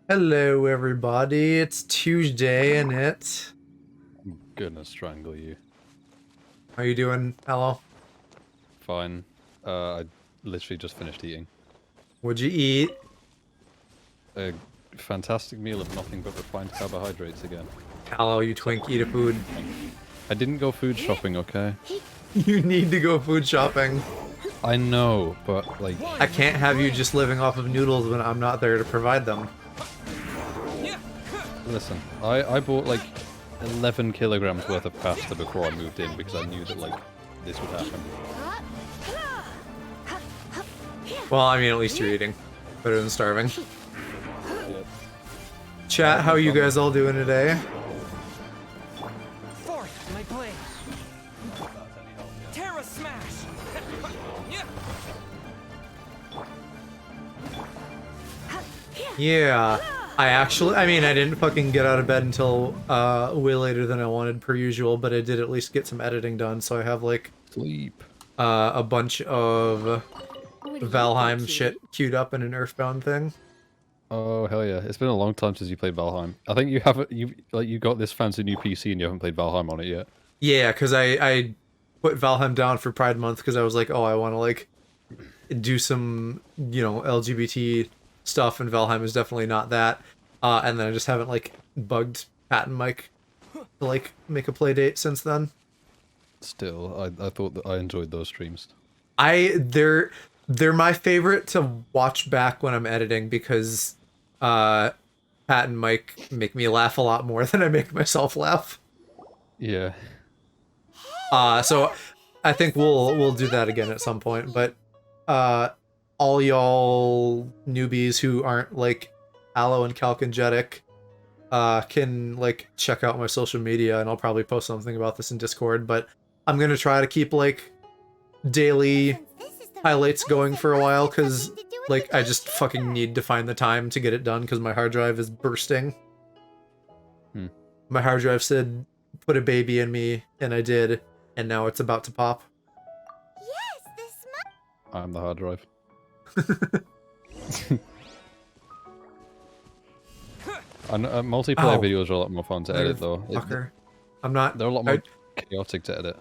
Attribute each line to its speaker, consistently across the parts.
Speaker 1: Hello, everybody. It's Tuesday, and it.
Speaker 2: Gonna strangle you.
Speaker 1: How you doing, Hello?
Speaker 2: Fine. I literally just finished eating.
Speaker 1: What'd you eat?
Speaker 2: A fantastic meal of nothing but refined carbohydrates again.
Speaker 1: Hello, you twink, eat a food.
Speaker 2: I didn't go food shopping, okay?
Speaker 1: You need to go food shopping.
Speaker 2: I know, but like...
Speaker 1: I can't have you just living off of noodles when I'm not there to provide them.
Speaker 2: Listen, I bought like 11 kilograms worth of pasta before I moved in because I knew that like this would happen.
Speaker 1: Well, I mean, at least you're eating. Better than starving.
Speaker 2: Yep.
Speaker 1: Chat, how you guys all doing today?
Speaker 3: Fourth, my blade. Terra smash.
Speaker 1: Yeah. I mean, I didn't fucking get out of bed until way later than I wanted per usual, but I did at least get some editing done, so I have like
Speaker 2: Sleep.
Speaker 1: a bunch of Valheim shit queued up in an Earthbound thing.
Speaker 2: Oh hell yeah! It's been a long time since you played Valheim. I think you haven't. You got this fancy new PC and you haven't played Valheim on it yet.
Speaker 1: Yeah, because I put Valheim down for Pride Month because I was like, oh, I want to like do some, you know, LGBT stuff, and Valheim is definitely not that. And then I just haven't like bugged Pat and Mike to like make a play date since then.
Speaker 2: Still, I thought that I enjoyed those streams.
Speaker 1: They're my favorite to watch back when I'm editing because Pat and Mike make me laugh a lot more than I make myself laugh.
Speaker 2: Yeah.
Speaker 1: So I think we'll do that again at some point, but all y'all newbies who aren't like Aloe and Calconjetic can like check out my social media, and I'll probably post something about this in Discord, but I'm gonna try to keep like daily highlights going for a while because like I just fucking need to find the time to get it done because my hard drive is bursting. My hard drive said put a baby in me, and I did, and now it's about to pop.
Speaker 4: Yes, this
Speaker 2: I'm the hard drive. Multiplayer videos are a lot more fun to edit, though.
Speaker 1: Fucker. I'm not.
Speaker 2: They're a lot more chaotic to edit.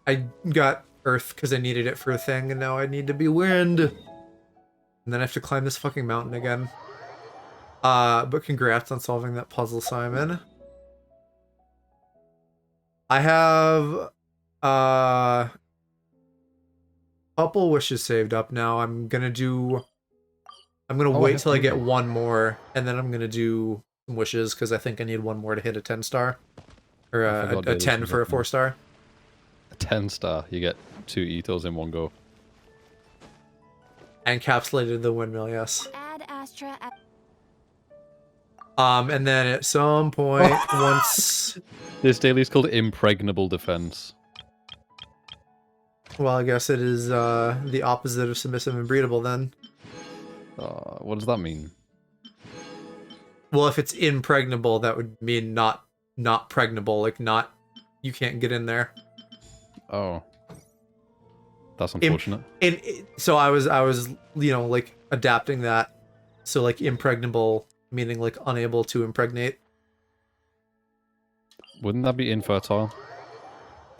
Speaker 1: I got Earth because I needed it for a thing, and now I need to be Wind. And then I have to climb this fucking mountain again. But congrats on solving that puzzle, Simon. I have couple wishes saved up now. I'm gonna wait till I get one more, and then I'm gonna do some wishes because I think I need one more to hit a 10-star. Or a 10 for a 4-star.
Speaker 2: A 10-star, you get 2 ethos in one go.
Speaker 1: Encapsulated the windmill, yes.
Speaker 4: Ad Astra.
Speaker 1: And then at some point, once...
Speaker 2: This daily is called Impregnable Defense.
Speaker 1: Well, I guess it is the opposite of submissive and breedable then.
Speaker 2: What does that mean?
Speaker 1: Well, if it's impregnable, that would mean not pregnable, like not... You can't get in there.
Speaker 2: Oh. That's unfortunate.
Speaker 1: So I was, you know, like, adapting that. So, like, impregnable, meaning, like, unable to impregnate.
Speaker 2: Wouldn't that be infertile?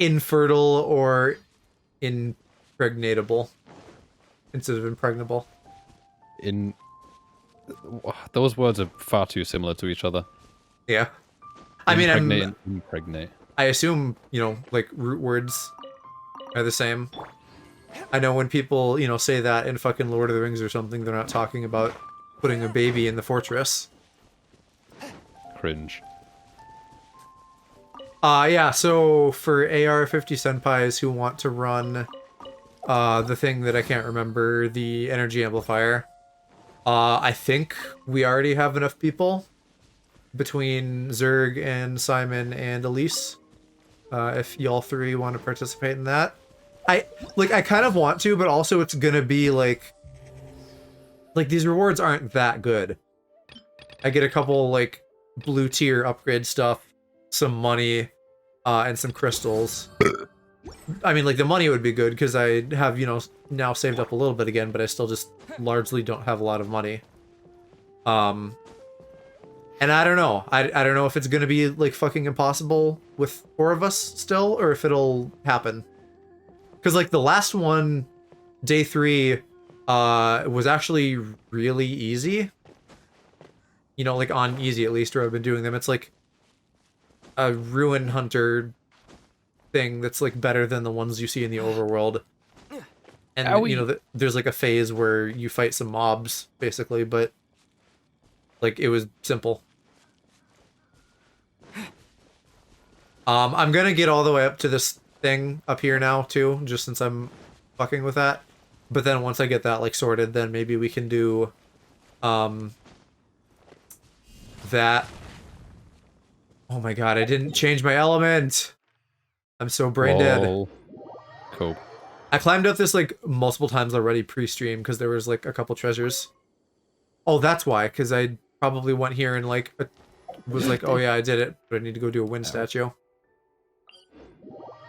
Speaker 1: Infertile or impregnatable instead of impregnable.
Speaker 2: Those words are far too similar to each other.
Speaker 1: Yeah. I mean,
Speaker 2: impregnate and impregnate.
Speaker 1: I assume, you know, like, root words are the same. I know when people, you know, say that in fucking Lord of the Rings or something, they're not talking about putting a baby in the fortress.
Speaker 2: Cringe.
Speaker 1: Yeah, so for AR-50 senpais who want to run the thing that I can't remember, the energy amplifier, I think we already have enough people between Zerg and Simon and Elise. If y'all three want to participate in that. I kind of want to, but also it's gonna be like these rewards aren't that good. I get a couple like blue tier upgrade stuff, some money, and some crystals. I mean, like, the money would be good because I have, you know, now saved up a little bit again, but I still just largely don't have a lot of money. And I don't know. I don't know if it's gonna be like fucking impossible with 4 of us still, or if it'll happen. Because like the last one, day 3, was actually really easy. You know, like on easy at least, where I've been doing them. It's like a ruin hunter thing that's like better than the ones you see in the overworld. And you know, there's like a phase where you fight some mobs basically, but like it was simple. I'm gonna get all the way up to this thing up here now too, just since I'm fucking with that. But then once I get that like sorted, then maybe we can do that. Oh my god, I didn't change my element. I'm so brain dead.
Speaker 2: Lol. Cool.
Speaker 1: I climbed up this like multiple times already pre-stream because there was like a couple treasures. Oh, that's why, because I probably went here and like was like, oh yeah, I did it, but I need to go do a wind statue.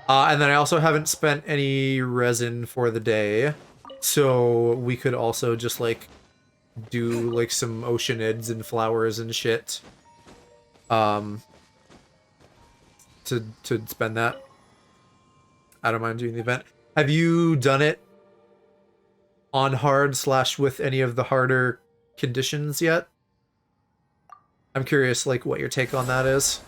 Speaker 1: And then I also haven't spent any resin for the day, so we could also just like do like some oceanids and flowers and shit. To spend that. I don't mind doing the event. Have you done it on hard / with any of the harder conditions yet? I'm curious, like, what your take on that is.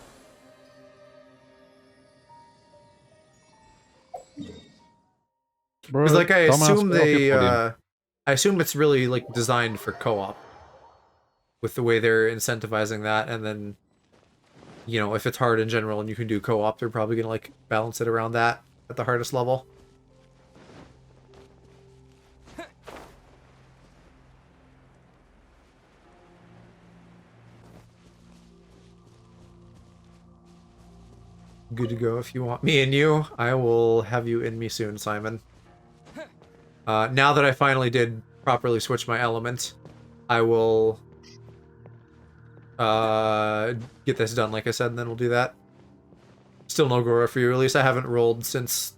Speaker 1: Because, like, I assume they, I assume it's really, like, designed for co-op. With the way they're incentivizing that, and then, you know, if it's hard in general and you can do co-op, they're probably gonna, like, balance it around that at the hardest level. Good to go if you want me and you. I will have you in me soon, Simon. Now that I finally did properly switch my element, I will get this done, like I said, and then we'll do that. Still no Gora for you. At least I haven't rolled since...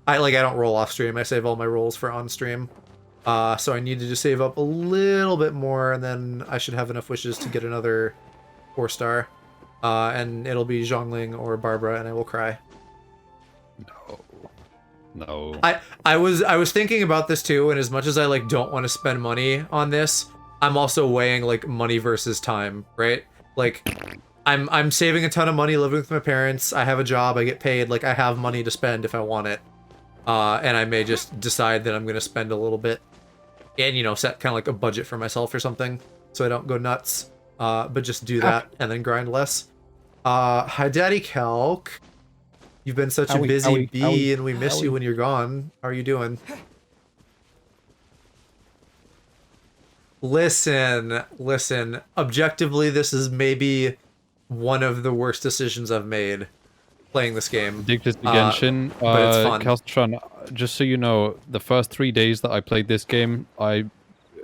Speaker 1: I don't roll off stream. I save all my rolls for on stream. So I need to just save up a little bit more, and then I should have enough wishes to get another 4-star. And it'll be Zhongling or Barbara, and I will cry.
Speaker 2: No.
Speaker 1: I was thinking about this too, and as much as I like don't want to spend money on this, I'm also weighing like money versus time, right? Like I'm saving a ton of money living with my parents. I have a job, I get paid, like I have money to spend if I want it. And I may just decide that I'm gonna spend a little bit and, you know, set kind of like a budget for myself or something so I don't go nuts. But just do that and then grind less. Hi Daddy Calc. You've been such a busy bee, and we miss you when you're gone. How are you doing? Listen. Objectively, this is maybe one of the worst decisions I've made playing this game.
Speaker 2: Addicted to Genshin.
Speaker 1: But it's fun.
Speaker 2: Calstron, just so you know, the first 3 days that I played this game, I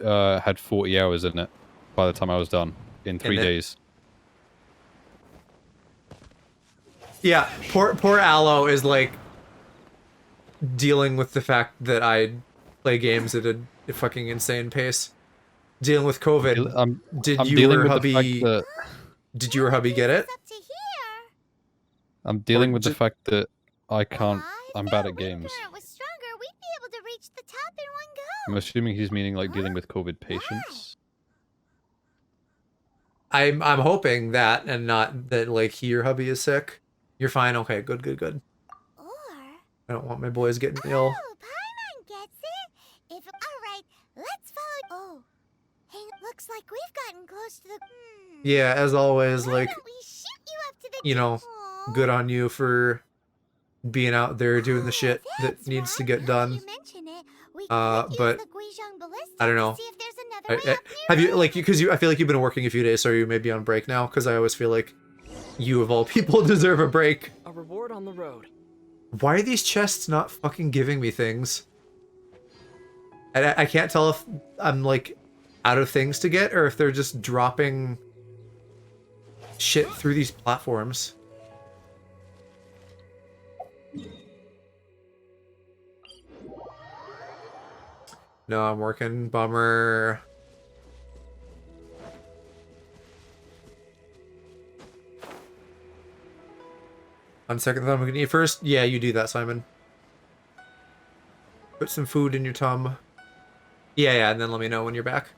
Speaker 2: had 40 hours in it by the time I was done in 3 days.
Speaker 1: Yeah, poor Aloe is like dealing with the fact that I play games at a fucking insane pace. Dealing with COVID. Did you or hubby get it?
Speaker 2: I'm dealing with the fact that I can't. I'm bad at games. I'm assuming he's meaning like dealing with COVID patients.
Speaker 1: I'm hoping that, and not that like he or hubby is sick. You're fine. Okay, good. I don't want my boys getting ill.
Speaker 4: Paimon gets it. All right, let's follow. Oh, hey, looks like we've gotten close to the.
Speaker 1: Yeah, as always, like,
Speaker 4: you
Speaker 1: know, good on you for being out there doing the shit that needs to get done. But I don't know. Have you because I feel like you've been working a few days, so you may be on break now. Because I always feel like you of all people deserve a break.
Speaker 3: A reward on the road.
Speaker 1: Why are these chests not fucking giving me things? And I can't tell if I'm like out of things to get or if they're just dropping shit through these platforms. No, I'm working. Bummer. On second thought, I'm gonna eat first. Yeah, you do that, Simon. Put some food in your tum. Yeah, and then let me know when you're back.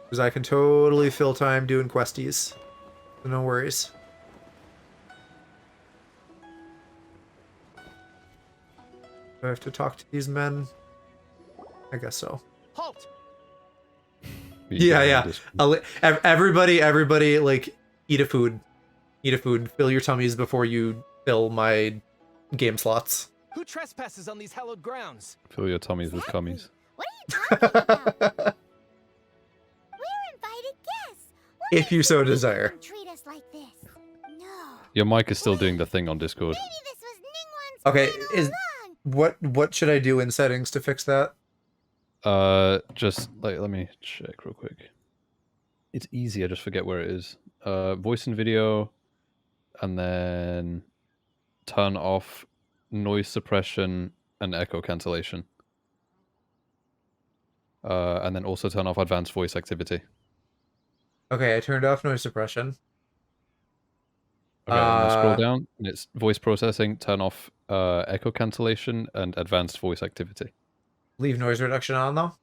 Speaker 1: Because I can totally fill time doing questies. So no worries. Do I have to talk to these men? I guess so.
Speaker 3: Halt!
Speaker 1: Yeah. Everybody, like, eat a food. Eat a food. Fill your tummies before you fill my game slots.
Speaker 3: Who trespasses on these hallowed grounds?
Speaker 2: Fill your tummies with cummies.
Speaker 4: What are you talking about? We're invited guests. What
Speaker 1: If you
Speaker 4: makes
Speaker 1: so
Speaker 4: think
Speaker 1: desire.
Speaker 4: can treat us like this? No.
Speaker 2: Your mic is still doing the thing on Discord.
Speaker 4: Maybe this was Ningguang's
Speaker 1: Okay,
Speaker 4: plan all along.
Speaker 1: what should I do in settings to fix that?
Speaker 2: Just like let me check real quick. It's easy. I just forget where it is. Voice and video, and then turn off noise suppression and echo cancellation. And then also turn off advanced voice activity.
Speaker 1: Okay, I turned off noise suppression.
Speaker 2: Okay, and then scroll down, and it's voice processing. Turn off echo cancellation and advanced voice activity.
Speaker 1: Leave noise reduction on though?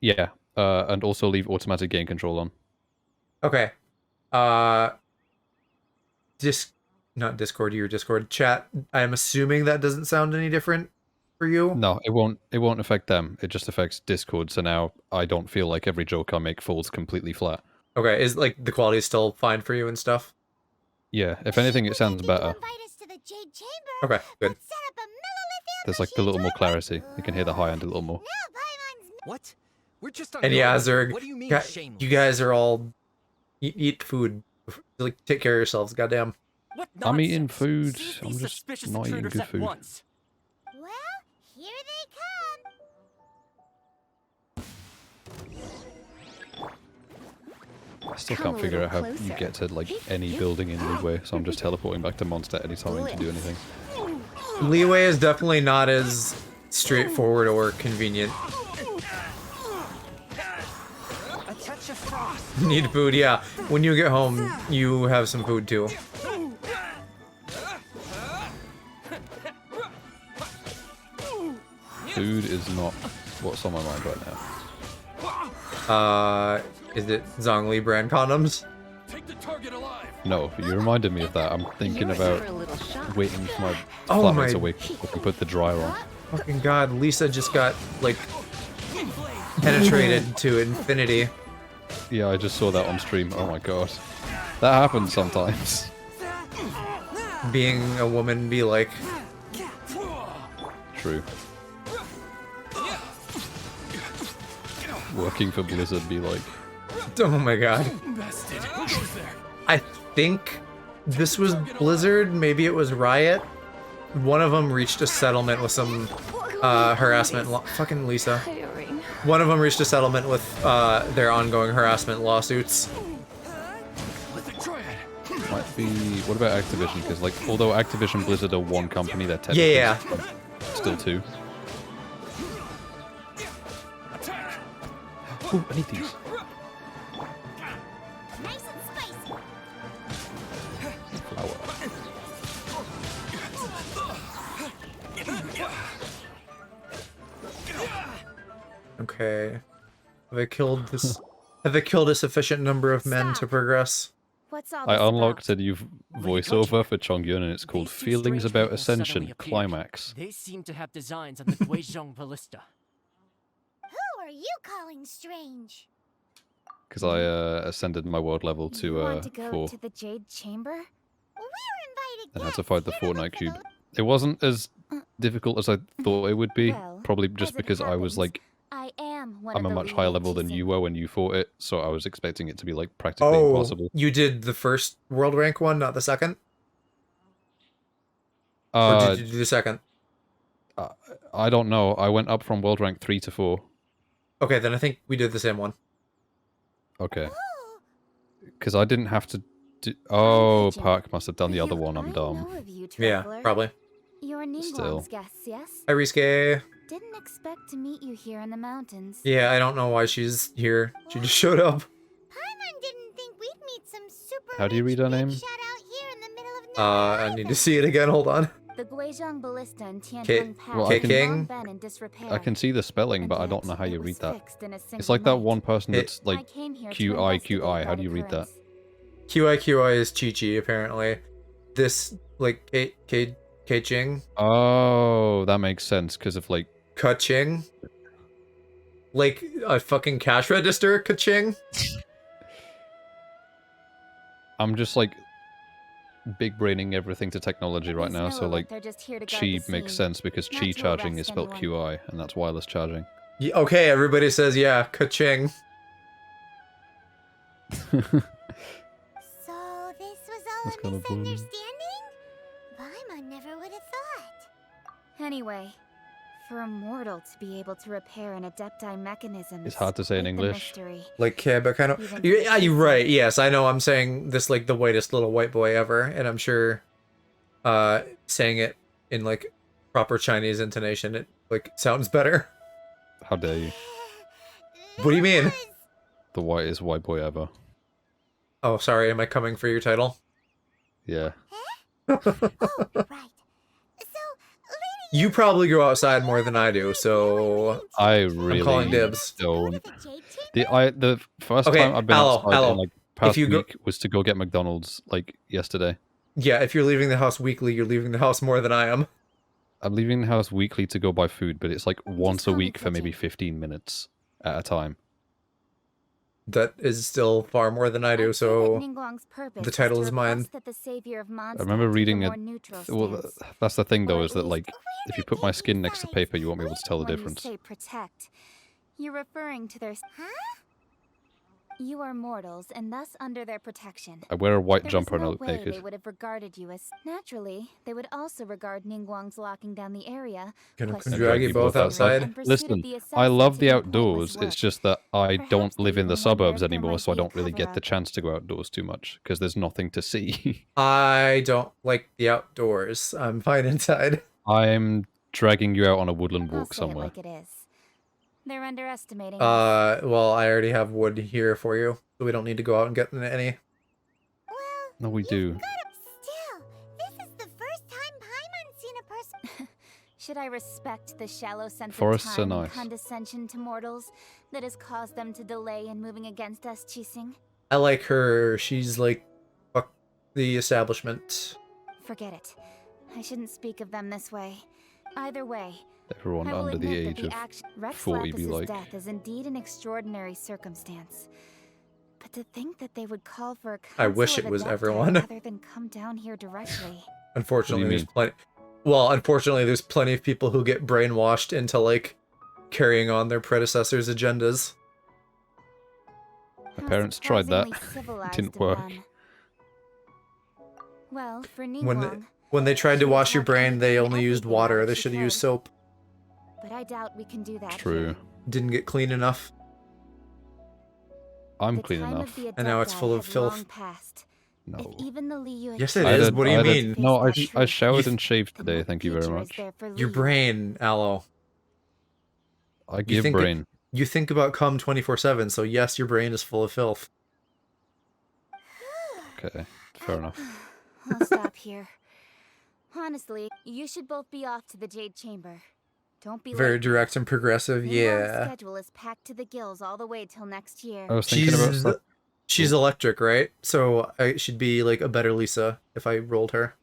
Speaker 2: Yeah, and also leave automatic gain control on.
Speaker 1: Okay. Not Discord, your Discord chat. I'm assuming that doesn't sound any different for you?
Speaker 2: No, it won't. It won't affect them. It just affects Discord. So now I don't feel like every joke I make falls completely flat.
Speaker 1: Okay, is like the quality still fine for you and stuff?
Speaker 2: Yeah, if anything, it sounds better.
Speaker 1: Okay, good.
Speaker 2: There's like a little more clarity. You can hear the high end a little more.
Speaker 3: What? We're just on
Speaker 1: And yeah,
Speaker 3: Norway.
Speaker 1: Zerg,
Speaker 3: What do you mean shameless?
Speaker 1: you guys are all eat food. Like, take care of yourselves, goddamn.
Speaker 3: What
Speaker 2: I'm eating
Speaker 3: nonsense.
Speaker 2: food.
Speaker 3: Seize
Speaker 2: I'm
Speaker 3: these
Speaker 2: just
Speaker 3: suspicious
Speaker 2: not eating
Speaker 3: intruders
Speaker 2: good
Speaker 3: at
Speaker 2: food.
Speaker 3: once.
Speaker 4: Well, here they come.
Speaker 2: I still
Speaker 5: Come
Speaker 2: can't
Speaker 5: a
Speaker 2: figure out
Speaker 5: little
Speaker 2: how you
Speaker 5: closer.
Speaker 2: get to like any building in Leeway, so I'm just teleporting back to Mondstadt anytime I need to do anything.
Speaker 1: Leeway is definitely not as straightforward or convenient.
Speaker 3: A touch of frost.
Speaker 1: Need food, yeah. When you get home, you have some food too.
Speaker 2: Food is not what's on my mind right now.
Speaker 1: Is it Zhongli brand condoms?
Speaker 3: Take the target alive.
Speaker 2: No, you reminded me of that. I'm thinking about
Speaker 5: For a little shot.
Speaker 2: waiting for my
Speaker 1: Oh
Speaker 2: flatmates
Speaker 1: my-
Speaker 2: to wake up and put the dryer on.
Speaker 1: Fucking god, Lisa just got, like, penetrated to infinity.
Speaker 2: Yeah, I just saw that on stream. Oh my god. That happens sometimes.
Speaker 1: Being a woman be like,
Speaker 2: True. Working for Blizzard be like,
Speaker 1: oh my god. I think this was Blizzard, maybe it was Riot. One of them reached a settlement with some harassment. Fucking Lisa.
Speaker 5: Tiring.
Speaker 1: One of them reached a settlement with their ongoing harassment lawsuits.
Speaker 2: might be. What about Activision? Because like, although Activision Blizzard are one company, they're technically
Speaker 1: Yeah.
Speaker 2: still two. Ooh, I need these.
Speaker 4: Nice and spicy.
Speaker 2: Flour.
Speaker 1: Okay. Have I killed this? Have I killed a sufficient number of men to
Speaker 4: Stop.
Speaker 1: progress?
Speaker 5: What's all
Speaker 2: I
Speaker 5: this
Speaker 2: unlocked
Speaker 5: about?
Speaker 2: a new voiceover for Chongyun, and it's called "Feelings About Ascension Climax."
Speaker 6: They seem to have designs on the Guizhong Ballista.
Speaker 4: Who are you calling strange?
Speaker 2: Because I ascended my world level
Speaker 5: You
Speaker 2: to
Speaker 5: want to go
Speaker 2: 4
Speaker 5: to the Jade Chamber?
Speaker 4: We're invited
Speaker 2: and had to
Speaker 4: guests.
Speaker 2: fight the
Speaker 4: Here to
Speaker 2: Fortnite
Speaker 4: look for
Speaker 2: cube.
Speaker 4: the-
Speaker 2: It wasn't as difficult as I thought it would be,
Speaker 5: Well,
Speaker 2: probably just
Speaker 5: as it
Speaker 2: because I was
Speaker 5: happens,
Speaker 2: like,
Speaker 5: I am one
Speaker 2: I'm
Speaker 5: of
Speaker 2: a
Speaker 5: the
Speaker 2: much higher level than
Speaker 5: leaders
Speaker 2: you
Speaker 5: in-
Speaker 2: were when you fought it, so I was expecting it to be like practically
Speaker 1: Oh,
Speaker 2: impossible.
Speaker 1: you did the first world rank one, not the second? Or did you do the second?
Speaker 2: I don't know. I went up from world rank 3 to 4.
Speaker 1: Okay, then I think we did the same one.
Speaker 2: Okay.
Speaker 4: Oh,
Speaker 2: Because I didn't have to do... Oh,
Speaker 5: Legend.
Speaker 2: Park must have done the other
Speaker 5: You-
Speaker 2: one. I'm
Speaker 5: I
Speaker 2: dumb.
Speaker 5: know of you,
Speaker 1: Yeah,
Speaker 5: traveler.
Speaker 1: probably.
Speaker 5: You're
Speaker 2: Still.
Speaker 5: Ningguang's guest, yes?
Speaker 1: Hi, Riske.
Speaker 5: Didn't expect to meet you here in the mountains.
Speaker 1: Yeah, I don't know why she's here. She just showed up.
Speaker 4: Paimon didn't think we'd meet some super
Speaker 2: How do you
Speaker 4: rich
Speaker 2: read her
Speaker 4: big
Speaker 2: name?
Speaker 4: shot out here in the middle of
Speaker 1: I need to see it again. Hold on.
Speaker 5: The Guizhong Ballista and
Speaker 1: K-
Speaker 5: Tianfeng Pass
Speaker 2: Well, I
Speaker 5: have
Speaker 2: can-
Speaker 5: long
Speaker 1: King?
Speaker 5: been in disrepair.
Speaker 2: I can see the spelling,
Speaker 5: and
Speaker 2: but I
Speaker 5: yet
Speaker 2: don't know how
Speaker 5: it
Speaker 2: you
Speaker 5: was
Speaker 2: read that.
Speaker 5: fixed in a
Speaker 2: It's
Speaker 5: single
Speaker 2: like that
Speaker 5: night.
Speaker 2: one person
Speaker 1: It-
Speaker 2: that's like
Speaker 5: I came here to
Speaker 2: QI.
Speaker 5: investigate
Speaker 2: How do
Speaker 5: that
Speaker 2: you read that?
Speaker 5: occurrence.
Speaker 1: QI is Chi-Chi, apparently. This, like, K-Ching?
Speaker 2: Oh, that makes sense because of like.
Speaker 1: Ka-Ching? Like, a fucking cash register Ka-Ching?
Speaker 2: I'm just like big braining everything to technology right
Speaker 5: These
Speaker 2: now, so
Speaker 5: Noah,
Speaker 2: like
Speaker 5: they're just here to guard
Speaker 2: chi
Speaker 5: the
Speaker 2: makes
Speaker 5: scene,
Speaker 2: sense because
Speaker 5: not
Speaker 2: chi
Speaker 5: to
Speaker 2: charging
Speaker 5: arrest
Speaker 2: is spelled
Speaker 5: anyone.
Speaker 2: QI, and that's wireless charging.
Speaker 1: Okay, everybody says yeah, Ka-Ching.
Speaker 4: So this was all
Speaker 2: That's
Speaker 4: a
Speaker 2: kinda boring.
Speaker 4: misunderstanding? Paimon never would have thought.
Speaker 5: Anyway, for a mortal to be able to repair an Adepti mechanism
Speaker 2: It's hard to say in
Speaker 5: quite the
Speaker 2: English.
Speaker 5: mystery.
Speaker 1: Like, yeah, but kind of...
Speaker 5: Even
Speaker 1: Yeah, you're right. Yes, I know I'm saying this like the whitest little white boy ever, and I'm sure saying it in, like, proper Chinese intonation, it, like, sounds better.
Speaker 2: How dare you?
Speaker 1: What do you mean?
Speaker 2: The whitest white boy ever.
Speaker 1: Oh, sorry, am I coming for your title?
Speaker 2: Yeah.
Speaker 4: Oh, right. So,
Speaker 1: You probably go outside more than I do, so...
Speaker 2: I really
Speaker 1: calling dibs.
Speaker 2: don't.
Speaker 4: The
Speaker 2: The first
Speaker 1: Okay,
Speaker 2: time I've been
Speaker 1: Aloe,
Speaker 2: outside
Speaker 1: Aloe,
Speaker 2: in like past
Speaker 1: you go-
Speaker 2: week was to go get McDonald's like yesterday.
Speaker 1: Yeah, if you're leaving the house weekly, you're leaving the house more than I am.
Speaker 2: I'm leaving the house weekly to go buy food, but it's like once a
Speaker 5: call me
Speaker 2: week for maybe
Speaker 5: Pigeon.
Speaker 2: 15 minutes at a time.
Speaker 1: That is still far more than I do, so... the title is mine.
Speaker 2: I remember reading it. Well, that's the thing though,
Speaker 5: Or
Speaker 2: is
Speaker 5: at
Speaker 2: that
Speaker 5: least
Speaker 2: like if you put my skin next to paper, you won't be able to tell the difference.
Speaker 5: When you say protect, you're referring to their...
Speaker 4: Huh?
Speaker 5: You are mortals, and thus under their protection.
Speaker 2: I wear a white
Speaker 5: There
Speaker 2: jumper
Speaker 5: is no
Speaker 2: and I
Speaker 5: way
Speaker 2: look
Speaker 5: they
Speaker 2: naked.
Speaker 5: would have regarded you as... Naturally, they would also regard Ningguang's locking down the area,
Speaker 1: Gonna
Speaker 5: questioning
Speaker 1: drag
Speaker 2: you
Speaker 5: his
Speaker 2: both
Speaker 5: bravery
Speaker 1: outside?
Speaker 5: and pursuit
Speaker 2: Listen,
Speaker 5: of the
Speaker 2: I love the
Speaker 5: assassin to pointless
Speaker 2: outdoors. It's
Speaker 5: work.
Speaker 2: just that I
Speaker 5: Perhaps
Speaker 2: don't
Speaker 5: they
Speaker 2: live in the
Speaker 5: even wonder
Speaker 2: suburbs
Speaker 5: if there
Speaker 2: anymore,
Speaker 5: might
Speaker 2: so I
Speaker 5: be a
Speaker 2: don't really get the
Speaker 5: cover-up.
Speaker 2: chance to go outdoors too much because there's nothing to see.
Speaker 1: I don't like the outdoors. I'm fine inside.
Speaker 2: I'm dragging you out on a woodland
Speaker 5: I'll
Speaker 2: walk
Speaker 5: say it
Speaker 2: somewhere.
Speaker 5: like it is. They're underestimating us.
Speaker 1: Well, I already have wood here for you, so we don't need to go out and get any.
Speaker 4: Well,
Speaker 2: No, we do.
Speaker 4: still, this is the first time Paimon's seen a person.
Speaker 5: Should I respect the shallow sense
Speaker 2: Forests
Speaker 5: of
Speaker 2: are
Speaker 5: time and
Speaker 2: nice.
Speaker 5: condescension to mortals that has caused them to delay in moving against us, Qixing?
Speaker 1: I like her. She's like, fuck the establishment.
Speaker 5: Forget it. I shouldn't speak of them this way. Either way,
Speaker 2: Everyone
Speaker 5: I will
Speaker 2: under the
Speaker 5: admit
Speaker 2: age
Speaker 5: that
Speaker 2: of
Speaker 5: the action Rex
Speaker 2: 40 be
Speaker 5: Lapus's
Speaker 2: like.
Speaker 5: death is indeed an extraordinary circumstance. But to think that they would call for a council
Speaker 1: I wish
Speaker 5: of
Speaker 1: it was
Speaker 5: Adepti
Speaker 1: everyone.
Speaker 5: rather than come down here directly.
Speaker 1: Unfortunately, there's
Speaker 2: mean?
Speaker 1: plenty. Well, unfortunately, there's plenty of people who get brainwashed into like carrying on their predecessors' agendas.
Speaker 2: My
Speaker 5: How
Speaker 2: parents tried that.
Speaker 5: surprisingly civilized
Speaker 2: Didn't
Speaker 5: of
Speaker 2: work.
Speaker 5: them. Well, for
Speaker 1: When
Speaker 5: Ningguang,
Speaker 1: when they tried to
Speaker 5: She
Speaker 1: wash your
Speaker 5: attacked
Speaker 1: brain, they
Speaker 5: everything
Speaker 1: only used
Speaker 5: everything
Speaker 1: water.
Speaker 5: that
Speaker 1: They
Speaker 5: she
Speaker 1: should have used
Speaker 5: could.
Speaker 1: soap.
Speaker 5: but I doubt we can do that.
Speaker 2: True.
Speaker 5: here.
Speaker 1: Didn't get clean enough.
Speaker 2: I'm
Speaker 5: The
Speaker 2: clean
Speaker 5: time
Speaker 2: enough.
Speaker 5: Of the
Speaker 1: And now it's
Speaker 5: Adepti
Speaker 1: full of
Speaker 5: has
Speaker 1: filth.
Speaker 5: long passed.
Speaker 2: No.
Speaker 5: If even the Liu
Speaker 1: Yes, it
Speaker 2: I
Speaker 1: is.
Speaker 2: had a-
Speaker 1: What do you
Speaker 2: I had a-
Speaker 1: mean?
Speaker 2: No, I
Speaker 5: Truth.
Speaker 2: showered
Speaker 1: You-
Speaker 2: and shaved
Speaker 5: then
Speaker 2: today.
Speaker 5: what
Speaker 2: Thank you very
Speaker 5: future
Speaker 2: much.
Speaker 5: is there for
Speaker 1: Your
Speaker 5: Liu?
Speaker 1: brain, Aloe.
Speaker 2: I give
Speaker 1: think
Speaker 2: brain.
Speaker 1: You think about cum 24/7, so yes, your brain is full of filth.
Speaker 2: Okay, fair enough.
Speaker 5: I'll stop here. Honestly, you should both be off to the Jade Chamber. Don't be
Speaker 1: Very
Speaker 5: late.
Speaker 1: direct and progressive.
Speaker 5: Ningguang's
Speaker 1: Yeah.
Speaker 5: schedule is packed to the gills all the way till next year.
Speaker 2: I was thinking about
Speaker 1: She's
Speaker 2: stuff.
Speaker 1: she's electric, right? So I should be like a better Lisa if I rolled her.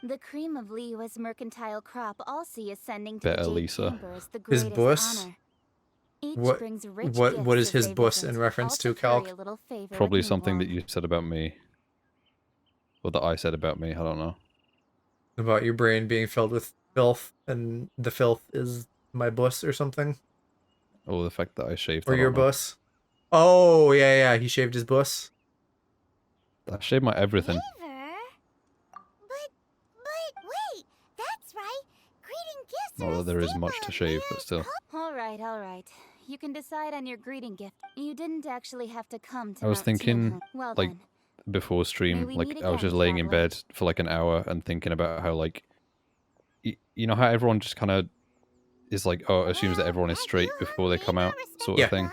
Speaker 5: The cream of Liyue's mercantile crop also ascending to
Speaker 2: Better
Speaker 5: the Jade
Speaker 2: Lisa.
Speaker 5: Chamber is the
Speaker 1: His
Speaker 5: greatest
Speaker 1: bus?
Speaker 5: honor. Each
Speaker 1: What-
Speaker 5: brings rich
Speaker 1: what
Speaker 5: gifts
Speaker 1: is
Speaker 5: as
Speaker 1: his
Speaker 5: they
Speaker 1: bus
Speaker 5: visit,
Speaker 1: in reference
Speaker 5: all
Speaker 1: to,
Speaker 5: carry
Speaker 1: Calc?
Speaker 5: a little favor with
Speaker 2: Probably something that
Speaker 5: Ningguang.
Speaker 2: you said about me. Or that I said about me. I don't know.
Speaker 1: About your brain being filled with filth, and the filth is my bus or something,
Speaker 2: Or the fact that I shaved.
Speaker 1: or
Speaker 2: I
Speaker 1: your
Speaker 2: don't know.
Speaker 1: bus. Oh yeah, he shaved his bus.
Speaker 2: I shaved my everything.
Speaker 4: Favor? But wait, that's right. Greeting gifts
Speaker 2: Not
Speaker 4: are a
Speaker 2: that there is
Speaker 4: staple
Speaker 2: much to
Speaker 4: of
Speaker 2: shave,
Speaker 4: their
Speaker 2: but still.
Speaker 5: All right. You can decide on your greeting gift. You didn't actually have to come to
Speaker 2: I was
Speaker 5: Mount
Speaker 2: thinking,
Speaker 5: Tianhe. Well
Speaker 2: like,
Speaker 5: then,
Speaker 2: Before
Speaker 5: May
Speaker 2: stream,
Speaker 5: we
Speaker 2: like
Speaker 5: meet
Speaker 2: I was
Speaker 5: again,
Speaker 2: just laying in
Speaker 5: traveler.
Speaker 2: bed for like an hour and thinking about how like, you know how everyone just kind of is like, oh, assumes that everyone is straight before they come out, sort of thing.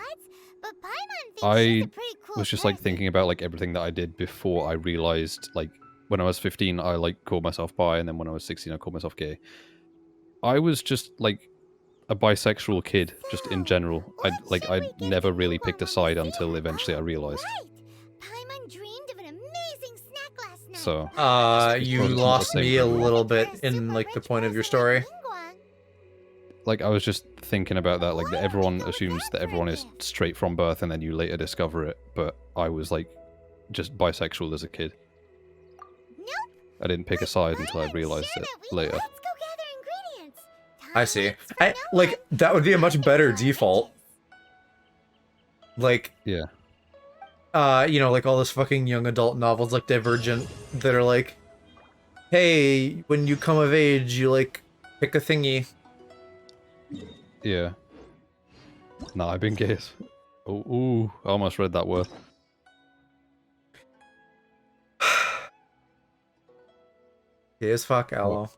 Speaker 4: But Paimon thinks
Speaker 2: I
Speaker 4: she's a pretty cool
Speaker 2: was just like
Speaker 4: person.
Speaker 2: thinking about like everything that I did before I realized like when I was 15, I like called myself bi, and then when I was 16, I called myself gay. I was just like a bisexual kid, just in general. I never really picked a side until eventually I realized.
Speaker 4: Right. Paimon dreamed of an amazing snack last night.
Speaker 2: So
Speaker 1: You
Speaker 2: Well, it's not the
Speaker 1: lost
Speaker 2: same
Speaker 1: me
Speaker 2: for
Speaker 1: a
Speaker 2: everyone.
Speaker 1: little bit in like the point of your story.
Speaker 2: like I was just thinking about that, like that everyone assumes that everyone is straight from birth, and then you later discover it. But I was like just bisexual as a kid. I didn't pick a side until I realized it later.
Speaker 4: Let's go gather ingredients.
Speaker 1: I see. Like, that would be a much better default. Like,
Speaker 2: Yeah.
Speaker 1: you know, like all those fucking young adult novels like Divergent that are like, hey, when you come of age, you like pick a thingy.
Speaker 2: Yeah. Nah, I've been gay. Oh, ooh, I almost read that word.
Speaker 1: Gay as fuck, Aloe.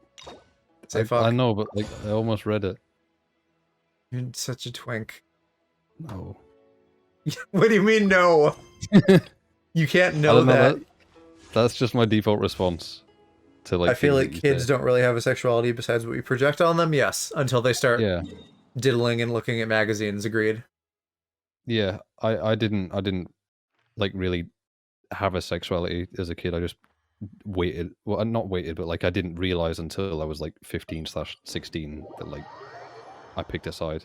Speaker 1: Say fuck.
Speaker 2: I know, but like I almost read it.
Speaker 1: You're such a twink.
Speaker 2: No.
Speaker 1: What do you mean, no? You can't
Speaker 2: I
Speaker 1: know
Speaker 2: don't know
Speaker 1: that.
Speaker 2: That's just my default response to like.
Speaker 1: I feel
Speaker 2: things
Speaker 1: like
Speaker 2: that you
Speaker 1: kids
Speaker 2: say.
Speaker 1: don't really have a sexuality besides what we project on them, yes. Until they start
Speaker 2: Yeah.
Speaker 1: diddling and looking at magazines, agreed.
Speaker 2: Yeah, I didn't like really have a sexuality as a kid. I just waited. Well, not waited, but like I didn't realize until I was like 15/16 that like I picked a side.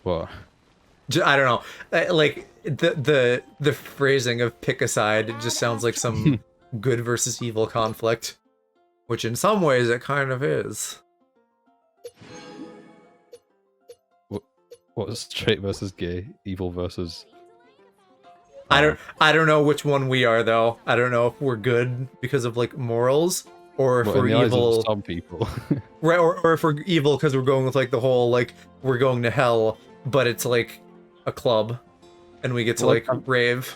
Speaker 2: What?
Speaker 1: I don't know. Like the phrasing of pick a side, it just sounds like some good versus evil conflict, which in some ways it kind of is.
Speaker 2: What straight versus gay, evil versus?
Speaker 1: I don't know which one we are though. I don't know if we're good because of like morals or if
Speaker 2: Well, in
Speaker 1: we're
Speaker 2: the eyes
Speaker 1: evil.
Speaker 2: of some people.
Speaker 1: Right, or if we're evil because we're going with like the whole like we're going to hell, but it's like a club, and we get to
Speaker 2: Well,
Speaker 1: like rave.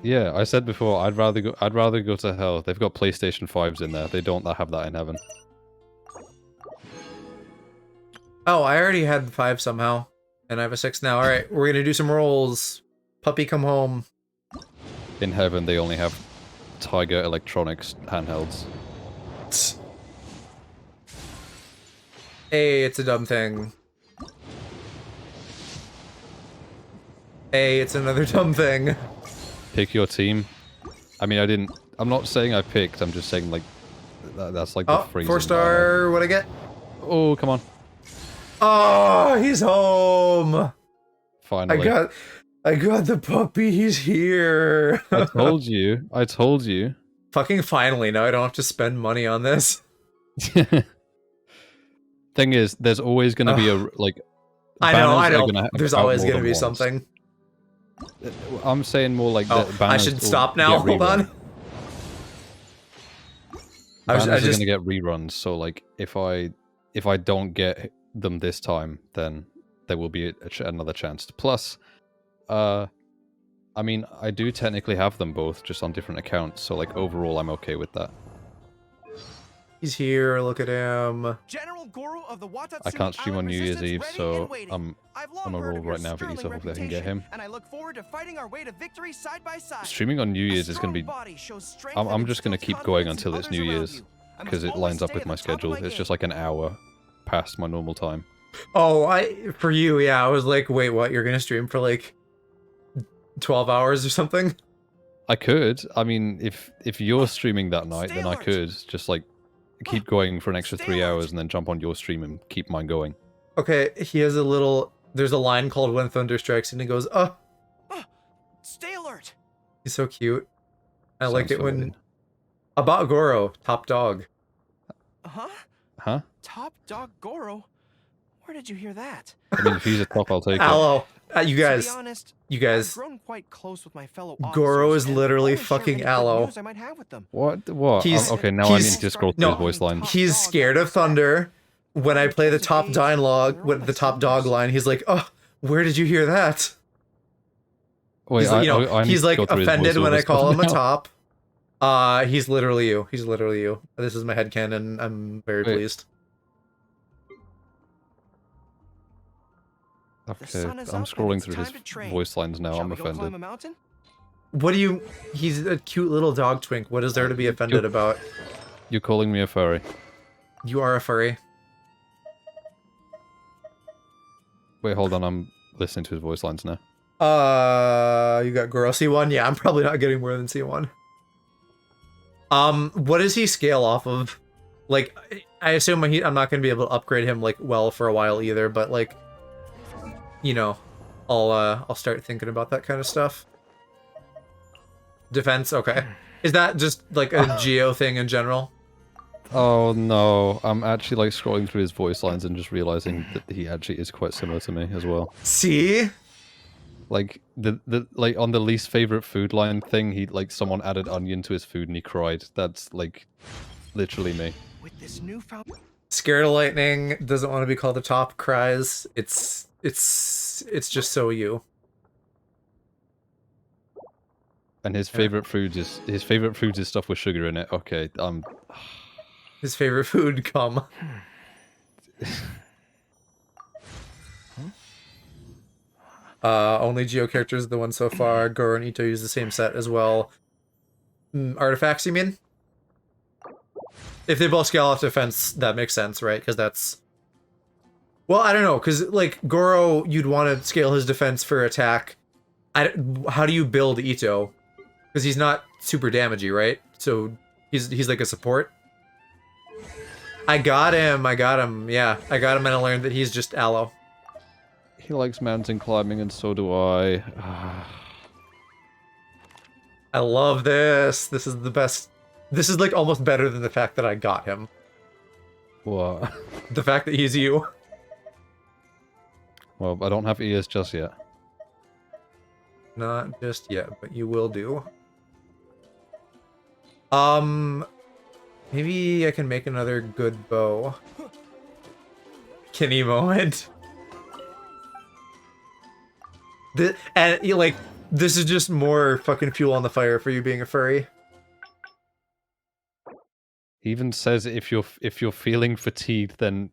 Speaker 2: Yeah, I said before, I'd rather go to hell. They've got PlayStation 5s in there. They don't have that in heaven.
Speaker 1: Oh, I already had 5 somehow, and I have a 6 now. All right, we're gonna do some rolls. Puppy, come home.
Speaker 2: In heaven, they only have Tiger Electronics handhelds.
Speaker 1: Hey, it's a dumb thing. Hey, it's another dumb thing.
Speaker 2: Pick your team. I mean, I'm not saying I picked. I'm just saying like that's like the
Speaker 1: Oh,
Speaker 2: phrase.
Speaker 1: 4-star. What I get?
Speaker 2: Oh, come on!
Speaker 1: Oh, he's home.
Speaker 2: Finally.
Speaker 1: I got the puppy. He's here.
Speaker 2: I told you. I told you.
Speaker 1: Fucking finally. Now I don't have to spend money on this.
Speaker 2: Thing is, there's always going to be a like.
Speaker 1: I
Speaker 2: banners
Speaker 1: know.
Speaker 2: are gonna
Speaker 1: There's
Speaker 2: have out
Speaker 1: always
Speaker 2: more
Speaker 1: gonna
Speaker 2: than
Speaker 1: be
Speaker 2: once.
Speaker 1: something.
Speaker 2: I'm saying more like
Speaker 1: Oh,
Speaker 2: that.
Speaker 1: I
Speaker 2: Banners
Speaker 1: should
Speaker 2: will
Speaker 1: stop now.
Speaker 2: get
Speaker 1: Hold
Speaker 2: rerun.
Speaker 1: on.
Speaker 2: Banners
Speaker 1: I
Speaker 2: are
Speaker 1: just
Speaker 2: gonna get reruns. So like, if I don't get them this time, then there will be another chance. Plus, I mean, I do technically have them both, just on different accounts. So like overall, I'm okay with that.
Speaker 1: he's here. Look at him.
Speaker 3: General Goro of the Watatsumi
Speaker 2: I can't stream on
Speaker 3: Island
Speaker 2: New Year's
Speaker 3: Resistance
Speaker 2: Eve,
Speaker 3: ready
Speaker 2: so
Speaker 3: and waiting.
Speaker 2: I'm
Speaker 3: I've
Speaker 2: on
Speaker 3: long
Speaker 2: a
Speaker 3: heard
Speaker 2: roll
Speaker 3: of your
Speaker 2: right now for
Speaker 3: sterling
Speaker 2: Issa. Hopefully I can get
Speaker 3: reputation,
Speaker 2: him.
Speaker 3: and I look forward to fighting our way to victory side by side.
Speaker 2: Streaming on New Year's is gonna be. I'm just gonna keep going until it's New Year's because it lines up with my schedule. It's just like an hour past my normal time.
Speaker 1: Oh, for you, yeah. I was like, wait, what? You're gonna stream for like 12 hours or something?
Speaker 2: I could. I mean, if you're streaming that night, then I could just like keep going for an extra 3 hours and then jump on your stream and keep mine going.
Speaker 1: Okay, he has a little. There's a line called "When Thunder Strikes," and he goes, "Oh."
Speaker 3: Stay alert.
Speaker 1: He's so cute. I like
Speaker 2: Sounds
Speaker 1: it when
Speaker 2: familiar.
Speaker 1: about Goro, top dog.
Speaker 3: Huh?
Speaker 2: Huh?
Speaker 3: Top Dog Goro? Where did you hear that?
Speaker 2: I mean, if he's a top, I'll take it.
Speaker 1: Hello, you
Speaker 3: To
Speaker 1: guys.
Speaker 3: be honest,
Speaker 1: You
Speaker 3: I've
Speaker 1: guys.
Speaker 3: grown quite close with my fellow
Speaker 1: Goro
Speaker 3: officers
Speaker 1: is
Speaker 3: and
Speaker 1: literally
Speaker 3: only share
Speaker 1: fucking
Speaker 3: any good
Speaker 1: Aloe.
Speaker 3: news I might have with them.
Speaker 2: What? What?
Speaker 1: He's-
Speaker 2: Okay, now I need
Speaker 1: he's-
Speaker 2: to scroll through
Speaker 1: no,
Speaker 2: his voice lines.
Speaker 1: He's scared of thunder. When I play the top dialogue, with the top dog line, he's like, "Oh, where did you hear that?"
Speaker 2: Wait,
Speaker 1: He's like,
Speaker 2: I need
Speaker 1: he's
Speaker 2: to
Speaker 1: like
Speaker 2: go through his
Speaker 1: offended when I
Speaker 2: voiceover
Speaker 1: call him a
Speaker 2: stuff
Speaker 1: top. He's literally you. He's literally you. This is my headcanon. I'm very
Speaker 2: Wait.
Speaker 1: pleased.
Speaker 3: The
Speaker 2: Okay,
Speaker 3: sun is
Speaker 2: I'm
Speaker 3: up and
Speaker 2: scrolling
Speaker 3: it's
Speaker 2: through
Speaker 3: time
Speaker 2: his
Speaker 3: to train.
Speaker 2: voice lines now.
Speaker 3: Shall
Speaker 2: I'm
Speaker 3: we go climb
Speaker 2: offended.
Speaker 3: a mountain?
Speaker 1: What do you... He's a cute little dog twink. What is there to be offended about?
Speaker 2: You're calling me a furry.
Speaker 1: You are a furry.
Speaker 2: Wait, hold on. I'm listening to his voice lines now.
Speaker 1: You got Goro C1? Yeah, I'm probably not getting more than C1. What does he scale off of? Like, I assume I'm not gonna be able to upgrade him, like, well for a while either, but, like, you know, I'll start thinking about that kind of stuff. Defense, okay. Is that just, like, a Geo thing in general?
Speaker 2: Oh no, I'm actually like scrolling through his voice lines and just realizing that he actually is quite similar to me as well.
Speaker 1: See?
Speaker 2: Like the like on the least favorite food line thing, he like someone added onion to his food and he cried. That's like literally me.
Speaker 3: With this newfound...
Speaker 1: Scared of lightning, doesn't want to be called a top, cries. It's just so you.
Speaker 2: And his favorite foods is stuff with sugar in it. Okay,
Speaker 1: His favorite food, cum. Only Geo characters, the one so far. Goro and Ito use the same set as well. Artifacts, you mean? If they both scale off defense, that makes sense, right? Because that's... Well, I don't know, because, like, Goro, you'd want to scale his defense for attack. How do you build Ito? Because he's not super damagey, right? So he's like a support. I got him, yeah. I got him and I learned that he's just aloe.
Speaker 2: he likes mountain climbing and so do I.
Speaker 1: I love this. This is the best. This is like almost better than the fact that I got him.
Speaker 2: What?
Speaker 1: The fact that he's you.
Speaker 2: Well, I don't have ears just yet.
Speaker 1: Not just yet, but you will do. Maybe I can make another good bow. Kenny moment. And you like, this is just more fucking fuel on the fire for you being a furry.
Speaker 2: He even says if you're feeling fatigued, then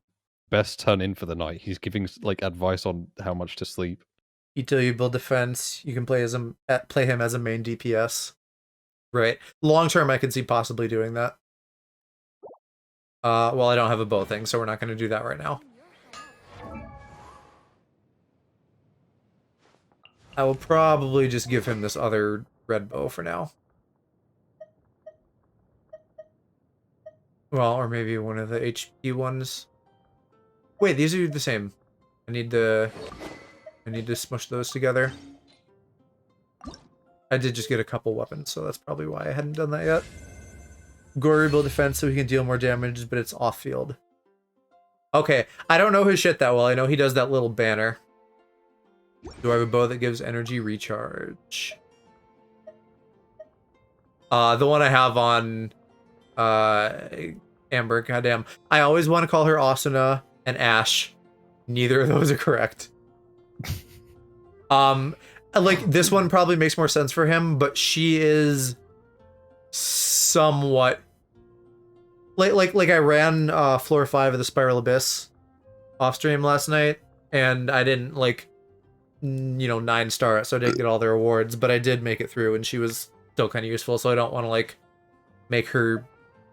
Speaker 2: best turn in for the night. He's giving like advice on how much to sleep.
Speaker 1: Until you build defense, you can play him as a main DPS. Right. Long term, I can see possibly doing that. Well, I don't have a bow thing, so we're not going to do that right now. I will probably just give him this other red bow for now. Well, or maybe one of the HP ones. Wait, these are the same. I need to smush those together. I did just get a couple weapons, so that's probably why I hadn't done that yet. Gory build defense so he can deal more damage, but it's off-field. Okay, I don't know his shit that well. I know he does that little banner. Do I have a bow that gives energy recharge? The one I have on Amber, goddamn. I always want to call her Asuna and Ash. Neither of those are correct. Like, this one probably makes more sense for him, but she is somewhat... Like I ran floor 5 of the Spiral Abyss off stream last night, and I didn't, like, 9-star it, so I didn't get all the rewards, but I did make it through, and she was still kind of useful, so I don't want to, like, make her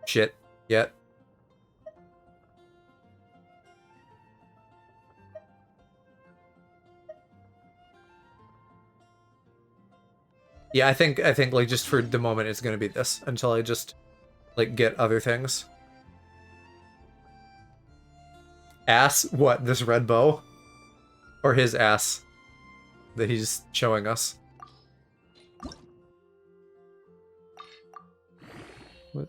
Speaker 1: shit yet. Yeah, I think like just for the moment it's gonna be this until I just like get other things. Ass? What? This red bow? Or his ass that he's showing us?
Speaker 2: What?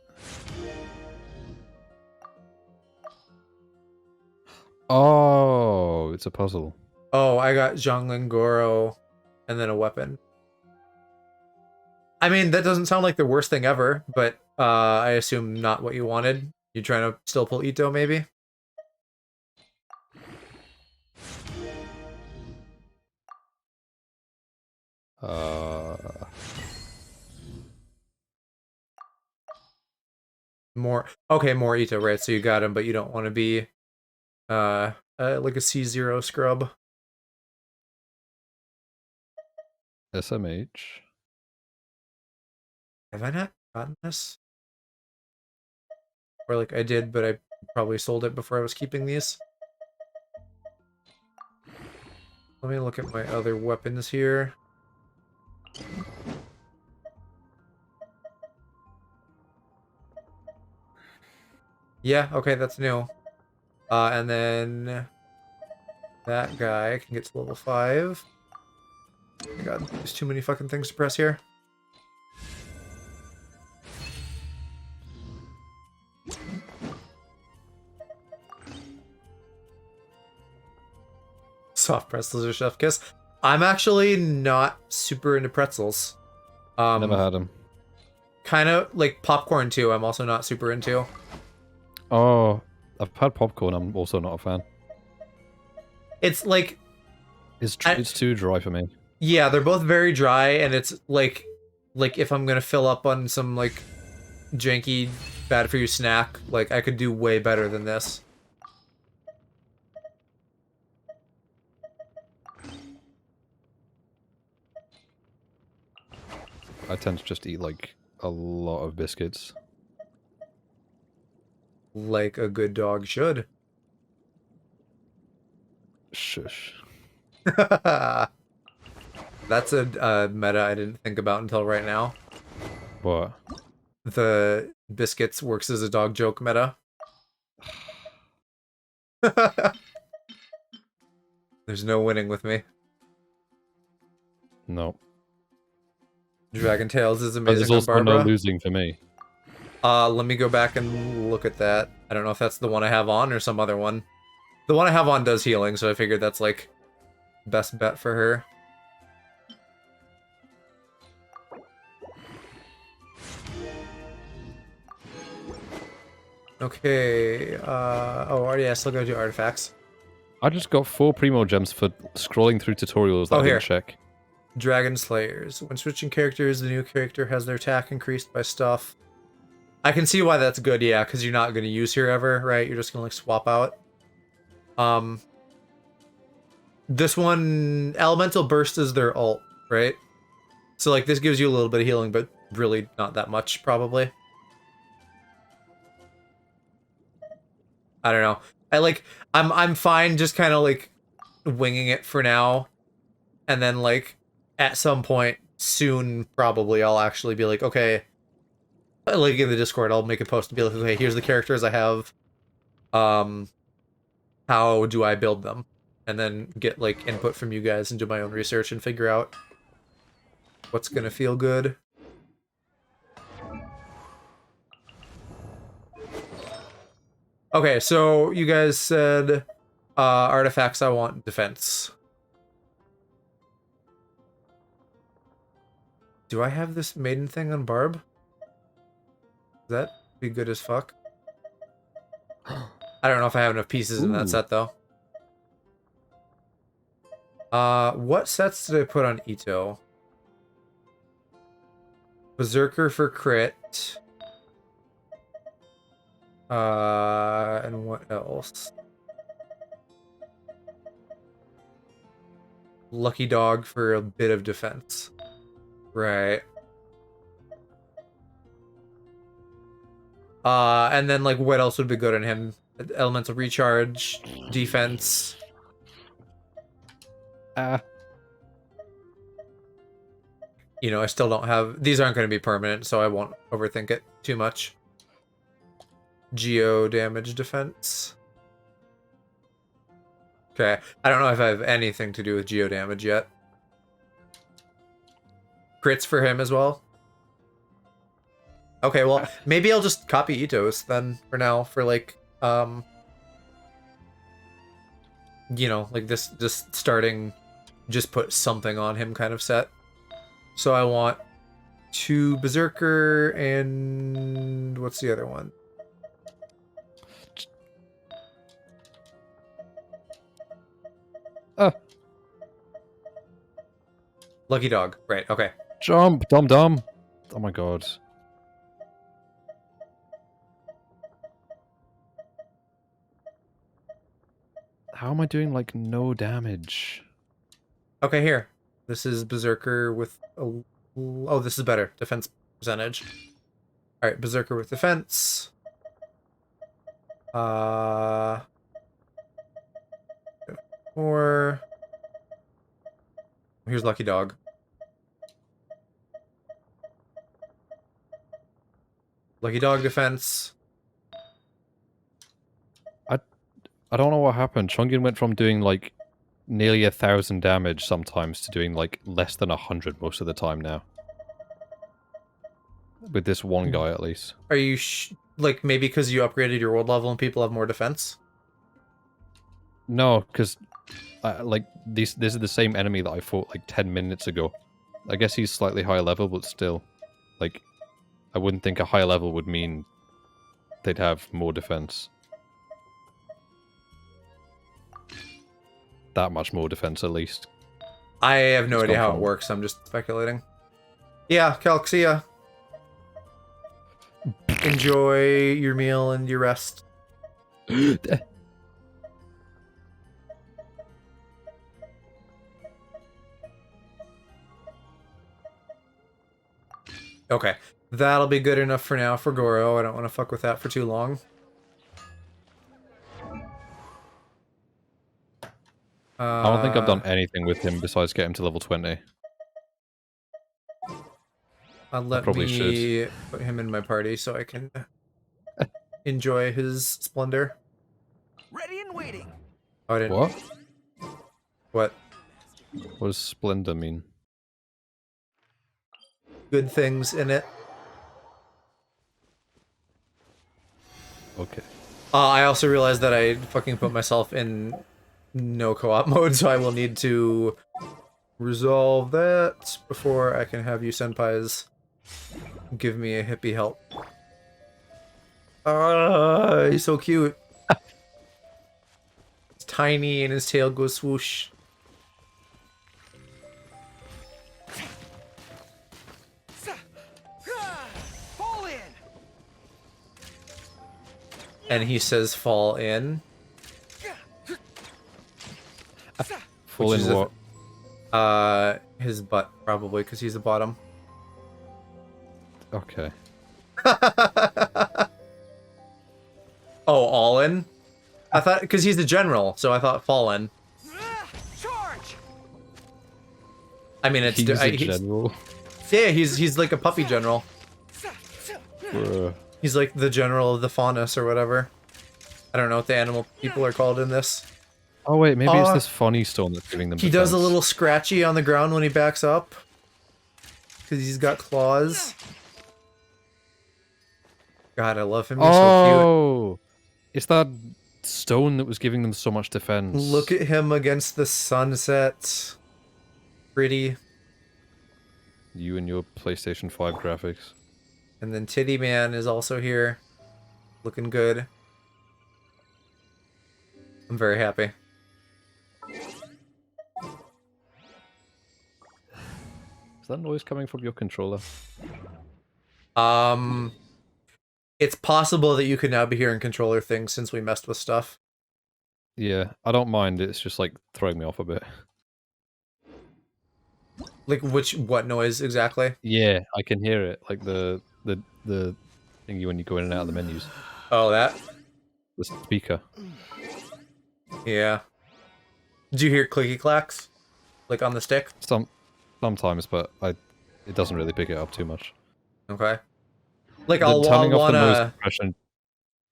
Speaker 2: Oh, it's a puzzle.
Speaker 1: Oh, I got Zhonglin Goro and then a weapon. I mean, that doesn't sound like the worst thing ever, but I assume not what you wanted. You trying to still pull Ito, maybe? More... Okay, more Ito, right? So you got him, but you don't want to be like a C0 scrub.
Speaker 2: SMH.
Speaker 1: Have I not gotten this? Or like I did, but I probably sold it before I was keeping these. Let me look at my other weapons here. Yeah, okay, that's new. And then that guy can get to level 5. Oh my god, there's too many fucking things to press here. Soft pretzels or chef kiss. I'm actually not super into pretzels.
Speaker 2: Never had them.
Speaker 1: Kind of like popcorn too. I'm also not super into.
Speaker 2: Oh, I've had popcorn. I'm also not a fan.
Speaker 1: It's like
Speaker 2: It's too dry for me.
Speaker 1: yeah, they're both very dry, and it's like if I'm gonna fill up on some like janky bad for you snack, like I could do way better than this.
Speaker 2: I tend to just eat like a lot of biscuits.
Speaker 1: Like a good dog should.
Speaker 2: Shush.
Speaker 1: That's a meta I didn't think about until right now.
Speaker 2: What?
Speaker 1: The biscuits works as a dog joke meta. There's no winning with me.
Speaker 2: No.
Speaker 1: Dragon Tales is
Speaker 2: But
Speaker 1: amazing
Speaker 2: there's
Speaker 1: on
Speaker 2: also
Speaker 1: Barbara.
Speaker 2: no losing for me.
Speaker 1: Let me go back and look at that. I don't know if that's the one I have on or some other one. The one I have on does healing, so I figured that's like best bet for her. Okay, oh, yeah, I still gotta do artifacts.
Speaker 2: I just got 4 Primo Gems for scrolling through tutorials that
Speaker 1: Oh,
Speaker 2: I
Speaker 1: here.
Speaker 2: didn't check.
Speaker 1: Dragon Slayers. When switching characters, the new character has their attack increased by stuff. I can see why that's good, yeah, because you're not gonna use her ever, right? You're just gonna like swap out. This one, Elemental Burst is their ult, right? So like this gives you a little bit of healing, but really not that much, probably. I don't know. I'm fine just kind of like winging it for now. And then like at some point soon probably I'll actually be like, okay, like in the Discord I'll make a post to be like, okay, here's the characters I have. How do I build them? And then get like input from you guys and do my own research and figure out what's gonna feel good. Okay, so you guys said artifacts. I want defense. Do I have this maiden thing on Barb? That be good as fuck. I don't know if I have enough pieces in that
Speaker 2: Ooh.
Speaker 1: set though. What sets did I put on Ito? Berserker for crit. And what else? Lucky Dog for a bit of defense. Right. And then like what else would be good on him? Elemental recharge, defense. You know, I still don't have... These aren't going to be permanent, so I won't overthink it too much. Geo damage defense. Okay, I don't know if I have anything to do with geo damage yet. Crits for him as well. Okay, well, maybe I'll just copy Ito's then for now, for like, you know, like this, just starting, just put something on him kind of set. So I want 2 Berserker and what's the other one? Lucky Dog. Right, okay.
Speaker 2: Jump, dum. Oh my god. How am I doing like no damage?
Speaker 1: Okay, here. This is Berserker with a... Oh, this is better. Defense percentage. All right, Berserker with defense. Or here's Lucky Dog. Lucky Dog defense.
Speaker 2: I don't know what happened. Chongin went from doing like nearly 1,000 damage sometimes to doing like less than 100 most of the time now. With this one guy at least.
Speaker 1: Are you like maybe because you upgraded your world level and people have more defense?
Speaker 2: No, because like this is the same enemy that I fought like 10 minutes ago. I guess he's slightly higher level, but still, like, I wouldn't think a higher level would mean they'd have more defense. That much more defense, at least.
Speaker 1: I have no
Speaker 2: It's
Speaker 1: idea
Speaker 2: gone
Speaker 1: how it
Speaker 2: from-
Speaker 1: works. I'm just speculating. Yeah, Calxia. Enjoy your meal and your rest. Okay, that'll be good enough for now for Goro. I don't want to fuck with that for too long.
Speaker 2: I don't think I've done anything with him besides get him to level 20.
Speaker 1: Let
Speaker 2: probably
Speaker 1: me put him in my party so I can enjoy his splendor.
Speaker 3: Ready and waiting.
Speaker 1: Oh, I didn't.
Speaker 2: What?
Speaker 1: What?
Speaker 2: What does Splendor mean?
Speaker 1: Good things in it.
Speaker 2: Okay.
Speaker 1: I also realized that I fucking put myself in no co-op mode, so I will need to resolve that before I can have you senpais give me a hippie help. He's so cute. It's tiny and his tail goes swoosh.
Speaker 3: Fall in.
Speaker 1: And he says fall in.
Speaker 2: Fall
Speaker 1: Which
Speaker 2: in
Speaker 1: is
Speaker 2: what?
Speaker 1: His butt, probably, because he's the bottom.
Speaker 2: Okay.
Speaker 1: Oh, all in? I thought, because he's the general, so I thought fall in.
Speaker 3: Charge.
Speaker 1: I mean, it's...
Speaker 2: He's a
Speaker 1: he's-
Speaker 2: general.
Speaker 1: yeah, he's like a puppy general.
Speaker 2: Bruh.
Speaker 1: He's like the general of the faunus or whatever. I don't know what the animal people are called in this.
Speaker 2: Oh wait, maybe it's
Speaker 1: Oh.
Speaker 2: this funny stone that's giving them
Speaker 1: He does a
Speaker 2: defense.
Speaker 1: little scratchy on the ground when he backs up. Because he's got claws. God, I love him. He's so
Speaker 2: Oh! It's that stone that was giving them so much defense.
Speaker 1: cute. Look at him against the sunset. Pretty.
Speaker 2: You and your PlayStation 5 graphics.
Speaker 1: And then Titty Man is also here. Looking good. I'm very happy.
Speaker 2: Is that noise coming from your controller?
Speaker 1: It's possible that you could now be hearing controller things since we messed with stuff.
Speaker 2: Yeah, I don't mind. It's just like throwing me off a bit.
Speaker 1: Like what noise exactly?
Speaker 2: Yeah, I can hear it. Like the thingy when you go in and out of the menus.
Speaker 1: Oh, that?
Speaker 2: The speaker.
Speaker 1: Yeah. Did you hear clicky clacks? Like on the stick?
Speaker 2: Sometimes, but it doesn't really pick it up too much.
Speaker 1: Okay. Like
Speaker 2: The
Speaker 1: I'll
Speaker 2: turning off the noise
Speaker 1: wanna...
Speaker 2: suppression.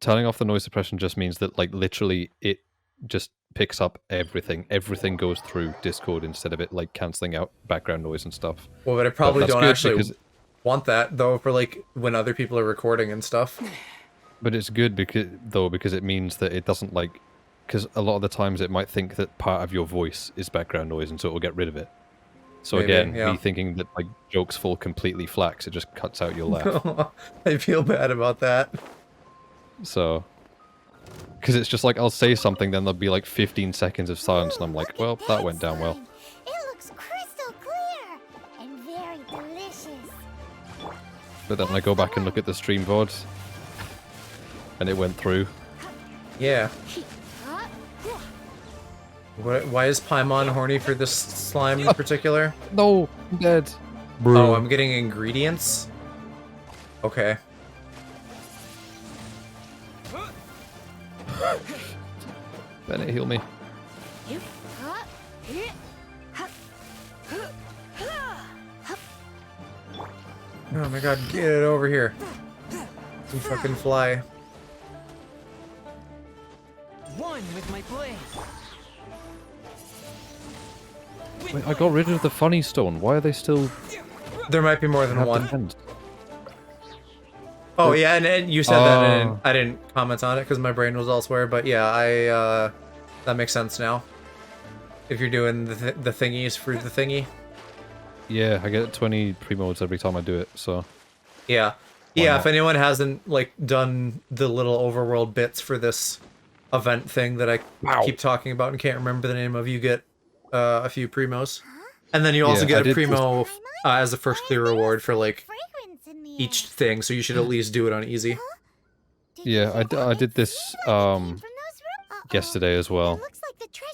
Speaker 2: Turning off the noise suppression just means that like literally it just picks up everything. Everything goes through Discord instead of it like cancelling out background noise and stuff.
Speaker 1: Well, but I probably
Speaker 2: that's
Speaker 1: don't
Speaker 2: good
Speaker 1: actually
Speaker 2: because-
Speaker 1: want that, though, for like when other people are recording and stuff.
Speaker 2: But it's good because it means that it doesn't like, because a lot of the times it might think that part of your voice is background noise, and so it will get rid of it. So
Speaker 1: Maybe,
Speaker 2: again,
Speaker 1: yeah.
Speaker 2: me thinking that like jokes fall completely flat, 'cause it just cuts out your laugh.
Speaker 1: I feel bad about that.
Speaker 2: So, because it's just like I'll say something, then there'll be like 15 seconds of silence, and I'm like, well, that went down well.
Speaker 4: It looks crystal clear and very delicious.
Speaker 2: But then I go back and look at the stream VOD, and it went through.
Speaker 1: Yeah. Why is Paimon horny for this slime in particular?
Speaker 2: No, I'm dead.
Speaker 1: Oh, I'm getting ingredients? Okay.
Speaker 2: Bennett, heal me.
Speaker 1: Oh my god, get it over here. You fucking fly.
Speaker 6: One with my blade.
Speaker 2: Wait, I got rid of the funny stone. Why are they still
Speaker 1: There might be more than
Speaker 2: have
Speaker 1: one.
Speaker 2: defense?
Speaker 1: Oh yeah, and you said that and
Speaker 2: Oh.
Speaker 1: I didn't comment on it because my brain was elsewhere, but yeah, that makes sense now. If you're doing the thingies for the thingy.
Speaker 2: Yeah, I get 20 pre-modes every time I do it, so...
Speaker 1: Yeah.
Speaker 2: Why
Speaker 1: Yeah,
Speaker 2: not?
Speaker 1: if anyone hasn't like done the little overworld bits for this event thing that I
Speaker 2: Wow.
Speaker 1: keep talking about and can't remember the name of, you get a few primos. And then you also
Speaker 2: Yeah, I
Speaker 1: get a
Speaker 2: did
Speaker 1: primo as a first clear reward for like
Speaker 4: Fragrance in the
Speaker 1: each
Speaker 4: air.
Speaker 1: thing, so you should at least do it on easy.
Speaker 4: Did you
Speaker 2: Yeah,
Speaker 4: think
Speaker 2: I
Speaker 4: could
Speaker 2: did this,
Speaker 4: see what came from those rooms?
Speaker 2: yesterday as well.
Speaker 4: It looks like the treasure.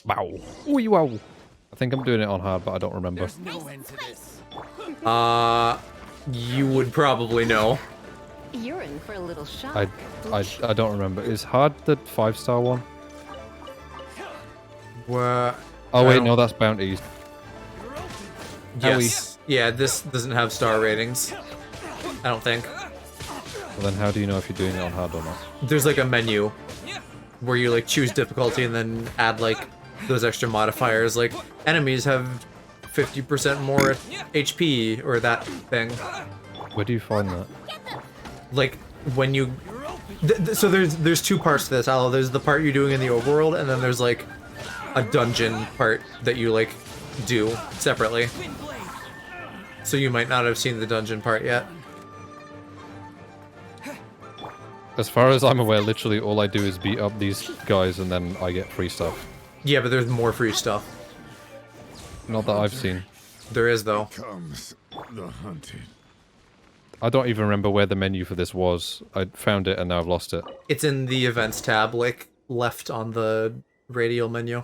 Speaker 2: Wow. Ooh, wow. I think I'm doing it on hard, but I don't remember.
Speaker 6: There's no end to this.
Speaker 1: You would probably know.
Speaker 7: You're in for a little shock.
Speaker 2: I don't remember. Is hard the 5-star one?
Speaker 1: What?
Speaker 2: Oh
Speaker 1: I
Speaker 2: wait,
Speaker 1: don't-
Speaker 2: no, that's bounties.
Speaker 1: Yes. Yeah, this doesn't have star ratings. I don't think.
Speaker 2: Well, then how do you know if you're doing it on hard or not?
Speaker 1: There's like a menu where you like choose difficulty and then add like those extra modifiers, like enemies have 50% more HP or that thing.
Speaker 2: Where do you find that?
Speaker 1: Like when you so there's two parts to this, Aloe. There's the part you're doing in the overworld, and then there's like a dungeon part that you like do separately. So you might not have seen the dungeon part yet.
Speaker 2: As far as I'm aware, literally all I do is beat up these guys and then I get free stuff.
Speaker 1: Yeah, but there's more free stuff.
Speaker 2: Not that I've seen.
Speaker 1: There is though.
Speaker 8: Comes the hunted.
Speaker 2: I don't even remember where the menu for this was. I found it and now I've lost it.
Speaker 1: It's in the events tab, like left on the radial menu.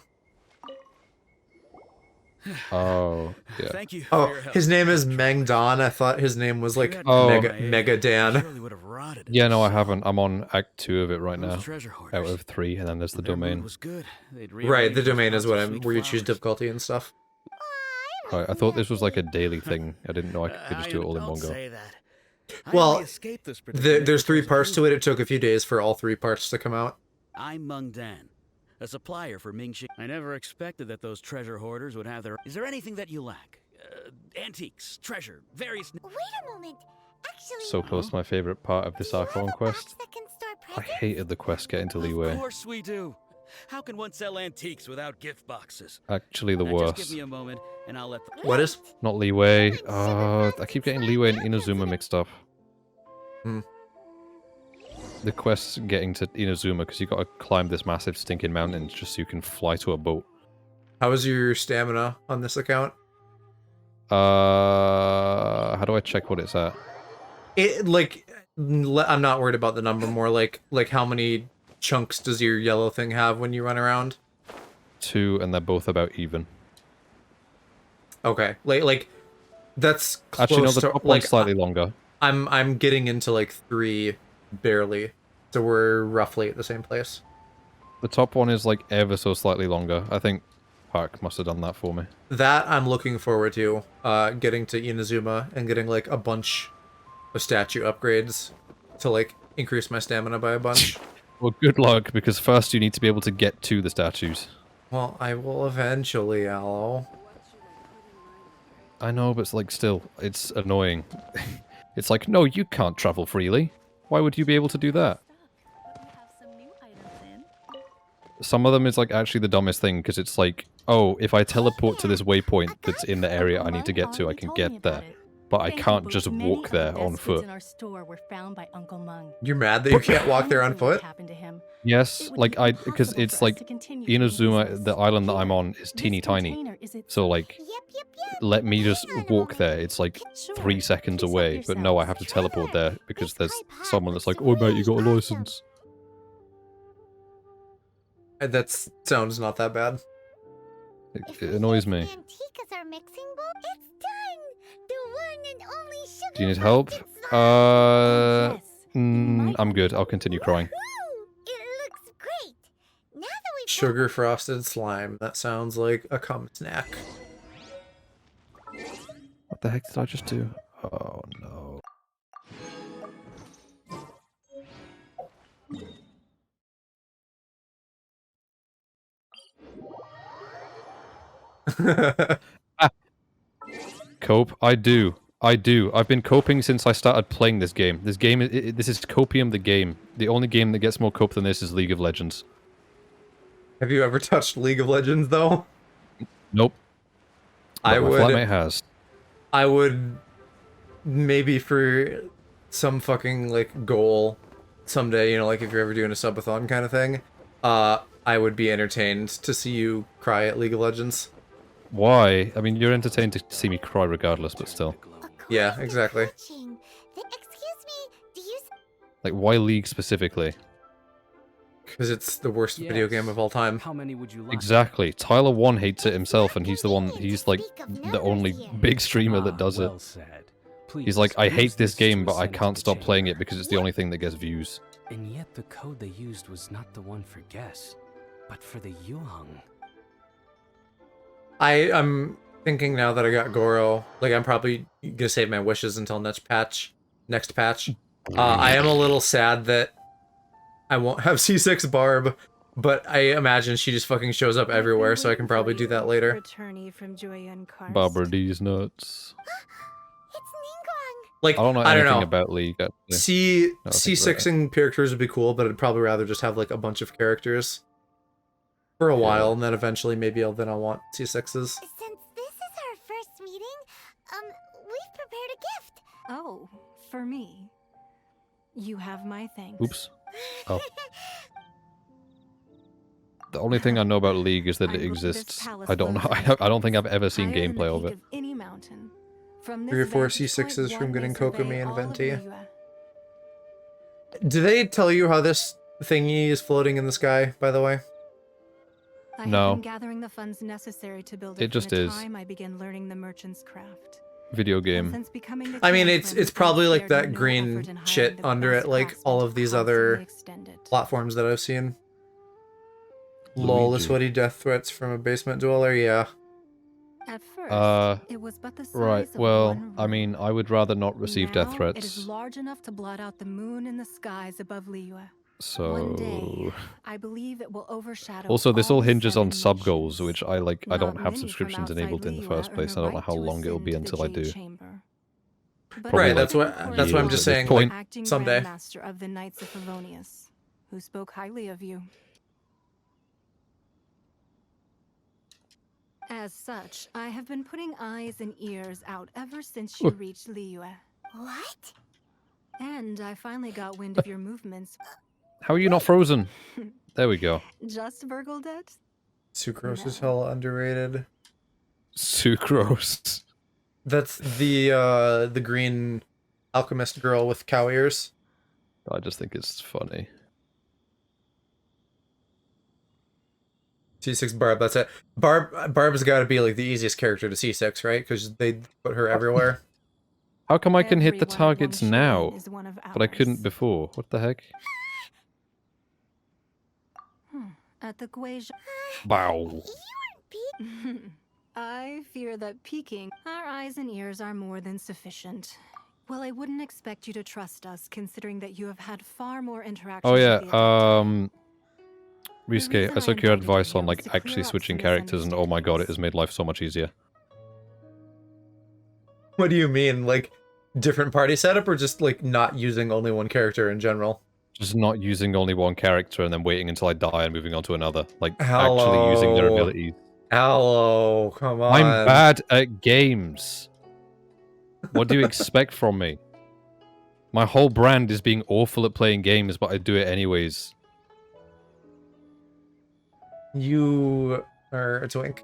Speaker 2: Oh, yeah.
Speaker 3: Thank you for
Speaker 1: Oh,
Speaker 3: your help.
Speaker 1: his name is Meng Dan. I thought his name was like
Speaker 2: Oh.
Speaker 1: Mega Dan.
Speaker 3: Surely would have rotted.
Speaker 2: Yeah, no, I haven't. I'm on Act 2 of it right
Speaker 3: Those
Speaker 2: now.
Speaker 3: treasure hoarders.
Speaker 2: Out of 3, and then there's the
Speaker 3: Their mood
Speaker 2: domain.
Speaker 3: was good. They'd
Speaker 1: Right,
Speaker 3: rearrange
Speaker 1: the
Speaker 3: those
Speaker 1: domain is what
Speaker 3: pots of
Speaker 1: where you
Speaker 3: sweet
Speaker 1: choose
Speaker 3: flowers.
Speaker 1: difficulty and stuff.
Speaker 2: Right, I thought this was like a daily thing. I didn't know I could just do it all in
Speaker 3: don't
Speaker 2: one go.
Speaker 3: say that. I
Speaker 1: Well,
Speaker 3: only escaped this predicament
Speaker 1: There's 3
Speaker 3: because of
Speaker 1: parts
Speaker 3: you.
Speaker 1: to it. It took a few days for all 3 parts to come out.
Speaker 3: I'm Meng Dan, a supplier for Mingxi. I never expected that those treasure hoarders would have their... Is there anything that you lack? Antiques, treasure, various...
Speaker 4: Wait a moment. Actually,
Speaker 2: So close to my favourite part of this
Speaker 4: do you have
Speaker 2: Archelon
Speaker 4: a
Speaker 2: quest.
Speaker 4: box that can store
Speaker 2: I
Speaker 4: presents?
Speaker 2: hated the quest getting to
Speaker 3: Of
Speaker 2: Leeway.
Speaker 3: course we do. How can one sell antiques without gift boxes?
Speaker 2: Actually, the
Speaker 3: Now, Just
Speaker 2: worst.
Speaker 3: give me a moment, and I'll let the...
Speaker 1: What is?
Speaker 2: Not Leeway. I keep getting Leeway and Inazuma mixed up.
Speaker 1: Hmm.
Speaker 2: The quest's getting to Inazuma because you got to climb this massive stinking mountain just so you can fly to a boat.
Speaker 1: How is your stamina on this account?
Speaker 2: How do I check what it's at?
Speaker 1: It like I'm not worried about the number. More like how many chunks does your yellow thing have when you run around?
Speaker 2: 2, and they're both about even.
Speaker 1: Okay, like that's close
Speaker 2: Actually, no, the
Speaker 1: to
Speaker 2: top
Speaker 1: like
Speaker 2: one's slightly longer.
Speaker 1: I'm getting into like 3 barely, so we're roughly at the same place.
Speaker 2: The top one is like ever so slightly longer. I think Park must have done that for me.
Speaker 1: That I'm looking forward to, getting to Inazuma and getting like a bunch of statue upgrades to like increase my stamina by a bunch.
Speaker 2: Well, good luck, because first you need to be able to get to the statues.
Speaker 1: Well, I will eventually, Aloe.
Speaker 2: I know, but it's like still, it's annoying. It's like, no, you can't travel freely. Why would you be able to do that? Some of them is like actually the dumbest thing, because it's like, oh, if I teleport to this waypoint that's in the area I need to get to, I can get there. But I can't just walk there on foot.
Speaker 7: In our store were found by Uncle Mung.
Speaker 1: You're mad that you can't walk there on foot?
Speaker 2: Yes, like because it's like Inazuma, the island that I'm on, is teeny tiny. So like,
Speaker 4: Yep, yep, yep.
Speaker 2: let me just
Speaker 4: Hang on a
Speaker 2: walk
Speaker 4: moment.
Speaker 2: there. It's like
Speaker 7: Sure,
Speaker 2: 3 seconds
Speaker 7: please help
Speaker 2: away, but no, I have to
Speaker 4: Try
Speaker 2: teleport
Speaker 4: that.
Speaker 2: there because
Speaker 4: It's
Speaker 2: there's
Speaker 4: quite hot,
Speaker 2: someone that's like,
Speaker 4: so
Speaker 2: oh mate, you got a
Speaker 4: really
Speaker 2: license.
Speaker 1: That sounds not that bad.
Speaker 2: It annoys me.
Speaker 4: Antiques are mixing bowl. It's done. The one and
Speaker 2: Do you need help?
Speaker 7: Yes.
Speaker 2: I'm good. I'll continue crying.
Speaker 4: Woohoo! It looks great. Now that we've
Speaker 1: Sugar frosted slime. That sounds like a cum snack.
Speaker 2: What the heck did I just do? Oh no. Cope? I do. I've been coping since I started playing this game. This game, this is Copium the game. The only game that gets more cope than this is League of Legends.
Speaker 1: Have you ever touched League of Legends though?
Speaker 2: Nope. But
Speaker 1: I
Speaker 2: my
Speaker 1: would.
Speaker 2: flatmate has.
Speaker 1: I would maybe for some fucking like goal someday, you know, like if you're ever doing a subathon kind of thing, I would be entertained to see you cry at League of Legends.
Speaker 2: Why? I mean, you're entertained to see me cry regardless, but still.
Speaker 1: Yeah, exactly.
Speaker 4: Excuse me, do you...
Speaker 2: Like, why League specifically?
Speaker 1: Because it's the worst video game of all time.
Speaker 6: How many would you like?
Speaker 2: Exactly. Tyler 1 hates it himself, and he's the one, he's like the only big streamer that does it.
Speaker 6: Well said. Please,
Speaker 2: He's like, I
Speaker 6: use
Speaker 2: hate this
Speaker 6: to
Speaker 2: game, but I
Speaker 6: ascend to
Speaker 2: can't
Speaker 6: the
Speaker 2: stop playing
Speaker 6: chamber.
Speaker 2: it because it's the only thing that gets views.
Speaker 6: And yet the code they used was not the one for guess, but for the Yuhang.
Speaker 1: I'm thinking now that I got Goro, like I'm probably gonna save my wishes until next patch. I am a little sad that I won't have C6 Barb, but I imagine she just fucking shows up everywhere, so I can probably do that later.
Speaker 2: Barbara D's nuts.
Speaker 4: It's Ningguang.
Speaker 1: Like,
Speaker 2: I don't know
Speaker 1: I don't
Speaker 2: anything
Speaker 1: know.
Speaker 2: about League, actually. No, I think
Speaker 1: C6ing characters would be cool, but I'd probably rather just have like a bunch of characters for a while, and then eventually maybe I'll want C6s.
Speaker 4: Since this is our first meeting, we've prepared a gift.
Speaker 7: Oh, for me. You have my thanks.
Speaker 2: Oops. Oh. The only thing I know about League is that it exists. I don't know. I don't think I've ever seen
Speaker 7: Higher than the
Speaker 2: gameplay of
Speaker 7: peak
Speaker 2: it.
Speaker 7: any mountain. From
Speaker 1: 3 or
Speaker 7: this
Speaker 1: 4
Speaker 7: vantage
Speaker 1: C6s
Speaker 7: point,
Speaker 1: from
Speaker 7: one
Speaker 1: getting
Speaker 7: may survey
Speaker 1: Kokomi and
Speaker 7: all of
Speaker 1: Venti.
Speaker 7: Liyue.
Speaker 1: Do they tell you how this thingy is floating in the sky, by the way?
Speaker 7: I
Speaker 2: No.
Speaker 7: have been gathering the funds necessary to build
Speaker 2: It just
Speaker 7: from the
Speaker 2: is.
Speaker 7: time I began learning the merchant's craft.
Speaker 2: Video
Speaker 7: And
Speaker 2: game.
Speaker 7: since becoming the
Speaker 1: I mean,
Speaker 7: chaplain,
Speaker 1: it's probably
Speaker 7: I've
Speaker 1: like
Speaker 7: spared
Speaker 1: that
Speaker 7: no
Speaker 1: green
Speaker 7: effort in hiring
Speaker 1: shit
Speaker 7: the
Speaker 1: under
Speaker 7: best
Speaker 1: it, like all
Speaker 7: craftsmen
Speaker 1: of these
Speaker 7: to
Speaker 1: other
Speaker 7: constantly extend it.
Speaker 1: platforms that I've seen. Lol,
Speaker 2: Luigi.
Speaker 1: sweaty death threats from a basement dweller, yeah.
Speaker 7: At first, it was but the size
Speaker 2: Right.
Speaker 7: of
Speaker 2: Well,
Speaker 7: one
Speaker 2: I
Speaker 7: room.
Speaker 2: mean, I would rather not receive death
Speaker 7: Now,
Speaker 2: threats.
Speaker 7: It is large enough to blot out the moon in the skies above Liyue.
Speaker 2: So.
Speaker 7: One day, I believe it will overshadow.
Speaker 2: Also, this all hinges on
Speaker 7: 7
Speaker 2: sub goals,
Speaker 7: nations.
Speaker 2: which I like. I don't
Speaker 7: Not
Speaker 2: have
Speaker 7: many from
Speaker 2: subscriptions
Speaker 7: outside
Speaker 2: enabled in the
Speaker 7: Liyue
Speaker 2: first
Speaker 7: earn
Speaker 2: place.
Speaker 7: a
Speaker 2: I don't know
Speaker 7: right
Speaker 2: how
Speaker 7: to
Speaker 2: long it'll be
Speaker 7: ascend to
Speaker 2: until I
Speaker 7: the
Speaker 2: do.
Speaker 7: Jade Chamber. But
Speaker 2: Probably
Speaker 1: Right, that's
Speaker 2: like
Speaker 1: what I'm
Speaker 2: years
Speaker 1: just
Speaker 2: at this
Speaker 1: saying,
Speaker 2: point.
Speaker 1: like,
Speaker 7: Acting
Speaker 1: someday.
Speaker 7: Grandmaster of the Knights of Favonius, who spoke highly of you. As such, I have been putting eyes and ears out ever since you reached Liyue.
Speaker 4: What?
Speaker 7: And I finally got wind of your movements.
Speaker 2: How are you not frozen? There we go.
Speaker 7: Just burgled it?
Speaker 1: Sucrose is
Speaker 7: No.
Speaker 1: hella underrated.
Speaker 2: Sucrose.
Speaker 1: That's the green alchemist girl with cow ears.
Speaker 2: I just think it's funny.
Speaker 1: C6 Barb, that's it. Barb's got to be like the easiest character to C6, right? Because they put her everywhere.
Speaker 2: How come I can hit the
Speaker 7: Everyone at
Speaker 2: targets
Speaker 7: Longshan
Speaker 2: now,
Speaker 7: is one of
Speaker 2: but I couldn't
Speaker 7: ours.
Speaker 2: before? What the heck?
Speaker 7: At the Guizhou.
Speaker 2: Bow.
Speaker 7: I fear that peeking. Our eyes and ears are more than sufficient. Well, I wouldn't expect you to trust us, considering that you have had far more interactions.
Speaker 2: Oh yeah.
Speaker 7: with the adult.
Speaker 2: Risuke,
Speaker 7: reason
Speaker 2: I
Speaker 7: I
Speaker 2: took your
Speaker 7: invited you
Speaker 2: advice
Speaker 7: here
Speaker 2: on
Speaker 7: was
Speaker 2: like
Speaker 7: to
Speaker 2: actually
Speaker 7: clear up
Speaker 2: switching
Speaker 7: some
Speaker 2: characters, and oh my god, it
Speaker 7: misunderstandings.
Speaker 2: has made life so much easier.
Speaker 1: What do you mean? Like, different party setup, or just like not using only one character in general?
Speaker 2: Just not using only one character and then waiting until I die and moving on to another. Like actually using their
Speaker 1: Hello.
Speaker 2: abilities.
Speaker 1: Hello, come on.
Speaker 2: I'm bad at games. What do you expect from me? My whole brand is being awful at playing games, but I do it anyways.
Speaker 1: You are a twink.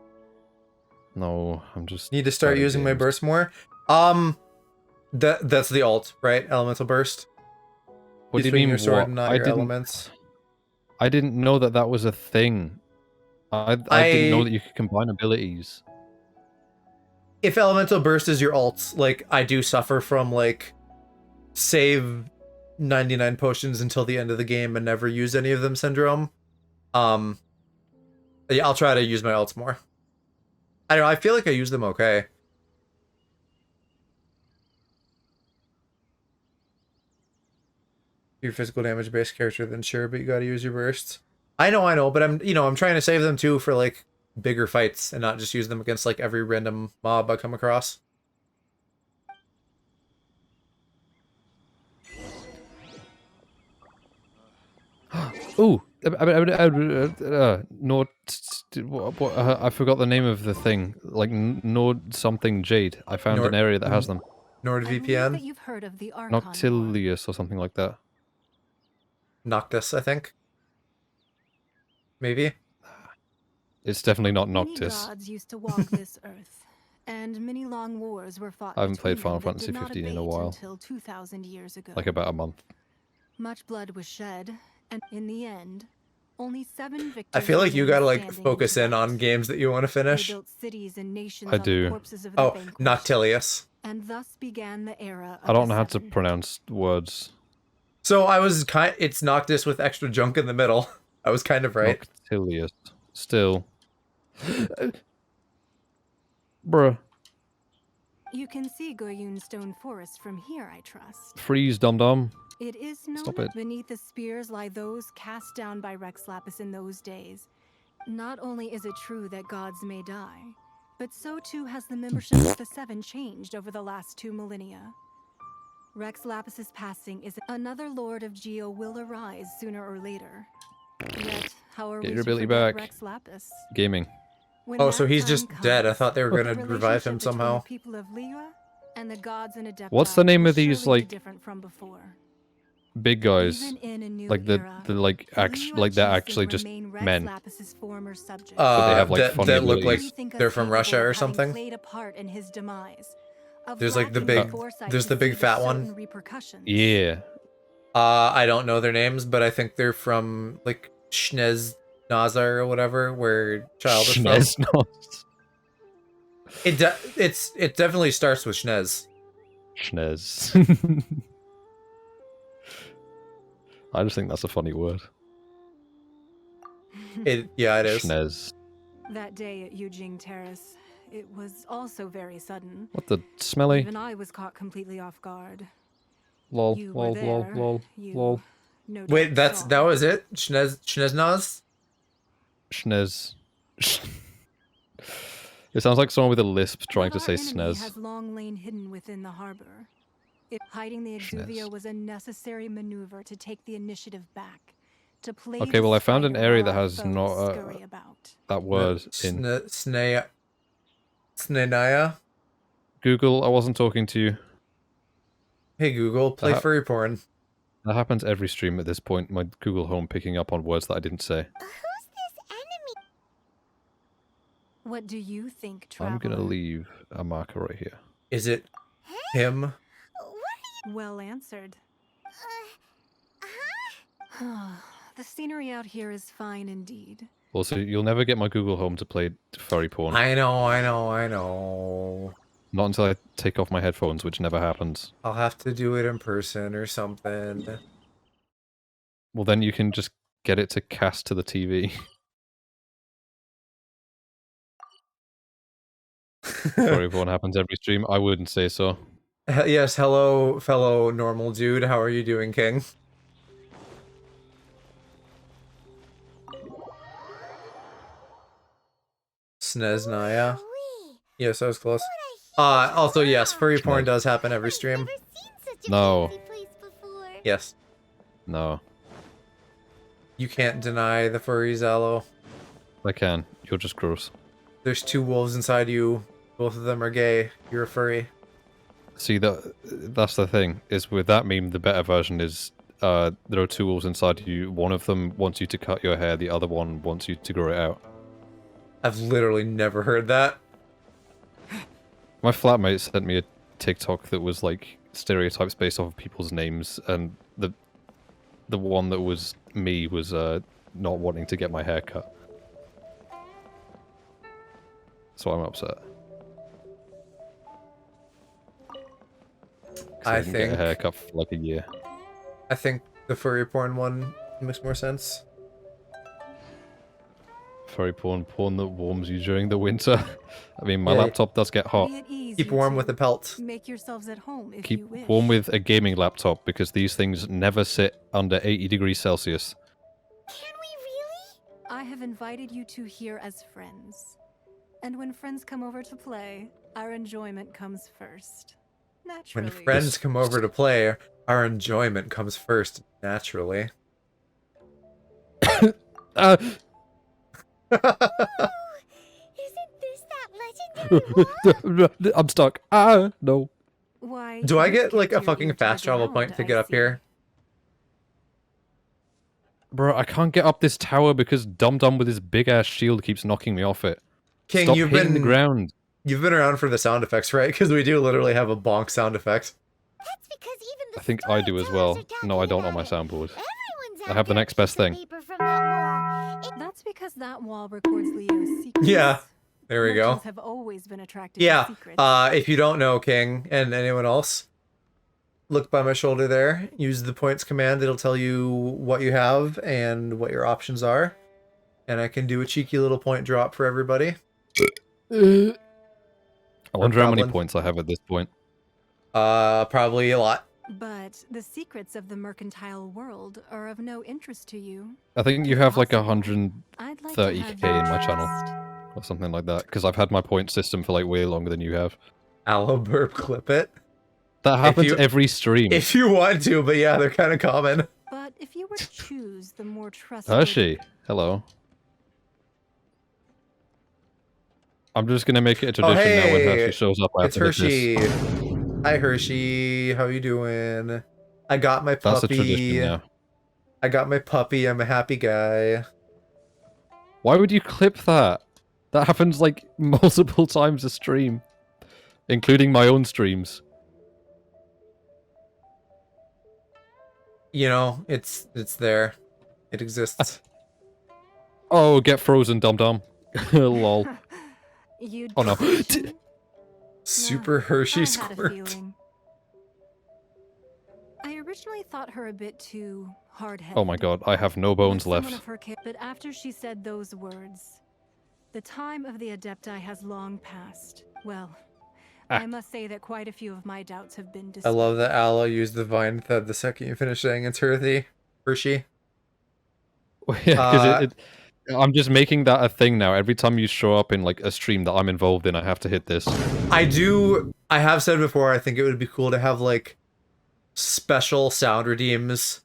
Speaker 2: No, I'm just
Speaker 1: Need to start
Speaker 2: bad at
Speaker 1: using my
Speaker 2: games.
Speaker 1: burst more. That's the alt, right? Elemental burst.
Speaker 2: What do you
Speaker 1: swing
Speaker 2: mean?
Speaker 1: your sword
Speaker 2: What?
Speaker 1: and not
Speaker 2: I
Speaker 1: your
Speaker 2: didn't.
Speaker 1: elements.
Speaker 2: I didn't know that that was a thing. I didn't know that you could combine abilities.
Speaker 1: if elemental burst is your ult, like I do suffer from like save 99 potions until the end of the game and never use any of them syndrome. Yeah, I'll try to use my ults more. I don't know, I feel like I use them okay. Your physical damage based character, then sure, but you gotta use your bursts. I know, but I'm trying to save them too for like bigger fights and not just use them against like every random mob I come across.
Speaker 2: Ooh, Nord. I forgot the name of the thing. Like Nord something Jade. I found an area that has them.
Speaker 1: NordVPN?
Speaker 7: You've heard of the Archon War.
Speaker 2: Noctilius or something like that.
Speaker 1: Noctis, I think. Maybe.
Speaker 2: It's definitely not
Speaker 7: Many
Speaker 2: Noctis.
Speaker 7: gods used to walk this earth, and many long wars were fought.
Speaker 2: I haven't played
Speaker 7: between
Speaker 2: Final
Speaker 7: them that
Speaker 2: Fantasy
Speaker 7: did not
Speaker 2: 15 in a
Speaker 7: abate
Speaker 2: while.
Speaker 7: Until 2,000 years ago.
Speaker 2: Like about a month.
Speaker 7: Much blood was shed, and in the end, only 7 victors.
Speaker 1: I feel like you gotta like
Speaker 7: standing
Speaker 1: focus in on
Speaker 7: despite.
Speaker 1: games that you want to
Speaker 7: They
Speaker 1: finish.
Speaker 7: built cities and nations
Speaker 2: I
Speaker 7: on
Speaker 2: do.
Speaker 7: the corpses of the
Speaker 1: Oh,
Speaker 7: vanquished,
Speaker 1: Noctilius.
Speaker 7: and thus began the era of
Speaker 2: I don't
Speaker 7: the
Speaker 2: know how to
Speaker 7: Seven.
Speaker 2: pronounce words.
Speaker 1: So I was it's Noctis with extra junk in the middle. I was kind of right.
Speaker 2: Noctilius. Still. Bruh.
Speaker 7: You can see Goyun Stone Forest from here, I trust.
Speaker 2: Freeze, dum-dum.
Speaker 7: It is known
Speaker 2: Stop
Speaker 7: that
Speaker 2: it.
Speaker 7: beneath the spears lie those cast down by Rex Lapis in those days. Not only is it true that gods may die, but so too has the membership of the Seven changed over the last 2 millennia. Rex Lapis's passing is another Lord of Geo will arise sooner or later. Yet, how are
Speaker 2: Get
Speaker 7: we
Speaker 2: your
Speaker 7: to
Speaker 2: ability
Speaker 7: forget
Speaker 2: back.
Speaker 7: Rex Lapis?
Speaker 2: Gaming.
Speaker 7: When
Speaker 1: Oh,
Speaker 7: that
Speaker 1: so he's
Speaker 7: time
Speaker 1: just dead. I
Speaker 7: comes,
Speaker 1: thought they were
Speaker 7: the
Speaker 1: gonna revive him
Speaker 7: relationship between
Speaker 1: somehow.
Speaker 7: the people of Liyue and the gods in Adepti
Speaker 2: What's the name
Speaker 7: will
Speaker 2: of these,
Speaker 7: surely be
Speaker 2: like,
Speaker 7: different from before.
Speaker 2: Big guys.
Speaker 7: Even in a new
Speaker 2: Like the
Speaker 7: era,
Speaker 2: like
Speaker 7: the
Speaker 2: act
Speaker 7: Liyue
Speaker 2: like they're
Speaker 7: chiefs
Speaker 2: actually just
Speaker 7: remain Rex
Speaker 2: men.
Speaker 7: Lapis's former subjects.
Speaker 2: But they have, like,
Speaker 1: that,
Speaker 2: funny
Speaker 1: that look like
Speaker 2: abilities.
Speaker 7: We think us
Speaker 1: they're from
Speaker 7: capable
Speaker 1: Russia
Speaker 7: of
Speaker 1: or
Speaker 7: having
Speaker 1: something.
Speaker 7: played a part in his demise, of
Speaker 1: There's like the
Speaker 7: lacking
Speaker 1: big,
Speaker 7: foresight
Speaker 1: there's
Speaker 7: to
Speaker 1: the big
Speaker 7: see
Speaker 1: fat
Speaker 7: certain
Speaker 1: one.
Speaker 7: repercussions.
Speaker 2: Yeah.
Speaker 1: I don't know their names, but I think they're from like Shnez Nazar or whatever, where Child is from.
Speaker 2: Schnez.
Speaker 1: It definitely starts with Shnez.
Speaker 2: Schnez. I just think that's a funny word.
Speaker 1: Yeah, it is.
Speaker 2: Schnez.
Speaker 7: That day at Yujing Terrace, it was also very sudden.
Speaker 2: What the smelly?
Speaker 7: Even I was caught completely off guard.
Speaker 2: Lol,
Speaker 7: You
Speaker 2: lol,
Speaker 7: were
Speaker 2: lol,
Speaker 7: there.
Speaker 2: lol,
Speaker 7: You
Speaker 2: lol.
Speaker 7: no doubt
Speaker 1: Wait, that
Speaker 7: saw.
Speaker 1: was it? Schneznaz?
Speaker 2: Schnez. It sounds like someone with a lisp trying to
Speaker 7: But
Speaker 2: say
Speaker 7: our enemy
Speaker 2: snez.
Speaker 7: has long lain hidden within the harbor. Hiding the Exuvia
Speaker 2: Schnez.
Speaker 7: was a necessary maneuver to take the initiative back. To play
Speaker 2: Okay, well, I found an
Speaker 7: destroyer
Speaker 2: area
Speaker 7: while
Speaker 2: that
Speaker 7: our
Speaker 2: has
Speaker 7: foes
Speaker 2: not
Speaker 7: scurry about.
Speaker 2: that word in
Speaker 1: Snenaya?
Speaker 2: Google. I wasn't talking to you.
Speaker 1: Hey Google, play
Speaker 2: Uh-huh.
Speaker 1: furry porn.
Speaker 2: That happens every stream at this point. My Google Home picking up on words that I didn't say.
Speaker 4: Who's this enemy?
Speaker 7: What do you think, traveler?
Speaker 2: I'm gonna leave a marker right here.
Speaker 1: Is it him?
Speaker 4: What are you?
Speaker 7: Well answered.
Speaker 4: Huh?
Speaker 7: The scenery out here is fine indeed.
Speaker 2: Also, you'll never get my Google Home to play furry porn.
Speaker 1: I know.
Speaker 2: Not until I take off my headphones, which never happens.
Speaker 1: I'll have to do it in person or something.
Speaker 2: Well, then you can just get it to cast to the TV. Furry porn happens every stream. I wouldn't say so.
Speaker 1: Yes, hello, fellow normal dude. How are you doing, King? Sneznaya.
Speaker 4: Wee.
Speaker 1: Yes, I was close.
Speaker 4: What a
Speaker 1: Also, yes, furry porn
Speaker 2: Schnez.
Speaker 1: does happen every
Speaker 4: I've
Speaker 1: stream.
Speaker 4: never seen such a
Speaker 2: No.
Speaker 4: fancy place before.
Speaker 1: Yes.
Speaker 2: No,
Speaker 1: You can't deny the furry Zalo.
Speaker 2: I can. You're just gross.
Speaker 1: There's 2 wolves inside you. Both of them are gay. You're a furry.
Speaker 2: See, that's the thing, is with that meme, the better version is there are 2 wolves inside you. One of them wants you to cut your hair, the other one wants you to grow it out.
Speaker 1: I've literally never heard that.
Speaker 2: My flatmate sent me a TikTok that was like stereotypes based off of people's names, and the one that was me was not wanting to get my hair cut. So I'm upset. 'Cause I didn't get a haircut for like a year.
Speaker 1: I think the furry porn one makes more sense.
Speaker 2: Furry porn that warms you during the winter. I mean, my
Speaker 1: Yeah.
Speaker 2: laptop does get hot.
Speaker 7: Be at ease,
Speaker 1: Keep
Speaker 7: you
Speaker 1: warm
Speaker 7: two.
Speaker 1: with the pelt.
Speaker 7: Make yourselves at home if
Speaker 2: Keep
Speaker 7: you wish.
Speaker 2: warm with a gaming laptop because these things never sit under 80 degrees Celsius.
Speaker 4: Can we really?
Speaker 7: I have invited you two here as friends. And when friends come over to play, our enjoyment comes first. Naturally.
Speaker 1: When friends come over to play, our enjoyment comes first, naturally.
Speaker 4: Isn't this that legendary wall?
Speaker 2: I'm stuck. No.
Speaker 7: Why,
Speaker 1: Do I
Speaker 7: you
Speaker 1: get like a
Speaker 7: skipped your
Speaker 1: fucking
Speaker 7: ear
Speaker 1: fast
Speaker 7: tag
Speaker 1: travel
Speaker 7: around,
Speaker 1: point to
Speaker 7: I
Speaker 1: get up
Speaker 7: see.
Speaker 1: here?
Speaker 2: Bro, I can't get up this tower because Dum Dum with his big ass shield keeps knocking me off it.
Speaker 1: King,
Speaker 2: Stop
Speaker 1: you've
Speaker 2: hitting
Speaker 1: been
Speaker 2: the ground.
Speaker 1: You've been around for the sound effects, right? Because we do literally have a bonk sound effect.
Speaker 4: That's because even the
Speaker 2: I think I do as well.
Speaker 4: storytellers are
Speaker 2: No, I
Speaker 4: talking
Speaker 2: don't on my
Speaker 4: about it.
Speaker 2: soundboard.
Speaker 4: Everyone's
Speaker 2: I have the
Speaker 4: after a
Speaker 2: next best
Speaker 4: piece of
Speaker 2: thing.
Speaker 4: paper from that wall.
Speaker 7: That's because that wall records Leo's secrets.
Speaker 1: Yeah, there we go.
Speaker 7: Merchants have always been attracted to
Speaker 1: Yeah,
Speaker 7: secrets.
Speaker 1: if you don't know, King, and anyone else, look by my shoulder there. Use the points command. It'll tell you what you have and what your options are. And I can do a cheeky little point drop for everybody.
Speaker 2: I wonder how many
Speaker 1: goblin.
Speaker 2: points I have at this point.
Speaker 1: Probably a lot.
Speaker 7: But the secrets of the mercantile world are of no interest to you.
Speaker 2: I think you have like
Speaker 7: Possible. I'd like to
Speaker 2: 130k
Speaker 7: have
Speaker 2: in
Speaker 7: you
Speaker 2: my channel.
Speaker 7: trust.
Speaker 2: Or something like that. Because I've had my point system for like way longer than you have.
Speaker 1: Aloe burp clip it.
Speaker 2: That happens
Speaker 1: you-
Speaker 2: every stream.
Speaker 1: If you want to, but yeah, they're kind of common.
Speaker 7: But if you were to choose the more trustworthy...
Speaker 2: Hershey, hello. I'm just gonna make it a tradition now when
Speaker 1: hey,
Speaker 2: Hershey shows up. I have
Speaker 1: It's
Speaker 2: to hit
Speaker 1: Hershey.
Speaker 2: this.
Speaker 1: Hi, Hershey. How you doing? I got my puppy.
Speaker 2: That's a tradition now.
Speaker 1: I got my puppy. I'm a happy guy.
Speaker 2: Why would you clip that? That happens like multiple times a stream, including my own streams.
Speaker 1: You know, it's there. It exists.
Speaker 2: Oh, get frozen, dum dum. Lol.
Speaker 7: You
Speaker 2: Oh no.
Speaker 1: Super Hershey
Speaker 7: I had a
Speaker 1: squirt.
Speaker 7: feeling. I originally thought her a bit too hard-headed.
Speaker 2: Oh my god, I have no bones
Speaker 7: Someone
Speaker 2: left.
Speaker 7: of her but after she said those words, the time of the Adepti has long passed. Well, I must say that quite a few of my doubts have been
Speaker 1: I
Speaker 7: dispelled.
Speaker 1: love that Aloe used the vine thud the second you finish saying it's Hershey. Hershey.
Speaker 2: Yeah, because I'm just making that a thing now. Every time you show up in like a stream that I'm involved in, I have to hit this.
Speaker 1: I have said before, I think it would be cool to have like special sound redeems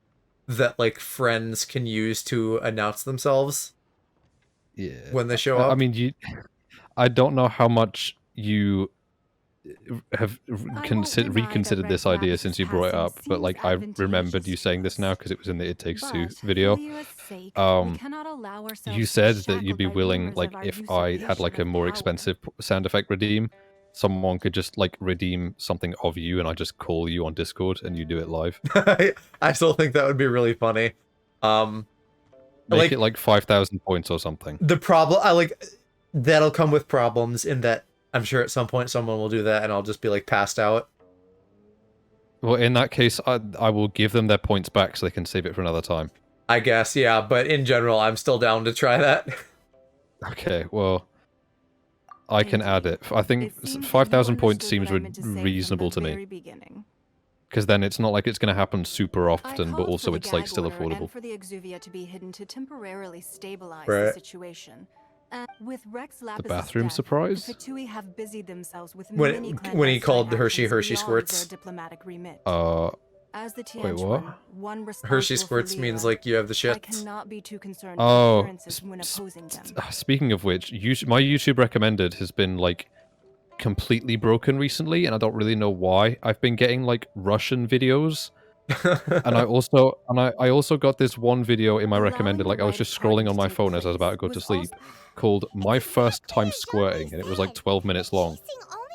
Speaker 1: that like friends can use to announce themselves
Speaker 2: Yeah.
Speaker 1: when they show up.
Speaker 2: I mean, I don't know how much you have reconsidered this idea since you brought it up, but like I remembered you saying this now because it was in the It Takes Two video. You said that you'd be willing, like, if I had like a more expensive sound effect redeem, someone could just like redeem something of you, and I just call you on Discord and you do it live.
Speaker 1: I still think that would be really funny.
Speaker 2: Make
Speaker 1: like,
Speaker 2: it like 5,000 points or something.
Speaker 1: the problem, that'll come with problems in that I'm sure at some point someone will do that and I'll just be like passed out.
Speaker 2: Well, in that case, I will give them their points back so they can save it for another time.
Speaker 1: I guess, yeah, but in general, I'm still down to try that.
Speaker 2: Okay, well, I can add it. I think 5,000 points seems reasonable to me. Because then it's not like it's going to happen super often, but also it's like still affordable.
Speaker 7: And for the Exuvia to be hidden to temporarily stabilize
Speaker 1: Right.
Speaker 7: the situation. With Rex Lapis'
Speaker 2: bathroom
Speaker 7: death,
Speaker 2: surprise?
Speaker 7: The Fatui have busied themselves with
Speaker 1: When-
Speaker 7: many
Speaker 1: when he called
Speaker 7: clandestine
Speaker 1: Hershey
Speaker 7: actions
Speaker 1: squirts.
Speaker 7: beyond their diplomatic remit. As the
Speaker 2: Wait, what?
Speaker 7: one
Speaker 1: Hershey
Speaker 7: responsible
Speaker 1: squirts
Speaker 7: for
Speaker 1: means
Speaker 7: Leah,
Speaker 1: like you have the
Speaker 7: I
Speaker 1: shit.
Speaker 7: cannot be too concerned
Speaker 2: Oh,
Speaker 7: with appearances when opposing them.
Speaker 2: Speaking of which, my YouTube recommended has been like completely broken recently, and I don't really know why. I've been getting like Russian videos, and I also got this one video in my recommended. Like I was just scrolling on my phone as I was about to go to sleep, called "My First Time Squirting," and it was like 12 minutes long.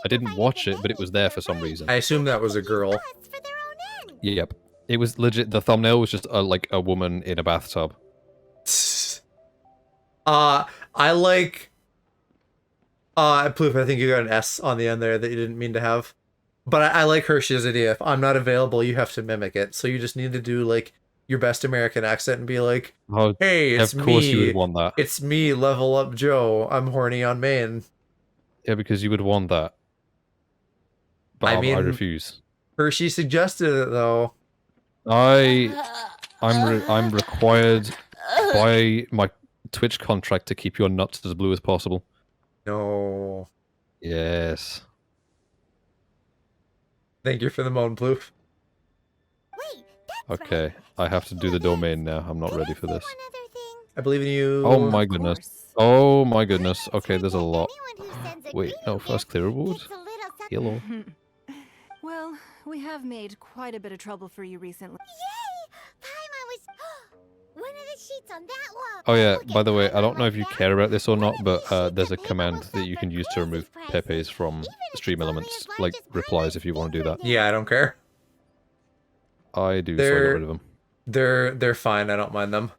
Speaker 2: I didn't watch it, but it was there for some reason.
Speaker 1: I assume that was a girl.
Speaker 2: Yep, it was legit. The thumbnail was just like a woman in a bathtub.
Speaker 1: I like Ploof, I think you got an S on the end there that you didn't mean to have. But I like Hershey's idea. If I'm not available, you have to mimic it. So you just need to do like your best American accent and be like,
Speaker 2: Oh,
Speaker 1: "Hey, it's
Speaker 2: of course you would
Speaker 1: me.
Speaker 2: want that.
Speaker 1: It's me, Level Up Joe. I'm horny on Maine."
Speaker 2: Yeah, because you would want that. But
Speaker 1: I
Speaker 2: I
Speaker 1: mean,
Speaker 2: refuse.
Speaker 1: Hershey suggested it though.
Speaker 2: I'm required by my Twitch contract to keep your nuts as blue as possible.
Speaker 1: No.
Speaker 2: Yes.
Speaker 1: Thank you for the moan, Ploof.
Speaker 4: Wait, that's
Speaker 2: Okay,
Speaker 4: right.
Speaker 2: I have to do the domain now. I'm not
Speaker 4: Can I
Speaker 2: ready for
Speaker 4: say
Speaker 2: this.
Speaker 4: one other thing?
Speaker 1: I believe in you.
Speaker 2: Oh my
Speaker 7: Of
Speaker 2: goodness.
Speaker 7: course.
Speaker 2: Oh my goodness.
Speaker 4: I
Speaker 2: Okay,
Speaker 4: heard
Speaker 2: there's a
Speaker 4: that
Speaker 2: lot.
Speaker 4: anyone who sends a
Speaker 2: Wait, no,
Speaker 4: greeting
Speaker 2: first
Speaker 4: gift
Speaker 2: clear reward.
Speaker 4: gets a little something.
Speaker 2: Hello.
Speaker 7: Well, we have made quite a bit of trouble for you recently.
Speaker 4: Yay! Paimon was one of the sheets on that wall.
Speaker 2: Oh yeah,
Speaker 4: Look at
Speaker 2: by the way, I
Speaker 4: Paimon
Speaker 2: don't know
Speaker 4: like
Speaker 2: if you
Speaker 4: that.
Speaker 2: care about this or
Speaker 4: One
Speaker 2: not,
Speaker 4: of
Speaker 2: but
Speaker 4: these sheets
Speaker 2: there's
Speaker 4: of
Speaker 2: a
Speaker 4: paper
Speaker 2: command
Speaker 4: will
Speaker 2: that
Speaker 4: sell
Speaker 2: you
Speaker 4: for
Speaker 2: can use to
Speaker 4: crazy
Speaker 2: remove
Speaker 4: prices,
Speaker 2: Pepes from
Speaker 4: even if
Speaker 2: stream
Speaker 4: it's only
Speaker 2: elements,
Speaker 4: as large
Speaker 2: like
Speaker 4: as
Speaker 2: replies
Speaker 4: Paimon's
Speaker 2: if you want to do that.
Speaker 4: fingernail.
Speaker 1: Yeah, I don't care.
Speaker 2: I do, so I got
Speaker 1: They're
Speaker 2: rid of them.
Speaker 1: they're fine. I don't mind them.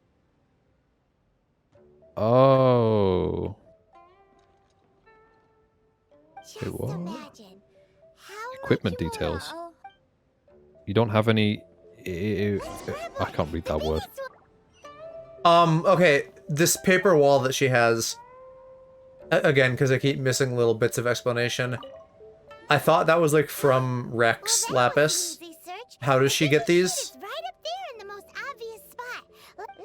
Speaker 2: Oh.
Speaker 4: Just
Speaker 2: what?
Speaker 4: imagine how
Speaker 2: Equipment
Speaker 4: much
Speaker 2: details.
Speaker 4: more-
Speaker 2: You don't have any...
Speaker 4: Let's grab
Speaker 2: I
Speaker 4: one.
Speaker 2: can't read
Speaker 4: The
Speaker 2: that word.
Speaker 4: biggest one.
Speaker 1: Okay, this paper wall that she has, again, because I keep missing little bits of explanation. I thought that was like from Rex
Speaker 4: Well, that was
Speaker 1: Lapis.
Speaker 4: an easy search.
Speaker 1: How does she
Speaker 4: The
Speaker 1: get
Speaker 4: biggest
Speaker 1: these?
Speaker 4: sheet is right up there in the most obvious spot. La la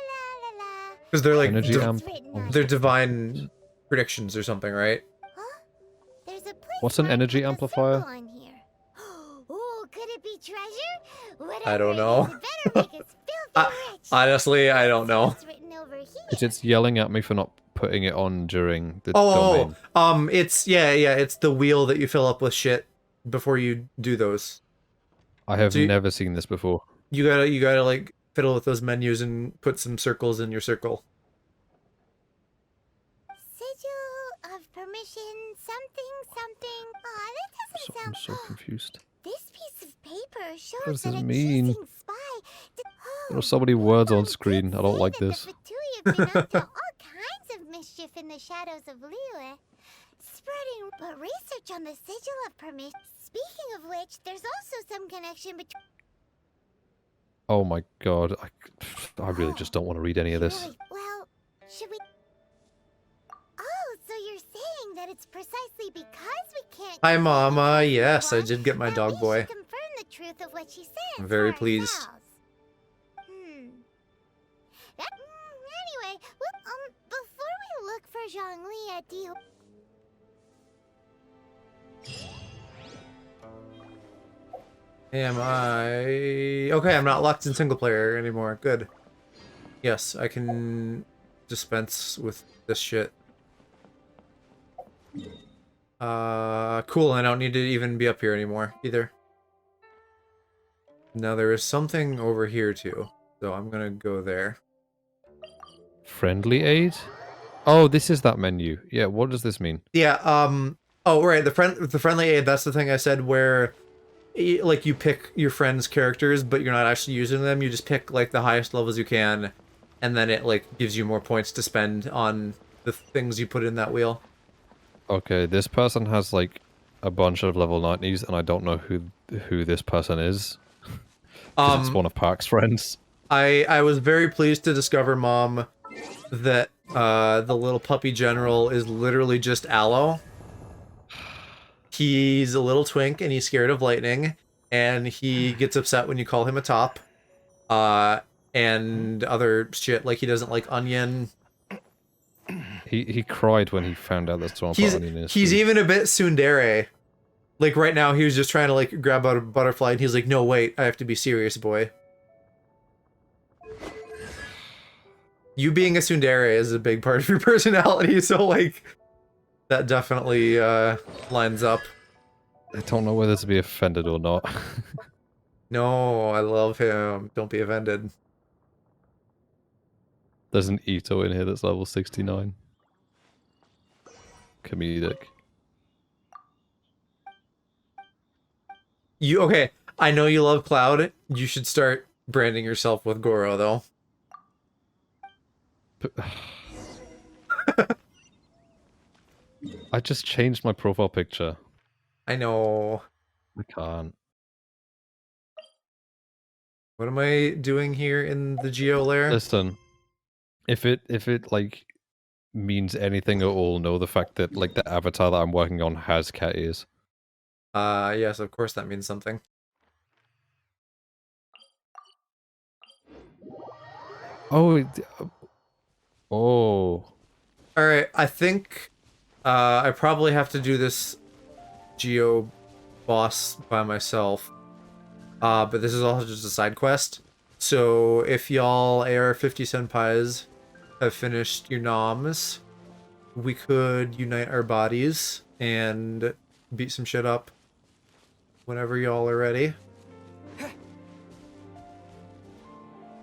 Speaker 4: la la la.
Speaker 1: Because they're like
Speaker 2: Energy
Speaker 4: What's
Speaker 2: amp.
Speaker 4: written on
Speaker 1: they're
Speaker 4: it?
Speaker 1: divine predictions or something, right?
Speaker 4: Huh? There's a place
Speaker 2: What's an
Speaker 4: marked
Speaker 2: energy
Speaker 4: with a
Speaker 2: amplifier?
Speaker 4: symbol on here. Oh, could it be treasure? Whatever
Speaker 1: I don't
Speaker 4: it
Speaker 1: know.
Speaker 4: is, it better make us filthy rich.
Speaker 1: Honestly, I don't know.
Speaker 4: What's written over here?
Speaker 2: It's yelling at me for not putting it on during the
Speaker 1: Oh,
Speaker 2: domain.
Speaker 1: it's yeah, it's the wheel that you fill up with shit before you do those.
Speaker 2: I have
Speaker 1: So you-
Speaker 2: never seen this before.
Speaker 1: You gotta like fiddle with those menus and put some circles in your circle.
Speaker 4: Sigil of permission, something, something. Aw, that doesn't
Speaker 2: I'm
Speaker 4: sound.
Speaker 2: so confused.
Speaker 4: This piece of paper shows
Speaker 2: What does
Speaker 4: that
Speaker 2: this
Speaker 4: a
Speaker 2: mean?
Speaker 4: choosing spy.
Speaker 2: There are so many words on
Speaker 4: Paimon
Speaker 2: screen.
Speaker 4: did
Speaker 2: I don't
Speaker 4: say
Speaker 2: like
Speaker 4: that
Speaker 2: this.
Speaker 4: The Fatui have been up to all kinds of mischief in the shadows of Liyue, spreading. But research on the sigil of permission. Speaking of which, there's also some connection between.
Speaker 2: Oh my god. I really just don't want to read any of this.
Speaker 4: Really? Well, should we? Oh, so you're saying that it's precisely because we can't.
Speaker 1: Hi,
Speaker 4: control
Speaker 1: Mama.
Speaker 4: the
Speaker 1: Yes, I
Speaker 4: one
Speaker 1: did get my
Speaker 4: that
Speaker 1: dog
Speaker 4: we
Speaker 1: boy.
Speaker 4: should confirm the truth of what she said.
Speaker 1: I'm very
Speaker 4: for
Speaker 1: pleased.
Speaker 4: ourselves. Anyway, well, before we look for Zhongli at D.
Speaker 1: Am I... Okay, I'm not locked in single player anymore. Good. Yes, I can dispense with this shit. Cool, I don't need to even be up here anymore, either. Now there is something over here, too. So I'm gonna go there.
Speaker 2: Friendly aid? Oh, this is that menu. Yeah, what does this mean?
Speaker 1: Yeah, oh, right, the friendly aid, that's the thing I said where... Like, you pick your friend's characters, but you're not actually using them. You just pick, like, the highest levels you can, and then it, like, gives you more points to spend on the things you put in that wheel.
Speaker 2: Okay, this person has, like, a bunch of level 90s, and I don't know who this person is. Because it's one of Park's friends.
Speaker 1: I was very pleased to discover, Mom, that the little puppy general is literally just Aloe. He's a little twink and he's scared of lightning, and he gets upset when you call him a top. And other shit, like he doesn't like onion.
Speaker 2: He cried when he found out that someone put onion in his
Speaker 1: He's
Speaker 2: food.
Speaker 1: even a bit tsundere. Like right now he was just trying to like grab out a butterfly and he's like, no wait, I have to be serious, boy. You being a tsundere is a big part of your personality, so like that definitely lines up.
Speaker 2: I don't know whether to be offended or not.
Speaker 1: No, I love him. Don't be offended.
Speaker 2: There's an Ito in here that's level 69. Comedic.
Speaker 1: Okay, I know you love Cloud. You should start branding yourself with Goro, though.
Speaker 2: I just changed my profile picture.
Speaker 1: I know.
Speaker 2: I can't.
Speaker 1: What am I doing here in the Geo layer?
Speaker 2: Listen, if it like means anything at all, know the fact that like the avatar that I'm working on has cat ears.
Speaker 1: Yes, of course that means something.
Speaker 2: Oh, oh.
Speaker 1: Alright, I think I probably have to do this Geo boss by myself. But this is also just a side quest. So if y'all AR-50 senpais have finished your noms, we could unite our bodies and beat some shit up whenever y'all are ready.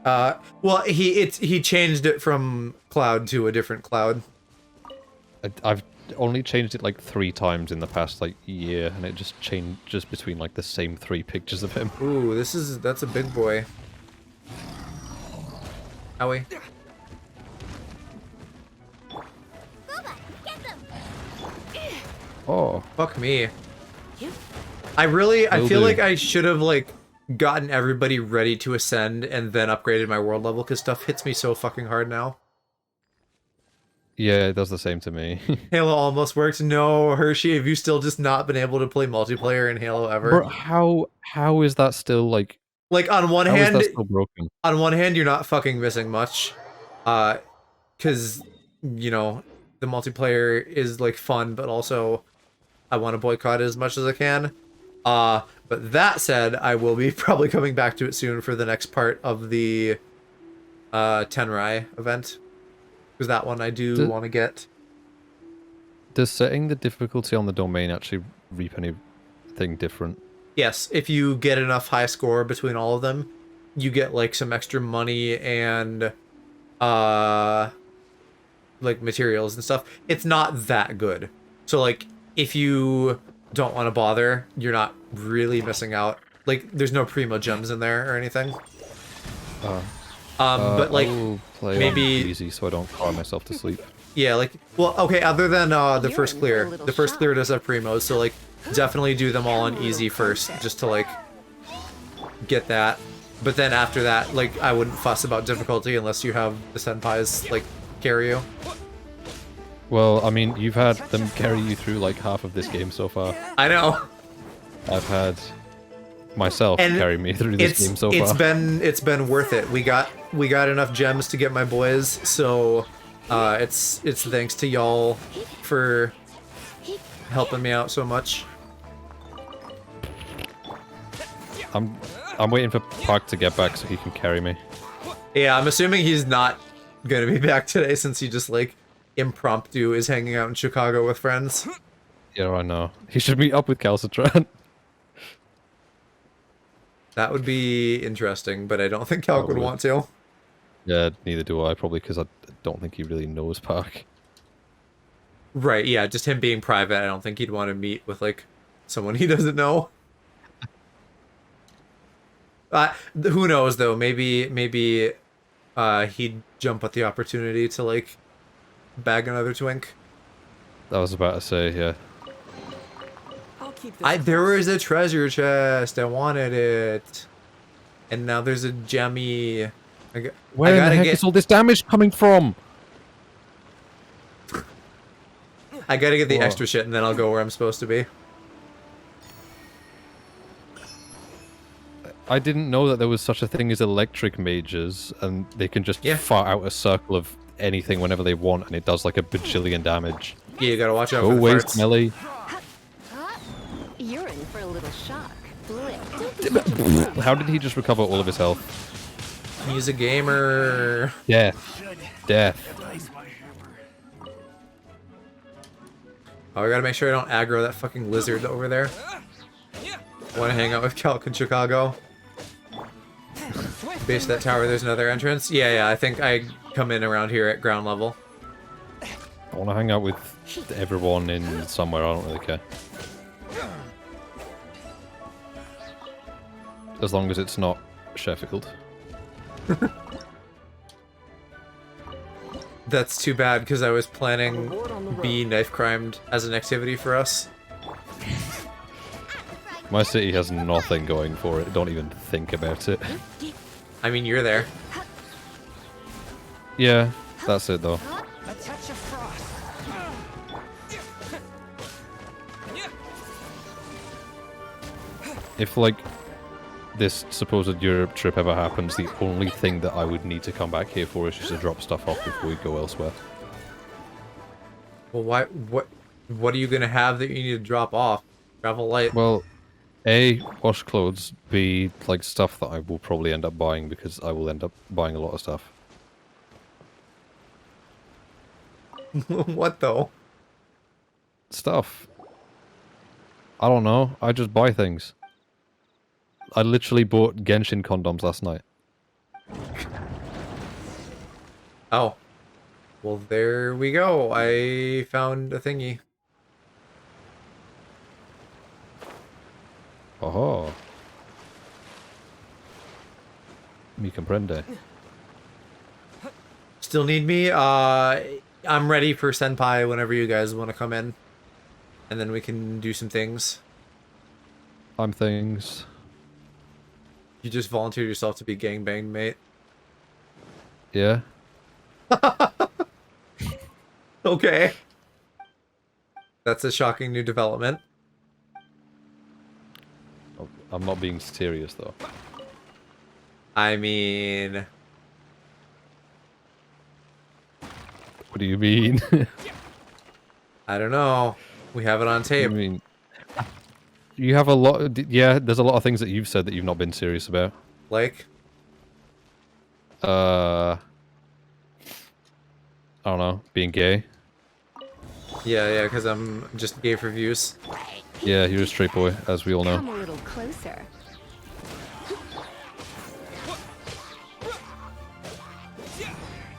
Speaker 1: Well, he changed it from cloud to a different cloud.
Speaker 2: I've only changed it like 3 times in the past like year, and it just changed just between like the same 3 pictures of him.
Speaker 1: Ooh, that's a big boy. Howie.
Speaker 4: Boba, get them!
Speaker 2: Oh,
Speaker 1: Fuck me. I feel like I should have like gotten everybody ready to ascend and then upgraded my world level because stuff hits me so fucking hard now.
Speaker 2: yeah, it does the same to me.
Speaker 1: Halo almost worked. No, Hershey, have you still just not been able to play multiplayer in Halo ever?
Speaker 2: Bro, how is that still like?
Speaker 1: Like on one
Speaker 2: How is
Speaker 1: hand,
Speaker 2: that still broken?
Speaker 1: you're not fucking missing much, because you know the multiplayer is like fun, but also I want to boycott it as much as I can. But that said, I will be probably coming back to it soon for the next part of the Tenrai event. Because that one I do want to get.
Speaker 2: Does setting the difficulty on the domain actually reap anything different?
Speaker 1: Yes, if you get enough high score between all of them, you get like some extra money and like materials and stuff. It's not that good. So like if you don't want to bother, you're not really missing out. Like there's no primo gems in there or anything. But like
Speaker 2: I'll play
Speaker 1: maybe-
Speaker 2: on easy so I don't cry myself to sleep.
Speaker 1: yeah, like well, okay, other than the
Speaker 5: You're
Speaker 1: first
Speaker 5: in for a
Speaker 1: clear.
Speaker 5: little
Speaker 1: The first
Speaker 5: shock.
Speaker 1: clear does have primos, so like definitely do them all on easy first just to like get that. But then after that, like I wouldn't fuss about difficulty unless you have the senpais like carry you.
Speaker 2: Well, I mean, you've had them carry you through like half of this game so far.
Speaker 1: I know.
Speaker 2: I've had myself
Speaker 1: And
Speaker 2: carry me through this game so far.
Speaker 1: it's been worth it. We got enough gems to get my boys, so it's thanks to y'all for helping me out so much.
Speaker 2: I'm waiting for Park to get back so he can carry me.
Speaker 1: Yeah, I'm assuming he's not gonna be back today since he just like impromptu is hanging out in Chicago with friends.
Speaker 2: Yeah, I know. He should meet up with Calcitran.
Speaker 1: That would be interesting, but I don't think Calc would
Speaker 2: Probably.
Speaker 1: want to.
Speaker 2: Yeah, neither do I, probably because I don't think he really knows Park.
Speaker 1: Right, yeah, just him being private, I don't think he'd want to meet with like someone he doesn't know. Who knows though? Maybe he'd jump at the opportunity to like bag another twink.
Speaker 2: I was about to say, yeah.
Speaker 6: I'll keep this.
Speaker 1: There was a treasure chest. I wanted it, and now there's a gemmy.
Speaker 2: Where the heck is all this damage coming from?
Speaker 1: I gotta get the
Speaker 2: Whoa.
Speaker 1: extra shit, and then I'll go where I'm supposed to be.
Speaker 2: I didn't know that there was such a thing as electric mages, and they can just
Speaker 1: Yeah.
Speaker 2: fart out a circle of anything whenever they want, and it does like a bajillion damage.
Speaker 1: Yeah, you gotta watch out
Speaker 2: Go
Speaker 1: for the
Speaker 2: away,
Speaker 1: farts.
Speaker 2: Smelly.
Speaker 5: You're in for a little shock.
Speaker 2: How did he just recover all of his health?
Speaker 1: He's a gamer.
Speaker 2: Death. Death.
Speaker 1: Oh, I gotta make sure I don't aggro that fucking lizard over there. Want to hang out with Calc in Chicago? Base that tower, there's another entrance. Yeah, I think I come in around here at ground level.
Speaker 2: I want to hang out with everyone in somewhere, I don't really care. As long as it's not Sheffield.
Speaker 1: That's too bad, because I was planning be knife crimed as an activity for us.
Speaker 2: My city has nothing going for it. Don't even think about it.
Speaker 1: I mean, you're there.
Speaker 2: Yeah, that's it though.
Speaker 6: A touch of frost.
Speaker 2: If like this supposed Europe trip ever happens, the only thing that I would need to come back here for is just to drop stuff off before we go elsewhere.
Speaker 1: Well, what are you gonna have that you need to drop off? Travel light.
Speaker 2: Well, A, wash clothes. B, like stuff that I will probably end up buying because I will end up buying a lot of stuff.
Speaker 1: What though?
Speaker 2: Stuff. I don't know. I just buy things. I literally bought Genshin condoms last night.
Speaker 1: Oh. Well, there we go. I found a thingy.
Speaker 2: Oh. Mi comprende.
Speaker 1: Still need me? I'm ready for Senpai whenever you guys want to come in. And then we can do some things.
Speaker 2: I'm things.
Speaker 1: You just volunteered yourself to be gangbanged, mate.
Speaker 2: Yeah.
Speaker 1: Okay. That's a shocking new development.
Speaker 2: I'm not being serious though.
Speaker 1: I mean...
Speaker 2: What do you mean?
Speaker 1: I don't know. We have it on
Speaker 2: I
Speaker 1: tape.
Speaker 2: mean, you have a lot. Yeah, there's a lot of things that you've said that you've not been serious about.
Speaker 1: Like?
Speaker 2: I don't know, being gay.
Speaker 1: Yeah, because I'm just gay for views.
Speaker 2: Yeah, you're a straight boy, as we all know.
Speaker 5: Come a little closer.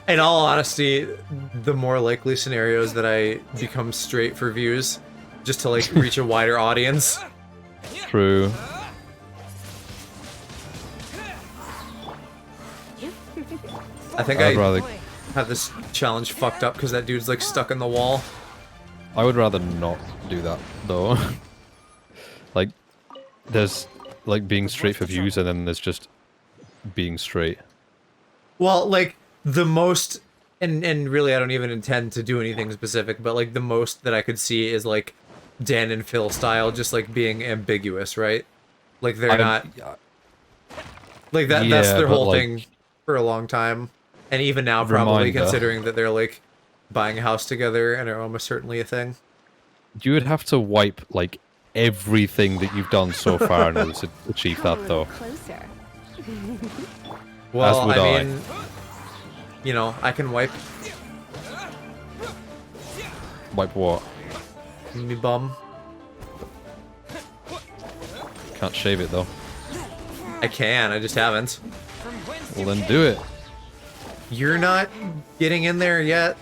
Speaker 1: In all honesty, the more likely scenario is that I become straight for views, just to like reach a wider audience.
Speaker 2: True.
Speaker 1: I think
Speaker 2: I'd
Speaker 1: I
Speaker 2: rather.
Speaker 1: have this challenge fucked up because that dude's like stuck in the wall.
Speaker 2: I would rather not do that though. Like, there's like being straight for views, and then there's just being straight.
Speaker 1: Well, like the most, and really I don't even intend to do anything specific, but like the most that I could see is like Dan and Phil style, just like being ambiguous, right? Like they're not like that. That's
Speaker 2: Yeah,
Speaker 1: their
Speaker 2: but,
Speaker 1: whole
Speaker 2: like,
Speaker 1: thing for a long time, and even now probably
Speaker 2: Reminder.
Speaker 1: considering that they're like buying a house together and are almost certainly a thing.
Speaker 2: You would have to wipe like everything that you've done so far in order to achieve
Speaker 5: Come a
Speaker 2: that,
Speaker 5: little
Speaker 2: though.
Speaker 5: closer.
Speaker 1: Well,
Speaker 2: would
Speaker 1: I
Speaker 2: I.
Speaker 1: mean, you know, I can wipe
Speaker 2: Wipe what?
Speaker 1: me bum.
Speaker 2: Can't shave it though.
Speaker 1: I can, I just haven't.
Speaker 2: Well, then do it.
Speaker 1: You're not getting in there yet.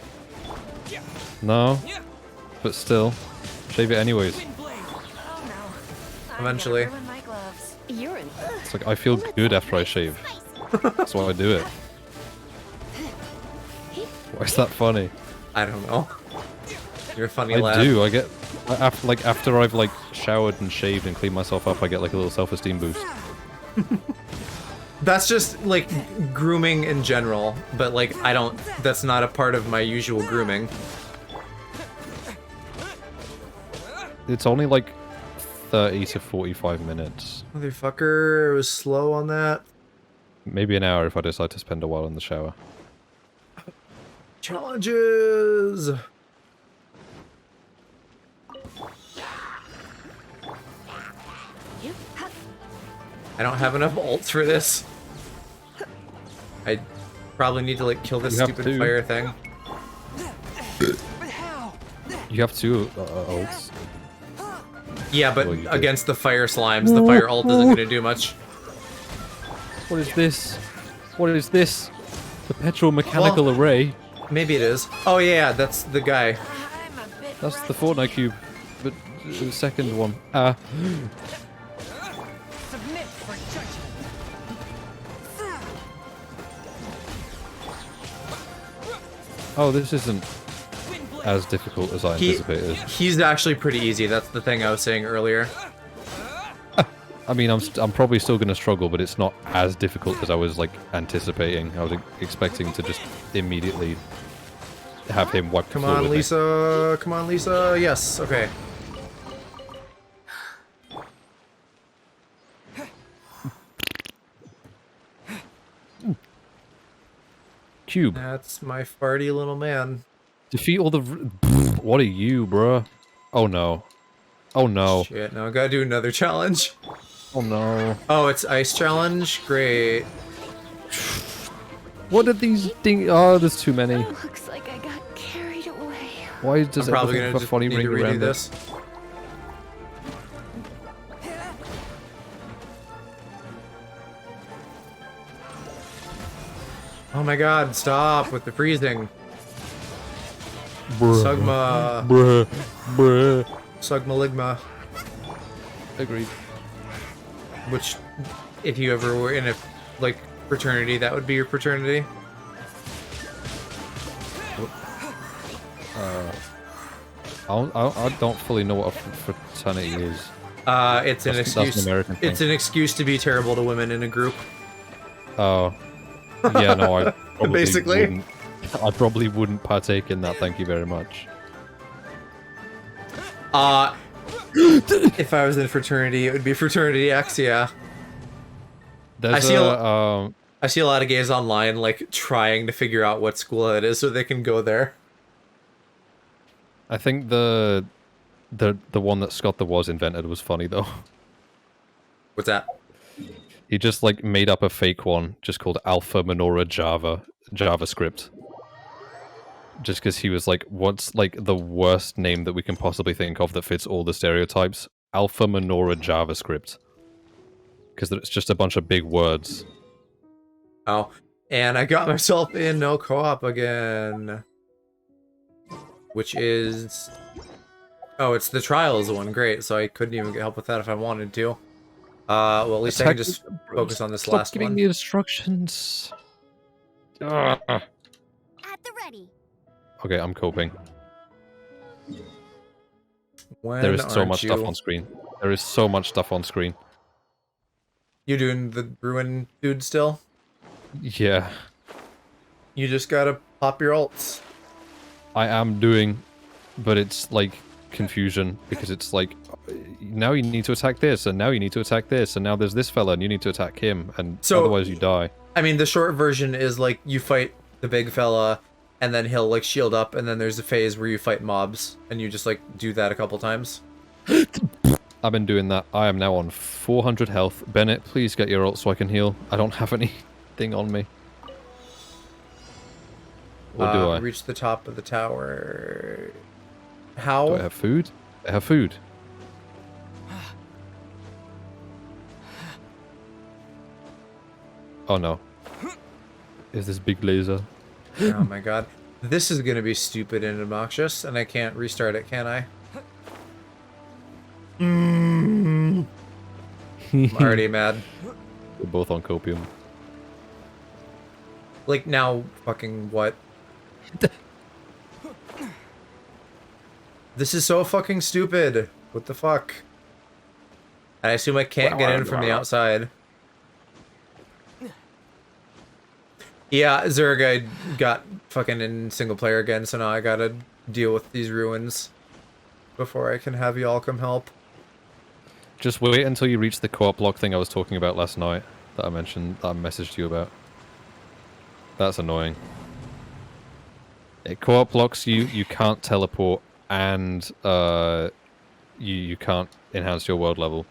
Speaker 2: No, but still, shave it anyways.
Speaker 1: Eventually.
Speaker 5: You're in.
Speaker 2: It's like I feel good after I shave. That's why I do it. Why is that funny?
Speaker 1: I don't know. You're a funny
Speaker 2: I
Speaker 1: lad.
Speaker 2: do. I get after I've like showered and shaved and cleaned myself up, I get like a little self-esteem boost.
Speaker 1: That's just like grooming in general, but like I don't. That's not a part of my usual grooming.
Speaker 2: It's only like 30 to 45 minutes,
Speaker 1: Motherfucker, it was slow on that.
Speaker 2: maybe an hour if I decide to spend a while in the shower.
Speaker 1: Challenges. I don't have enough ults for this. I probably need to like kill this
Speaker 2: You have
Speaker 1: stupid
Speaker 2: to.
Speaker 1: fire thing.
Speaker 2: You have two ults.
Speaker 1: Yeah, but
Speaker 2: Well, you did.
Speaker 1: against the fire slimes, the fire ult isn't gonna do much.
Speaker 2: What is this? What is this? Perpetual mechanical
Speaker 1: Well-
Speaker 2: array.
Speaker 1: Maybe it is. Oh yeah, that's the guy.
Speaker 2: That's the Fortnite cube, but the second one.
Speaker 6: Submit for judgment.
Speaker 2: Oh, this isn't as difficult as I anticipated.
Speaker 1: He's actually pretty easy. That's the thing I was saying earlier.
Speaker 2: I mean, I'm probably still going to struggle, but it's not as difficult as I was like anticipating. I was expecting to just immediately have him wipe the
Speaker 1: Come
Speaker 2: floor
Speaker 1: on,
Speaker 2: with me.
Speaker 1: Lisa. Come on, Lisa. Yes. Okay.
Speaker 2: Cube.
Speaker 1: That's my farty little man.
Speaker 2: Defeat all the... What are you, bruh? Oh no. Oh no.
Speaker 1: Shit, now I gotta do another challenge.
Speaker 2: Oh no.
Speaker 1: Oh, it's ice challenge? Great.
Speaker 2: What are these things? Oh, there's too many.
Speaker 5: Looks like I got carried away.
Speaker 2: Why does
Speaker 1: I'm probably
Speaker 2: everything
Speaker 1: gonna
Speaker 2: have a
Speaker 1: just
Speaker 2: funny
Speaker 1: need
Speaker 2: ring
Speaker 1: to redo
Speaker 2: around it?
Speaker 1: this. Oh my god, stop with the freezing.
Speaker 2: Bruh.
Speaker 1: Sugma.
Speaker 2: Bruh. Bruh.
Speaker 1: Sugmaligma.
Speaker 2: Agreed.
Speaker 1: Which, if you ever were in a, like, fraternity, that would be your fraternity.
Speaker 2: I don't fully know what a fraternity is.
Speaker 1: It's an
Speaker 2: That's
Speaker 1: excuse.
Speaker 2: an American thing.
Speaker 1: It's an excuse to be terrible to women in a group.
Speaker 2: Oh. Yeah, no, I probably
Speaker 1: Basically.
Speaker 2: wouldn't. I probably wouldn't partake in that, thank you very much.
Speaker 1: If I was in a fraternity, it would be fraternity X, yeah.
Speaker 2: There's
Speaker 1: I see a lot of gays online, like, trying to figure out what school it is so they can go there.
Speaker 2: I think the one that Scott the Was invented was funny though.
Speaker 1: What's that?
Speaker 2: He just like made up a fake one just called Alpha Menorah JavaScript. Just because he was like, what's like the worst name that we can possibly think of that fits all the stereotypes? Alpha Menorah JavaScript. Because it's just a bunch of big words.
Speaker 1: Oh, and I got myself in no co-op again. Which is... Oh, it's the Trials one. Great, so I couldn't even get help with that if I wanted to. Well, at least I can just focus on this
Speaker 2: Stop
Speaker 1: last
Speaker 2: giving
Speaker 1: one.
Speaker 2: the instructions. Ugh.
Speaker 4: At the ready.
Speaker 2: Okay, I'm coping.
Speaker 1: When
Speaker 2: There is so
Speaker 1: aren't
Speaker 2: much
Speaker 1: you?
Speaker 2: stuff on screen. There is so much stuff on screen.
Speaker 1: You doing the ruin dude still?
Speaker 2: Yeah,
Speaker 1: You just gotta pop your ults.
Speaker 2: I am doing, but it's like confusion because it's like now you need to attack this, and now you need to attack this, and now there's this fella, and you need to attack him, and
Speaker 1: So-
Speaker 2: otherwise you die.
Speaker 1: I mean, the short version is like you fight the big fella, and then he'll like shield up, and then there's a phase where you fight mobs, and you just like do that a couple times.
Speaker 2: I've been doing that. I am now on 400 health. Bennett, please get your ult so I can heal. I don't have anything on me. Or do I?
Speaker 1: Reach the top of the tower. How?
Speaker 2: Do I have food? I have food. Oh no. Is this big laser?
Speaker 1: Oh my god. This is gonna be stupid and obnoxious, and I can't restart it, can I? I'm already mad.
Speaker 2: We're both on copium.
Speaker 1: Like, now, fucking what? This is so fucking stupid. What the fuck? I assume I can't get in from the outside. Yeah, Zerga got fucking in single player again, so now I gotta deal with these ruins before I can have y'all come help.
Speaker 2: Just wait until you reach the co-op block thing I was talking about last night that I mentioned, that I messaged you about. That's annoying. It co-op blocks you can't teleport, and you can't enhance your world level.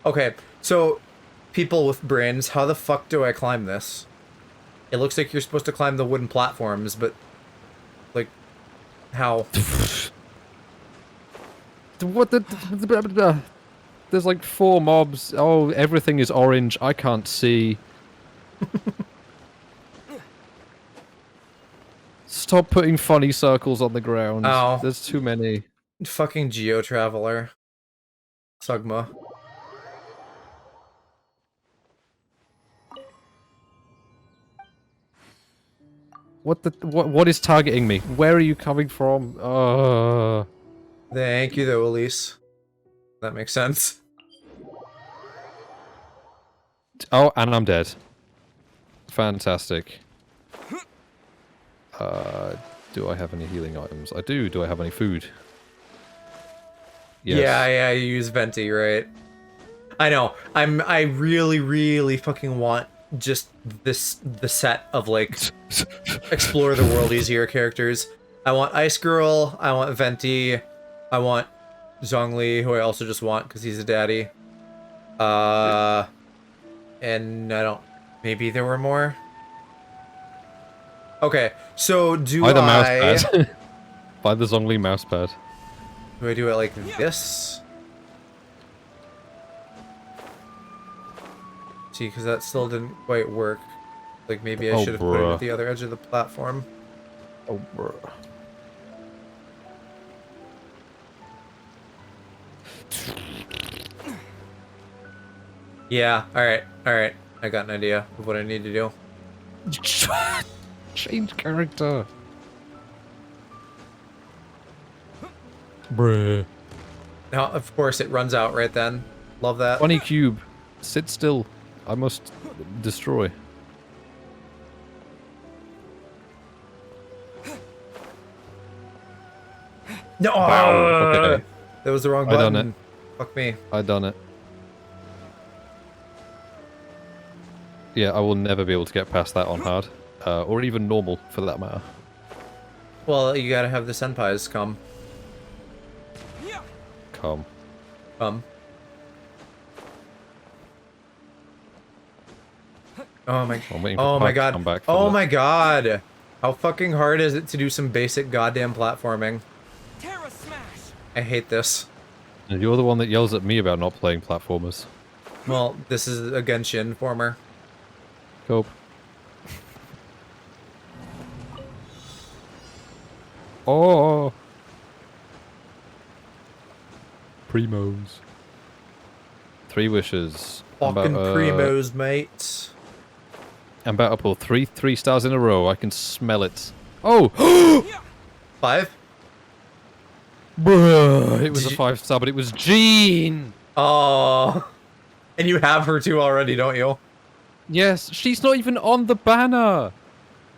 Speaker 1: Okay, so people with brains, how the fuck do I climb this? It looks like you're supposed to climb the wooden platforms, but like, how?
Speaker 2: What the... There's like 4 mobs. Oh, everything is orange. I can't see. Stop putting funny circles on the ground.
Speaker 1: Ow.
Speaker 2: There's too many.
Speaker 1: Fucking geo-traveler. Sugma.
Speaker 2: What is targeting me? Where are you coming from?
Speaker 1: Thank you though, Elise. That makes sense.
Speaker 2: Oh, and I'm dead. Fantastic. Do I have any healing items? I do. Do I have any food? Yes.
Speaker 1: Yeah, you use Venti, right? I know. I really, really fucking want just the set of like explore the world easier characters. I want Ice Girl, I want Venti, I want Zhongli, who I also just want because he's a daddy. And I don't. Maybe there were more. Okay, so do
Speaker 2: Buy the
Speaker 1: I?
Speaker 2: mouse pad. Buy the Zhongli mouse pad.
Speaker 1: Do I do it like this? See, because that still didn't quite work. Like maybe I
Speaker 2: Oh,
Speaker 1: should have put it
Speaker 2: bruh.
Speaker 1: at the other edge of the platform.
Speaker 2: Oh, bro.
Speaker 1: Yeah. All right. I got an idea of what I need to do.
Speaker 2: Change character. Bruh.
Speaker 1: Now, of course, it runs out right then. Love that.
Speaker 2: Bunny cube. Sit still. I must destroy.
Speaker 1: No.
Speaker 2: Okay.
Speaker 1: That was the wrong
Speaker 2: I done
Speaker 1: button.
Speaker 2: it.
Speaker 1: Fuck me.
Speaker 2: I done it. Yeah, I will never be able to get past that on hard. Or even normal, for that matter.
Speaker 1: Well, you gotta have the senpais come.
Speaker 2: Come.
Speaker 1: Oh my.
Speaker 2: I'm waiting for
Speaker 1: Oh my
Speaker 2: Puck to
Speaker 1: god.
Speaker 2: come back for
Speaker 1: Oh
Speaker 2: that.
Speaker 1: my god. How fucking hard is it to do some basic goddamn platforming?
Speaker 9: Terra Smash!
Speaker 1: I hate this.
Speaker 2: And you're the one that yells at me about not playing platformers.
Speaker 1: Well, this is a Genshin former.
Speaker 2: Cope. Oh! Primos. 3 wishes.
Speaker 1: Fucking primos, mate.
Speaker 2: I'm about to pull 3 stars in a row. I can smell it. Oh!
Speaker 1: 5?
Speaker 2: Bruh, it was a 5-star, but it was Jean!
Speaker 1: Oh. And you have her too already, don't you?
Speaker 2: Yes, she's not even on the banner!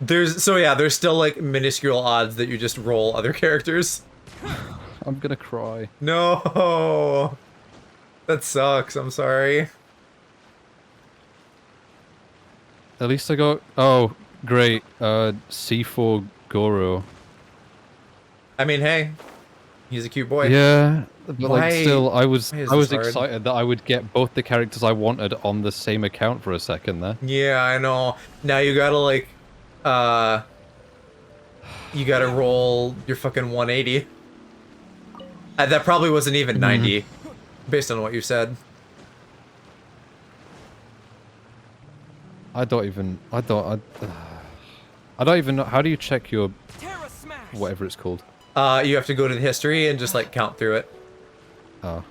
Speaker 1: There's still like minuscule odds that you just roll other characters.
Speaker 2: I'm gonna cry.
Speaker 1: No. That sucks. I'm sorry.
Speaker 2: At least I got... Oh, great. C4 Goro.
Speaker 1: I mean, hey, he's a cute boy.
Speaker 2: Yeah, but
Speaker 1: Why-
Speaker 2: like still, I was
Speaker 1: why is this hard?
Speaker 2: excited that I would get both the characters I wanted on the same account for a second there.
Speaker 1: Yeah, I know. Now you gotta like, you gotta roll your fucking 180. That probably wasn't even 90, based on what you said.
Speaker 2: I don't even know. How do you check your
Speaker 9: Terra Smash!
Speaker 2: whatever it's called?
Speaker 1: You have to go to the history and just like count through it.
Speaker 2: Oh.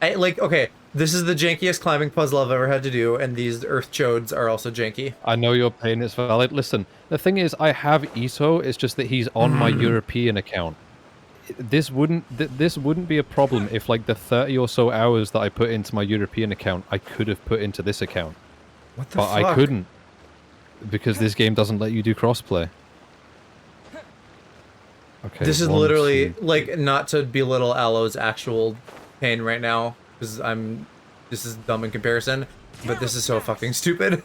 Speaker 1: Okay, this is the jankiest climbing puzzle I've ever had to do, and these earth chodes are also janky.
Speaker 2: I know your pain is valid. Listen, the thing is, I have Ito. It's just that he's on my European account. This wouldn't be a problem if like the 30 or so hours that I put into my European account, I could have put into this account.
Speaker 1: What the
Speaker 2: But
Speaker 1: fuck?
Speaker 2: I couldn't. Because this game doesn't let you do crossplay. Okay.
Speaker 1: This is
Speaker 2: 1,
Speaker 1: literally,
Speaker 2: 2,
Speaker 1: like, not to belittle Aloe's actual pain right now, because this is dumb in comparison, but this is so fucking stupid.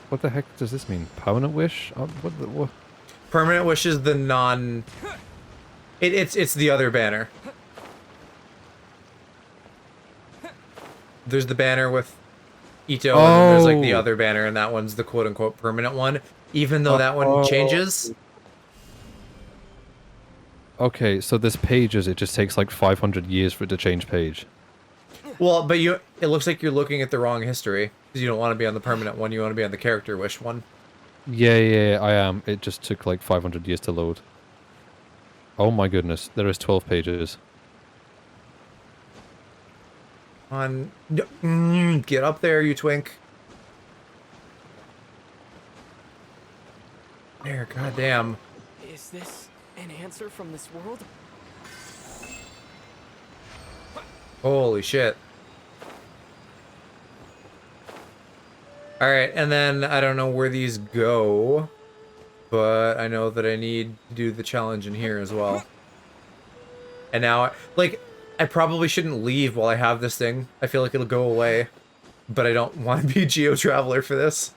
Speaker 2: What the heck does this mean? Permanent wish? What?
Speaker 1: Permanent Wish is the non... It's the other banner. There's the banner with Ito, and then there's like the
Speaker 2: Oh.
Speaker 1: other banner, and that one's the quote-unquote permanent one, even though that one changes.
Speaker 2: Okay, so this pages, it just takes like 500 years for it to change page.
Speaker 1: Well, but it looks like you're looking at the wrong history, because you don't want to be on the permanent one, you want to be on the character wish one.
Speaker 2: Yeah, I am. It just took like 500 years to load. Oh my goodness, there is 12 pages.
Speaker 1: Get up there, you twink. There, goddamn.
Speaker 9: Is this an answer from this world?
Speaker 1: Holy shit. Alright, and then I don't know where these go, but I know that I need to do the challenge in here as well. And now, like, I probably shouldn't leave while I have this thing. I feel like it'll go away, but I don't want to be Geo Traveler for this.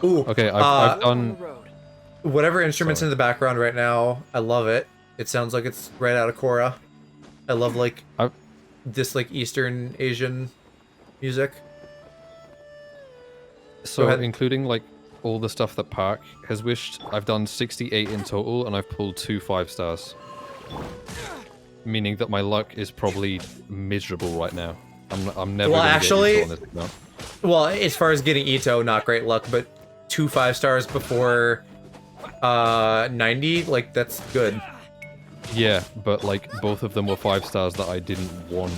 Speaker 1: Ooh,
Speaker 2: Okay, I've done...
Speaker 1: whatever instrument's
Speaker 2: Sorry.
Speaker 1: in the background right now, I love it. It sounds like it's right out of Korra. I love, like, this, like, Eastern Asian music.
Speaker 2: So, including, like, all the stuff that Park has wished, I've done 68 in total, and I've pulled 2 5 stars. Meaning that my luck is probably miserable right now. I'm never gonna
Speaker 1: actually,
Speaker 2: get Ito on this account.
Speaker 1: Well, as far as getting Ito, not great luck, but 2 5 stars before 90, like, that's good.
Speaker 2: Yeah, but like both of them were 5 stars that I didn't want.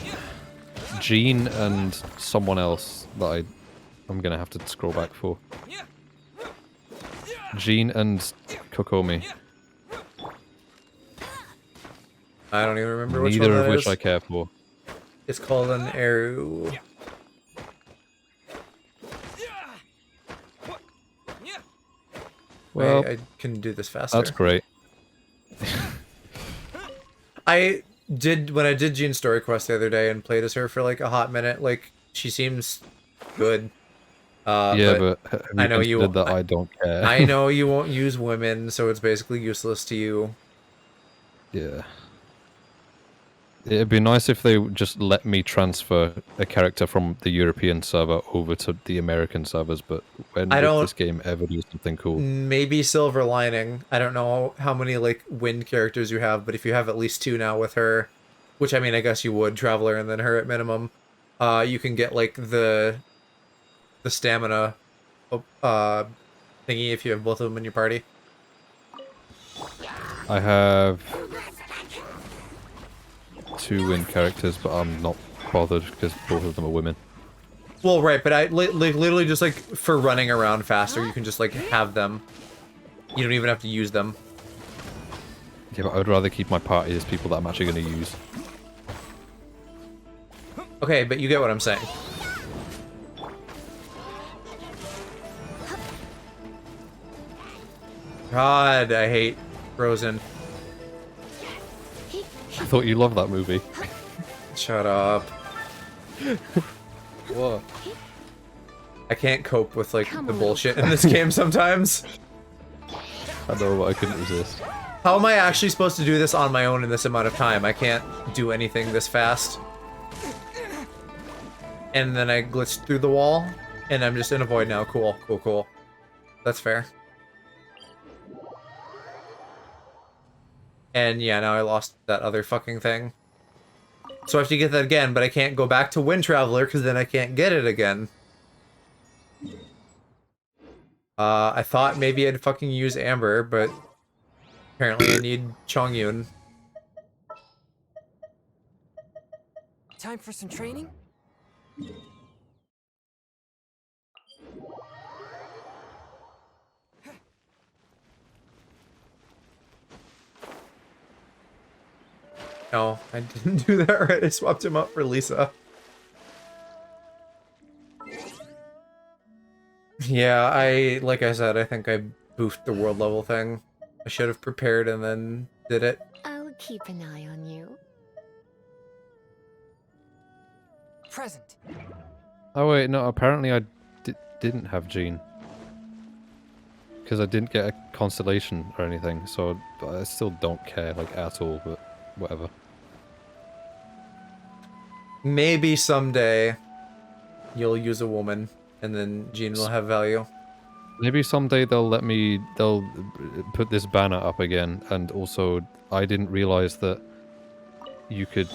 Speaker 2: Jean and someone else that I'm gonna have to scroll back for. Jean and Kokomi.
Speaker 1: I don't even remember which one
Speaker 2: Neither
Speaker 1: that
Speaker 2: of which
Speaker 1: is.
Speaker 2: I care for.
Speaker 1: It's called an Eru.
Speaker 2: Well,
Speaker 1: I can do this faster.
Speaker 2: That's great.
Speaker 1: I did, when I did Jean's story quest the other day and played as her for like a hot minute, like, she seems good.
Speaker 2: Yeah, but
Speaker 1: I know you
Speaker 2: that I don't care.
Speaker 1: I know you won't use women, so it's basically useless to you.
Speaker 2: Yeah. It'd be nice if they would just let me transfer a character from the European server over to the American servers, but when would this game ever do something cool?
Speaker 1: Maybe Silver Lining. I don't know how many, like, wind characters you have, but if you have at least 2 now with her, which, I mean, I guess you would, Traveler and then her at minimum, you can get, like, the stamina thingy if you have both of them in your party.
Speaker 2: I have 2 wind characters, but I'm not bothered because both of them are women.
Speaker 1: Well, right, but I literally just, like, for running around faster, you can just, like, have them. You don't even have to use them.
Speaker 2: Yeah, but I would rather keep my party as people that I'm actually going to use.
Speaker 1: Okay, but you get what I'm saying. God, I hate Frozen.
Speaker 2: I thought you loved that movie.
Speaker 1: Shut up.
Speaker 2: What?
Speaker 1: I can't cope with, like, the bullshit in this game sometimes.
Speaker 2: I know, but I couldn't resist.
Speaker 1: How am I actually supposed to do this on my own in this amount of time? I can't do anything this fast. And then I glitched through the wall, and I'm just in a void now. Cool, cool, cool. That's fair. And yeah, now I lost that other fucking thing. So I have to get that again, but I can't go back to Wind Traveler, because then I can't get it again. I thought maybe I'd fucking use Amber, but apparently I need Chongyun.
Speaker 9: Time for some training?
Speaker 1: No, I didn't do that right. I swapped him up for Lisa. Yeah, like I said, I think I boofed the world level thing. I should have prepared and then did it.
Speaker 10: I'll keep an eye on you.
Speaker 9: Present.
Speaker 2: Oh wait, no, apparently I didn't have Jean. Because I didn't get a constellation or anything, so I still don't care, like, at all, but whatever.
Speaker 1: Maybe someday you'll use a woman, and then Jean will have value.
Speaker 2: Maybe someday they'll put this banner up again, and also, I didn't realize that you could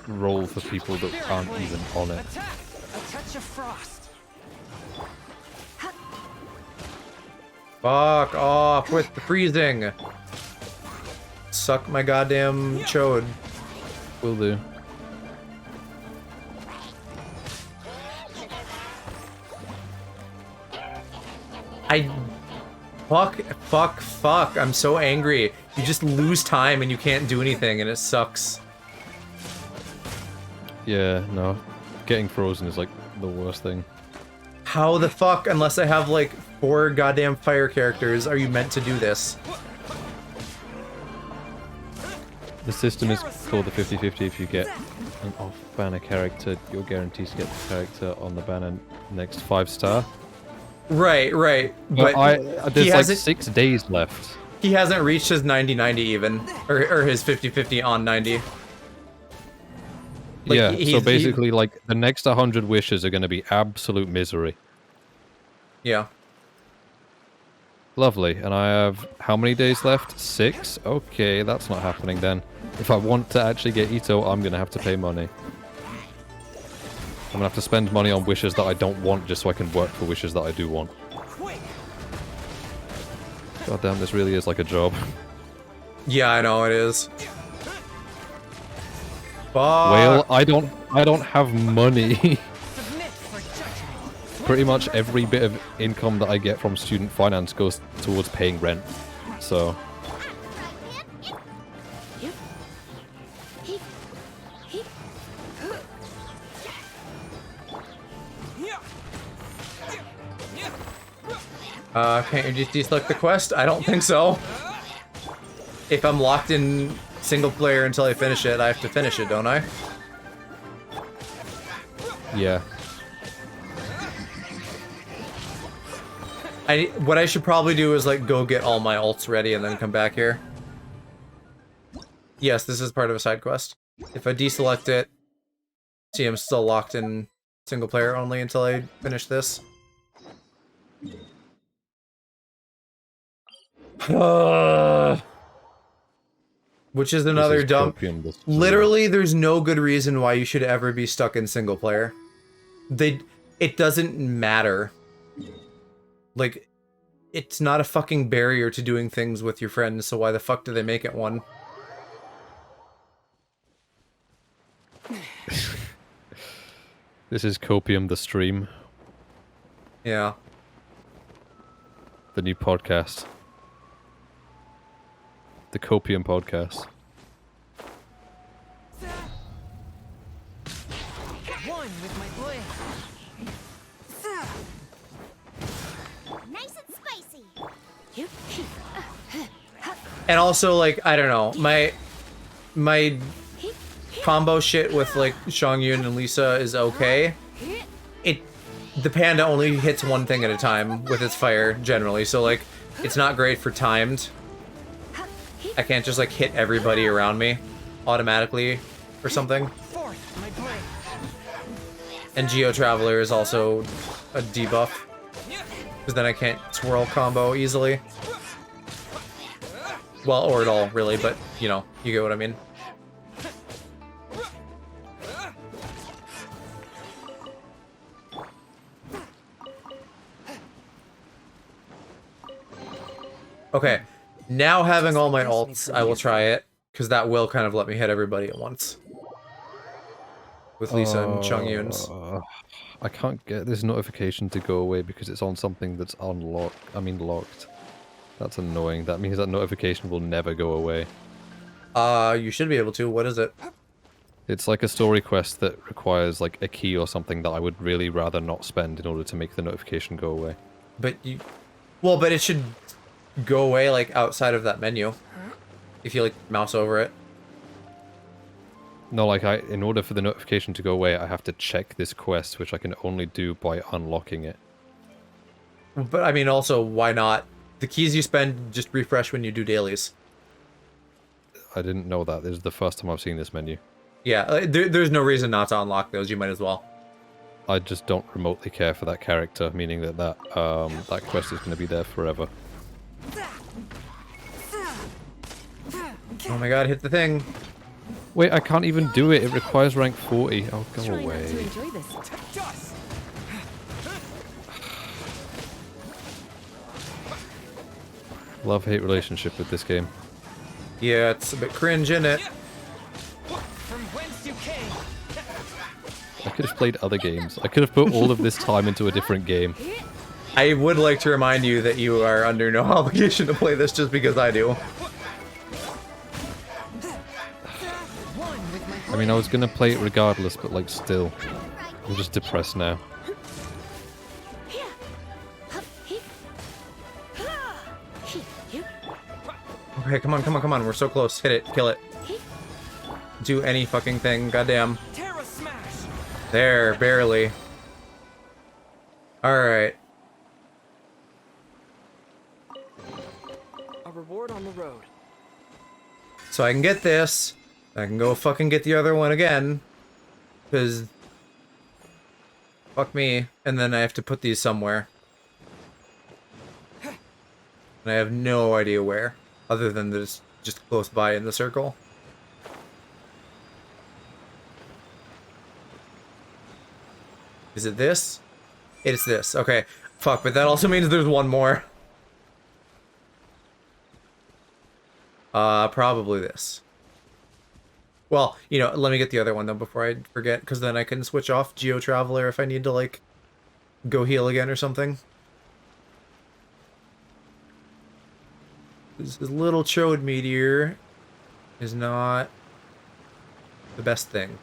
Speaker 2: roll for people that aren't even on it.
Speaker 9: Attack! A touch of frost.
Speaker 1: Fuck off with the freezing! Suck my goddamn chode.
Speaker 2: Will do.
Speaker 1: Fuck. I'm so angry. You just lose time and you can't do anything and it sucks.
Speaker 2: Yeah, no. Getting frozen is like the worst thing.
Speaker 1: How the fuck, unless I have like 4 goddamn fire characters, are you meant to do this?
Speaker 2: The system is called the 50-50. If you get an off-banner character, you're guaranteed to get the character on the banner next 5-star.
Speaker 1: Right.
Speaker 2: But there's like
Speaker 1: hasn't,
Speaker 2: 6 days left.
Speaker 1: He hasn't reached his 90-90 even, or his 50-50 on 90. Like,
Speaker 2: yeah, so basically, like, the next 100 wishes are going to be absolute misery.
Speaker 1: Yeah.
Speaker 2: Lovely, and I have how many days left? 6? Okay, that's not happening then. If I want to actually get Ito, I'm going to have to pay money. I'm going to have to spend money on wishes that I don't want just so I can work for wishes that I do want. God damn, this really is like a job.
Speaker 1: Yeah, I know it is. Fuck.
Speaker 2: Well, I don't have money. Pretty much every bit of income that I get from student finance goes towards paying rent. So
Speaker 1: can't you just deselect the quest? I don't think so. If I'm locked in single player until I finish it, I have to finish it, don't I?
Speaker 2: yeah.
Speaker 1: What I should probably do is like go get all my ults ready and then come back here. Yes, this is part of a side quest. If I deselect it, see I'm still locked in single player only until I finish this. Which is another dumb... Literally, there's no good reason why you should ever be stuck in single player. It doesn't matter. Like, it's not a fucking barrier to doing things with your friends, so why the fuck do they make it one?
Speaker 2: This is Copium the stream.
Speaker 1: Yeah.
Speaker 2: The new podcast. The Copium podcast.
Speaker 9: One with my blade.
Speaker 4: Nice and spicy.
Speaker 1: And also, like, I don't know, my combo shit with, like, Xiangyun and Lisa is okay. The panda only hits one thing at a time with its fire, generally, so, like, it's not great for timed. I can't just, like, hit everybody around me automatically or something. And Geo Traveler is also a debuff, because then I can't swirl combo easily. Well, or at all, really, but, you know, you get what I mean. Okay, now having all my ults, I will try it, because that will kind of let me hit everybody at once. With Lisa and Xiangyun's.
Speaker 2: I can't get this notification to go away because it's on something that's unlocked. I mean, locked. That's annoying. That means that notification will never go away.
Speaker 1: You should be able to. What is it?
Speaker 2: It's like a story quest that requires like a key or something that I would really rather not spend in order to make the notification go away.
Speaker 1: But you... Well, but it should go away, like, outside of that menu. If you, like, mouse over it.
Speaker 2: No, like, in order for the notification to go away, I have to check this quest, which I can only do by unlocking it.
Speaker 1: But, I mean, also, why not? The keys you spend just refresh when you do dailies.
Speaker 2: I didn't know that. This is the first time I've seen this menu.
Speaker 1: Yeah, there's no reason not to unlock those. You might as well.
Speaker 2: I just don't remotely care for that character, meaning that that quest is going to be there forever.
Speaker 1: Oh my god, hit the thing.
Speaker 2: Wait, I can't even do it. It requires rank 40. Oh, go away. Love-hate relationship with this game.
Speaker 1: Yeah, it's a bit cringe, isn't it?
Speaker 2: I could have played other games. I could have put all of this time into a different game.
Speaker 1: I would like to remind you that you are under no obligation to play this just because I do.
Speaker 2: I mean, I was gonna play it regardless, but like still. I'm just depressed now.
Speaker 1: Okay, come on, come on, come on. We're so close. Hit it. Kill it. Do any fucking thing. Goddamn. There, barely. Alright.
Speaker 9: A reward on the road.
Speaker 1: So I can get this. I can go fucking get the other one again. Because... fuck me. And then I have to put these somewhere. And I have no idea where. Other than that it's just close by in the circle. Is it this? It's this. Okay. Fuck, but that also means there's one more. Probably this. Well, you know, let me get the other one though before I forget, because then I can switch off Geo Traveler if I need to, like, go heal again or something. This little chode meteor is not the best thing.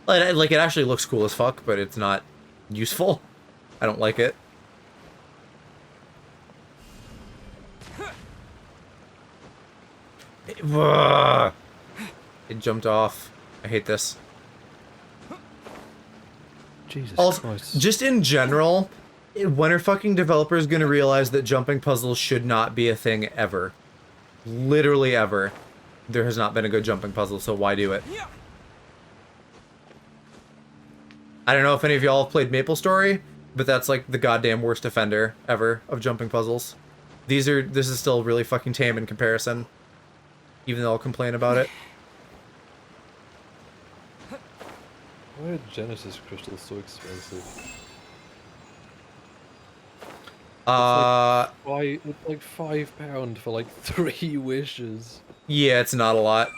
Speaker 1: Like, it actually looks cool as fuck, but it's not useful. I don't like it. It jumped off. I hate this.
Speaker 2: Jesus
Speaker 1: also,
Speaker 2: Christ.
Speaker 1: just in general, when are fucking developers gonna realize that jumping puzzles should not be a thing ever? Literally ever. There has not been a good jumping puzzle, so why do it? I don't know if any of y'all have played MapleStory, but that's like the goddamn worst offender ever of jumping puzzles. This is still really fucking tame in comparison. Even though I'll complain about it.
Speaker 2: Why are Genesis crystals so expensive? It's like £5 for like 3 wishes.
Speaker 1: Yeah, it's not a lot.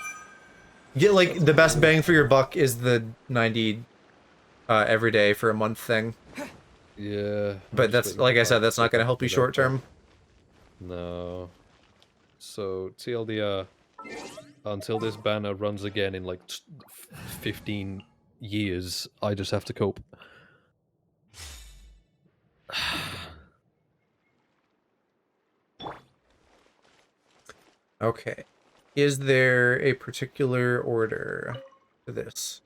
Speaker 1: Get like the best bang for your buck is the 90 every day for a month thing.
Speaker 2: Yeah.
Speaker 1: But that's, like I said, that's not going to help you short term.
Speaker 2: No. So, TLDR, until this banner runs again in like 15 years, I just have to cope.
Speaker 1: Okay. Is there a particular order to this?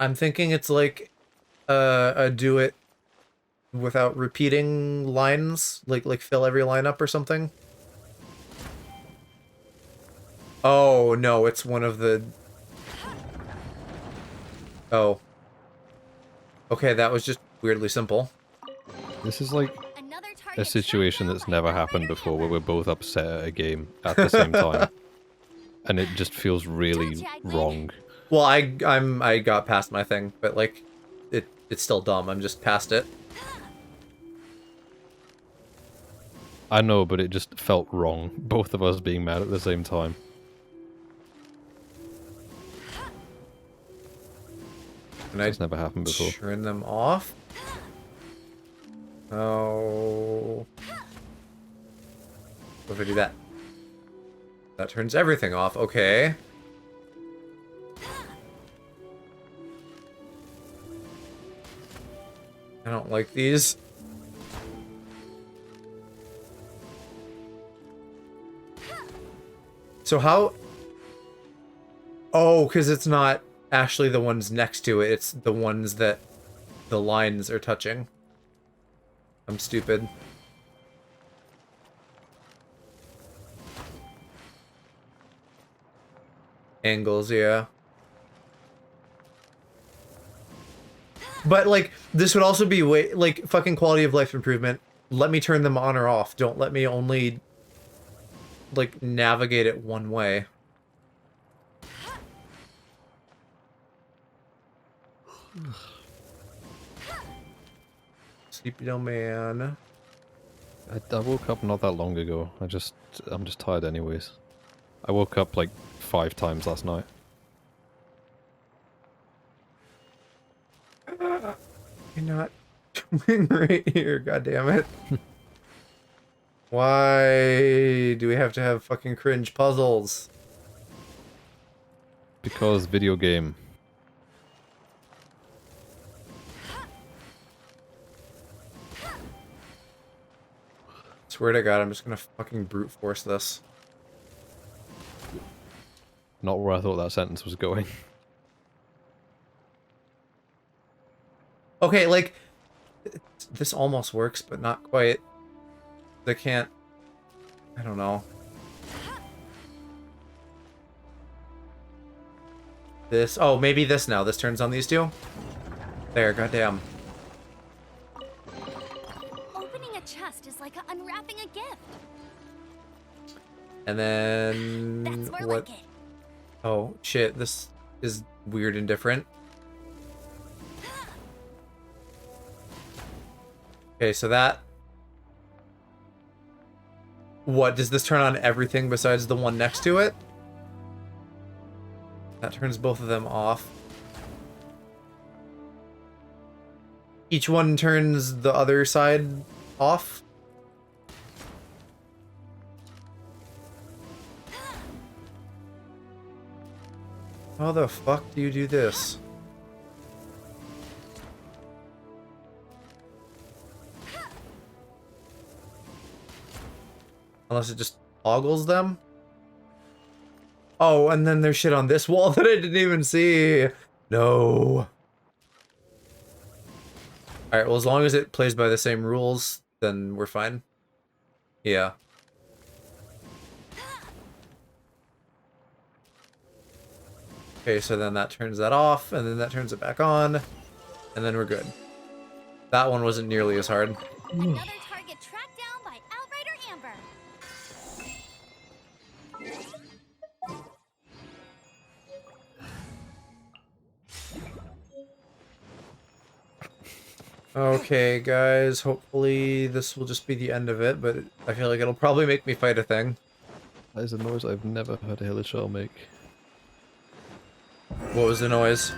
Speaker 1: I'm thinking it's like a do it without repeating lines, like fill every line up or something. Oh no, it's one of the... Oh. Okay, that was just weirdly simple.
Speaker 2: This is like a situation that's never happened before, where we're both upset at a game at the same time. And it just feels really wrong.
Speaker 1: Well, I got past my thing, but like, it's still dumb. I'm just past it.
Speaker 2: I know, but it just felt wrong. Both of us being mad at the same time. It's never happened before.
Speaker 1: Turn them off? Oh. What if I do that? That turns everything off. Okay. I don't like these. So how... Oh, because it's not actually the ones next to it. It's the ones that the lines are touching. I'm stupid. Angles, yeah. But, like, this would also be way, like, fucking quality of life improvement. Let me turn them on or off. Don't let me only, like, navigate it one way. Sleepy little man.
Speaker 2: I woke up not that long ago. I'm just tired anyways. I woke up like 5 times last night.
Speaker 1: You're not doing right here, god damn it. Why do we have to have fucking cringe puzzles?
Speaker 2: Because video game.
Speaker 1: Swear to god, I'm just gonna fucking brute force this.
Speaker 2: Not where I thought that sentence was going.
Speaker 1: Okay, like, this almost works, but not quite. I can't... I don't know. This... Oh, maybe this now. This turns on these two? There, goddamn.
Speaker 5: Opening a chest is like unwrapping a gift.
Speaker 1: And then...
Speaker 5: That's more
Speaker 1: what?
Speaker 5: like it.
Speaker 1: Oh, shit. This is weird and different. Okay, so that... What, does this turn on everything besides the one next to it? That turns both of them off. Each one turns the other side off? How the fuck do you do this? Unless it just toggles them? Oh, and then there's shit on this wall that I didn't even see. No. Alright, well, as long as it plays by the same rules, then we're fine. Yeah. Okay, so then that turns that off, and then that turns it back on, and then we're good. That one wasn't nearly as hard.
Speaker 5: Another target tracked down by Outrider Amber.
Speaker 1: Okay, guys, hopefully this will just be the end of it, but I feel like it'll probably make me fight a thing.
Speaker 2: That is a noise I've never heard a Hilichurl make.
Speaker 1: What was the noise?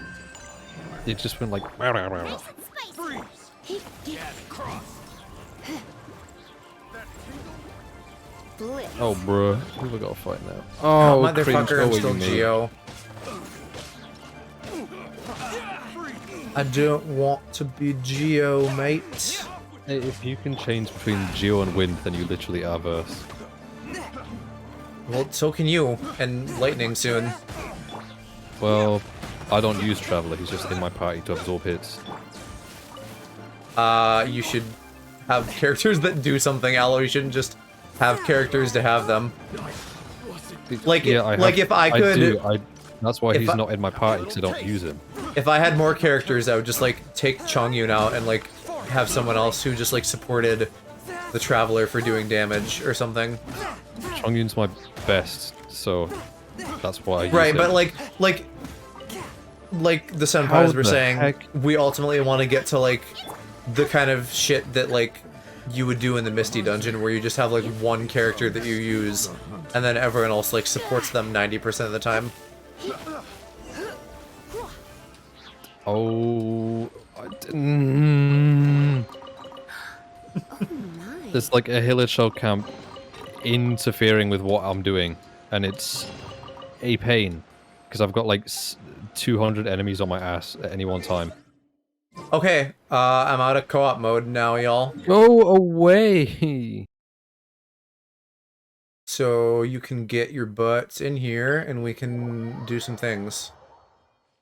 Speaker 2: It just went like... Oh, bruh. We've got to fight now. Oh,
Speaker 1: motherfucker, I'm
Speaker 2: cringe.
Speaker 1: still Geo. I don't want to be Geo, mate.
Speaker 2: Hey, if you can change between Geo and Wind, then you literally are verse.
Speaker 1: Well, so can you, and Lightning soon.
Speaker 2: Well, I don't use Traveler, he's just in my party to absorb hits.
Speaker 1: You should have characters that do something, Aloe. You shouldn't just have characters to have them. Like,
Speaker 2: yeah,
Speaker 1: if I could...
Speaker 2: that's why he's not in my party, because I don't use him.
Speaker 1: If I had more characters, I would just, like, take Chongyun out and, like, have someone else who just, like, supported the Traveler for doing damage or something.
Speaker 2: Chongyun's my best, so that's why I use
Speaker 1: Right,
Speaker 2: him.
Speaker 1: but, like the Senpais were saying,
Speaker 2: heck?
Speaker 1: we ultimately want to get to, like, the kind of shit that, like, you would do in the Misty Dungeon, where you just have, like, one character that you use, and then everyone else, like, supports them 90% of the time.
Speaker 2: Oh, there's like a Hilichurl camp interfering with what I'm doing, and it's a pain because I've got like 200 enemies on my ass at any one time.
Speaker 1: Okay, I'm out of co-op mode now, y'all.
Speaker 2: Go away!
Speaker 1: So you can get your butts in here, and we can do some things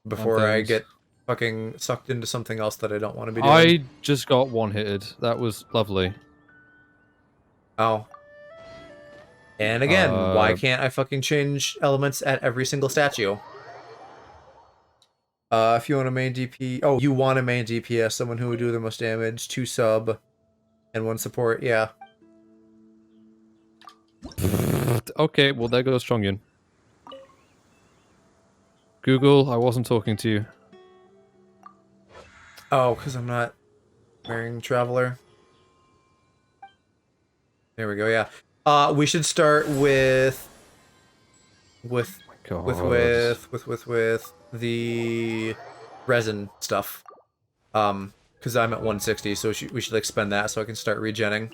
Speaker 1: before I get fucking sucked into something else that I don't want to be doing.
Speaker 2: I just got one-hitted. That was lovely.
Speaker 1: Oh. And again, why can't I fucking change elements at every single statue? If you want a main DP... Oh, you want a main DPS, someone who would do the most damage, 2 sub, and 1 support, yeah.
Speaker 2: Okay, well there goes Chongyun. Google, I wasn't talking to you.
Speaker 1: Oh, because I'm not Wearing Traveler. There we go, yeah. We should start with the resin stuff. Because I'm at 160, so we should like spend that so I can start regenning.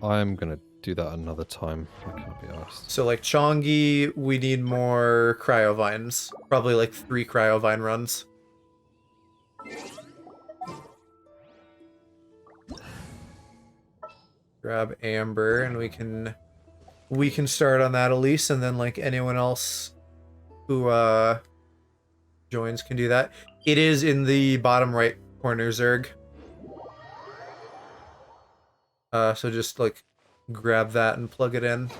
Speaker 2: I'm gonna do that another time. I can't be asked.
Speaker 1: So like Chongi, we need more cryovines. Probably like 3 cryovine runs. Grab Amber and we can start on that, Elise, and then like anyone else who joins can do that. It is in the bottom right corner, Zerg. So just like grab that and plug it in.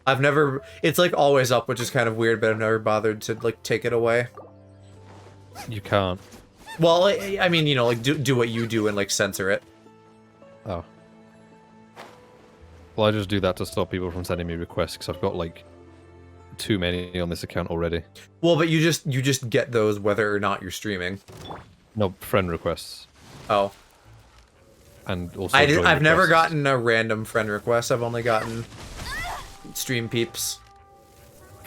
Speaker 1: I've never, it's like always up, which is kind of weird, but I've never bothered to like take it away.
Speaker 2: You can't.
Speaker 1: Well, I mean, you know, like do what you do and like censor it.
Speaker 2: Oh. Well, I just do that to stop people from sending me requests because I've got like too many on this account already.
Speaker 1: Well, but you just get those whether or not you're streaming.
Speaker 2: No, friend requests.
Speaker 1: Oh.
Speaker 2: And also
Speaker 1: I've never gotten a random friend request. I've only gotten stream peeps.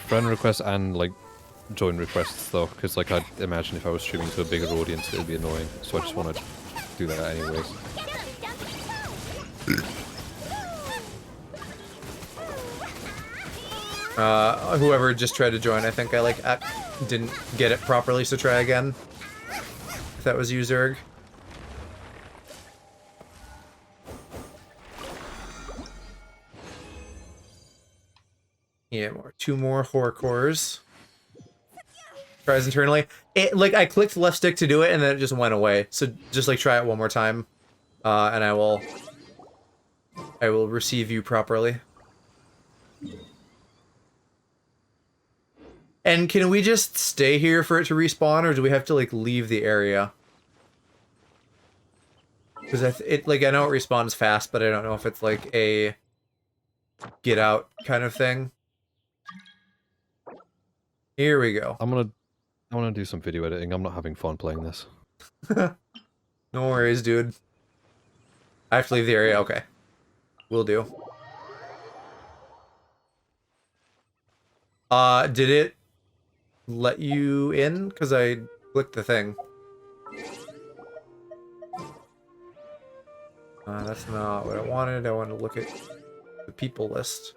Speaker 2: Friend requests and like join requests though, because like I'd imagine if I was streaming to a bigger audience it would be annoying, so I just want to do that anyways.
Speaker 1: Whoever just tried to join, I think I like didn't get it properly, so try again. If that was you, Zerg. Yeah, two more horror cores. Tries internally. It like I clicked left stick to do it and then it just went away. So just like try it one more time. And I will receive you properly. And can we just stay here for it to respawn, or do we have to like leave the area? Because I know it respawns fast, but I don't know if it's like a get out kind of thing. Here we go.
Speaker 2: I want to do some video editing. I'm not having fun playing this.
Speaker 1: No worries, dude. I have to leave the area. Okay. Will do. Did it let you in? Because I clicked the thing. That's not what I wanted. I wanted to look at the people list.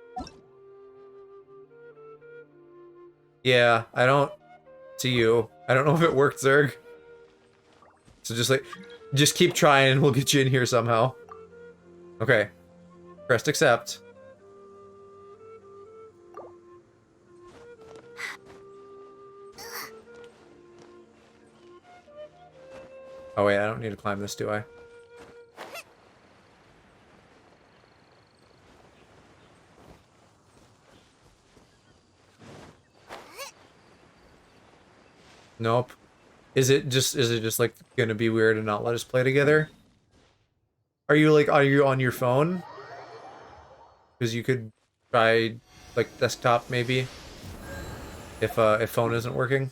Speaker 1: Yeah, I don't see you. I don't know if it worked, Zerg. So just keep trying and we'll get you in here somehow. Okay. Pressed accept. Oh wait, I don't need to climb this, do I? Nope. Is it just like gonna be weird and not let us play together? Are you on your phone? Because you could try like desktop maybe. If phone isn't working.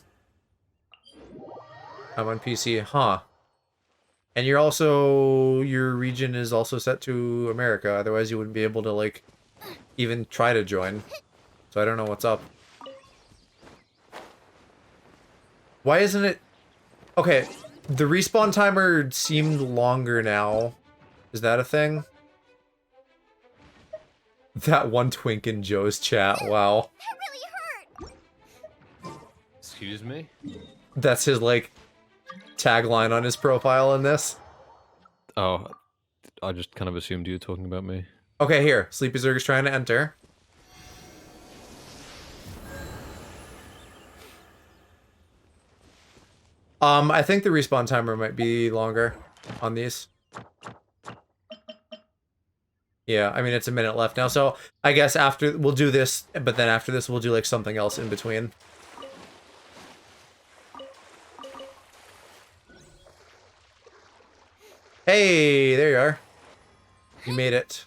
Speaker 1: I'm on PC, huh? And your region is also set to America, otherwise you wouldn't be able to like even try to join. So I don't know what's up. Why isn't it... Okay, the respawn timer seemed longer now. Is that a thing? That one twink in Joe's chat, wow.
Speaker 4: That really hurt.
Speaker 2: Excuse me?
Speaker 1: That's his, like, tagline on his profile in this.
Speaker 2: Oh, I just kind of assumed you were talking about me.
Speaker 1: Okay, here. Sleepy Zerg is trying to enter. I think the respawn timer might be longer on these. Yeah, I mean, it's a minute left now, so I guess after we'll do this, but then after this we'll do like something else in between. Hey, there you are. You made it.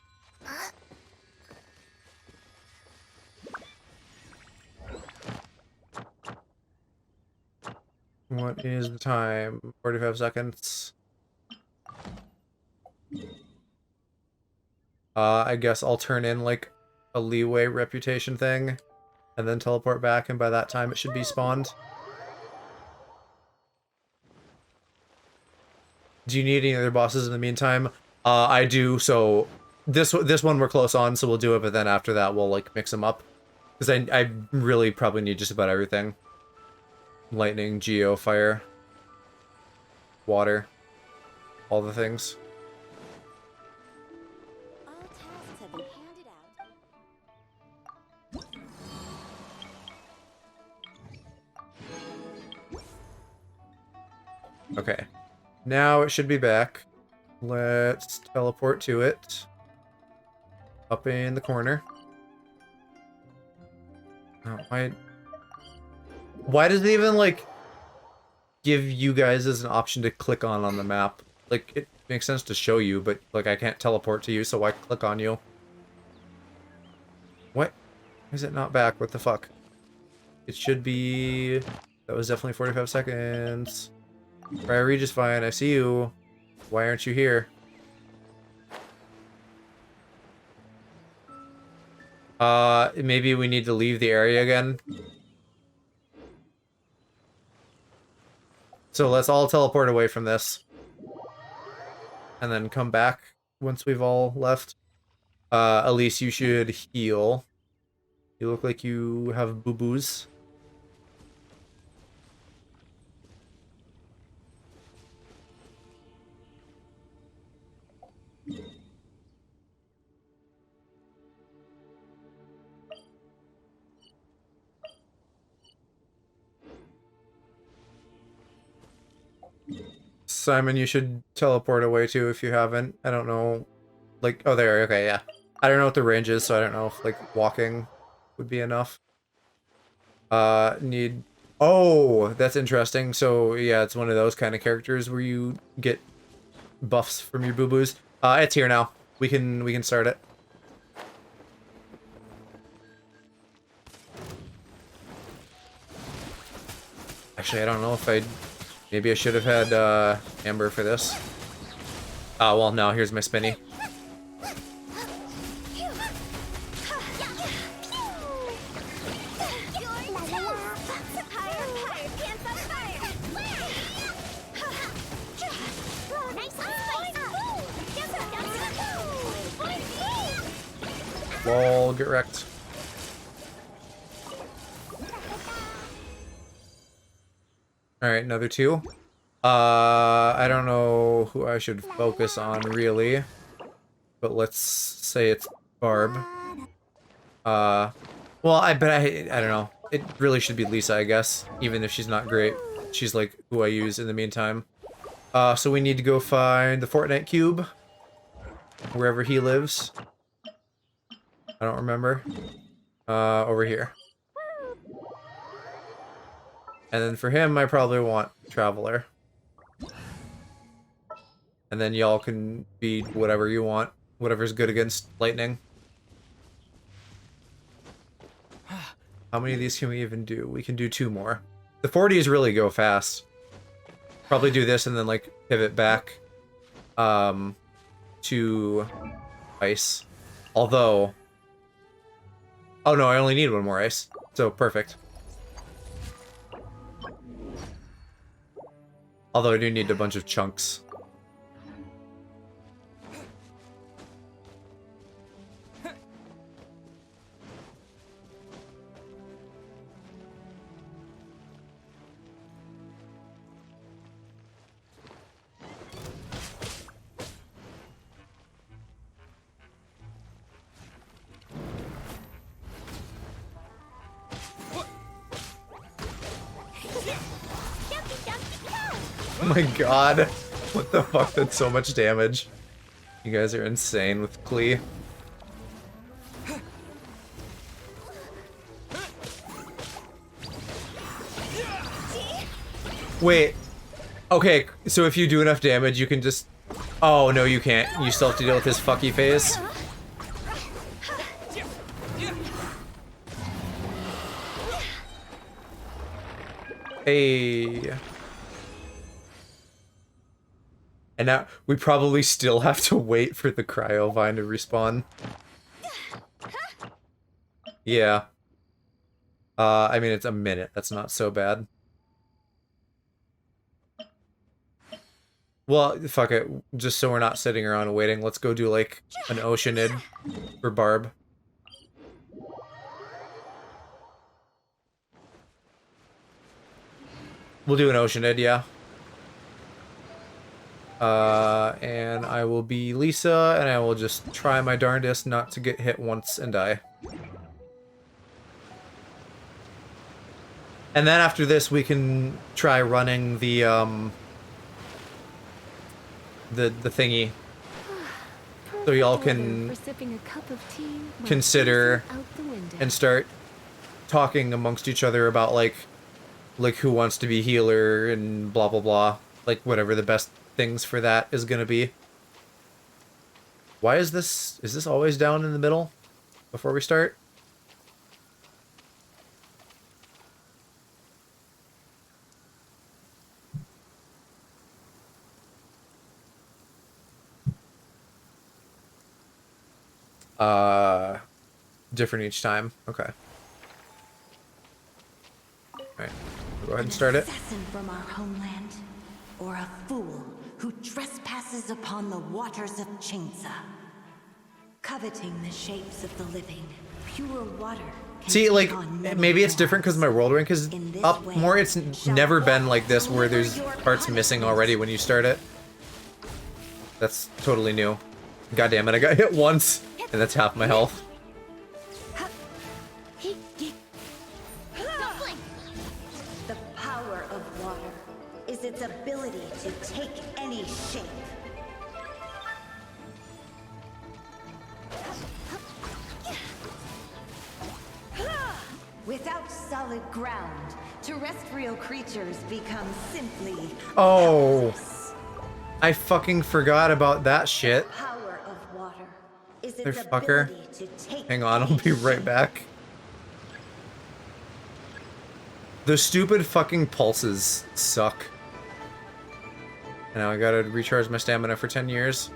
Speaker 1: What is the time? 45 seconds. I guess I'll turn in like a leeway reputation thing and then teleport back, and by that time it should be spawned. Do you need any other bosses in the meantime? I do, so this one we're close on, so we'll do it, but then after that we'll like mix them up. Because I really probably need just about everything. Lightning, geo, fire, water, all the things.
Speaker 4: All tasks have been handed out.
Speaker 1: Okay. Now it should be back. Let's teleport to it. Up in the corner. Oh, why does it even, like, give you guys as an option to click on the map? Like, it makes sense to show you, but, like, I can't teleport to you, so why click on you? What? Is it not back? What the fuck? It should be... That was definitely 45 seconds. Ryrie just fine. I see you. Why aren't you here? Maybe we need to leave the area again. So let's all teleport away from this. And then come back once we've all left. Elise, you should heal. You look like you have boo-boos. Simon, you should teleport away too if you haven't. I don't know. Like, oh, there. Okay, yeah. I don't know what the range is, so I don't know if, like, walking would be enough. Need... Oh, that's interesting. So, yeah, it's one of those kind of characters where you get buffs from your boo-boos. It's here now. We can start it. Actually, I don't know if maybe I should have had Amber for this. Oh, well, no, here's my spinny. Lol, get wrecked. Alright, another two. I don't know who I should focus on, really. But let's say it's Barb. Well, I don't know. It really should be Lisa, I guess. Even if she's not great. She's, like, who I use in the meantime. So we need to go find the Fortnite Cube. Wherever he lives. I don't remember. Over here. And then for him, I probably want Traveler. And then y'all can be whatever you want. Whatever's good against lightning. How many of these can we even do? We can do 2 more. The 40s really go fast. Probably do this and then, like, pivot back to ice. Although... Oh no, I only need 1 more ice. So, perfect. Although I do need a bunch of chunks. Oh my god. What the fuck? That's so much damage. You guys are insane with Klee. Wait. Okay, so if you do enough damage, you can just... Oh, no, you can't. You still have to deal with his fucky face. Hey. And now we probably still have to wait for the cryo vine to respawn. Yeah. I mean, it's a minute. That's not so bad. Well, fuck it. Just so we're not sitting around and waiting, let's go do, like, an Oceanid for Barb. We'll do an Oceanid, yeah. And I will be Lisa, and I will just try my darndest not to get hit once and die. And then after this, we can try running the thingy. So y'all can consider and start talking amongst each other about, like who wants to be healer and blah blah blah. Like, whatever the best things for that is gonna be. Why is this always down in the middle before we start? Different each time. Okay. Alright. Go ahead and start it.
Speaker 11: An assassin from our homeland, or a fool who trespasses upon the waters of Chainsa, coveting the shapes of the living, pure water.
Speaker 1: See, like, maybe it's different because my world rank is up more. It's never been like this where there's parts missing already when you start it. That's totally new. God damn it, I got hit once, and that's half my health.
Speaker 11: The power of water is its ability to take any shape. Without solid ground, terrestrial creatures become simply
Speaker 1: Oh, I fucking forgot about that shit.
Speaker 11: power of water is its
Speaker 1: Motherfucker.
Speaker 11: ability to take
Speaker 1: Hang on, I'll be right back. The stupid fucking pulses suck. Now I gotta recharge my stamina for 10 years.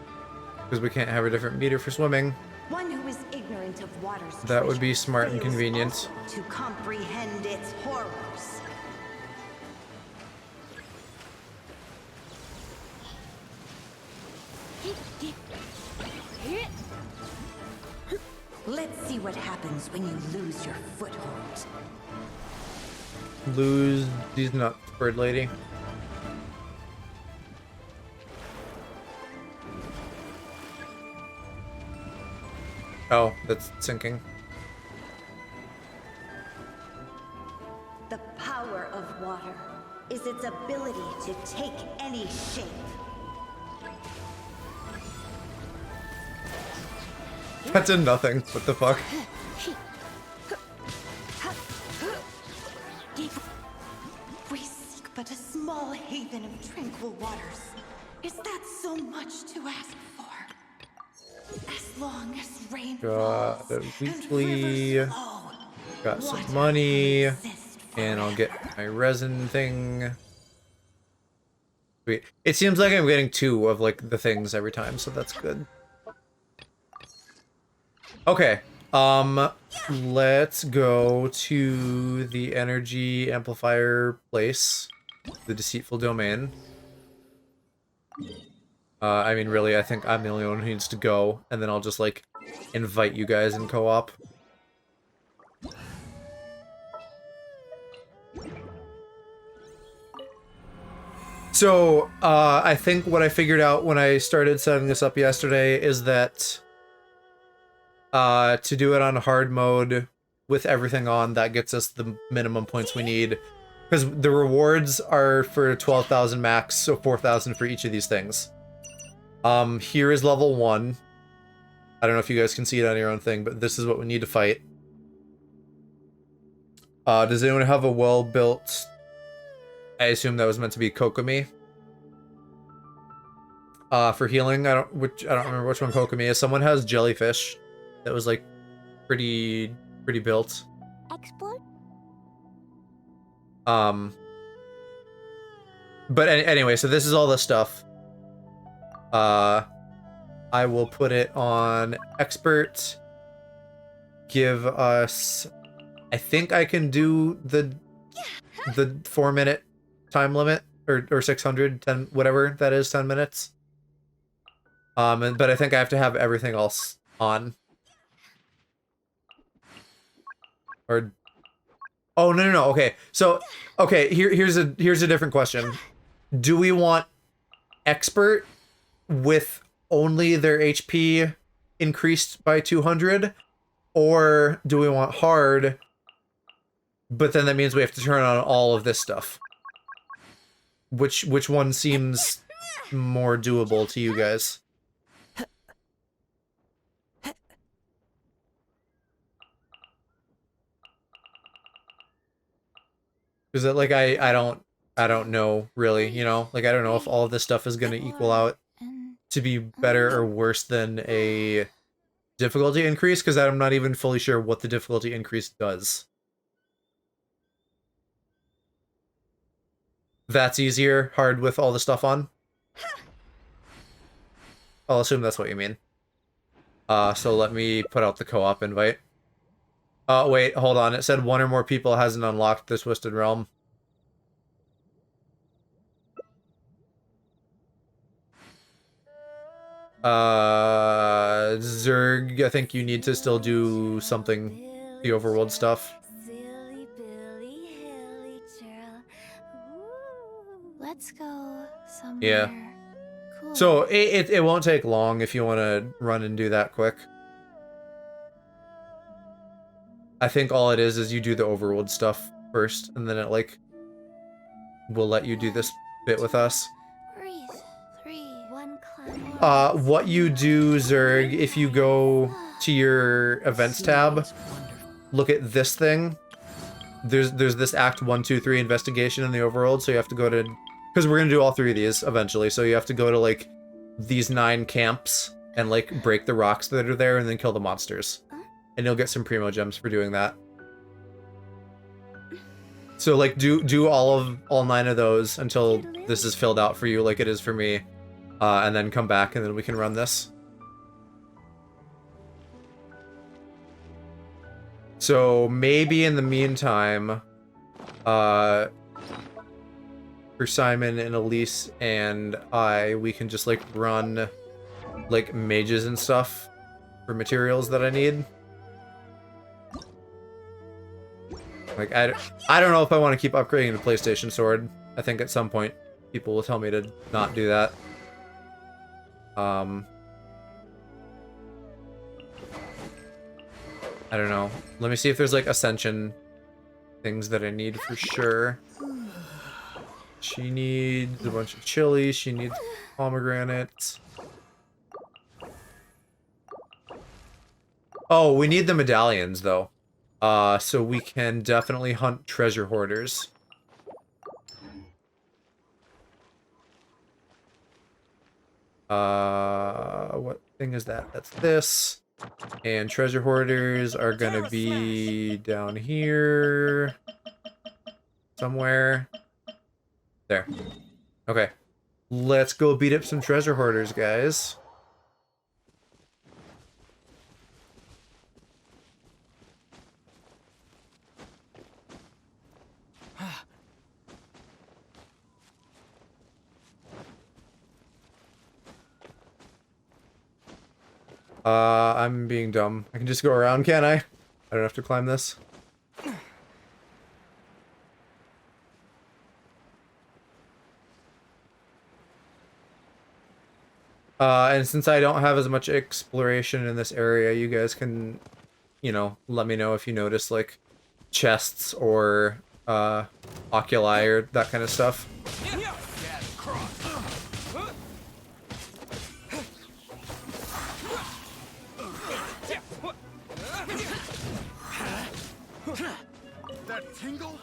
Speaker 1: Because we can't have a different meter for swimming.
Speaker 11: One who is ignorant of water's
Speaker 1: That would be
Speaker 11: treasure
Speaker 1: smart and
Speaker 11: fails
Speaker 1: convenient.
Speaker 11: also to comprehend its horrors. Let's see what happens when you lose your foothold.
Speaker 1: Lose these nuts, bird lady. Oh, that's sinking.
Speaker 11: The power of water is its ability to take any shape.
Speaker 1: That did nothing. What the fuck?
Speaker 11: We seek but a small haven of tranquil waters. Is that so much to ask for? As long as rain
Speaker 1: Got
Speaker 11: falls
Speaker 1: a
Speaker 11: and
Speaker 1: weekly.
Speaker 11: rivers flow,
Speaker 1: Got some
Speaker 11: water
Speaker 1: money.
Speaker 11: can exist
Speaker 1: And I'll
Speaker 11: forever.
Speaker 1: get my resin thing. Sweet. It seems like I'm getting 2 of, like, the things every time, so that's good. Okay. Let's go to the energy amplifier place. The deceitful domain. I mean, really, I think I'm the only one who needs to go, and then I'll just, like, invite you guys in co-op. So, I think what I figured out when I started setting this up yesterday is that to do it on hard mode with everything on, that gets us the minimum points we need. Because the rewards are for 12,000 max, so 4,000 for each of these things. Here is level 1. I don't know if you guys can see it on your own thing, but this is what we need to fight. Does anyone have a well-built... I assume that was meant to be Kokomi. For healing, I don't remember which one Kokomi is. Someone has jellyfish that was like pretty built.
Speaker 4: Export?
Speaker 1: But anyway, so this is all the stuff. I will put it on expert. Give us... I think I can do the 4-minute time limit, or 600, 10, whatever that is, 10 minutes. But I think I have to have everything else on. Or... Oh, no. Okay. So, okay, here's a different question. Do we want expert with only their HP increased by 200? Or do we want hard, but then that means we have to turn on all of this stuff? Which one seems more doable to you guys? Is it like I don't know really, you know? Like I don't know if all of this stuff is gonna equal out to be better or worse than a difficulty increase, because I'm not even fully sure what the difficulty increase does. That's easier, hard with all the stuff on? I'll assume that's what you mean. So let me put out the co-op invite. Wait, hold on. It said one or more people hasn't unlocked the Twisted Realm. Zerg, I think you need to still do something, the overworld stuff.
Speaker 5: Let's go somewhere.
Speaker 1: Yeah.
Speaker 5: Cool.
Speaker 1: So it won't take long if you want to run and do that quick. I think all it is you do the overworld stuff first, and then it like will let you do this bit with us. What you do, Zerg, if you go to your events tab, look at this thing. There's this Act 1, 2, 3 investigation in the overworld, so you have to go to, because we're gonna do all 3 of these eventually, so you have to go to like these 9 camps and like break the rocks that are there and then kill the monsters. And you'll get some primo gems for doing that. So like do all 9 of those until this is filled out for you like it is for me. And then come back and then we can run this. So maybe in the meantime, for Simon and Elise and we can just like run like mages and stuff for materials that I need. Like I don't know if I want to keep upgrading the PlayStation Sword. I think at some point people will tell me to not do that. I don't know. Let me see if there's like Ascension things that I need for sure. She needs a bunch of chili. She needs pomegranates. Oh, we need the medallions though. So we can definitely hunt treasure hoarders. What thing is that? That's this. And treasure hoarders are gonna be down here somewhere. There. Okay. Let's go beat up some treasure hoarders, guys. I'm being dumb. I can just go around, can't I? I don't have to climb this. And since I don't have as much exploration in this area, you guys can, you know, let me know if you notice, like, chests or, oculi or that kind of stuff.
Speaker 8: That tingle?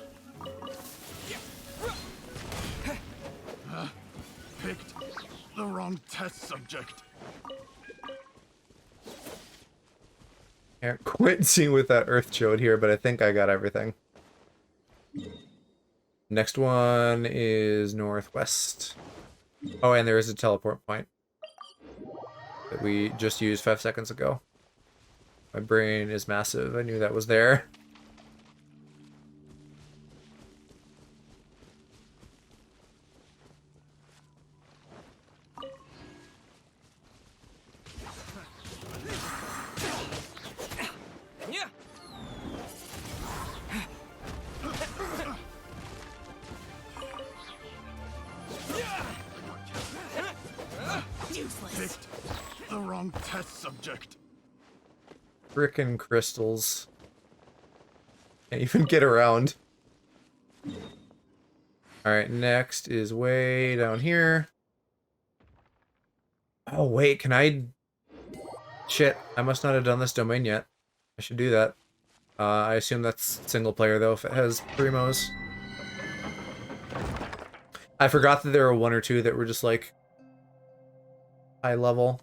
Speaker 8: Picked the wrong test subject.
Speaker 1: Can't quite see with that earth chode here, but I think I got everything. Next one is northwest. Oh, and there is a teleport point. that we just used 5 seconds ago. My brain is massive. I knew that was there.
Speaker 8: Picked the wrong test subject.
Speaker 1: Frickin' crystals. Can't even get around. Alright, next is way down here. Oh, wait, can I... Shit, I must not have done this domain yet. I should do that. I assume that's single player, though, if it has primos. I forgot that there were 1 or 2 that were just, like, high level.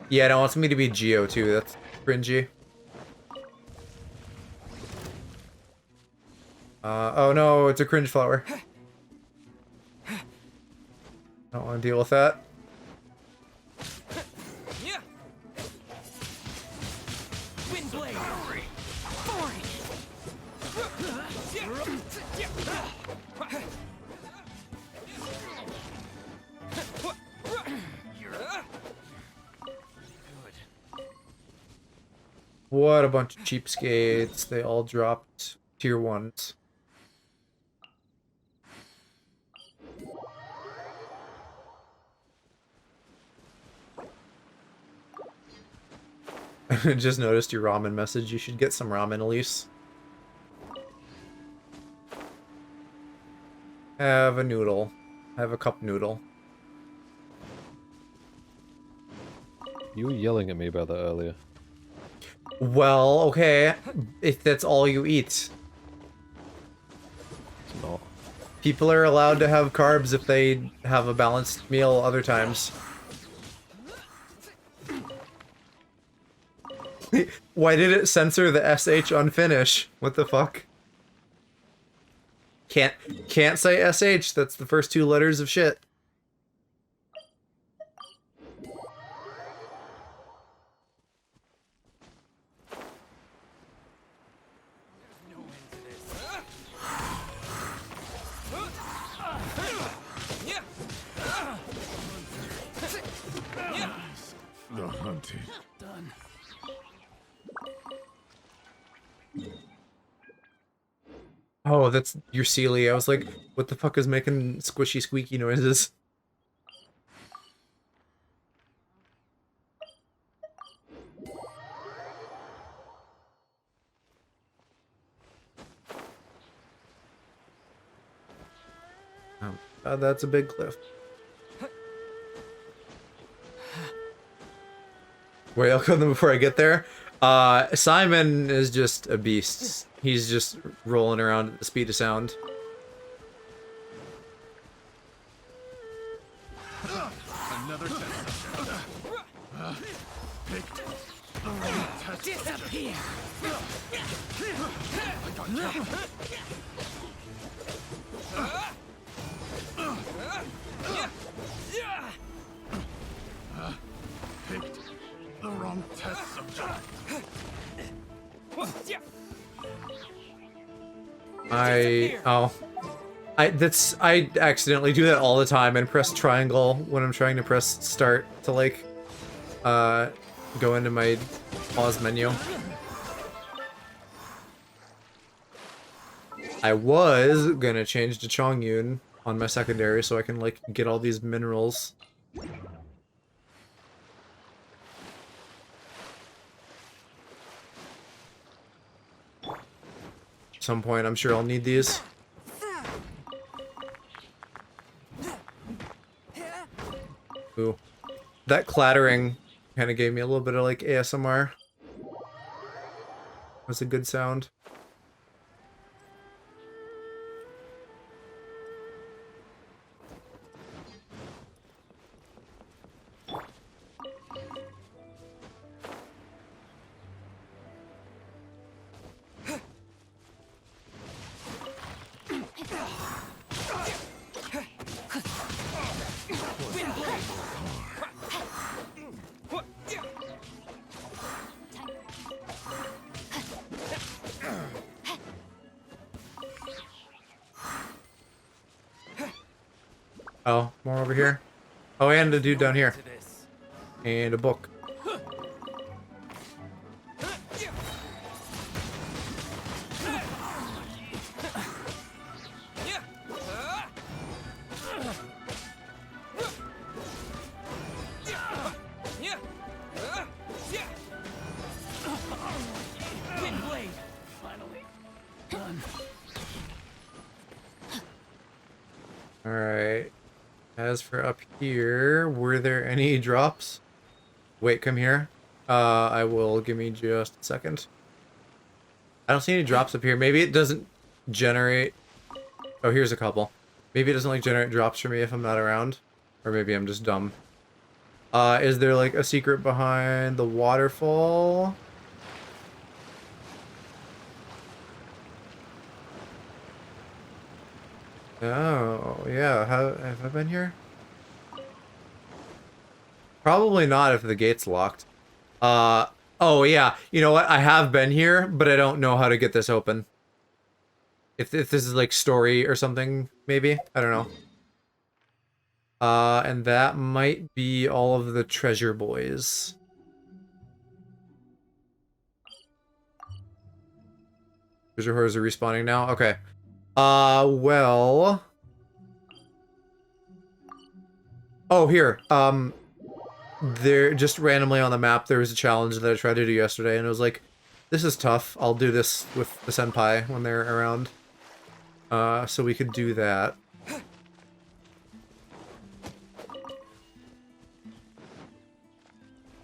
Speaker 1: Yeah, it wants me to be Geo, too. That's cringy. Oh no, it's a cringe flower. Don't want to deal with that. What a bunch of cheapskates. They all dropped tier 1s. I just noticed your ramen message. You should get some ramen, Elise. Have a noodle. Have a cup noodle.
Speaker 2: You were yelling at me about that earlier.
Speaker 1: Well, okay. If that's all you eat.
Speaker 2: It's not.
Speaker 1: People are allowed to have carbs if they have a balanced meal other times. Why did it censor the SH on finish? What the fuck? Can't say SH, that's the first 2 letters of shit.
Speaker 8: The hunted.
Speaker 3: Done.
Speaker 1: Oh, that's your Sealy. I was like, what the fuck is making squishy squeaky noises? Oh, that's a big cliff. Wait, I'll kill them before I get there. Simon is just a beast. He's just rolling around at the speed of sound.
Speaker 8: Another test subject. Picked the wrong test
Speaker 9: Disappear.
Speaker 8: Picked the wrong test subject.
Speaker 1: I accidentally do that all the time and press triangle when I'm trying to press start to like go into my pause menu. I was gonna change to Chongyun on my secondary so I can like get all these minerals. At some point I'm sure I'll need these. Ooh. That clattering kind of gave me a little bit of like ASMR. That's a good sound. Oh, more over here. Oh, and a dude down here. And a book. Alright. As for up here, were there any drops? Wait, come here. I will. Give me just a second. I don't see any drops up here. Maybe it doesn't generate... Oh, here's a couple. Maybe it doesn't, like, generate drops for me if I'm not around. Or maybe I'm just dumb. Is there, like, a secret behind the waterfall? Oh, yeah. Have I been here? Probably not if the gate's locked. Oh, yeah. You know what? I have been here, but I don't know how to get this open. If this is, like, story or something, maybe? I don't know. And that might be all of the treasure boys. Treasure hoarders are respawning now? Okay. Well... Oh, here. There, just randomly on the map, there was a challenge that I tried to do yesterday, and it was like, this is tough. I'll do this with the senpai when they're around. So we could do that.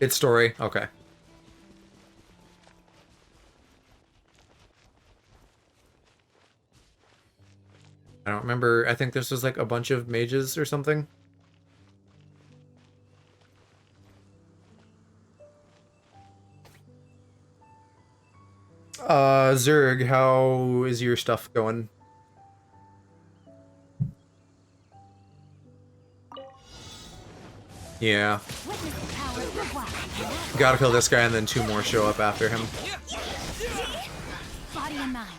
Speaker 1: It's story. Okay. I don't remember. I think this was like a bunch of mages or something. Zerg, how is your stuff going? Yeah. Gotta kill this guy and then two more show up after him.
Speaker 5: Body and mind.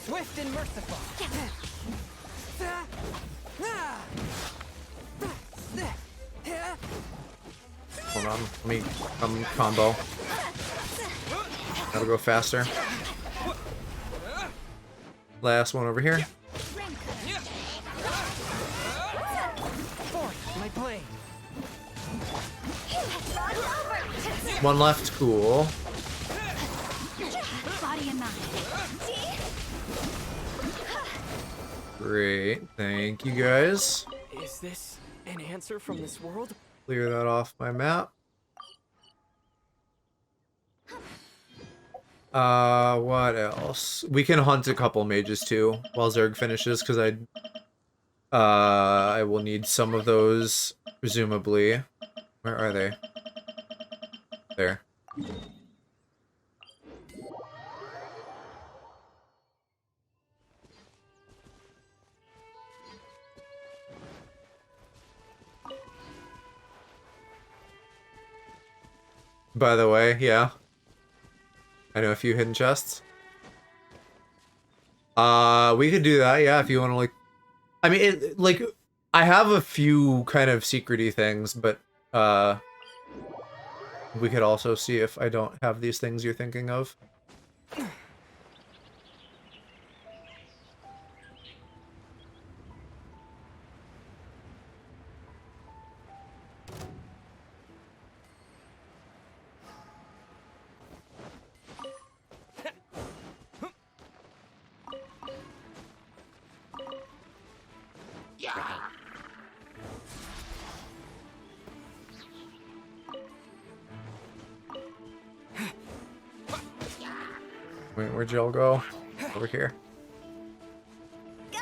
Speaker 9: Swift and merciful.
Speaker 1: Hold on, let me combo. Gotta go faster. Last one over here.
Speaker 9: My blade.
Speaker 1: One left, cool.
Speaker 5: Body and mind.
Speaker 1: Great, thank you guys.
Speaker 9: Is this an answer from this world?
Speaker 1: Clear that off my map. What else? We can hunt a couple mages too while Zerg finishes, because I will need some of those, presumably. Where are they? There. By the way, yeah. I know a few hidden chests. We could do that, yeah, if you want to, like... I mean, like, I have a few kind of secret-y things, but, we could also see if I don't have these things you're thinking of. Wait, where'd y'all go? Over here.
Speaker 5: Go.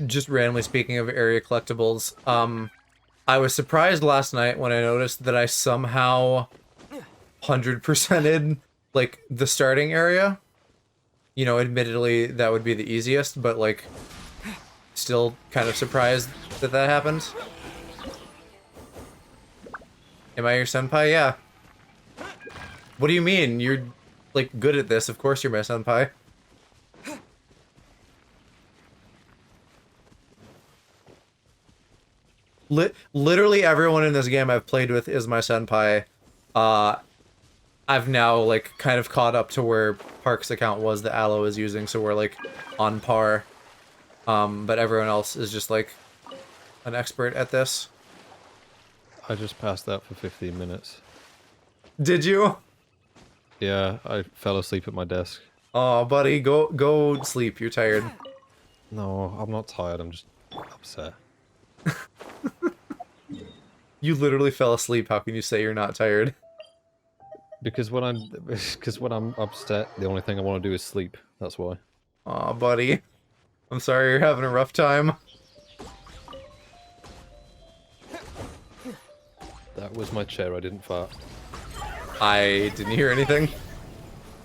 Speaker 1: Just randomly speaking of area collectibles, I was surprised last night when I noticed that I somehow 100%ed, like, the starting area. You know, admittedly, that would be the easiest, but, like, still kind of surprised that that happened. Am I your senpai? Yeah. What do you mean? You're, like, good at this. Of course you're my senpai. Literally everyone in this game I've played with is my senpai. I've now, like, kind of caught up to where Park's account was that Aloe is using, so we're, like, on par. But everyone else is just, like, an expert at this.
Speaker 2: I just passed that for 15 minutes.
Speaker 1: Did you?
Speaker 2: Yeah, I fell asleep at my desk.
Speaker 1: Oh, buddy, go sleep. You're tired.
Speaker 2: No, I'm not tired, I'm just upset.
Speaker 1: You literally fell asleep. How can you say you're not tired?
Speaker 2: Because when I'm upset, the only thing I want to do is sleep. That's why.
Speaker 1: Aw, buddy. I'm sorry you're having a rough time.
Speaker 2: That was my chair, I didn't fart.
Speaker 1: I didn't hear anything.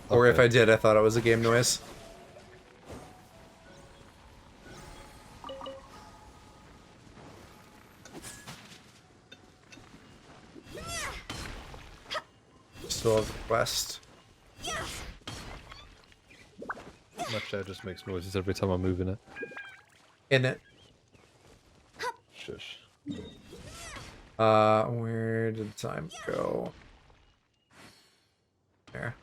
Speaker 1: Or if
Speaker 2: Okay.
Speaker 1: I did, I thought it was a game noise. Still have the quest.
Speaker 2: My chair just makes noises every time I'm moving it.
Speaker 1: In it.
Speaker 2: Shush.
Speaker 1: Where did time go? There.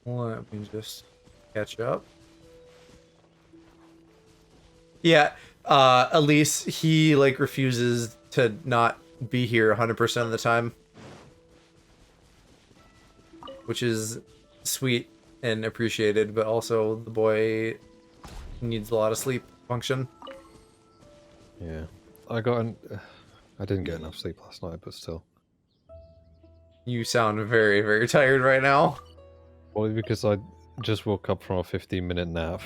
Speaker 1: Let me just catch up. Yeah, Elise, he, like, refuses to not be here 100% of the time. Which is sweet and appreciated, but also the boy needs a lot of sleep function.
Speaker 2: Yeah. I didn't get enough sleep last night, but still.
Speaker 1: You sound very, very tired right now.
Speaker 2: Probably because I just woke up from a 15-minute nap.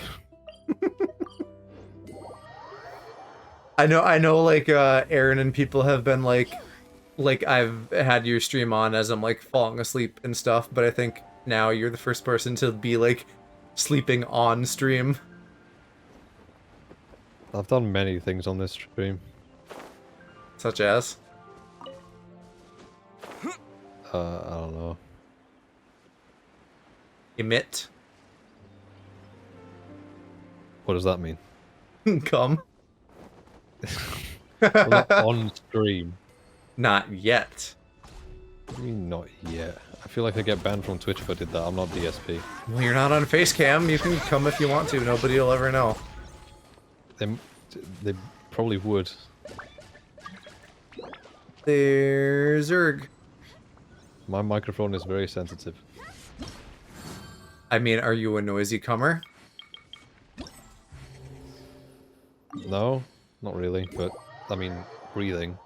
Speaker 1: I know, like, Aaron and people have been, like, I've had your stream on as I'm, like, falling asleep and stuff, but I think now you're the first person to be, like, sleeping on stream.
Speaker 2: I've done many things on this stream.
Speaker 1: Such as?
Speaker 2: I don't know.
Speaker 1: Emit.
Speaker 2: What does that mean?
Speaker 1: Come.
Speaker 2: Well, not on stream.
Speaker 1: Not yet.
Speaker 2: What do you mean not yet? I feel like I get banned from Twitch if I did that. I'm not DSP.
Speaker 1: Well, you're not on Facecam. You can come if you want to. Nobody will ever know.
Speaker 2: They probably would.
Speaker 1: There's Zerg.
Speaker 2: My microphone is very sensitive.
Speaker 1: I mean, are you a noisy comer?
Speaker 2: No, not really, but I mean, breathing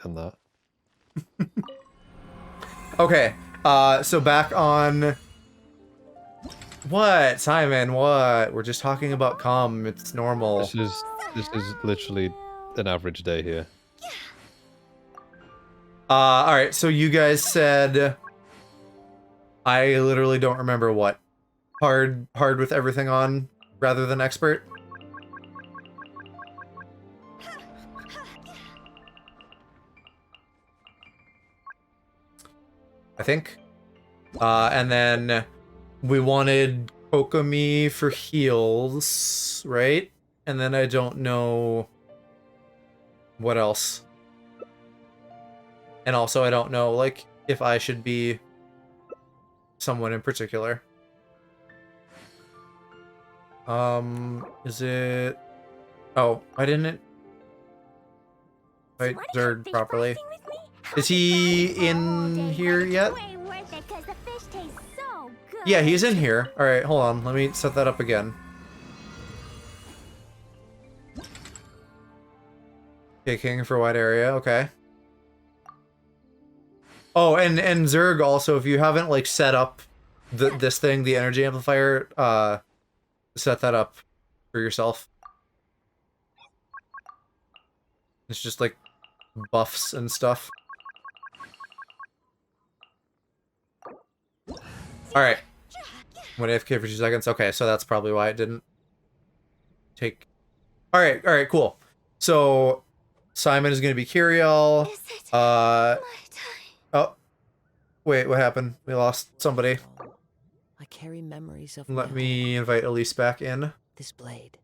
Speaker 2: and that.
Speaker 1: Okay, so back on... What? Simon, what? We're just talking about cum. It's normal.
Speaker 2: This is literally an average day here.
Speaker 1: Alright, so you guys said... I literally don't remember what. Hard with everything on, rather than expert? I think. And then we wanted Kokomi for heals, right? And then I don't know what else. And also I don't know, like, if I should be someone in particular. Is it... Oh, I didn't... Fight Zerg properly. Is he in here yet? Yeah, he's in here. Alright, hold on. Let me set that up again. Okay, king for wide area. Okay. Oh, and Zerg also, if you haven't, like, set up this thing, the energy amplifier, set that up for yourself. It's just, like, buffs and stuff. Alright. When AFK for 2 seconds. Okay, so that's probably why it didn't take. All right, cool. So Simon is gonna be Kyriel. Oh, wait, what happened? We lost somebody.
Speaker 10: I carry memories of
Speaker 1: Let me invite Elise back in.
Speaker 10: this blade.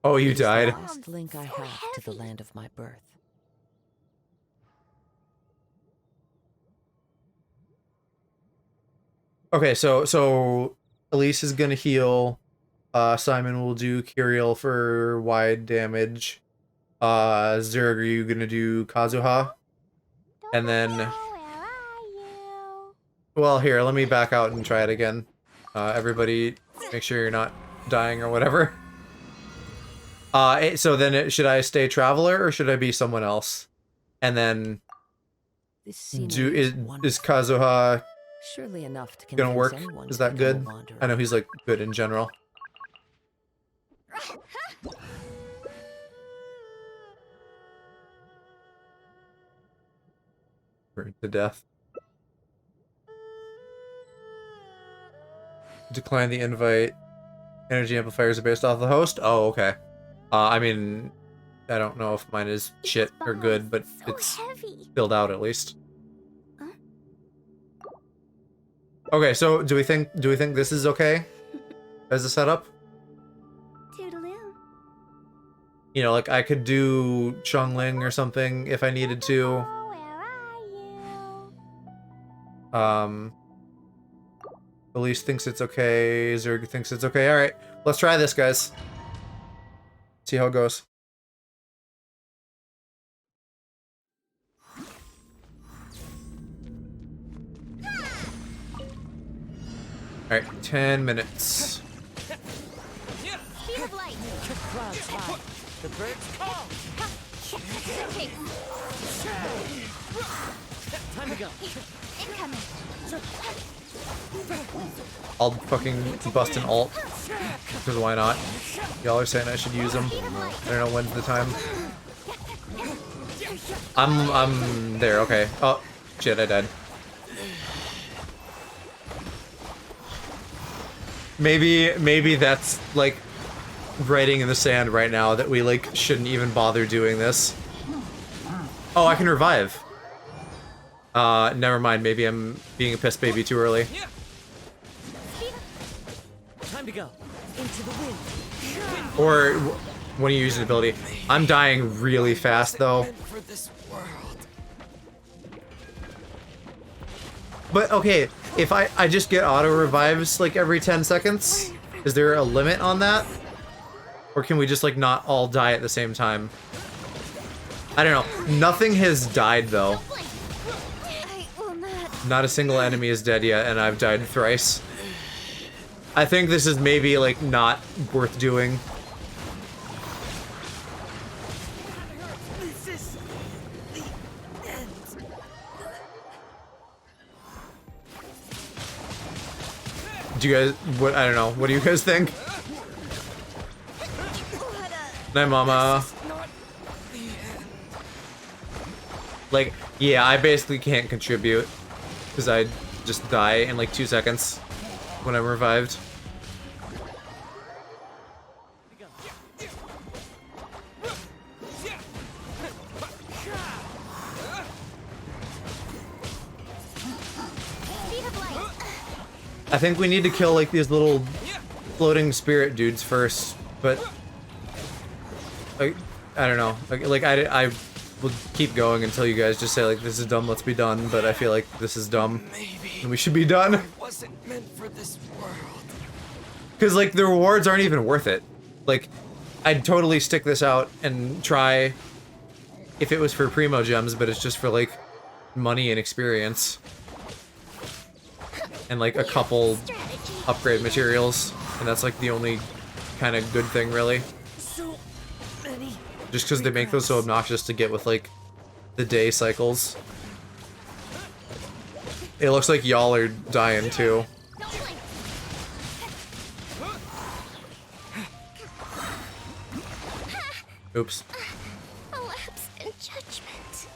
Speaker 1: Oh, you
Speaker 10: It is the
Speaker 1: died.
Speaker 10: last link I have to the land of my birth.
Speaker 1: Okay, so Elise is gonna heal. Simon will do Kyriel for wide damage. Zerg, are you gonna do Kazuha? And then, well, here, let me back out and try it again. Everybody, make sure you're not dying or whatever. So then, should I stay Traveler or should I be someone else? And then, is Kazuha
Speaker 10: Surely enough to
Speaker 1: gonna work?
Speaker 10: anyone
Speaker 1: Is
Speaker 10: to
Speaker 1: that
Speaker 10: become a
Speaker 1: good?
Speaker 10: wanderer.
Speaker 1: I know he's like good in general. Burned to death. Decline the invite. Energy amplifiers are based off the host? Oh, okay. I mean, I don't know if mine is shit or good, but it's filled out at least. Okay, so do we think this is okay as a setup?
Speaker 4: Toodaloo.
Speaker 1: You know, like I could do Chongling or something if I needed to. Elise thinks it's okay. Zerg thinks it's okay. All right, let's try this, guys. See how it goes. All right, 10 minutes.
Speaker 5: Speed of light.
Speaker 9: The birds call. Time to go.
Speaker 5: Incoming.
Speaker 1: I'll fucking bust an alt. Because why not? Y'all are saying I should use them. I don't know when's the time. I'm there, okay. Oh, shit, I died. Maybe that's, like, writing in the sand right now that we, like, shouldn't even bother doing this. Oh, I can revive. Never mind, maybe I'm being a piss baby too early.
Speaker 9: Time to go. Into the wind.
Speaker 1: Or when you use an ability. I'm dying really fast, though.
Speaker 9: For this world.
Speaker 1: But, okay, if I just get auto-revives, like, every 10 seconds, is there a limit on that? Or can we just, like, not all die at the same time? I don't know. Nothing has died, though. Not a single enemy is dead yet, and I've died thrice. I think this is maybe, like, not worth doing.
Speaker 9: This is the end.
Speaker 1: Do you guys, I don't know, what do you guys think? Night, Mama. Like, yeah, I basically can't contribute. Because I just die in like 2 seconds when I'm revived. I think we need to kill like these little floating spirit dudes first, but I don't know. Like I will keep going until you guys just say like this is dumb, let's be done. But I feel like this is dumb, and we should be done.
Speaker 9: I wasn't meant for this world.
Speaker 1: Because like the rewards aren't even worth it. Like I'd totally stick this out and try if it was for primo gems, but it's just for like money and experience. And like a couple upgrade materials, and that's like the only kind of good thing really.
Speaker 9: So many.
Speaker 1: Just because they make those so obnoxious to get with like the day cycles. It looks like y'all are dying too. Oops.
Speaker 4: A lapse in judgment.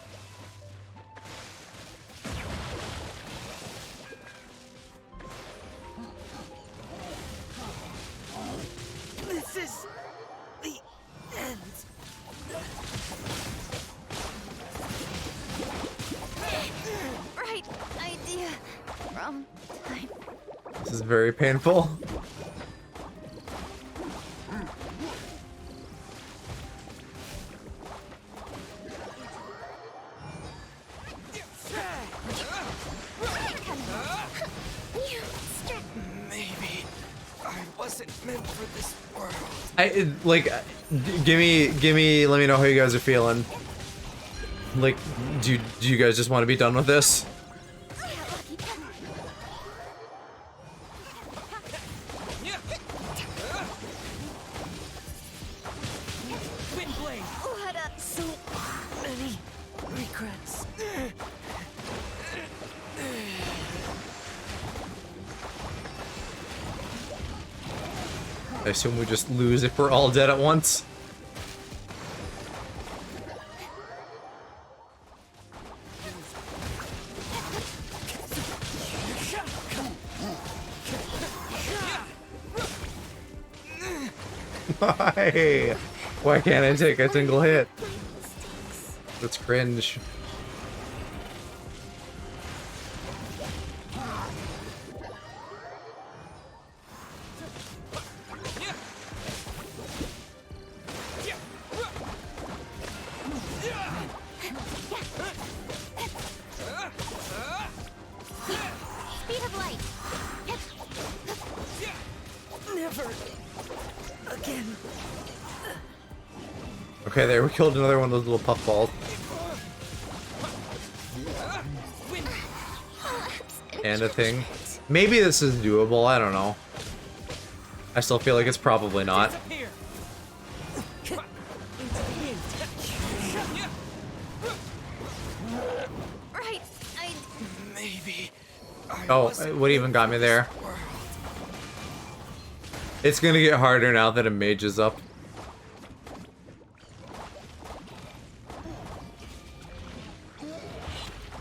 Speaker 5: right idea from time.
Speaker 1: This is very painful.
Speaker 9: Maybe I wasn't meant for this world.
Speaker 1: Let me know how you guys are feeling. Like, do you guys just want to be done with this?
Speaker 9: So many regrets.
Speaker 1: I assume we just lose if we're all dead at once. Why? Why can't I take a single hit? That's cringe.
Speaker 5: Speed of light.
Speaker 9: Never again.
Speaker 1: Okay, there, we killed another one of those little puffballs. And a thing. Maybe this is doable, I don't know. I still feel like it's probably not.
Speaker 5: Right.
Speaker 9: Maybe.
Speaker 1: Oh, what even got me there? It's gonna get harder now that a mage is up.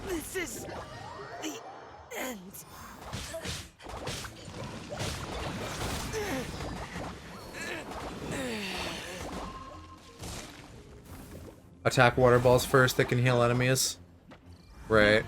Speaker 9: This is the end.
Speaker 1: Attack water balls first that can heal enemies. Right.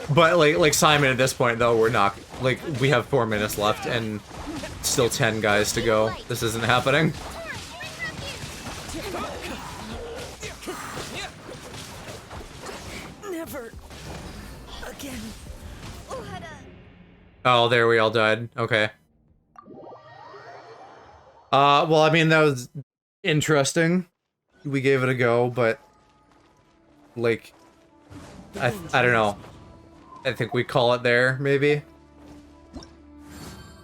Speaker 1: But like Simon at this point though, we're not like we have 4 minutes left and still 10 guys to go. This isn't happening.
Speaker 9: Never again.
Speaker 1: Oh, there we all died. Okay. Well, I mean that was interesting. We gave it a go, but like I don't know. I think we call it there, maybe.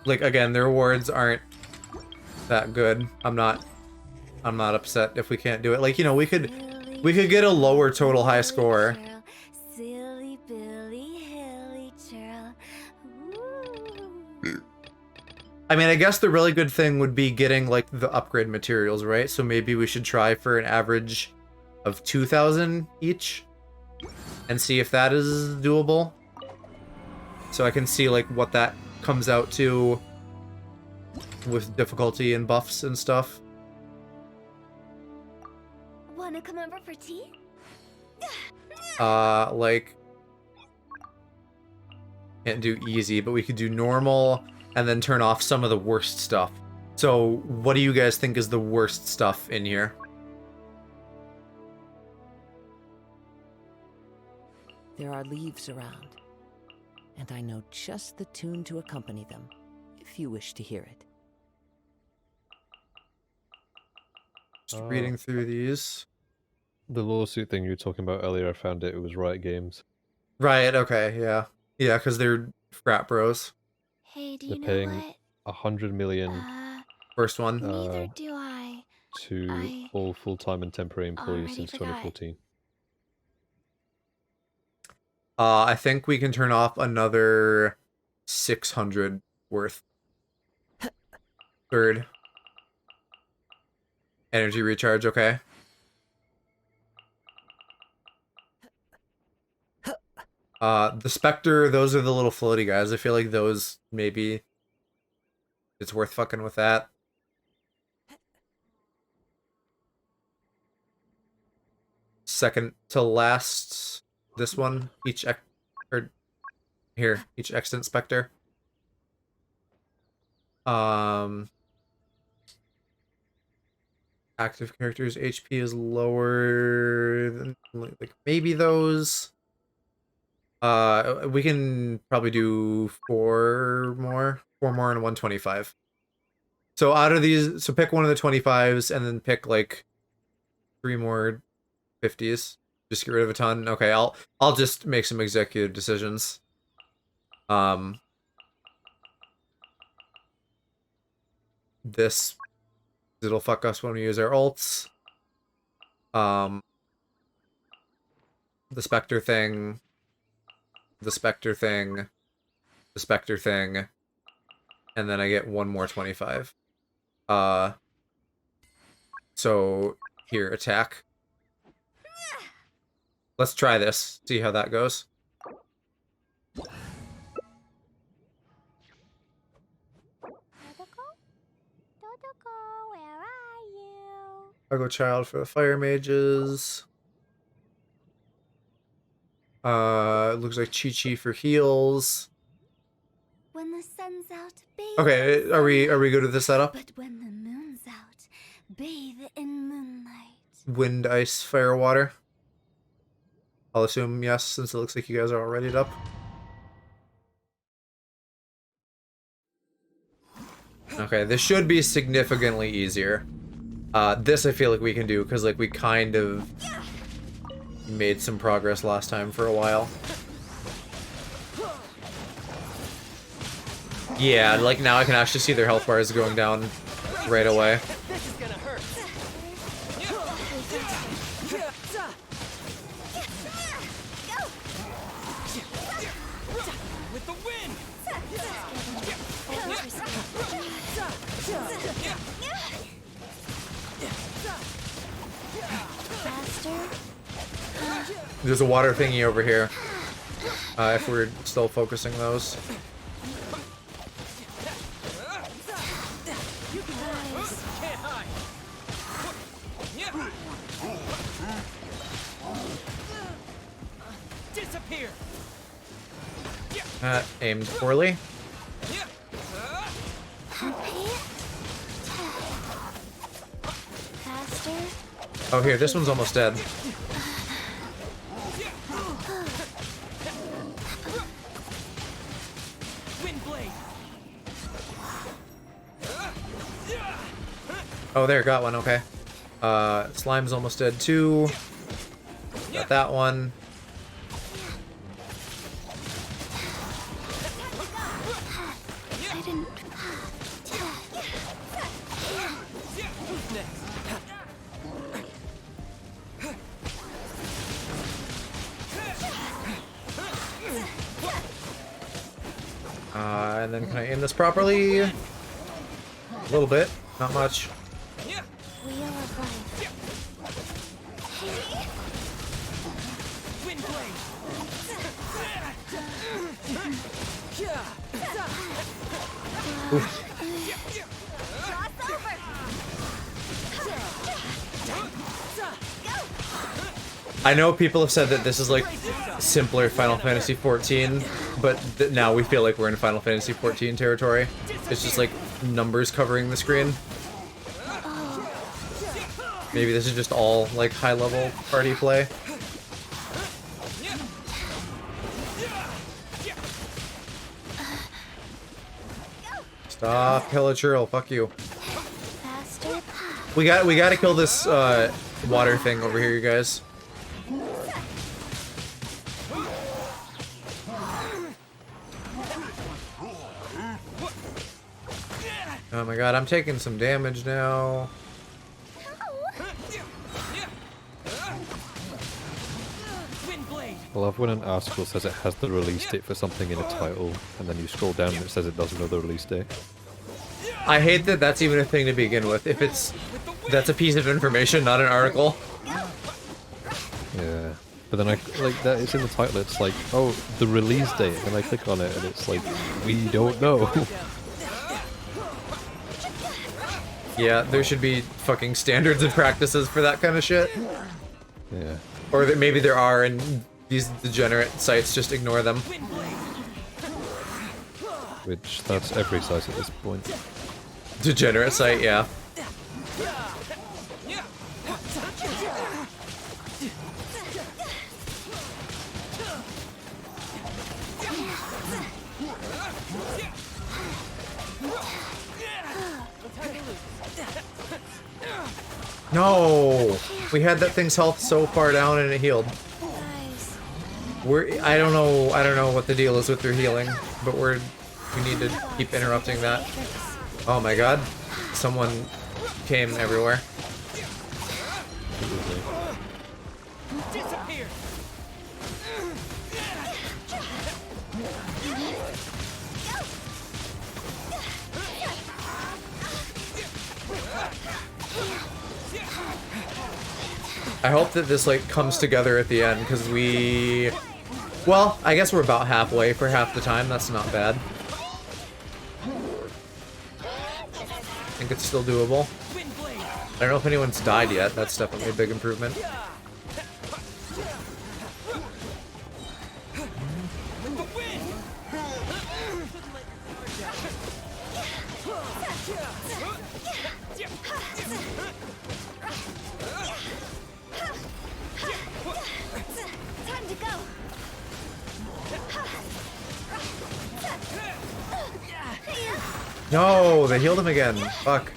Speaker 1: Like again, the rewards aren't that good. I'm not upset if we can't do it. Like, you know, we could get a lower total high score.
Speaker 5: Silly Billy Hilly Churl.
Speaker 1: I mean, I guess the really good thing would be getting like the upgrade materials, right? So maybe we should try for an average of 2,000 each and see if that is doable. So I can see like what that comes out to with difficulty and buffs and stuff.
Speaker 5: Wanna come over for tea?
Speaker 1: Like can't do easy, but we could do normal and then turn off some of the worst stuff. So what do you guys think is the worst stuff in here?
Speaker 10: There are leaves around, and I know just the tune to accompany them, if you wish to hear it.
Speaker 1: Just reading through these.
Speaker 2: The lawsuit thing you were talking about earlier, I found it was Riot Games.
Speaker 1: Right, okay, yeah. Yeah, because they're frat bros.
Speaker 5: Hey, do
Speaker 2: They're
Speaker 5: you know
Speaker 2: paying
Speaker 5: what?
Speaker 2: 100 million
Speaker 1: First one.
Speaker 5: Neither do I.
Speaker 2: To all full-time and temporary employees
Speaker 5: already
Speaker 2: since
Speaker 5: forgot.
Speaker 2: 2014.
Speaker 1: I think we can turn off another 600 worth. Third. Energy recharge, okay. The Spectre, those are the little floaty guys. I feel like those maybe It's worth fucking with that. Second to last, this one, each extant specter. Active characters HP is lower than like maybe those. We can probably do four more and 125. So out of these, so pick one of the 25s and then pick like 3 more 50s. Just get rid of a ton. Okay, I'll just make some executive decisions. This, it'll fuck us when we use our ults. The Spectre thing, the Spectre thing, the Spectre thing, and then I get one more 25. So here, attack. Let's try this, see how that goes.
Speaker 4: Where are you?
Speaker 1: I'll go child for the fire mages. It looks like Chi-Chi for heals.
Speaker 11: When the sun's out, bathe.
Speaker 1: Okay, are we good with this setup?
Speaker 11: But when the moon's out, bathe in moonlight.
Speaker 1: Wind, ice, fire, water. I'll assume yes, since it looks like you guys are all readied up. Okay, this should be significantly easier. This I feel like we can do, because like we kind of made some progress last time for a while. Yeah, like now I can actually see their health bars going down right away.
Speaker 9: This is gonna hurt. With the wind.
Speaker 1: There's a water thingy over here. If we're still focusing those.
Speaker 9: Disappear.
Speaker 1: Aimed poorly. Oh, here, this one's almost dead. Oh, there, got one, okay. Slime's almost dead too. Got that one. And then can I aim this properly? A little bit, not much. Oof. I know people have said that this is like simpler Final Fantasy XIV, but now we feel like we're in Final Fantasy XIV territory. It's just like numbers covering the screen. Maybe this is just all like high-level party play. Stop, Pillature, fuck you. We gotta kill this water thing over here, you guys. Oh my god, I'm taking some damage now.
Speaker 2: I love when an article says it has the release date for something in a title, and then you scroll down and it says it doesn't know the release date.
Speaker 1: I hate that that's even a thing to begin with. If that's a piece of information, not an article.
Speaker 2: Yeah. But then like that, it's in the title, it's like, oh, the release date, and I click on it and it's like, we don't know.
Speaker 1: Yeah, there should be fucking standards and practices for that kind of shit.
Speaker 2: Yeah.
Speaker 1: Or that maybe there are, and these degenerate sites just ignore them.
Speaker 2: Which, that's every site at this point.
Speaker 1: Degenerate site, yeah. No! We had that thing's health so far down and it healed. I don't know what the deal is with their healing, but we need to keep interrupting that. Oh my god. Someone came everywhere.
Speaker 9: Disappear.
Speaker 1: I hope that this like comes together at the end because well, I guess we're about halfway for half the time. That's not bad. I think it's still doable. I don't know if anyone's died yet. That's definitely a big improvement.
Speaker 4: Time to go.
Speaker 1: No, they healed him again. Fuck.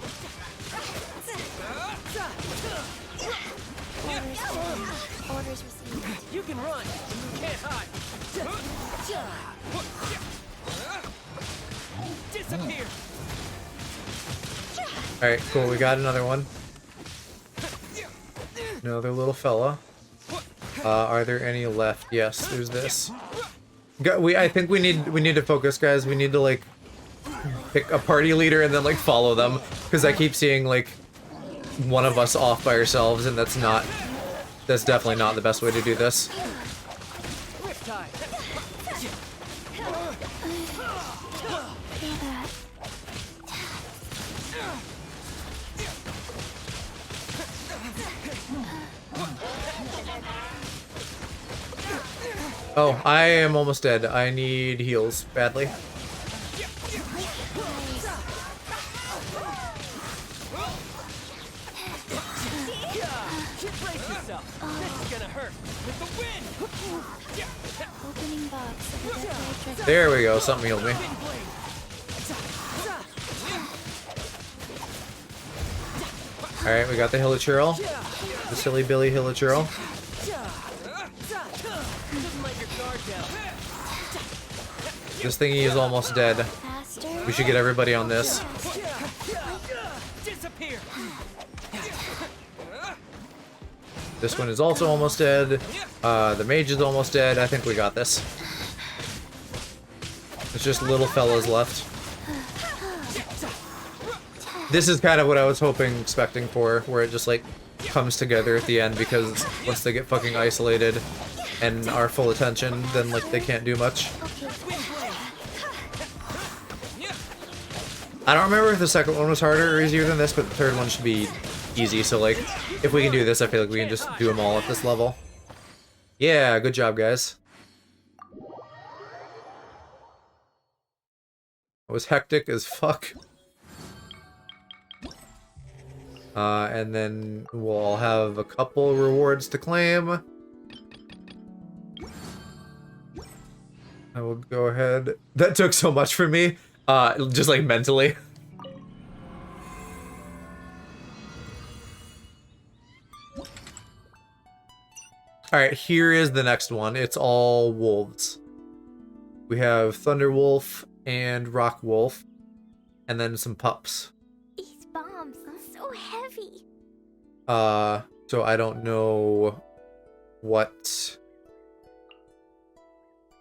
Speaker 4: Orders received.
Speaker 9: You can run. You can't hide. Disappear.
Speaker 1: Alright, cool. We got another one. Another little fella. Are there any left? Yes, there's this. I think we need to focus, guys. We need to like pick a party leader and then like follow them, because I keep seeing like one of us off by ourselves, and that's definitely not the best way to do this. Oh, I am almost dead. I need heals badly. There we go, something healed me. Alright, we got the Hilichurl. The Silly Billy Hilichurl. This thingy is almost dead. We should get everybody on this. This one is also almost dead. The mage is almost dead. I think we got this. It's just little fellas left. This is kind of what I was expecting for, where it just like comes together at the end, because once they get fucking isolated and are full attention, then like they can't do much. I don't remember if the second one was harder or easier than this, but the third one should be easy, so like, if we can do this, I feel like we can just do them all at this level. Yeah, good job, guys. It was hectic as fuck. And then we'll all have a couple rewards to claim. I will go ahead. That took so much for me, just like mentally. Alright, here is the next one. It's all wolves. We have Thunderwolf and Rockwolf, and then some pups.
Speaker 4: These bombs are so heavy.
Speaker 1: So I don't know what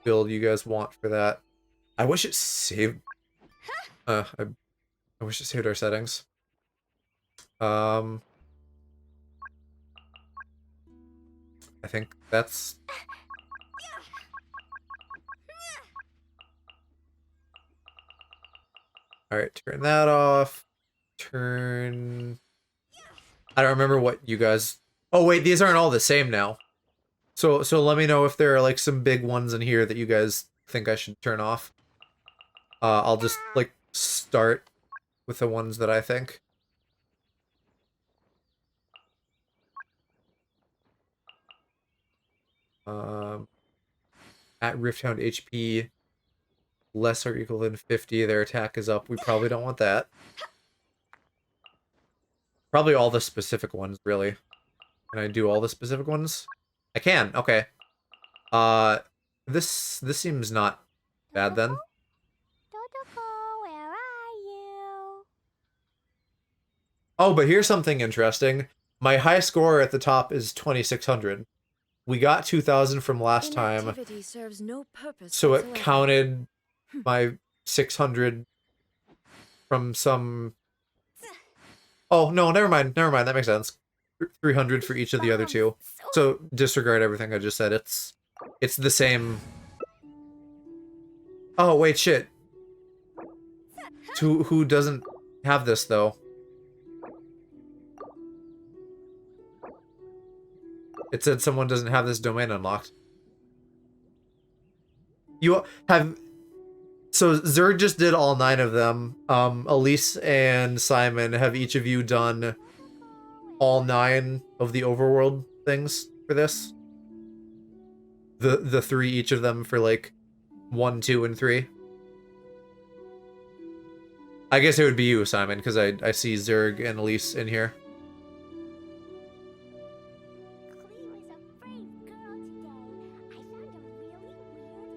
Speaker 1: build you guys want for that. I wish it saved. I wish it saved our settings. I think that's. All right, turn that off. turn... I don't remember what you guys... Oh wait, these aren't all the same now. So let me know if there are like some big ones in here that you guys think I should turn off. I'll just like start with the ones that I think. At Rifthound HP, less or equal than 50, their attack is up. We probably don't want that. Probably all the specific ones, really. Can I do all the specific ones? I can, okay. This seems not bad then.
Speaker 4: Where are you?
Speaker 1: Oh, but here's something interesting. My high score at the top is 2600. We got 2000 from last time,
Speaker 5: serves no purpose
Speaker 1: so it
Speaker 5: whatsoever.
Speaker 1: counted my 600 from some... Oh, no, never mind, that makes sense. 300 for each of the other two. So disregard everything I just said. It's the same. Oh, wait, shit. Who doesn't have this, though? It said someone doesn't have this domain unlocked. You have... So Zerg just did all 9 of them. Elise and Simon, have each of you done all 9 of the overworld things for this? The 3 each of them for like 1, 2, and 3? I guess it would be you, Simon, because I see Zerg and Elise in here.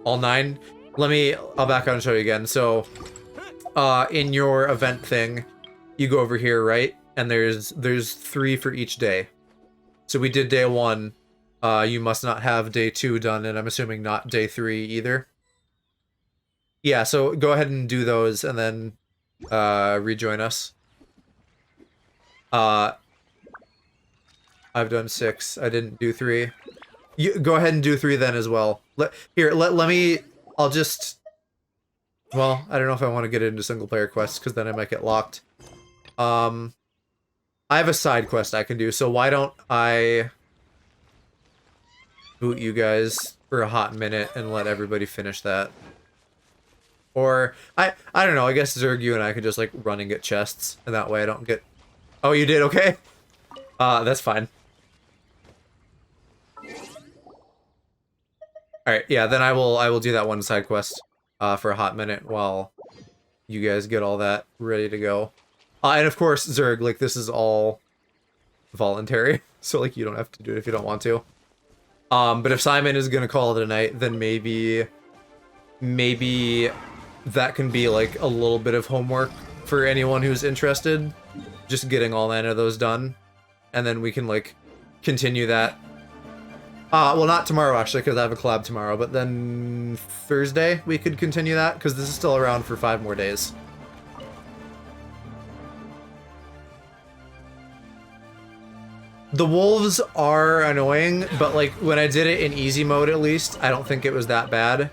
Speaker 1: All 9? I'll back out and show you again. So, in your event thing, you go over here, right? And there's 3 for each day. So we did day 1. You must not have day 2 done, and I'm assuming not day 3 either. Yeah, so go ahead and do those, and then rejoin us. I've done 6. I didn't do 3. You go ahead and do 3 then as well. Let me... I'll just... Well, I don't know if I want to get into single-player quests, because then I might get locked. I have a side quest I can do, so why don't I boot you guys for a hot minute and let everybody finish that? Or, I don't know, I guess Zerg, you and I could just, like, run and get chests, and that way I don't get... Oh, you did? Okay. That's fine. Alright, yeah, then I will do that one side quest for a hot minute while you guys get all that ready to go. And of course, Zerg, like, this is all voluntary, so, like, you don't have to do it if you don't want to. But if Simon is gonna call it a night, then maybe that can be, like, a little bit of homework for anyone who's interested. Just getting all 9 of those done. And then we can, like, continue that. Well, not tomorrow, actually, because I have a collab tomorrow, but then Thursday we could continue that, because this is still around for 5 more days. The wolves are annoying, but, like, when I did it in easy mode, at least, I don't think it was that bad.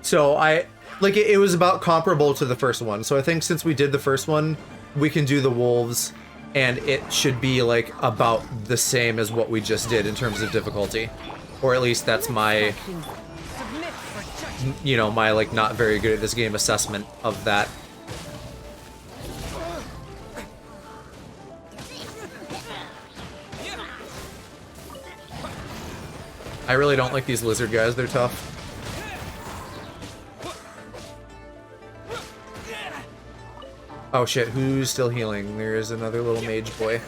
Speaker 1: So, it was about comparable to the first one, so I think since we did the first one, we can do the wolves, and it should be, like, about the same as what we just did in terms of difficulty. Or at least that's my, you know, my, like, not very good at this game assessment of that. I really don't like these lizard guys, they're tough. Oh shit, who's still healing? There is another little mage boy.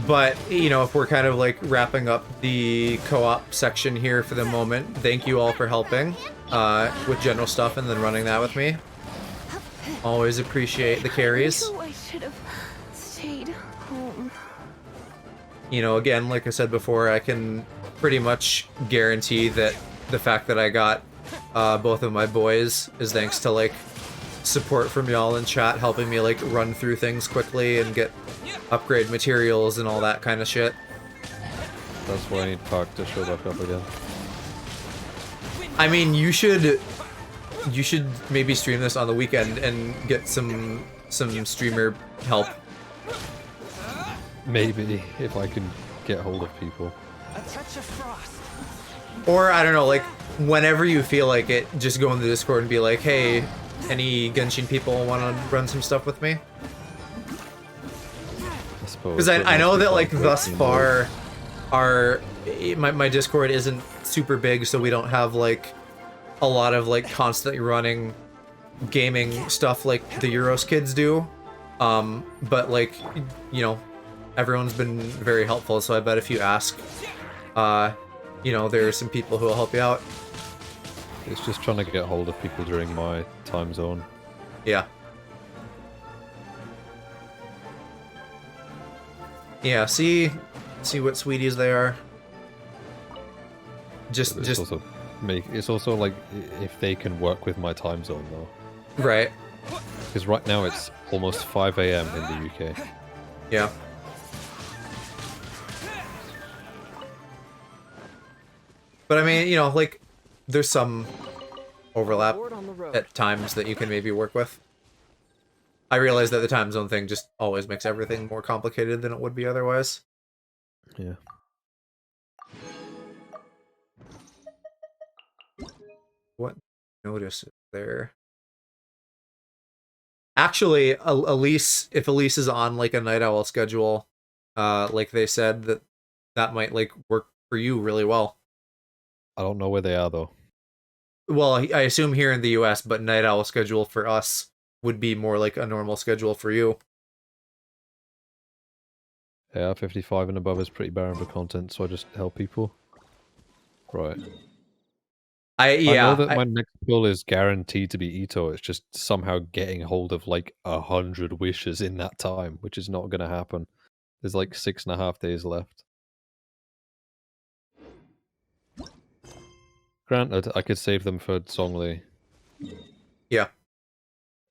Speaker 1: But, you know, if we're kind of, like, wrapping up the co-op section here for the moment, thank you all for helping with general stuff and then running that with me. Always appreciate the carries.
Speaker 5: I should have stayed home.
Speaker 1: You know, again, like I said before, I can pretty much guarantee that the fact that I got both of my boys is thanks to, like, support from y'all in chat helping me, like, run through things quickly and get upgrade materials and all that kind of shit.
Speaker 2: That's why I need Park to show back up again.
Speaker 1: I mean, you should maybe stream this on the weekend and get some streamer help.
Speaker 2: Maybe, if I can get hold of people.
Speaker 9: A touch of frost.
Speaker 1: Or, I don't know, like, whenever you feel like it, just go in the Discord and be like, hey, any Genshin people want to run some stuff with me? Because I know that, like, thus far, my Discord isn't super big, so we don't have, like, a lot of, like, constantly running gaming stuff like the Euros kids do. But, like, you know, everyone's been very helpful, so I bet if you ask, you know, there are some people who will help you out.
Speaker 2: It's just trying to get hold of people during my time zone.
Speaker 1: Yeah. Yeah, see what sweeties they are. Just
Speaker 2: It's also like if they can work with my time zone though.
Speaker 1: Right.
Speaker 2: Because right now it's almost 5 AM in the UK.
Speaker 1: Yeah. But I mean, you know, like, there's some overlap at times that you can maybe work with. I realize that the time zone thing just always makes everything more complicated than it would be otherwise.
Speaker 2: Yeah.
Speaker 1: What notice is there? Actually, Elise, if Elise is on like a Night Owl schedule, like they said, that might like work for you really well.
Speaker 2: I don't know where they are though.
Speaker 1: Well, I assume here in the US, but Night Owl schedule for us would be more like a normal schedule for you.
Speaker 2: Yeah, 55 and above is pretty barren for content, so I just help people. Right. I know that my next pull is guaranteed to be Ito. It's just somehow getting hold of like 100 wishes in that time, which is not going to happen. There's like 6.5 days left. Granted, I could save them for Songli.
Speaker 1: Yeah.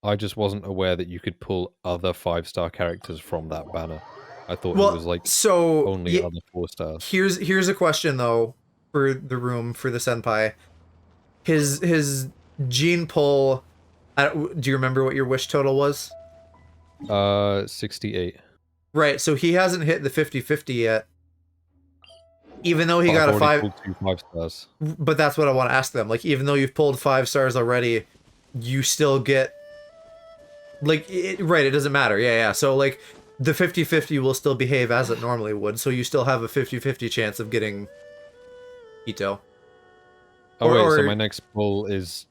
Speaker 2: I just wasn't aware that you could pull other 5-star characters from that banner. I thought it was like only other 4 stars.
Speaker 1: Here's a question though for the room for the senpai. His gene pull. Do you remember what your wish total was?
Speaker 2: 68.
Speaker 1: Right. So he hasn't hit the 50-50 yet. Even though he got a 5.
Speaker 2: Pulled 2 5-stars.
Speaker 1: But that's what I want to ask them. Like, even though you've pulled 5 stars already, you still get. Like, right, it doesn't matter. Yeah. So, like, the 50-50 will still behave as it normally would, so you still have a 50-50 chance of getting Ito.
Speaker 2: Oh, so my next pull is...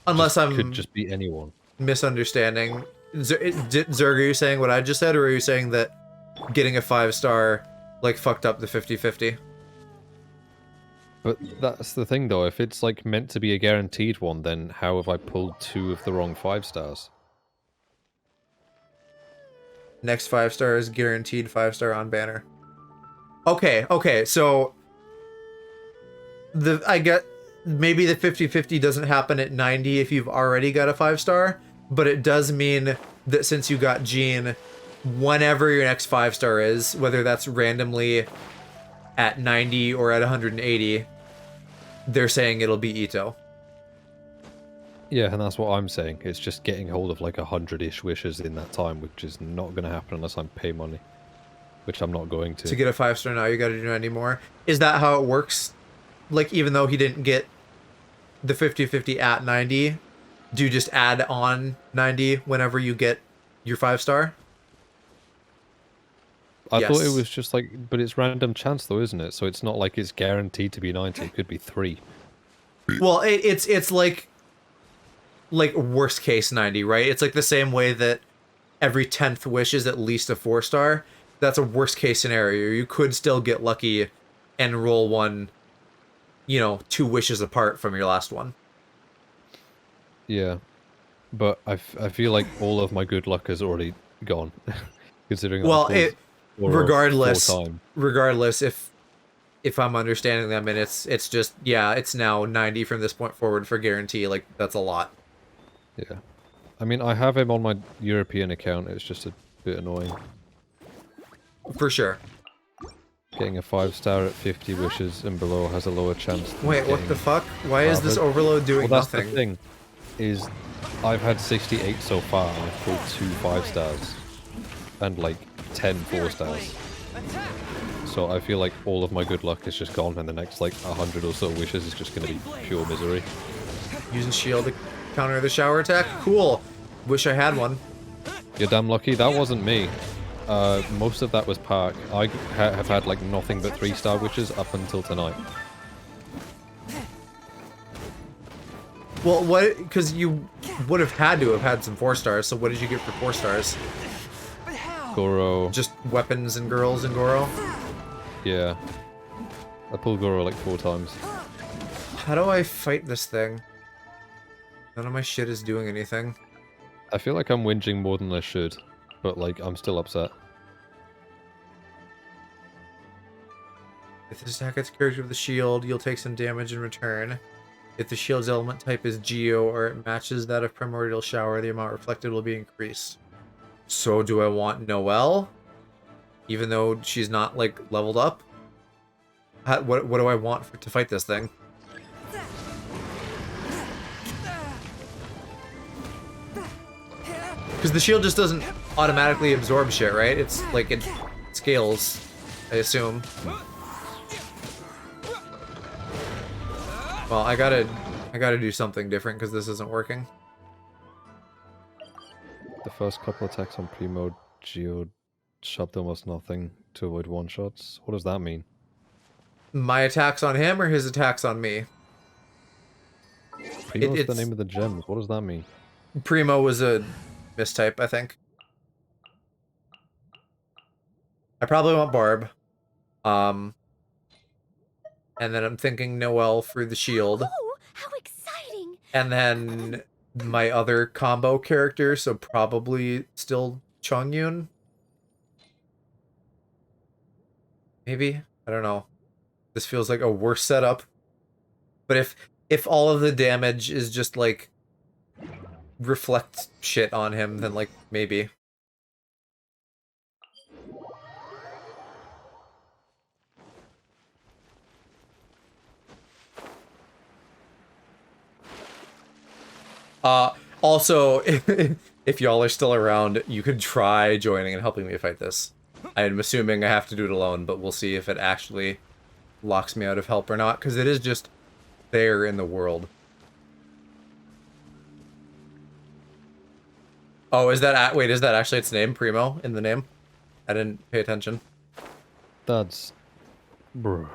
Speaker 1: Unless
Speaker 2: could just be anyone.
Speaker 1: Misunderstanding. Zerg, are you saying what I just said, or are you saying that getting a 5-star, like, fucked up the 50-50?
Speaker 2: But that's the thing, though. If it's, like, meant to be a guaranteed one, then how have I pulled 2 of the wrong 5 stars?
Speaker 1: Next 5-star is guaranteed 5-star on banner. Okay, so I get maybe the 50-50 doesn't happen at 90 if you've already got a 5-star, but it does mean that since you got Gene, whenever your next 5-star is, whether that's randomly at 90 or at 180, they're saying it'll be Ito.
Speaker 2: Yeah, and that's what I'm saying. It's just getting hold of like 100-ish wishes in that time, which is not going to happen unless I pay money, which I'm not going to.
Speaker 1: To get a 5-star now, you got to do 90 more. Is that how it works? Like, even though he didn't get the 50-50 at 90, do you just add on 90 whenever you get your 5-star?
Speaker 2: I thought it was just like, but it's random chance though, isn't it? So it's not like it's guaranteed to be 90. It could be 3.
Speaker 1: Well, it's like worst case 90, right? It's like the same way that every 10th wish is at least a 4-star. That's a worst case scenario. You could still get lucky and roll one, 2 wishes apart from your last one.
Speaker 2: Yeah, but I feel like all of my good luck has already gone, considering.
Speaker 1: Well, regardless, if I'm understanding them, and it's just it's now 90 from this point forward for guarantee. Like, that's a lot.
Speaker 2: Yeah, I mean, I have him on my European account. It's just a bit annoying.
Speaker 1: For sure.
Speaker 2: Getting a 5-star at 50 wishes and below has a lower chance.
Speaker 1: Wait, what the fuck? Why is this overload doing
Speaker 2: well, that's
Speaker 1: nothing?
Speaker 2: The thing, is I've had 68 so far and I've pulled 2 5-stars. And like 10 4-stars. So I feel like all of my good luck is just gone and the next like 100 or so wishes is just gonna be pure misery.
Speaker 1: Using shield to counter the shower attack? Cool. Wish I had one.
Speaker 2: You're damn lucky. That wasn't me. Most of that was Park. I have had like nothing but 3-star wishes up until tonight.
Speaker 1: Well, what? Because you would have had to have had some 4-stars. So what did you get for 4 stars?
Speaker 2: Goro.
Speaker 1: Just weapons and girls and Goro.
Speaker 2: Yeah. I pulled Goro like 4 times.
Speaker 1: How do I fight this thing? None of my shit is doing anything.
Speaker 2: I feel like I'm whinging more than I should, but like I'm still upset.
Speaker 1: If this attack hits character with the shield, you'll take some damage in return. If the shield's element type is Geo or it matches that of Primordial Shower, the amount reflected will be increased. So do I want Noelle? Even though she's not, like, leveled up? What do I want to fight this thing? Because the shield just doesn't automatically absorb shit, right? It's like it scales, I assume. Well, I gotta do something different because this isn't working.
Speaker 2: The first couple attacks on Primo Geo chopped almost nothing to avoid one-shots. What does that mean?
Speaker 1: My attacks on him or his attacks on me?
Speaker 2: Primo's the name of the gems. What does that mean?
Speaker 1: Primo was a mistype, I think. I probably want Barb. And then I'm thinking Noelle for the shield.
Speaker 5: Oh, how exciting!
Speaker 1: And then my other combo character, so probably still Chongyun. Maybe? I don't know. This feels like a worse setup. But if all of the damage is just like reflect shit on him, then like maybe. Also, if y'all are still around, you could try joining and helping me fight this. I'm assuming I have to do it alone, but we'll see if it actually locks me out of help or not, because it is just there in the world. Oh, is that... Wait, is that actually its name? Primo in the name? I didn't pay attention.
Speaker 2: That's... Bruh.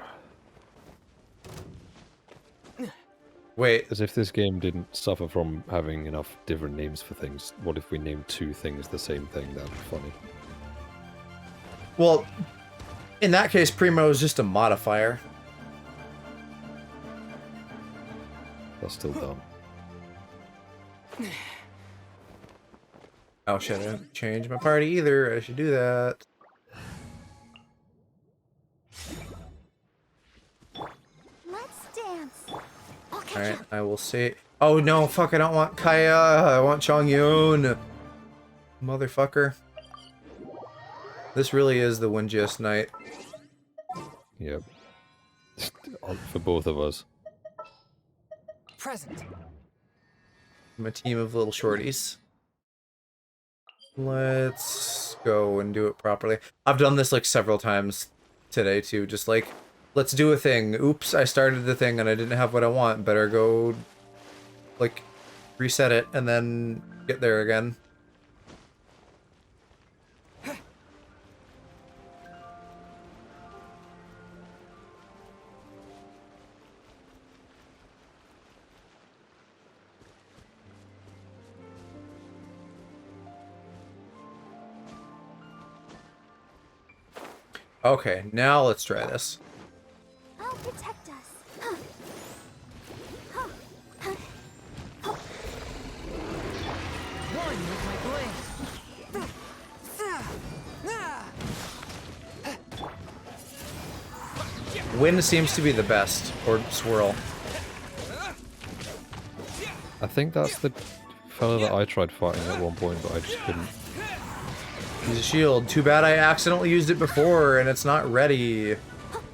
Speaker 1: Wait.
Speaker 2: As if this game didn't suffer from having enough different names for things. What if we named 2 things the same thing? That'd be funny.
Speaker 1: Well, in that case, Primo is just a modifier.
Speaker 2: That's still dumb.
Speaker 1: Oh shit, I didn't change my party either. I should do that.
Speaker 4: Let's dance.
Speaker 1: Alright, I will say... Oh no, fuck, I don't want Kaya. I want Chongyun. Motherfucker. This really is the windiest night.
Speaker 2: Yep. For both of us.
Speaker 9: Present.
Speaker 1: I'm a team of little shorties. Let's go and do it properly. I've done this like several times today too, just like, let's do a thing. Oops, I started the thing and I didn't have what I want. Better go, like, reset it and then get there again. Okay, now let's try this.
Speaker 4: I'll protect us.
Speaker 9: One with my blade.
Speaker 1: Wind seems to be the best, or swirl.
Speaker 2: I think that's the fella that I tried fighting at one point, but I just couldn't.
Speaker 1: Use a shield. Too bad I accidentally used it before and it's not ready.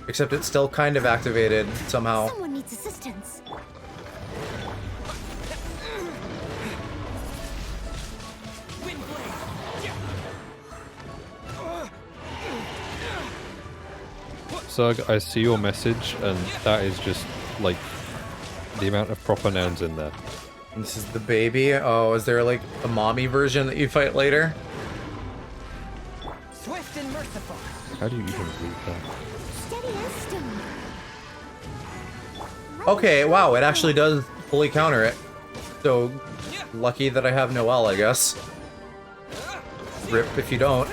Speaker 1: Except it's still kind of activated somehow.
Speaker 5: Someone needs assistance.
Speaker 2: Zerg, I see your message, and that is just, like, the amount of proper nouns in there.
Speaker 1: And this is the baby. Oh, is there, like, a mommy version that you fight later?
Speaker 9: Swift and merciful.
Speaker 2: How do you even read that?
Speaker 5: Steady as stone.
Speaker 1: Okay, wow, it actually does fully counter it. So, lucky that I have Noelle, I guess. Rip if you don't.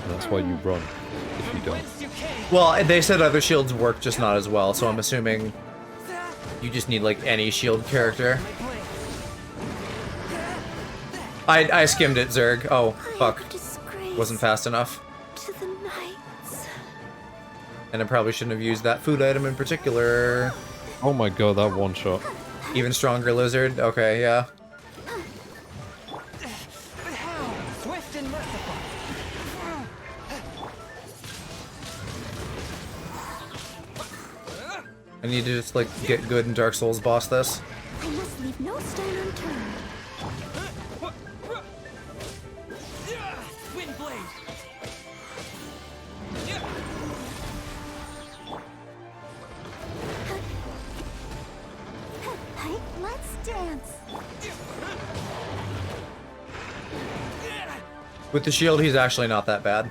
Speaker 2: That's why you run, if you don't.
Speaker 1: Well, they said other shields work, just not as well, so I'm assuming you just need, like, any shield character. I skimmed it, Zerg. Oh, fuck. Wasn't fast enough.
Speaker 5: To the knights.
Speaker 1: And I probably shouldn't have used that food item in particular.
Speaker 2: Oh my god, that one shot.
Speaker 1: Even stronger lizard? Okay, yeah.
Speaker 9: Swift and merciful.
Speaker 1: I need to just, like, get good in Dark Souls boss this.
Speaker 5: I must leave no stone unturned. Let's dance.
Speaker 1: With the shield, he's actually not that bad.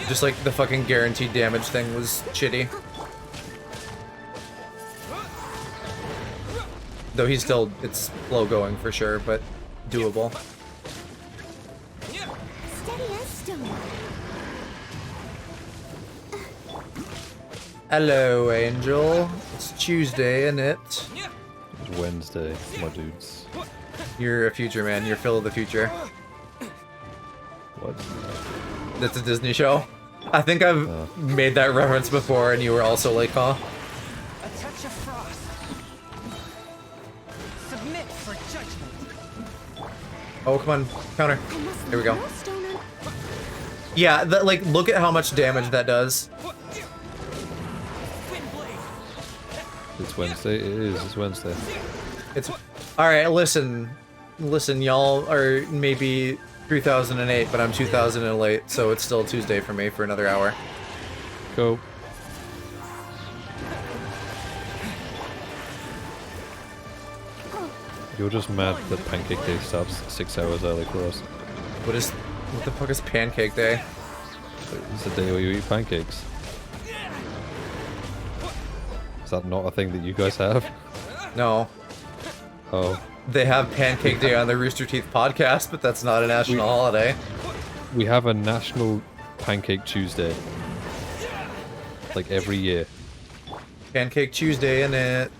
Speaker 1: Just like the fucking guaranteed damage thing was shitty. Though he's still, it's slow going for sure, but doable.
Speaker 5: Steady as stone.
Speaker 1: Hello, Angel. It's Tuesday, isn't it?
Speaker 2: It's Wednesday, my dudes.
Speaker 1: You're a future man. You're Phil of the future.
Speaker 2: What?
Speaker 1: That's a Disney show. I think I've made that reference before, and you were also like, huh?
Speaker 9: A touch of frost. Submit for judgment.
Speaker 1: Oh, come on. Counter.
Speaker 5: I must
Speaker 1: Here we go.
Speaker 5: leave no stone unturned.
Speaker 1: Yeah, like, look at how much damage that does.
Speaker 2: It's Wednesday? It is, it's Wednesday.
Speaker 1: It's... Alright, listen. Listen, y'all are maybe 3008, but I'm 2000 and late, so it's still Tuesday for me for another hour.
Speaker 2: Go. You're just mad that Pancake Day starts 6 hours early for us.
Speaker 1: What the fuck is Pancake Day?
Speaker 2: It's the day where you eat pancakes. Is that not a thing that you guys have?
Speaker 1: No.
Speaker 2: Oh.
Speaker 1: They have Pancake Day on the Rooster Teeth podcast, but that's not a national holiday.
Speaker 2: We have a National Pancake Tuesday. Like every year.
Speaker 1: Pancake Tuesday, innit?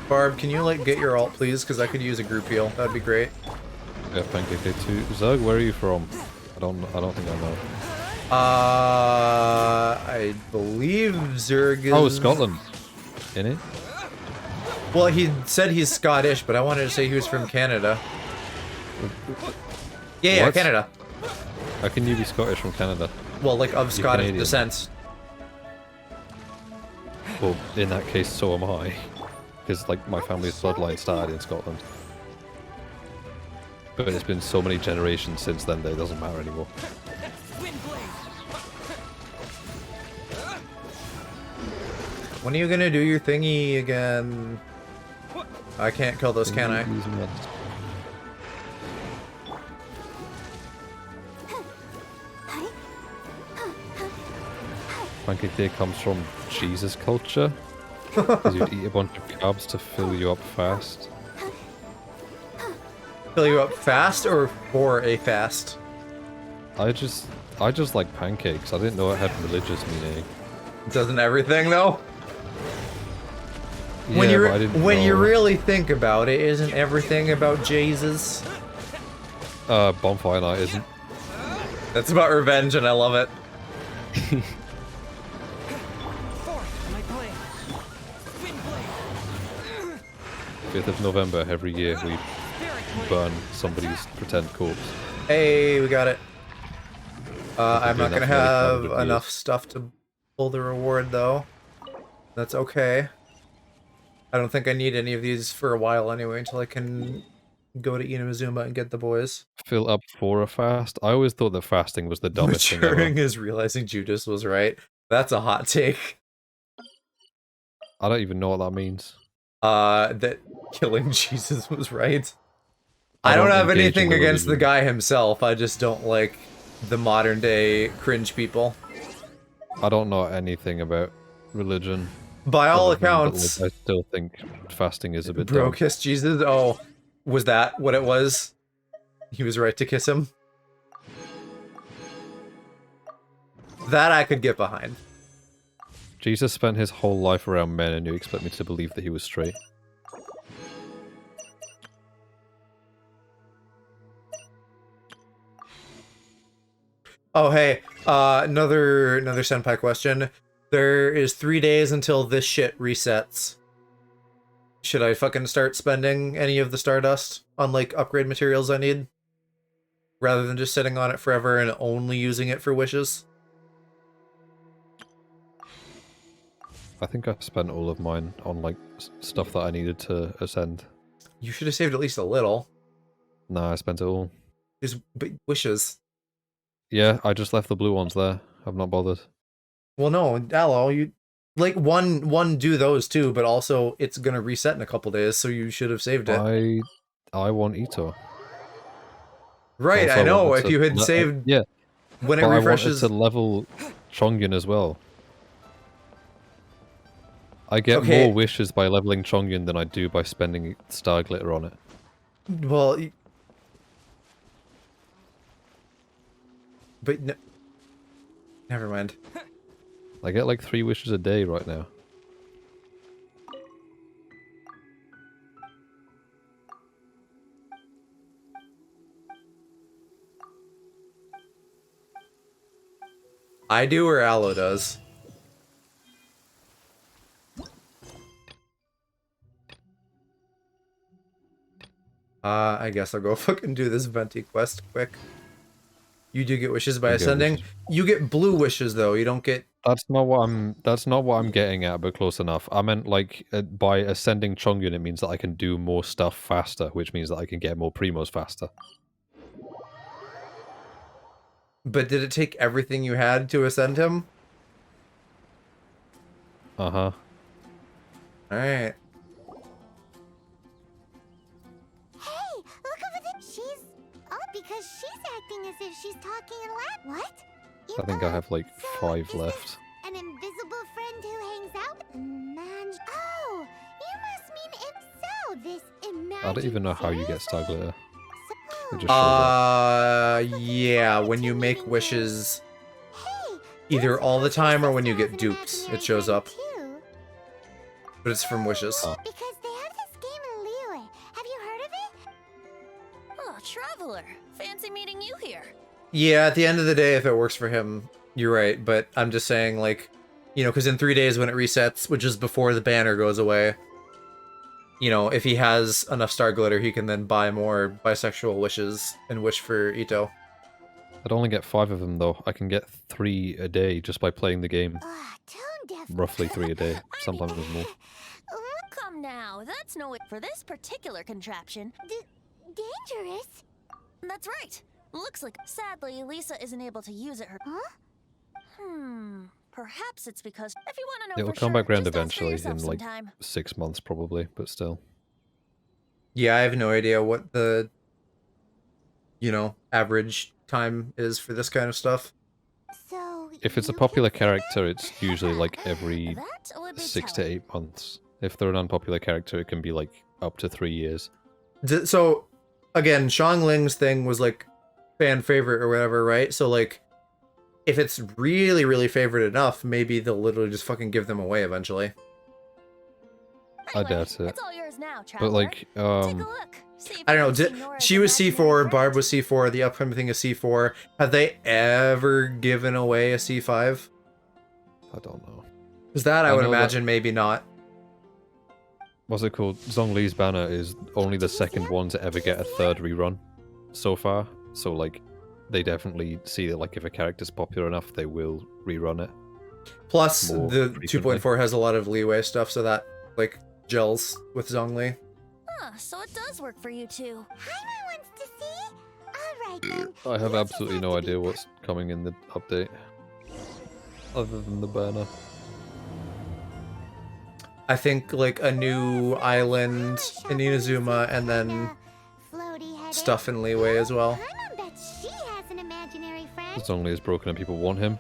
Speaker 1: Barb, can you, like, get your ult, please? Because I could use a group heal. That'd be great.
Speaker 2: Yeah, Pancake Day too. Zug, where are you from? I don't think I know.
Speaker 1: I believe Zerg is...
Speaker 2: Oh, Scotland. In it?
Speaker 1: Well, he said he's Scottish, but I wanted to say he was from Canada. Yeah,
Speaker 2: What?
Speaker 1: Canada.
Speaker 2: How can you be Scottish from Canada?
Speaker 1: Well, like, of
Speaker 2: You're
Speaker 1: Scottish
Speaker 2: Canadian.
Speaker 1: descent.
Speaker 2: Well, in that case, so am I. Because, like, my family's bloodline started in Scotland. But it's been so many generations since then that it doesn't matter anymore.
Speaker 1: When are you gonna do your thingy again? I can't kill those, can I?
Speaker 2: Pancake Day comes from Jesus culture. Because you'd eat a bunch of carbs to fill you up fast.
Speaker 1: Fill you up fast or for a fast?
Speaker 2: I just like pancakes. I didn't know it had religious meaning.
Speaker 1: Doesn't everything though?
Speaker 2: Yeah,
Speaker 1: When
Speaker 2: but I didn't
Speaker 1: you
Speaker 2: know.
Speaker 1: really think about it, isn't everything about Jesus?
Speaker 2: Bonfire night isn't.
Speaker 1: That's about revenge, and I love it.
Speaker 9: blade. Spin blade.
Speaker 2: 5th of November every year we burn somebody's pretend corpse.
Speaker 1: Hey, we got it. I'm
Speaker 2: doing
Speaker 1: not
Speaker 2: that
Speaker 1: gonna
Speaker 2: for nearly
Speaker 1: have
Speaker 2: 500
Speaker 1: enough
Speaker 2: years.
Speaker 1: stuff to pull the reward though. That's okay. I don't think I need any of these for a while anyway until I can go to Inazuma and get the boys.
Speaker 2: Fill up for a fast? I always thought that fasting was the dumbest thing ever.
Speaker 1: Maturing is realizing Judas was right. That's a hot take.
Speaker 2: I don't even know what that means.
Speaker 1: That killing Jesus was right. I don't have
Speaker 2: engage in
Speaker 1: anything against the
Speaker 2: religion.
Speaker 1: guy himself, I just don't like the modern day cringe people.
Speaker 2: I don't know anything about religion.
Speaker 1: By all
Speaker 2: other than that,
Speaker 1: accounts,
Speaker 2: like, I still think fasting is a bit
Speaker 1: bro
Speaker 2: dumb.
Speaker 1: kissed Jesus. Oh, was that what it was? He was right to kiss him. That I could get behind.
Speaker 2: Jesus spent his whole life around men, and you expect me to believe that he was straight?
Speaker 1: Oh, hey, another senpai question. There is 3 days until this shit resets. Should I fucking start spending any of the Stardust on, like, upgrade materials I need? Rather than just sitting on it forever and only using it for wishes?
Speaker 2: I think I spent all of mine on, like, stuff that I needed to ascend.
Speaker 1: You should have saved at least a little.
Speaker 2: Nah, I spent it all.
Speaker 1: Just wishes.
Speaker 2: Yeah, I just left the blue ones there. I'm not bothered.
Speaker 1: Well, no, Aloe, you... Like, one do those too, but also it's gonna reset in a couple days, so you should have saved it.
Speaker 2: I want Ito.
Speaker 1: Right,
Speaker 2: Also,
Speaker 1: I know,
Speaker 2: wanted
Speaker 1: if you had
Speaker 2: to
Speaker 1: saved...
Speaker 2: yeah,
Speaker 1: when it
Speaker 2: but
Speaker 1: refreshes...
Speaker 2: I wanted to level Chongyun as well. I get
Speaker 1: Okay.
Speaker 2: more wishes by leveling Chongyun than I do by spending star glitter on it.
Speaker 1: Well... But no... Never mind.
Speaker 2: I get like 3 wishes a day right now.
Speaker 1: I do or Aloe does? I guess I'll go fucking do this Venti quest quick. You do get wishes by
Speaker 2: You get
Speaker 1: ascending.
Speaker 2: wishes.
Speaker 1: You get blue wishes though. You don't get.
Speaker 2: That's not what I'm getting at, but close enough. I meant like by ascending Chongyun, it means that I can do more stuff faster, which means that I can get more primos faster.
Speaker 1: But did it take everything you had to ascend him?
Speaker 2: Uh-huh.
Speaker 1: All right.
Speaker 4: Hey, look over there. She's up because she's acting as if she's talking in Latin. What?
Speaker 2: I think I have like 5 left.
Speaker 4: An invisible friend who hangs out with Oh, you must mean if so, this imagined
Speaker 2: I don't even know how you get star glitter. It just shows up.
Speaker 1: Yeah, when you make wishes either all the time or when you get dupes, it shows up. But it's from wishes.
Speaker 4: Because they have this game in Liyue. Have you heard of it?
Speaker 5: Oh, Traveler. Fancy meeting you here.
Speaker 1: Yeah, at the end of the day, if it works for him, you're right. But I'm just saying, like, you know, because in 3 days when it resets, which is before the banner goes away, you know, if he has enough star glitter, he can then buy more bisexual wishes and wish for Ito.
Speaker 2: I'd only get 5 of them though. I can get 3 a day just by playing the game. Roughly 3 a day, sometimes more.
Speaker 5: Come now, that's no it for this particular contraption.
Speaker 4: Dangerous?
Speaker 5: That's right. Looks like, sadly, Lisa isn't able to use it. Perhaps it's because if you want to know
Speaker 2: It'll
Speaker 5: for
Speaker 2: come
Speaker 5: sure,
Speaker 2: back around
Speaker 5: just ask for
Speaker 2: eventually
Speaker 5: yourself
Speaker 2: in like
Speaker 5: sometime.
Speaker 2: 6 months probably, but still.
Speaker 1: Yeah, I have no idea what the, you know, average time is for this kind of stuff.
Speaker 4: So
Speaker 2: If it's a popular character, it's usually like every
Speaker 5: That would be
Speaker 2: 6 to
Speaker 5: telling.
Speaker 2: 8 months. If they're an unpopular character, it can be like up to 3 years.
Speaker 1: So, again, Xiangling's thing was like fan favorite or whatever, right? So, like, if it's really, really favorite enough, maybe they'll literally just fucking give them away eventually.
Speaker 2: I doubt it.
Speaker 5: It's all yours now,
Speaker 2: But
Speaker 5: Traveler.
Speaker 2: like,
Speaker 5: Take a look. See if
Speaker 1: I
Speaker 5: you
Speaker 1: don't
Speaker 5: can
Speaker 1: know.
Speaker 5: see Nora's
Speaker 1: She was
Speaker 5: imaginary
Speaker 1: C4,
Speaker 5: friend.
Speaker 1: Barb was C4, the upcoming thing is C4. Have they ever given away a C5?
Speaker 2: I don't know.
Speaker 1: Because that I would
Speaker 2: know that-
Speaker 1: imagine maybe not.
Speaker 2: What's it called? Zhongli's banner is only the second one to ever get a third rerun so far. So like, they definitely see that like if a character's popular enough, they will rerun it.
Speaker 1: Plus,
Speaker 2: more
Speaker 1: the
Speaker 2: frequently.
Speaker 1: 2.4 has a lot of leeway stuff, so that like gels with Zhongli.
Speaker 5: Huh, so it does work for you two.
Speaker 4: Paimon wants to see? Alright then.
Speaker 2: I have
Speaker 4: You just
Speaker 2: absolutely
Speaker 4: have
Speaker 2: no
Speaker 4: to be
Speaker 2: idea what's coming in the update, other than the banner.
Speaker 1: I think like a new island in Inazuma, and then
Speaker 4: floaty-headed.
Speaker 1: stuff in Leeway as well.
Speaker 4: Paimon bets she has an imaginary friend.
Speaker 2: Zhongli is broken and people want him.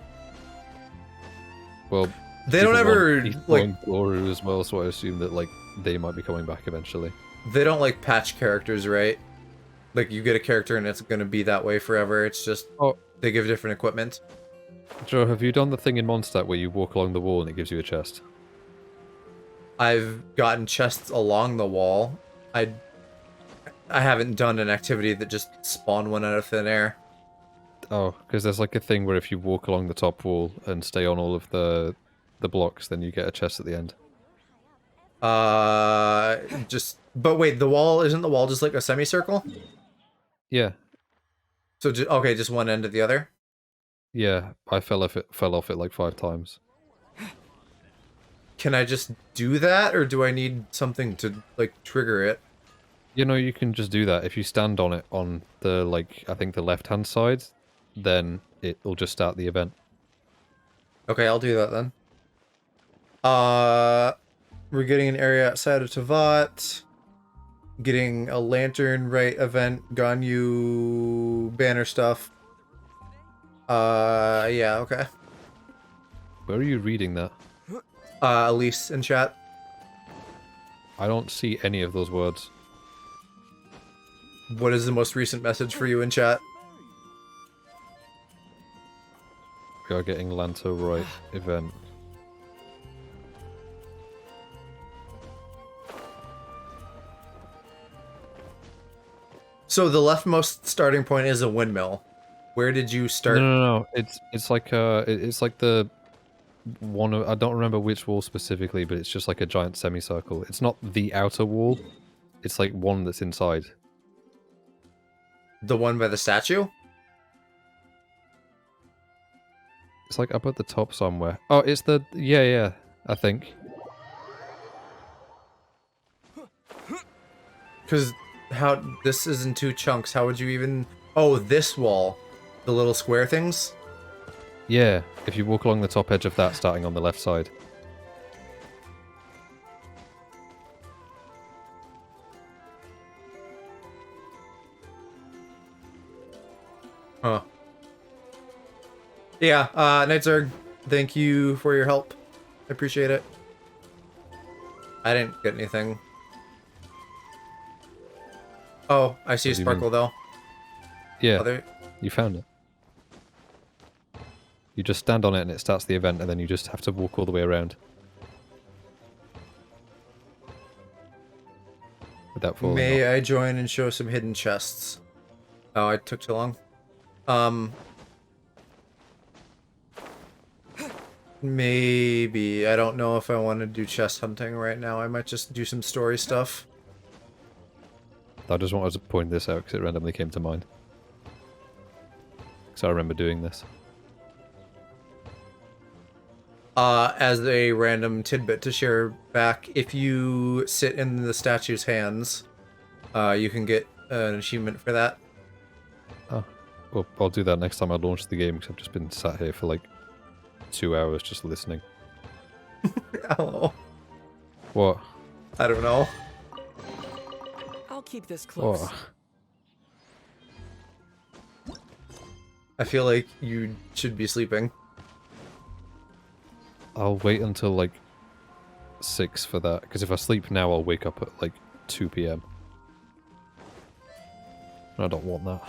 Speaker 2: Well,
Speaker 1: They don't
Speaker 2: people
Speaker 1: ever
Speaker 2: want
Speaker 1: like
Speaker 2: Ethan Gloru as well, so I assume that like they might be coming back eventually.
Speaker 1: they don't like patch characters, right? Like you get a character and it's gonna be that way forever. It's just they give different equipment.
Speaker 2: Joe, have you done the thing in Mondstadt where you walk along the wall and it gives you a chest?
Speaker 1: I've gotten chests along the wall. I haven't done an activity that just spawned one out of thin air.
Speaker 2: Oh, because there's like a thing where if you walk along the top wall and stay on all of the blocks, then you get a chest at the end.
Speaker 1: But wait, isn't the wall just like a semicircle?
Speaker 2: Yeah,
Speaker 1: So okay, just one end to the other.
Speaker 2: yeah. I fell off it like 5 times.
Speaker 1: Can I just do that, or do I need something to like trigger it?
Speaker 2: You know, you can just do that if you stand on it on the like I think the left-hand side, then it'll just start the event.
Speaker 1: Okay, I'll do that then. We're getting an area outside of Tavat. Getting a lantern right event, Ganyu banner stuff. Yeah, okay.
Speaker 2: Where are you reading that?
Speaker 1: Elise in chat.
Speaker 2: I don't see any of those words.
Speaker 1: What is the most recent message for you in chat?
Speaker 2: We are getting Lanto right event.
Speaker 1: So the leftmost starting point is a windmill. Where did you start?
Speaker 2: No. It's like the one of, I don't remember which wall specifically, but it's just like a giant semicircle. It's not the outer wall. It's like one that's inside.
Speaker 1: The one by the statue?
Speaker 2: It's like up at the top somewhere. Oh, it's the yeah, I think.
Speaker 1: Because this is in 2 chunks. How would you even... Oh, this wall. The little square things?
Speaker 2: Yeah, if you walk along the top edge of that, starting on the left side.
Speaker 1: Huh. Yeah, Nightzerg, thank you for your help. I appreciate it. I didn't get anything. Oh, I see a
Speaker 2: What do you mean?
Speaker 1: sparkle though.
Speaker 2: Yeah, you found it. You just stand on it and it starts the event, and then you just have to walk all the way around. Without falling
Speaker 1: May
Speaker 2: off.
Speaker 1: I join and show some hidden chests? Oh, I took too long. Maybe. I don't know if I want to do chest hunting right now. I might just do some story stuff.
Speaker 2: I just wanted to point this out because it randomly came to mind. Because I remember doing this.
Speaker 1: As a random tidbit to share back, if you sit in the statue's hands, you can get an achievement for that.
Speaker 2: Oh, well, I'll do that next time I launch the game because I've just been sat here for like 2 hours just listening.
Speaker 1: Hello.
Speaker 2: What?
Speaker 1: I don't know.
Speaker 9: I'll keep this close.
Speaker 2: What?
Speaker 1: I feel like you should be sleeping.
Speaker 2: I'll wait until like 6 for that, because if I sleep now I'll wake up at like 2 PM. I don't want that.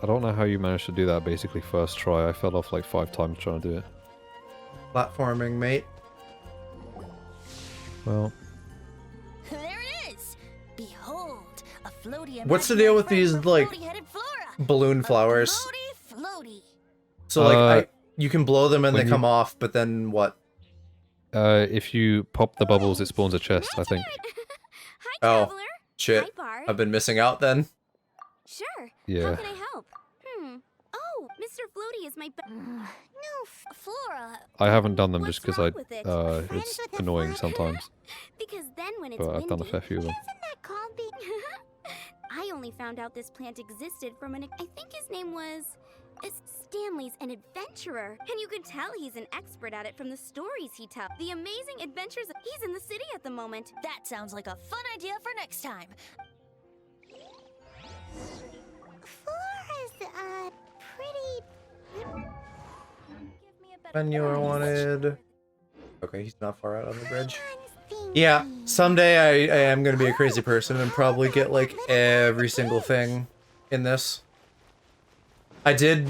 Speaker 2: I don't know how you managed to do that basically first try. I fell off like 5 times trying to do it.
Speaker 1: Platforming, mate.
Speaker 2: Well,
Speaker 11: There it is! Behold, a floaty.
Speaker 1: What's the deal with these, like, balloon flowers?
Speaker 11: Floaty.
Speaker 1: So, like, you can blow them and they come off, but then what?
Speaker 2: If you pop the bubbles, it spawns a chest, I think.
Speaker 1: Oh, shit. I've been missing out then.
Speaker 5: Sure.
Speaker 2: Yeah.
Speaker 5: How can I help? Oh, Mr. Floaty is my
Speaker 11: No, Flora.
Speaker 2: I haven't done them just because
Speaker 5: with it?
Speaker 2: it's annoying sometimes.
Speaker 5: Because then when it's
Speaker 2: But I've done a
Speaker 5: windy,
Speaker 2: fair few of them.
Speaker 4: Isn't that called being...
Speaker 5: I only found out this plant existed from I think his name was Stanley's an adventurer. And you can tell he's an expert at it from the stories he tells. The amazing adventures. He's in the city at the moment.
Speaker 11: That sounds like a fun idea for next time.
Speaker 4: Flora's, pretty...
Speaker 1: Venue I wanted. Okay, he's not far out on the bridge. Yeah, someday I am gonna be a crazy person and probably get like every single thing in this. I did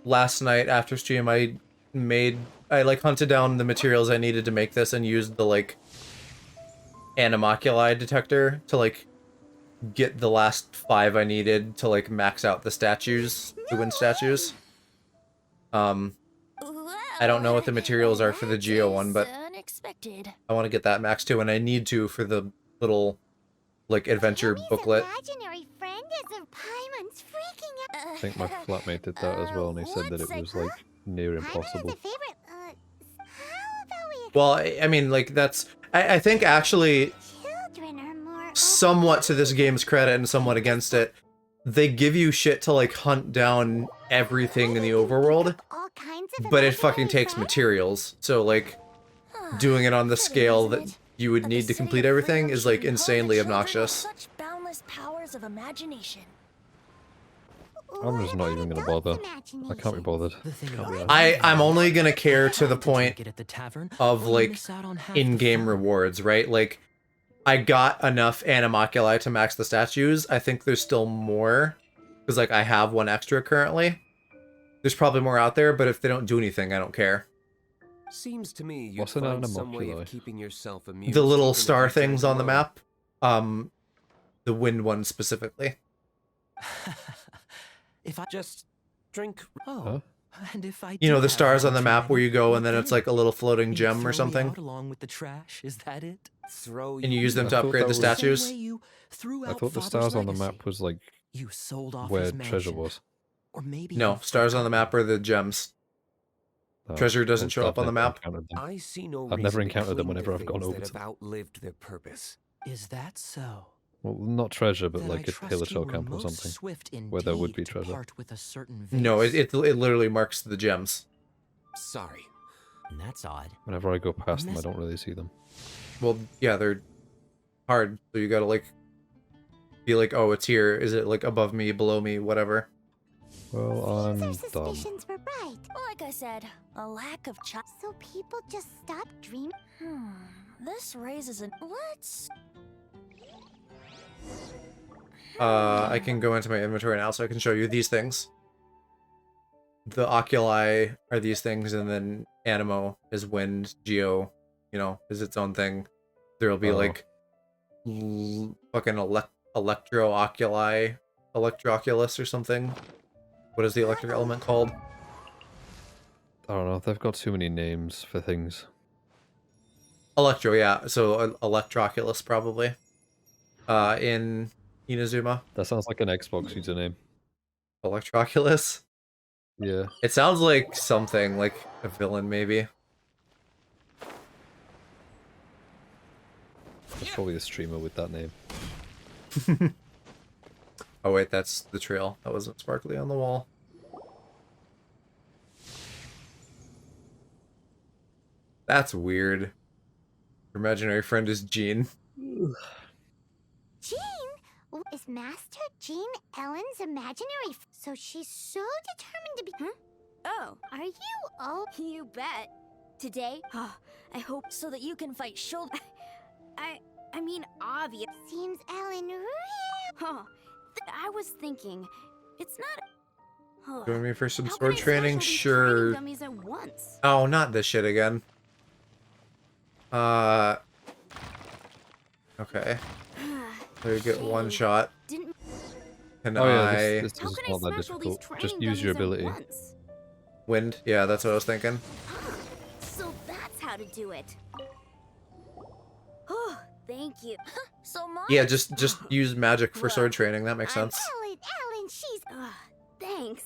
Speaker 1: last night after stream I like hunted down the materials I needed to make this and used the like animoculi detector to like get the last 5 I needed to like max out the statues, the wind statues. I don't know what the materials are for the Geo one, but I want to get that max too, and I need to for the little like adventure booklet.
Speaker 4: Imaginary friend is of Paimon's freaking out.
Speaker 2: I think my flatmate did that as well, and he said that it was like near impossible.
Speaker 1: Well, I mean, like that's I think actually somewhat to this game's credit and somewhat against it, they give you shit to like hunt down everything in the overworld, but it fucking takes materials. So like doing it on the scale that you would need to complete everything is like insanely obnoxious.
Speaker 11: Such boundless powers of imagination.
Speaker 2: I'm just not even gonna bother. I can't be bothered.
Speaker 1: I'm only gonna care to the point of like in-game rewards, right? Like I got enough animoculi to max the statues. I think there's still more because like I have 1 extra currently. There's probably more out there, but if they don't do anything, I don't care.
Speaker 9: Seems to me you'd
Speaker 2: What's an
Speaker 9: find some way
Speaker 2: animoculi?
Speaker 9: of keeping yourself amused.
Speaker 1: The little
Speaker 9: even if
Speaker 1: star
Speaker 9: you
Speaker 1: things
Speaker 9: drank
Speaker 1: on the
Speaker 9: alone.
Speaker 1: map. The wind one specifically.
Speaker 9: If I just drink.
Speaker 2: Huh?
Speaker 6: And if I
Speaker 1: You know,
Speaker 6: did
Speaker 1: the
Speaker 6: have
Speaker 1: stars on the
Speaker 6: lunch
Speaker 1: map
Speaker 6: ready,
Speaker 1: where you go
Speaker 6: what
Speaker 1: and then it's
Speaker 6: then?
Speaker 1: like a little floating
Speaker 6: You'd
Speaker 1: gem
Speaker 6: throw
Speaker 1: or
Speaker 6: me
Speaker 1: something.
Speaker 6: out along with the trash, is that it?
Speaker 9: Throw
Speaker 1: And you use them
Speaker 2: I
Speaker 1: to
Speaker 2: thought
Speaker 1: upgrade
Speaker 2: that
Speaker 1: the
Speaker 2: was-
Speaker 1: statues.
Speaker 6: Same way you threw
Speaker 2: I
Speaker 6: out
Speaker 2: thought the
Speaker 6: Father's
Speaker 2: stars on the
Speaker 6: legacy.
Speaker 2: map was like
Speaker 6: You sold off
Speaker 2: where
Speaker 6: his
Speaker 2: treasure
Speaker 6: mansion.
Speaker 2: was.
Speaker 6: Or maybe
Speaker 1: No,
Speaker 6: you
Speaker 1: stars on the map are the gems.
Speaker 2: Oh,
Speaker 1: Treasure doesn't
Speaker 2: well,
Speaker 1: show up
Speaker 2: I've
Speaker 1: on the
Speaker 2: never
Speaker 1: map.
Speaker 2: encountered them.
Speaker 9: I see no
Speaker 2: I've never
Speaker 9: reason to
Speaker 2: encountered them
Speaker 9: cling to
Speaker 2: whenever I've gone
Speaker 9: things
Speaker 2: over
Speaker 9: that
Speaker 2: to
Speaker 9: have outlived their purpose.
Speaker 6: Is that so?
Speaker 2: Well, not treasure, but
Speaker 6: Then
Speaker 2: like
Speaker 6: I
Speaker 2: a
Speaker 6: trust
Speaker 2: pillager
Speaker 6: you were
Speaker 2: camp or
Speaker 6: most
Speaker 2: something.
Speaker 6: swift
Speaker 2: where there would
Speaker 6: indeed
Speaker 2: be
Speaker 6: to
Speaker 2: treasure.
Speaker 6: part with a certain
Speaker 1: No,
Speaker 6: vase.
Speaker 1: it literally marks the gems.
Speaker 9: Sorry.
Speaker 6: That's odd.
Speaker 2: Whenever I go past them, I
Speaker 6: miss-
Speaker 2: don't really see them.
Speaker 1: Well, yeah, they're hard, so you gotta like be like, oh, it's here. Is it like above me, below me, whatever?
Speaker 2: Well, I'm
Speaker 4: Their
Speaker 2: done.
Speaker 4: suspicions were right.
Speaker 11: Like I said, a lack of
Speaker 4: So people just stop dreaming.
Speaker 11: This raises an. Let's.
Speaker 1: I can go into my inventory now so I can show you these things. The oculi are these things, and then animo is wind, geo, you know, is its own thing. There'll be
Speaker 2: Oh.
Speaker 1: like fucking electro-oculi, electroculus or something. What is the electric element called?
Speaker 2: I don't know. They've got too many names for things.
Speaker 1: Electro, yeah. So electroculus probably. In Inazuma.
Speaker 2: That sounds like an Xbox username.
Speaker 1: Electroculus.
Speaker 2: Yeah.
Speaker 1: It sounds like something, like a villain maybe.
Speaker 2: There's probably a streamer with that name.
Speaker 1: Oh wait, that's the trail. That wasn't sparkly on the wall. That's weird. Your imaginary friend is Jean.
Speaker 4: Jean? Is Master Jean Ellen's imaginary so she's so determined to be...
Speaker 5: Oh,
Speaker 4: Are you all...
Speaker 5: you bet. Today? Oh, I hope
Speaker 11: So that you can fight shoulder.
Speaker 5: I mean, obvious.
Speaker 4: Seems Ellen real...
Speaker 5: Huh. I was thinking, It's not. Oh,
Speaker 1: Join me for some
Speaker 5: how can
Speaker 1: sword
Speaker 5: I
Speaker 1: training?
Speaker 5: special these
Speaker 1: Sure.
Speaker 5: training dummies at once?
Speaker 1: Oh, not this shit again. Okay. So you get one shot.
Speaker 5: Didn't.
Speaker 1: Can
Speaker 2: Oh yeah,
Speaker 1: I...
Speaker 2: this
Speaker 5: How
Speaker 2: is
Speaker 5: can I
Speaker 2: not that
Speaker 5: smash all these
Speaker 2: difficult. Just
Speaker 5: training
Speaker 2: use your
Speaker 5: dummies at
Speaker 2: ability.
Speaker 5: once?
Speaker 1: Wind? Yeah, that's what I was thinking.
Speaker 5: So that's how to do it. Oh, thank you. So much.
Speaker 1: Yeah, just use magic for sword
Speaker 5: Well,
Speaker 1: training. That makes sense.
Speaker 4: Ellen, she's...
Speaker 5: Thanks.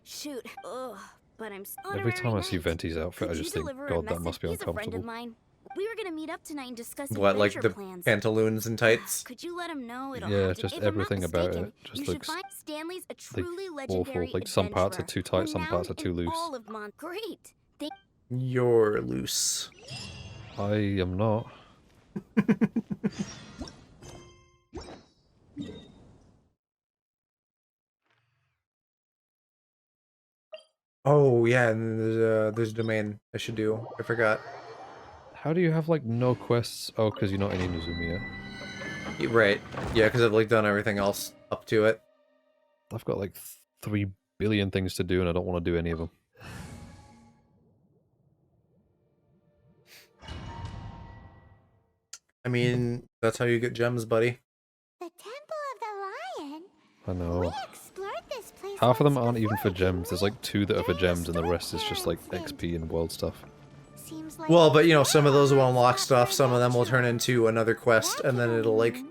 Speaker 5: Shoot. Ugh. But I'm.
Speaker 2: Every time I see Venti's outfit, I
Speaker 5: Could you
Speaker 2: just think,
Speaker 5: deliver a
Speaker 2: God, that must be
Speaker 5: message? He's a friend of
Speaker 2: uncomfortable.
Speaker 5: mine. We were gonna meet up tonight and discuss
Speaker 1: What, like
Speaker 5: adventure
Speaker 1: the
Speaker 5: plans.
Speaker 1: pantaloons and tights?
Speaker 5: Could you let him know it'll
Speaker 2: Yeah,
Speaker 5: have to...
Speaker 2: just
Speaker 5: if I'm not
Speaker 2: everything about
Speaker 5: mistaken,
Speaker 2: it just
Speaker 5: you should
Speaker 2: looks
Speaker 5: find Stanley's a
Speaker 2: like
Speaker 5: truly
Speaker 2: awful.
Speaker 5: legendary
Speaker 2: Like some parts are
Speaker 5: adventurer,
Speaker 2: too tight, some parts are
Speaker 5: renowned
Speaker 2: too
Speaker 5: in
Speaker 2: loose.
Speaker 5: all of Great.
Speaker 1: You're loose.
Speaker 2: I am not.
Speaker 1: Oh yeah, and there's a domain I should do. I forgot.
Speaker 2: How do you have like no quests? Oh, because you're not in Inazuma yet.
Speaker 1: Right. Yeah, because I've like done everything else up to it.
Speaker 2: I've got like 3 billion things to do, and I don't want to do any of them.
Speaker 1: I mean, that's how you get gems, buddy.
Speaker 4: The Temple of the Lion?
Speaker 2: I know.
Speaker 4: We explored this place
Speaker 2: Half of them
Speaker 4: once
Speaker 2: aren't even for
Speaker 4: before,
Speaker 2: gems. There's like 2 that are for gems, and the
Speaker 4: During
Speaker 2: rest is just like
Speaker 4: storm
Speaker 2: XP and world stuff.
Speaker 4: Seems like
Speaker 1: Well, but you know,
Speaker 4: there's
Speaker 1: some of those will
Speaker 4: more
Speaker 1: unlock stuff,
Speaker 4: for
Speaker 1: some of them will turn
Speaker 4: adventurers.
Speaker 1: into another quest, and then it'll like
Speaker 4: One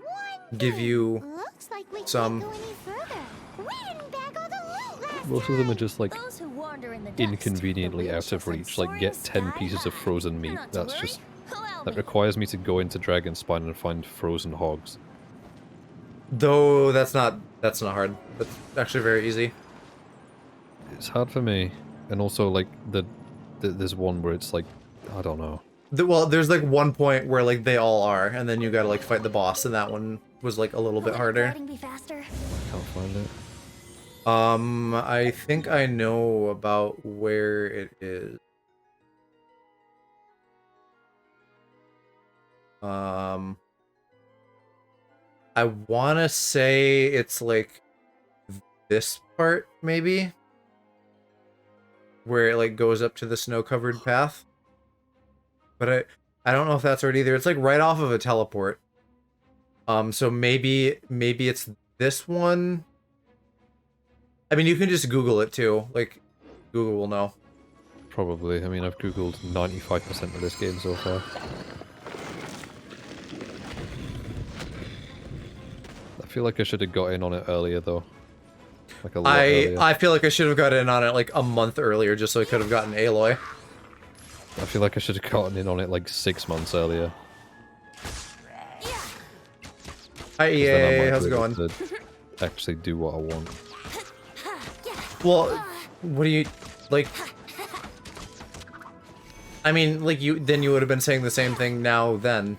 Speaker 1: give
Speaker 4: thing.
Speaker 1: you
Speaker 4: Looks like we
Speaker 1: some.
Speaker 4: can't go any further. We didn't bag all the loot last
Speaker 2: Most of them are
Speaker 4: time.
Speaker 2: just like
Speaker 11: Those who wander in the dust,
Speaker 2: inconveniently
Speaker 11: the
Speaker 2: out of
Speaker 11: wishes and
Speaker 2: reach. Like get
Speaker 11: soaring
Speaker 2: 10 pieces of
Speaker 11: sky
Speaker 2: frozen
Speaker 11: high.
Speaker 2: meat.
Speaker 11: Not to
Speaker 2: That's
Speaker 11: worry.
Speaker 2: just
Speaker 11: Allow
Speaker 2: that
Speaker 11: me.
Speaker 2: requires me to go into Dragonspine and find frozen hogs.
Speaker 1: Though that's not hard. That's actually very easy.
Speaker 2: It's hard for me, and also like there's one where it's like I don't know.
Speaker 1: Well, there's like one point where like they all are, and then you gotta like fight the boss, and that one was like a little bit harder.
Speaker 5: Be faster.
Speaker 2: Can't find it.
Speaker 1: I think I know about where it is. I wanna say it's like this part, maybe? Where it like goes up to the snow-covered path. But I don't know if that's right either. It's like right off of a teleport. So maybe it's this one. I mean, you can just Google it too. Like, Google will know.
Speaker 2: Probably. I mean, I've googled 95% of this game so far. I feel like I should have got in on it earlier though. Like a lot earlier.
Speaker 1: I feel like I should have got in on it like a month earlier, just so I could have gotten Aloy.
Speaker 2: I feel like I should have gotten in on it like 6 months earlier.
Speaker 1: Hi
Speaker 2: 'Cause then I
Speaker 1: EA,
Speaker 2: might
Speaker 1: how's
Speaker 2: be
Speaker 1: it
Speaker 2: able
Speaker 1: going?
Speaker 2: to actually do what I want.
Speaker 1: Well, what do you like? I mean, like you would have been saying the same thing now then.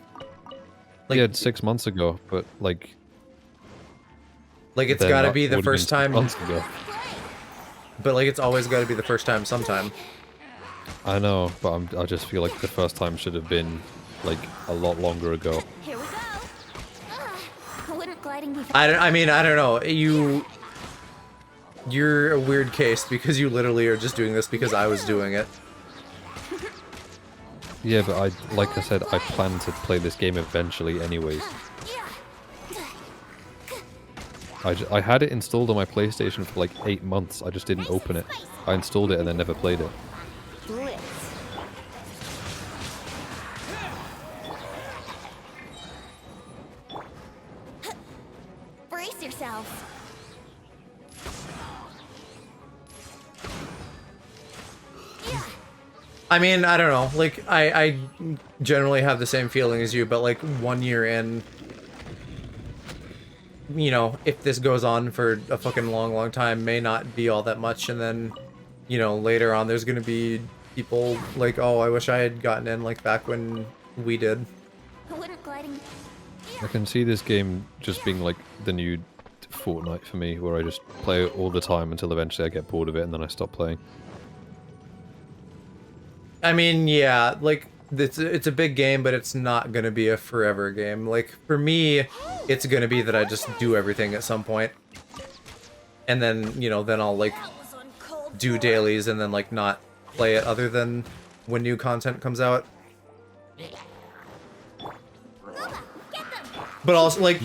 Speaker 1: Like,
Speaker 2: Yeah, 6 months ago, but like
Speaker 1: it's
Speaker 2: then
Speaker 1: got to
Speaker 2: that
Speaker 1: be the
Speaker 2: would've been
Speaker 1: first
Speaker 2: 6
Speaker 1: time.
Speaker 2: months ago.
Speaker 1: But like, it's always got to be the first time sometime.
Speaker 2: I know, but I just feel like the first time should have been like a lot longer ago.
Speaker 5: Here we go. Wouldn't gliding be
Speaker 1: I mean, I don't know. You're a weird case because you literally are just doing this because I was doing it.
Speaker 2: Yeah, but like I said, I plan to play this game eventually anyways. I had it installed on my PlayStation for like 8 months, I just didn't open it. I installed it and then never played it.
Speaker 5: blitz. Brace yourself.
Speaker 1: I mean, I don't know. Like, I generally have the same feeling as you, but like 1 year in, you know, if this goes on for a fucking long time, may not be all that much, and then, you know, later on there's gonna be people like, oh, I wish I had gotten in like back when we did.
Speaker 5: Wouldn't gliding.
Speaker 2: I can see this game just being like the new Fortnite for me, where I just play it all the time until eventually I get bored of it and then I stop playing.
Speaker 1: I mean, yeah, like, it's a big game, but it's not gonna be a forever game. Like, for me, it's gonna be that I just do everything at some point. and then, you know, then I'll like do dailies and then like not play it other than when new content comes out. But also, like,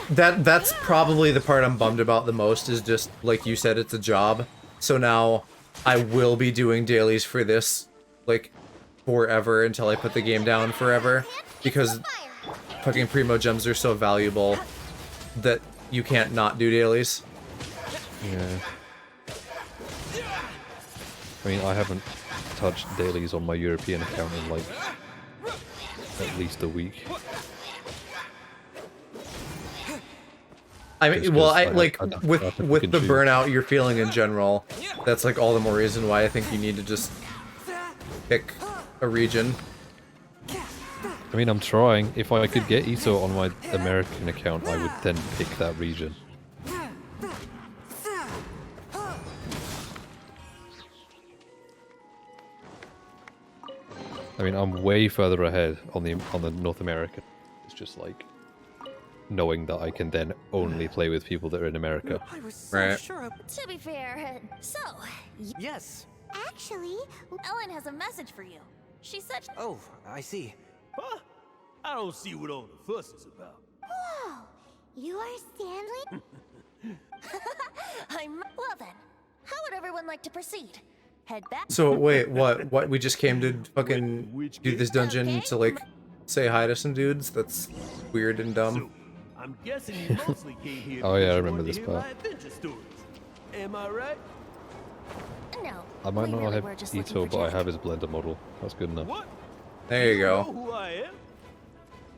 Speaker 1: that's probably the part I'm bummed about the most, is just, like you said, it's a job. So now I will be doing dailies for this, like, forever until I put the game down forever. Because fucking Primo Gems are so valuable that you can't not do dailies.
Speaker 2: Yeah. I mean, I haven't touched dailies on my European account in, like, at least a week.
Speaker 1: I mean, well, with the burnout you're feeling in general, that's like all the more reason why I think you need to just pick a region.
Speaker 2: I mean, I'm trying. If I could get Ito on my American account, I would then pick that region. I mean, I'm way further ahead on the North American. It's just like knowing that I can then only play with people that are in America.
Speaker 9: I was so
Speaker 1: Right.
Speaker 9: sure.
Speaker 5: To be fair, so
Speaker 9: Yes.
Speaker 4: Actually,
Speaker 5: Ellen has a message for you. She said.
Speaker 9: Oh, I see.
Speaker 8: Huh? I don't see what all the fuss is about.
Speaker 4: whoa, you are Stanley?
Speaker 5: Well then, how would everyone like to proceed? Head back.
Speaker 1: So wait, what? We just came to fucking do this dungeon to like say hi to some dudes? That's weird and dumb.
Speaker 8: So, I'm guessing you mostly came here
Speaker 2: Oh, yeah, I
Speaker 8: because you
Speaker 2: remember
Speaker 8: wanted
Speaker 2: this
Speaker 8: to hear my
Speaker 2: part.
Speaker 8: adventure stories. Am I right?
Speaker 5: No.
Speaker 2: I might
Speaker 5: we
Speaker 2: not
Speaker 5: really
Speaker 2: have
Speaker 5: were just looking
Speaker 2: Ito,
Speaker 5: for
Speaker 2: but I
Speaker 5: Jack.
Speaker 2: have his blender model. That's good enough.
Speaker 8: What?
Speaker 1: There you
Speaker 8: know
Speaker 1: go.
Speaker 8: who I am?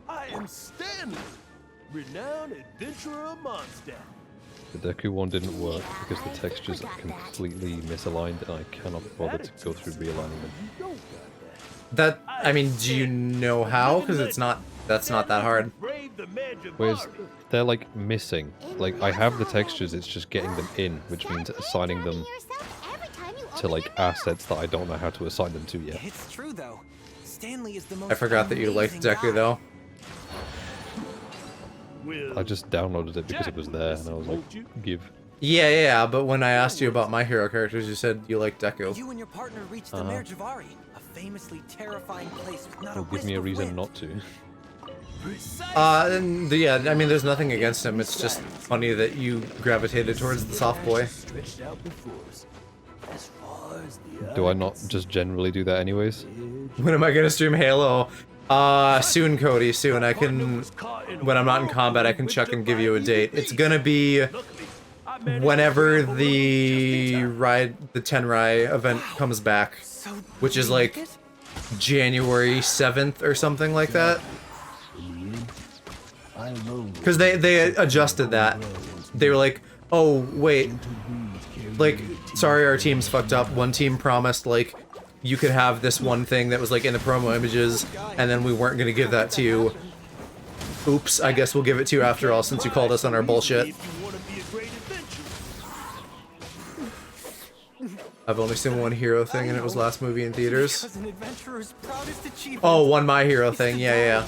Speaker 8: I am Stanley, renowned adventurer of Mondstadt.
Speaker 2: The Deku one didn't work because the textures are completely misaligned and I cannot bother to go through realigning them.
Speaker 8: You don't got that.
Speaker 1: I mean, do you know how? Because that's not that hard.
Speaker 8: Brave the Magic
Speaker 2: Whereas
Speaker 8: Barber.
Speaker 2: they're like missing. Like I have the textures, it's just getting them in, which means assigning them to like assets that I don't know how to assign them to yet.
Speaker 9: It's true though. Stanley is the most
Speaker 1: I forgot that you liked
Speaker 9: amazing
Speaker 1: Deku
Speaker 9: guy.
Speaker 1: though.
Speaker 8: Well,
Speaker 2: I just downloaded it because it was there and I was like,
Speaker 8: won't you?
Speaker 2: give.
Speaker 1: Yeah, but when I asked you about my hero characters, you said you like Deku.
Speaker 9: You and your partner reached the Mare Javari, a famously terrifying place with not
Speaker 2: Well,
Speaker 9: a
Speaker 2: give me a
Speaker 9: wisp of
Speaker 2: reason
Speaker 9: wind.
Speaker 2: not to.
Speaker 1: Yeah, I mean, there's nothing against him. It's just funny that you gravitated towards the soft boy.
Speaker 8: Stretched out before us. As far as the
Speaker 2: Do I
Speaker 8: eye
Speaker 2: not just generally do that anyways?
Speaker 1: When am I gonna stream Halo? Soon, Cody, soon. I can, when I'm not in combat, I can check and give you a date. It's gonna be whenever the Tenrai event comes back, which is like January 7th or something like that. Because they adjusted that. They were like, oh, wait. Like, sorry, our team's fucked up. One team promised, like, you could have this one thing that was, like, in the promo images, and then we weren't gonna give that to you. Oops, I guess we'll give it to you after all, since you called us on our bullshit. I've only seen one hero thing, and it was last movie in theaters.
Speaker 9: Because an adventurer's proudest achievement.
Speaker 1: Oh, one My Hero thing, yeah.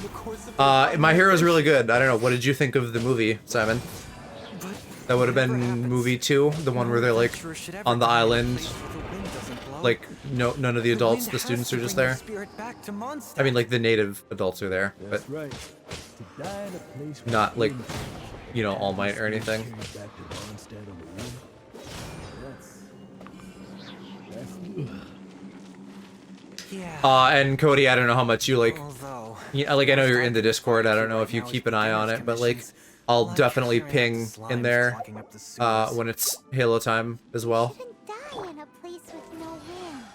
Speaker 1: My Hero's really good. I don't know, what did you think of the movie, Simon? That would have been movie 2, the one where they're, like, on the island. Like, no, none of the adults, the students are just there. I mean, like, the native adults are there, but not, like, you know, All Might or anything. And Cody, I don't know how much you, like, yeah, like, I know you're in the Discord, I don't know if you keep an eye on it, but, like, I'll definitely ping in there, when it's Halo time as well.
Speaker 4: Die in a place with no wind.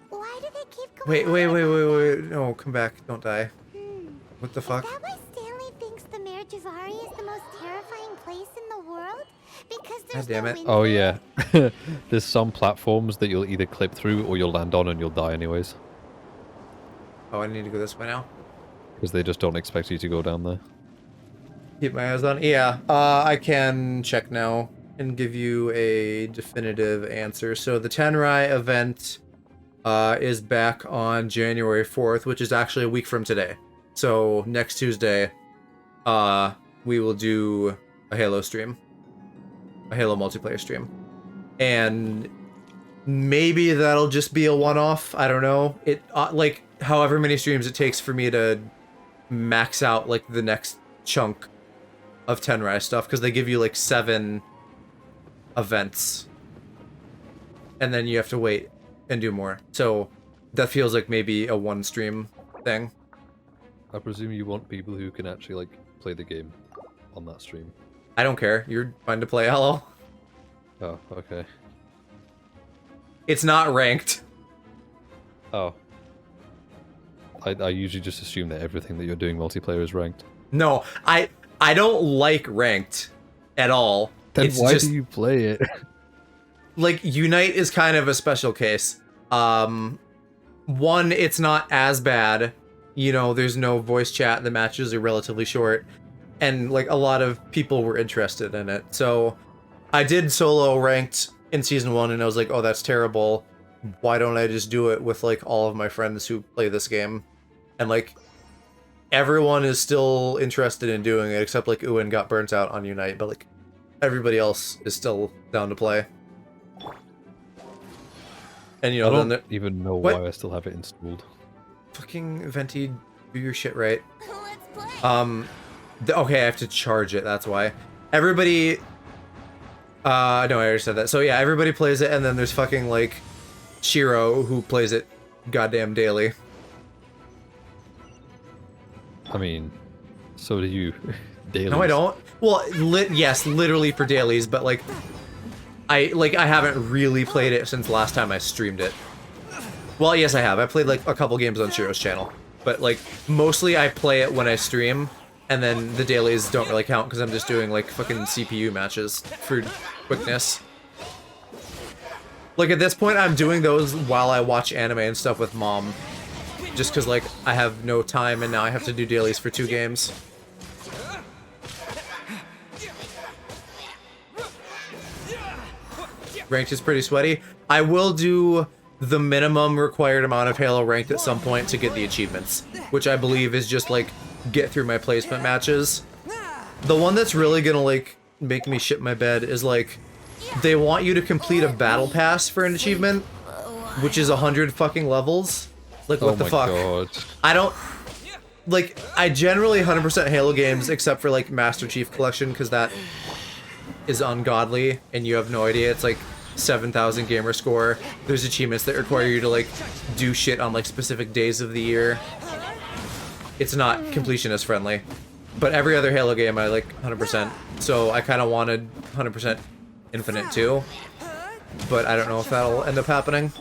Speaker 4: Why do they keep going?
Speaker 1: Wait, no, come back, don't die. What the fuck?
Speaker 4: Is that why Stanley thinks the Mare Javari is the most terrifying place in the world? Because there's
Speaker 1: damn
Speaker 4: no
Speaker 1: it.
Speaker 4: wind
Speaker 2: Oh
Speaker 4: there?
Speaker 2: yeah. There's some platforms that you'll either clip through or you'll land on and you'll die anyways.
Speaker 1: Oh, I need to go this way now.
Speaker 2: Because they just don't expect you to go down there.
Speaker 1: Keep my eyes on. Yeah, I can check now and give you a definitive answer. So the Tenrai event is back on January 4th, which is actually a week from today. So next Tuesday, we will do a Halo stream. a Halo multiplayer stream. And maybe that'll just be a one-off. I don't know. It like however many streams it takes for me to max out like the next chunk of Tenrai stuff, because they give you like 7 events and then you have to wait and do more. So that feels like maybe a one stream thing.
Speaker 2: I presume you want people who can actually like play the game on that stream.
Speaker 1: I don't care. You're fine to play Halo.
Speaker 2: Oh, okay.
Speaker 1: It's not ranked.
Speaker 2: Oh. I usually just assume that everything that you're doing multiplayer is ranked.
Speaker 1: No, I don't like ranked at all.
Speaker 2: Then
Speaker 1: it's
Speaker 2: why
Speaker 1: just,
Speaker 2: do you play it?
Speaker 1: like, Unite is kind of a special case. One, it's not as bad. You know, there's no voice chat. The matches are relatively short. And, like, a lot of people were interested in it. So, I did solo ranked in Season 1, and I was like, oh, that's terrible. Why don't I just do it with, like, all of my friends who play this game? And, like, everyone is still interested in doing it, except, like, Ewan got burnt out on Unite. But, like, everybody else is still down to play. And, you know,
Speaker 2: I don't even know why I still have it installed.
Speaker 1: Fucking Venti, do your shit right. Okay, I have to charge it, that's why. Everybody... no, I already said that. So yeah, everybody plays it, and then there's fucking, like, Shiro, who plays it goddamn daily.
Speaker 2: I mean, so do you. Dailies.
Speaker 1: No, I don't. Well, yes, literally for dailies, but, like, I haven't really played it since last time I streamed it. Well, yes, I have. I played, like, a couple games on Shiro's channel. But, like, mostly I play it when I stream, and then the dailies don't really count because I'm just doing, like, fucking CPU matches for quickness. Like, at this point, I'm doing those while I watch anime and stuff with Mom. Just because, like, I have no time, and now I have to do dailies for 2 games. Ranked is pretty sweaty. I will do the minimum required amount of Halo ranked at some point to get the achievements, which I believe is just, like, get through my placement matches. The one that's really gonna, like, make me shit my bed is, like, they want you to complete a battle pass for an achievement, which is 100 fucking levels. Like, what the fuck?
Speaker 2: God.
Speaker 1: I don't... Like, I generally 100% Halo games, except for, like, Master Chief Collection, because that is ungodly, and you have no idea. It's, like, 7,000 gamer score. There's achievements that require you to, like, do shit on, like, specific days of the year. It's not completionist friendly. But every other Halo game I like 100%. So I kind of wanted 100% Infinite too. But I don't know if that'll end up happening.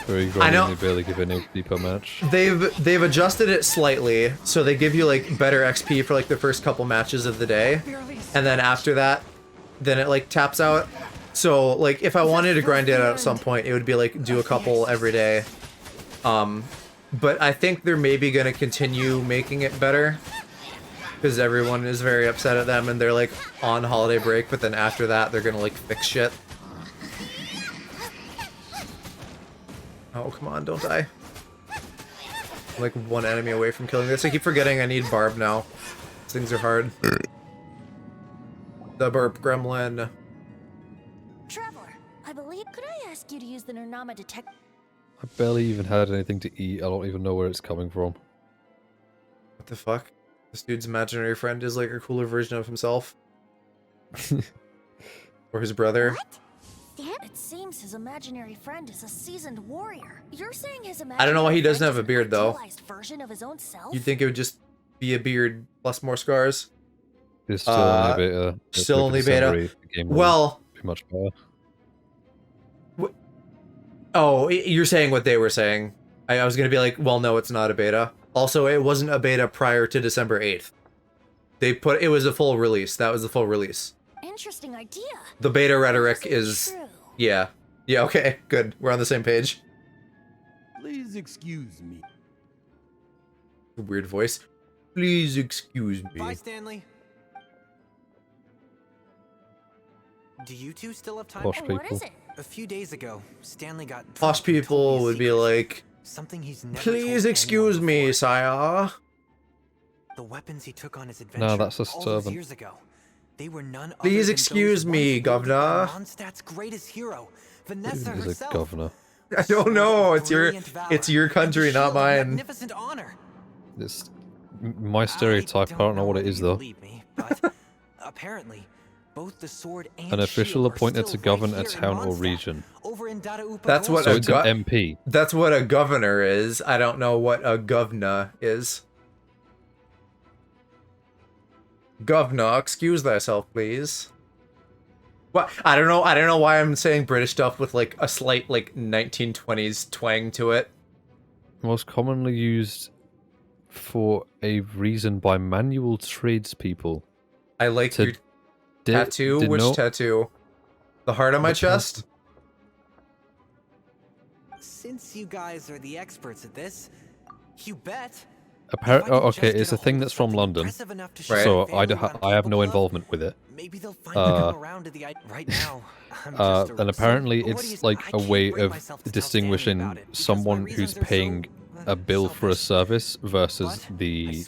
Speaker 2: I know. Barely give an XP per match.
Speaker 1: They've adjusted it slightly, so they give you like better XP for like the first couple matches of the day, and then after that, then it like taps out. So like if I wanted to grind it out at some point, it would be like do a couple every day. But I think they're maybe gonna continue making it better because everyone is very upset at them and they're like on holiday break. But then after that, they're gonna like fix shit. Oh, come on, don't die. I'm like one enemy away from killing this. I keep forgetting I need Barb now. These things are hard. The burp gremlin.
Speaker 12: Traveler, I believe. Could I ask you to use the Nernama detect?
Speaker 2: I barely even had anything to eat. I don't even know where it's coming from.
Speaker 1: What the fuck? This dude's imaginary friend is like a cooler version of himself. Or his brother.
Speaker 12: What? It seems his imaginary friend is a seasoned warrior. You're saying his imaginary
Speaker 1: I don't know why he doesn't have a beard though.
Speaker 12: Version of his own self?
Speaker 1: You'd think it would just be a beard plus more scars.
Speaker 2: It's still only beta.
Speaker 1: Still only beta. Well,
Speaker 2: pretty much better.
Speaker 1: Oh, you're saying what they were saying. I was gonna be like, well, no, it's not a beta. Also, it wasn't a beta prior to December 8th. It was a full release. That was the full release.
Speaker 12: Interesting idea.
Speaker 1: The beta rhetoric is...
Speaker 12: True.
Speaker 1: Yeah. Yeah, okay, good. We're on the same page.
Speaker 8: Please excuse me.
Speaker 1: Weird voice. Please excuse me.
Speaker 9: Bye, Stanley. Do you two still have time?
Speaker 2: Posh people.
Speaker 12: What is it?
Speaker 9: A few days ago, Stanley got
Speaker 1: Posh people would be like,
Speaker 9: something he's never
Speaker 1: please
Speaker 9: told
Speaker 1: excuse
Speaker 9: anyone
Speaker 1: me,
Speaker 9: before.
Speaker 1: sire.
Speaker 9: The weapons he took on his adventure
Speaker 2: No, that's a
Speaker 9: all those
Speaker 2: servant.
Speaker 9: years ago. They were none other
Speaker 1: Please
Speaker 9: than
Speaker 1: excuse
Speaker 9: those
Speaker 1: me,
Speaker 9: once wielded by
Speaker 1: governor.
Speaker 9: Mondstadt's greatest hero, Vanessa
Speaker 2: Who's a
Speaker 9: herself.
Speaker 2: governor?
Speaker 1: I don't know. It's your
Speaker 9: Brilliant valor
Speaker 1: country,
Speaker 9: and the
Speaker 1: not
Speaker 9: shield of
Speaker 1: mine.
Speaker 9: magnificent honor.
Speaker 2: It's my stereotype. I don't know what it
Speaker 9: whether
Speaker 2: is
Speaker 9: you
Speaker 2: though.
Speaker 9: believe me, but apparently, both the sword and
Speaker 2: An official
Speaker 9: shield are
Speaker 2: appointed
Speaker 9: still
Speaker 2: to govern
Speaker 9: right
Speaker 2: a
Speaker 9: here in
Speaker 2: town or
Speaker 9: Mondstadt,
Speaker 2: region.
Speaker 9: over in Dadaupa
Speaker 1: That's what
Speaker 2: So
Speaker 1: a
Speaker 2: it's an MP.
Speaker 1: That's what a governor is. I don't know what a governor is. Governor, excuse thyself, please. What? I don't know why I'm saying British stuff with like a slight like 1920s twang to it.
Speaker 2: Most commonly used for a reason by manual tradespeople.
Speaker 1: I like
Speaker 2: To
Speaker 1: your tattoo. Which
Speaker 2: denote
Speaker 1: tattoo? The heart on my chest?
Speaker 9: Since you guys are the experts at this, you bet.
Speaker 2: Okay, it's a thing that's from London, so I have no involvement with it.
Speaker 9: Maybe they'll finally come around to the right now.
Speaker 2: And apparently it's like a way of distinguishing someone who's paying a bill for a service versus the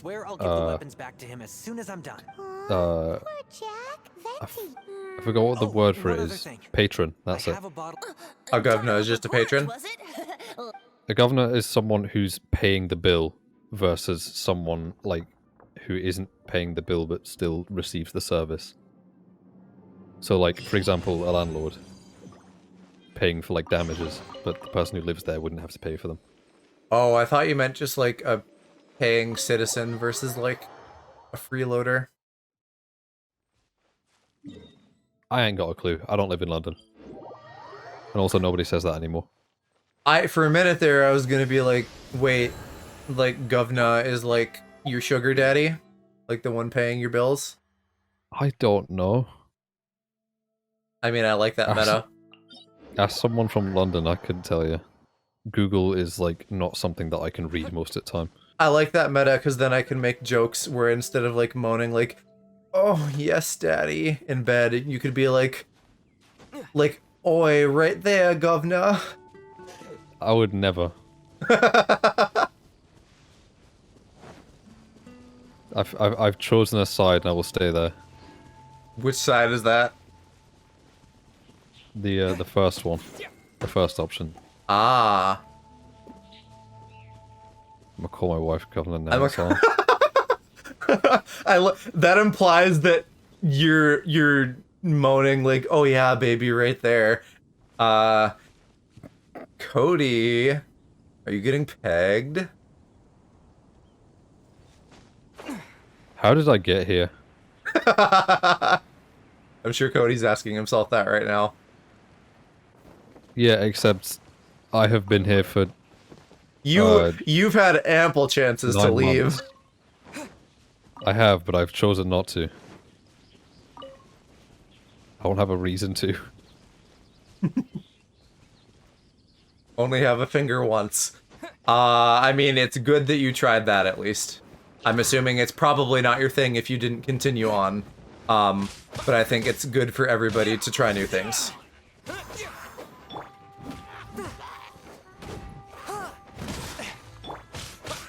Speaker 9: back to him as soon as I'm done.
Speaker 2: I forgot what the word for it is. Patron, that's it.
Speaker 1: A governor is just a patron?
Speaker 2: A governor is someone who's paying the bill versus someone like who isn't paying the bill but still receives the service. So like, for example, a landlord paying for like damages, but the person who lives there wouldn't have to pay for them.
Speaker 1: Oh, I thought you meant just like a paying citizen versus like a freeloader.
Speaker 2: I ain't got a clue. I don't live in London. And also nobody says that anymore.
Speaker 1: For a minute there, I was gonna be like, wait, like governor is like your sugar daddy? Like the one paying your bills?
Speaker 2: I don't know.
Speaker 1: I mean, I like that meta.
Speaker 2: As someone from London, I couldn't tell you. Google is like not something that I can read most of the time.
Speaker 1: I like that meta because then I can make jokes where instead of like moaning like, oh yes daddy, in bed, you could be like, oi, right there, governor.
Speaker 2: I would never. I've chosen a side and I will stay there.
Speaker 1: Which side is that?
Speaker 2: The first one. The first option.
Speaker 1: Ah.
Speaker 2: I'm gonna call my wife governor now.
Speaker 1: That implies that you're moaning like, oh yeah, baby, right there. Cody, are you getting pegged?
Speaker 2: How did I get here?
Speaker 1: I'm sure Cody's asking himself that right now.
Speaker 2: Yeah, except I have been here for
Speaker 1: you've had ample chances to leave.
Speaker 2: Months. I have, but I've chosen not to. I don't have a reason to.
Speaker 1: Only have a finger once. I mean, it's good that you tried that at least. I'm assuming it's probably not your thing if you didn't continue on. But I think it's good for everybody to try new things.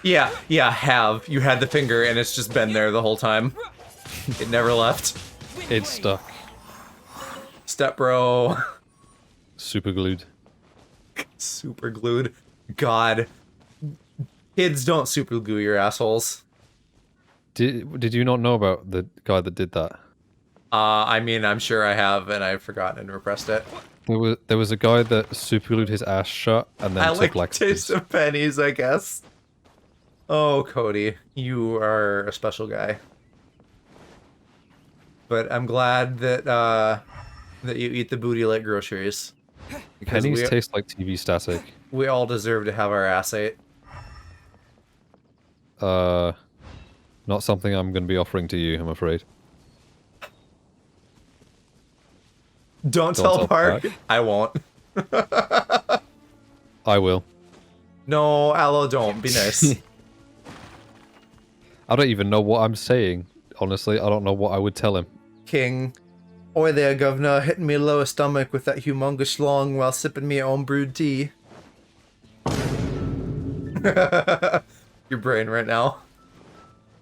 Speaker 1: Yeah, you had the finger and it's just been there the whole time. It never left.
Speaker 2: It's stuck.
Speaker 1: Step bro.
Speaker 2: Super glued.
Speaker 1: Super glued. God. Kids don't super glue your assholes.
Speaker 2: Did you not know about the guy that did that?
Speaker 1: I mean, I'm sure I have, and I've forgotten and repressed it.
Speaker 2: There was a guy that super glued his ass shut and then took
Speaker 1: like taste of pennies, I guess. Oh, Cody, you are a special guy. But I'm glad that that you eat the booty like groceries.
Speaker 2: Pennies taste like TV static.
Speaker 1: We all deserve to have our ass ate.
Speaker 2: Not something I'm going to be offering to you, I'm afraid.
Speaker 1: Don't tell Park. I won't.
Speaker 2: I will.
Speaker 1: No, Aloe, don't. Be nice.
Speaker 2: I don't even know what I'm saying. Honestly, I don't know what I would tell him.
Speaker 1: King. Oi there, governor. Hitting me lower stomach with that humongous schlong while sipping me own brewed tea. Your brain right now.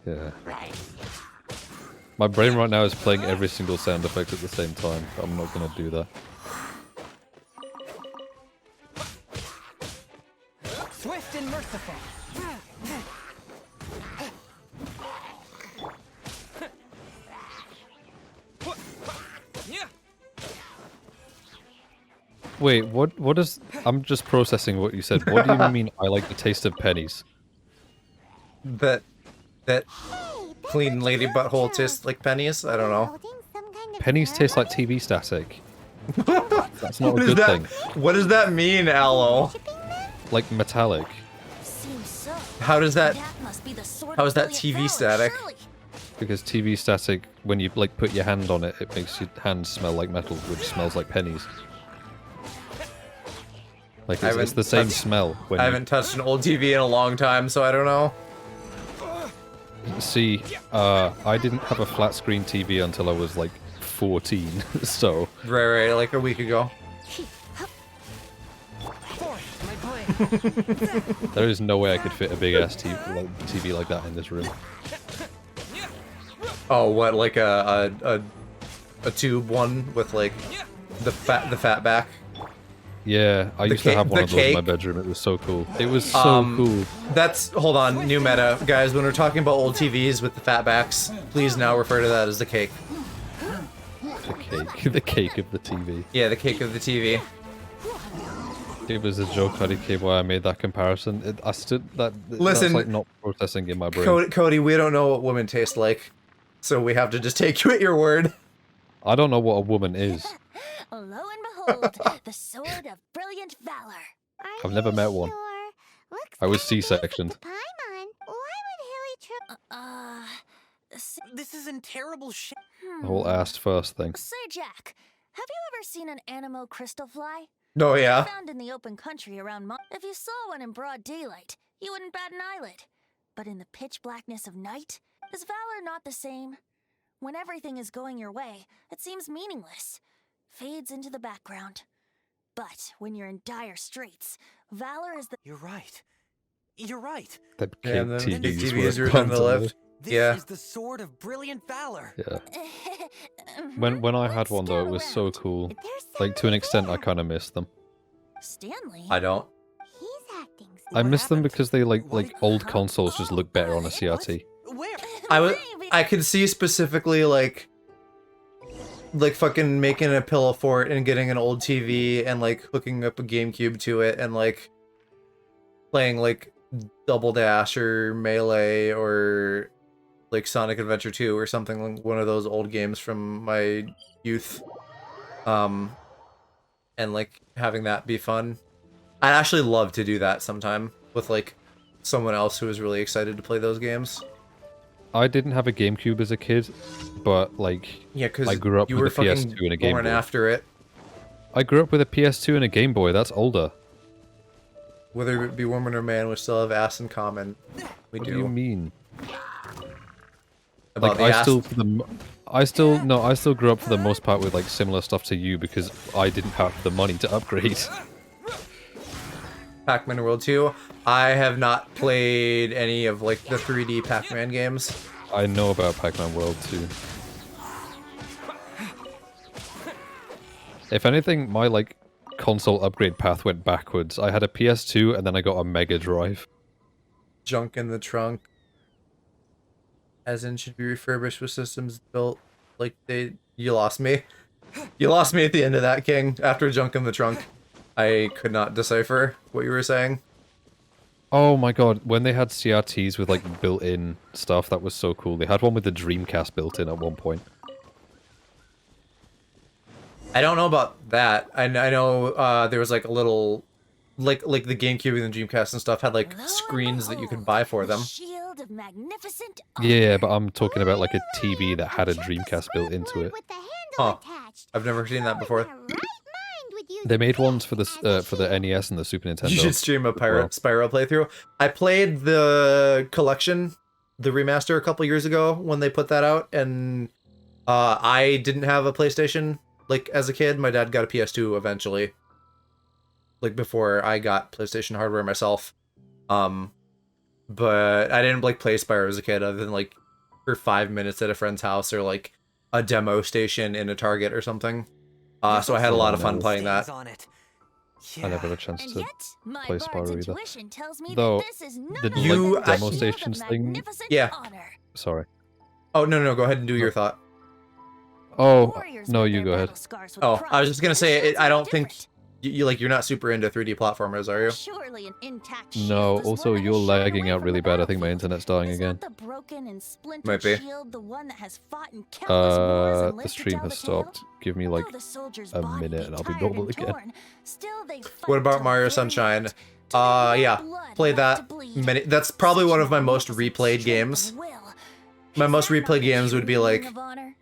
Speaker 2: Yeah. My brain right now is playing every single sound effect at the same time. But I'm not gonna do that.
Speaker 10: Swift and merciful.
Speaker 2: Wait, what is... I'm just processing what you said. What do you mean I like the taste of pennies?
Speaker 1: That clean lady butthole tastes like pennies? I don't know.
Speaker 2: Pennies taste like TV static. That's not
Speaker 1: What
Speaker 2: a
Speaker 1: is
Speaker 2: good
Speaker 1: that?
Speaker 2: thing.
Speaker 1: What does that mean, Aloe?
Speaker 2: Like metallic.
Speaker 12: Seems so.
Speaker 1: How does that...
Speaker 12: Must be the sword
Speaker 1: How
Speaker 12: of
Speaker 1: is that
Speaker 12: brilliant
Speaker 1: TV
Speaker 12: valor,
Speaker 1: static?
Speaker 12: surely.
Speaker 2: Because TV static, when you like put your hand on it, it makes your hand smell like metal, which smells like pennies. Like it's the same smell. When
Speaker 1: I haven't touched an old TV in a long time, so I don't know.
Speaker 2: See, I didn't have a flat screen TV until I was like 14, so...
Speaker 1: Right, like a week ago.
Speaker 2: There is no way I could fit a big ass TV like that in this room.
Speaker 1: Oh, what, like a tube one with like the fat back?
Speaker 2: Yeah, I used to have one of those in my bedroom. It was so cool. It was so cool.
Speaker 1: Hold on, new meta. Guys, when we're talking about old TVs with the fat backs, please now refer to that as the cake.
Speaker 2: The cake. The cake of the TV.
Speaker 1: Yeah, the cake of the TV.
Speaker 2: It was a joke. I didn't care why I made that comparison.
Speaker 1: Listen,
Speaker 2: that's like not processing in my brain.
Speaker 1: Cody, we don't know what women taste like, so we have to just take you at your word.
Speaker 2: I don't know what a woman is.
Speaker 12: Lo and behold, the sword of brilliant valor.
Speaker 2: I've never met one. I was C-sectioned.
Speaker 9: This is in terrible shape.
Speaker 2: The whole ass first thing.
Speaker 12: Say, Jack, have you ever seen an animo crystal fly?
Speaker 1: Oh, yeah.
Speaker 12: Found in the open country around If you saw one in broad daylight, you wouldn't bat an eyelid. But in the pitch blackness of night, is valor not the same? When everything is going your way, it seems meaningless. Fades into the background. But when you're in dire straits, valor is the...
Speaker 9: You're right. You're right.
Speaker 2: The
Speaker 1: TVs are on the left.
Speaker 9: This is the sword of brilliant valor.
Speaker 2: Yeah. When I had one though, it was so cool. Like to an extent, I kind of miss them.
Speaker 12: Stanley?
Speaker 1: I don't.
Speaker 2: I miss them because they like old consoles just look better on a CRT.
Speaker 1: I could see specifically like fucking making a pillow fort and getting an old TV and like hooking up a GameCube to it and like playing like Double Dash or Melee or like Sonic Adventure 2 or something, like one of those old games from my youth. And like having that be fun. I'd actually love to do that sometime with like someone else who is really excited to play those games.
Speaker 2: I didn't have a GameCube as a kid, but like
Speaker 1: yeah, because
Speaker 2: I grew up with a PS2 and a Game Boy.
Speaker 1: After it.
Speaker 2: I grew up with a PS2 and a Game Boy. That's older.
Speaker 1: Whether it be woman or man, we still have ass in common. We
Speaker 2: What
Speaker 1: do.
Speaker 2: do you mean?
Speaker 1: About
Speaker 2: like
Speaker 1: the
Speaker 2: I still grew up for the most part with like similar stuff to you because I didn't have the money to upgrade.
Speaker 1: Pac-Man World 2. I have not played any of like the 3D Pac-Man games.
Speaker 2: I know about Pac-Man World 2. If anything, my like console upgrade path went backwards. I had a PS2 and then I got a Mega Drive.
Speaker 1: Junk in the trunk. As in should be refurbished with systems built like they... You lost me. You lost me at the end of that, King. After Junk in the Trunk. I could not decipher what you were saying.
Speaker 2: Oh my god, when they had CRTs with like built-in stuff, that was so cool. They had one with the Dreamcast built in at one point.
Speaker 1: I don't know about that. I know there was like a little... Like the GameCube and the Dreamcast and stuff had like screens that you could buy for them.
Speaker 12: Shield of magnificent...
Speaker 2: Yeah, but I'm talking about like a TV that had a Dreamcast built into it.
Speaker 1: Huh. I've never seen that before.
Speaker 2: They made ones for the NES and the Super Nintendo.
Speaker 1: You should stream a Pirate Spyro playthrough. I played the collection, the remaster, a couple years ago when they put that out, and I didn't have a PlayStation like as a kid. My dad got a PS2 eventually, like before I got PlayStation hardware myself. But I didn't like play Spyro as a kid, other than like for 5 minutes at a friend's house or like a demo station in a Target or something. So I had a lot of fun playing that.
Speaker 2: I never had a chance to play Spyro either.
Speaker 12: Tells me
Speaker 2: Though,
Speaker 12: that this is none
Speaker 2: the
Speaker 12: other
Speaker 1: You-
Speaker 12: than the
Speaker 2: demo
Speaker 12: shield of
Speaker 2: stations thing...
Speaker 12: magnificent
Speaker 1: Yeah.
Speaker 12: honor.
Speaker 2: Sorry.
Speaker 1: Oh, no, go ahead and do your thought.
Speaker 2: Oh,
Speaker 12: Warriors
Speaker 2: no,
Speaker 12: with
Speaker 2: you
Speaker 12: their
Speaker 2: go ahead.
Speaker 12: battle scars with
Speaker 1: Oh, I
Speaker 12: pride,
Speaker 1: was just gonna
Speaker 12: and
Speaker 1: say,
Speaker 12: shields
Speaker 1: I
Speaker 12: are
Speaker 1: don't think
Speaker 12: different.
Speaker 1: you're not super into 3D platformers, are you?
Speaker 12: Surely an intact
Speaker 2: No,
Speaker 12: shield is
Speaker 2: also
Speaker 12: one that
Speaker 2: you're
Speaker 12: has shied
Speaker 2: lagging
Speaker 12: away
Speaker 2: out
Speaker 12: from
Speaker 2: really
Speaker 12: the
Speaker 2: bad. I think my
Speaker 12: battlefield.
Speaker 2: internet's dying
Speaker 12: Is
Speaker 2: again.
Speaker 12: not the broken and splintered
Speaker 1: Might be.
Speaker 12: shield the one that has fought in countless wars and
Speaker 2: The
Speaker 12: lived to
Speaker 2: stream
Speaker 12: tell
Speaker 2: has
Speaker 12: the tale?
Speaker 2: stopped. Give me like
Speaker 12: Though the soldier's
Speaker 2: a
Speaker 12: body
Speaker 2: minute
Speaker 12: be
Speaker 2: and I'll be
Speaker 12: tired
Speaker 2: normal
Speaker 12: and
Speaker 2: again.
Speaker 12: torn, still they fight
Speaker 1: What about
Speaker 12: till
Speaker 1: Mario
Speaker 12: the very
Speaker 1: Sunshine?
Speaker 12: end. To the
Speaker 1: Yeah,
Speaker 12: blood
Speaker 1: played
Speaker 12: left
Speaker 1: that
Speaker 12: to bleed.
Speaker 1: many. That's probably
Speaker 12: Such
Speaker 1: one of my most
Speaker 12: magnificent
Speaker 1: replayed
Speaker 12: strength
Speaker 1: games.
Speaker 12: of will.
Speaker 1: My
Speaker 12: Is
Speaker 1: most
Speaker 12: that not
Speaker 1: replayed
Speaker 12: the
Speaker 1: games would be
Speaker 12: true
Speaker 1: like
Speaker 12: meaning of honor?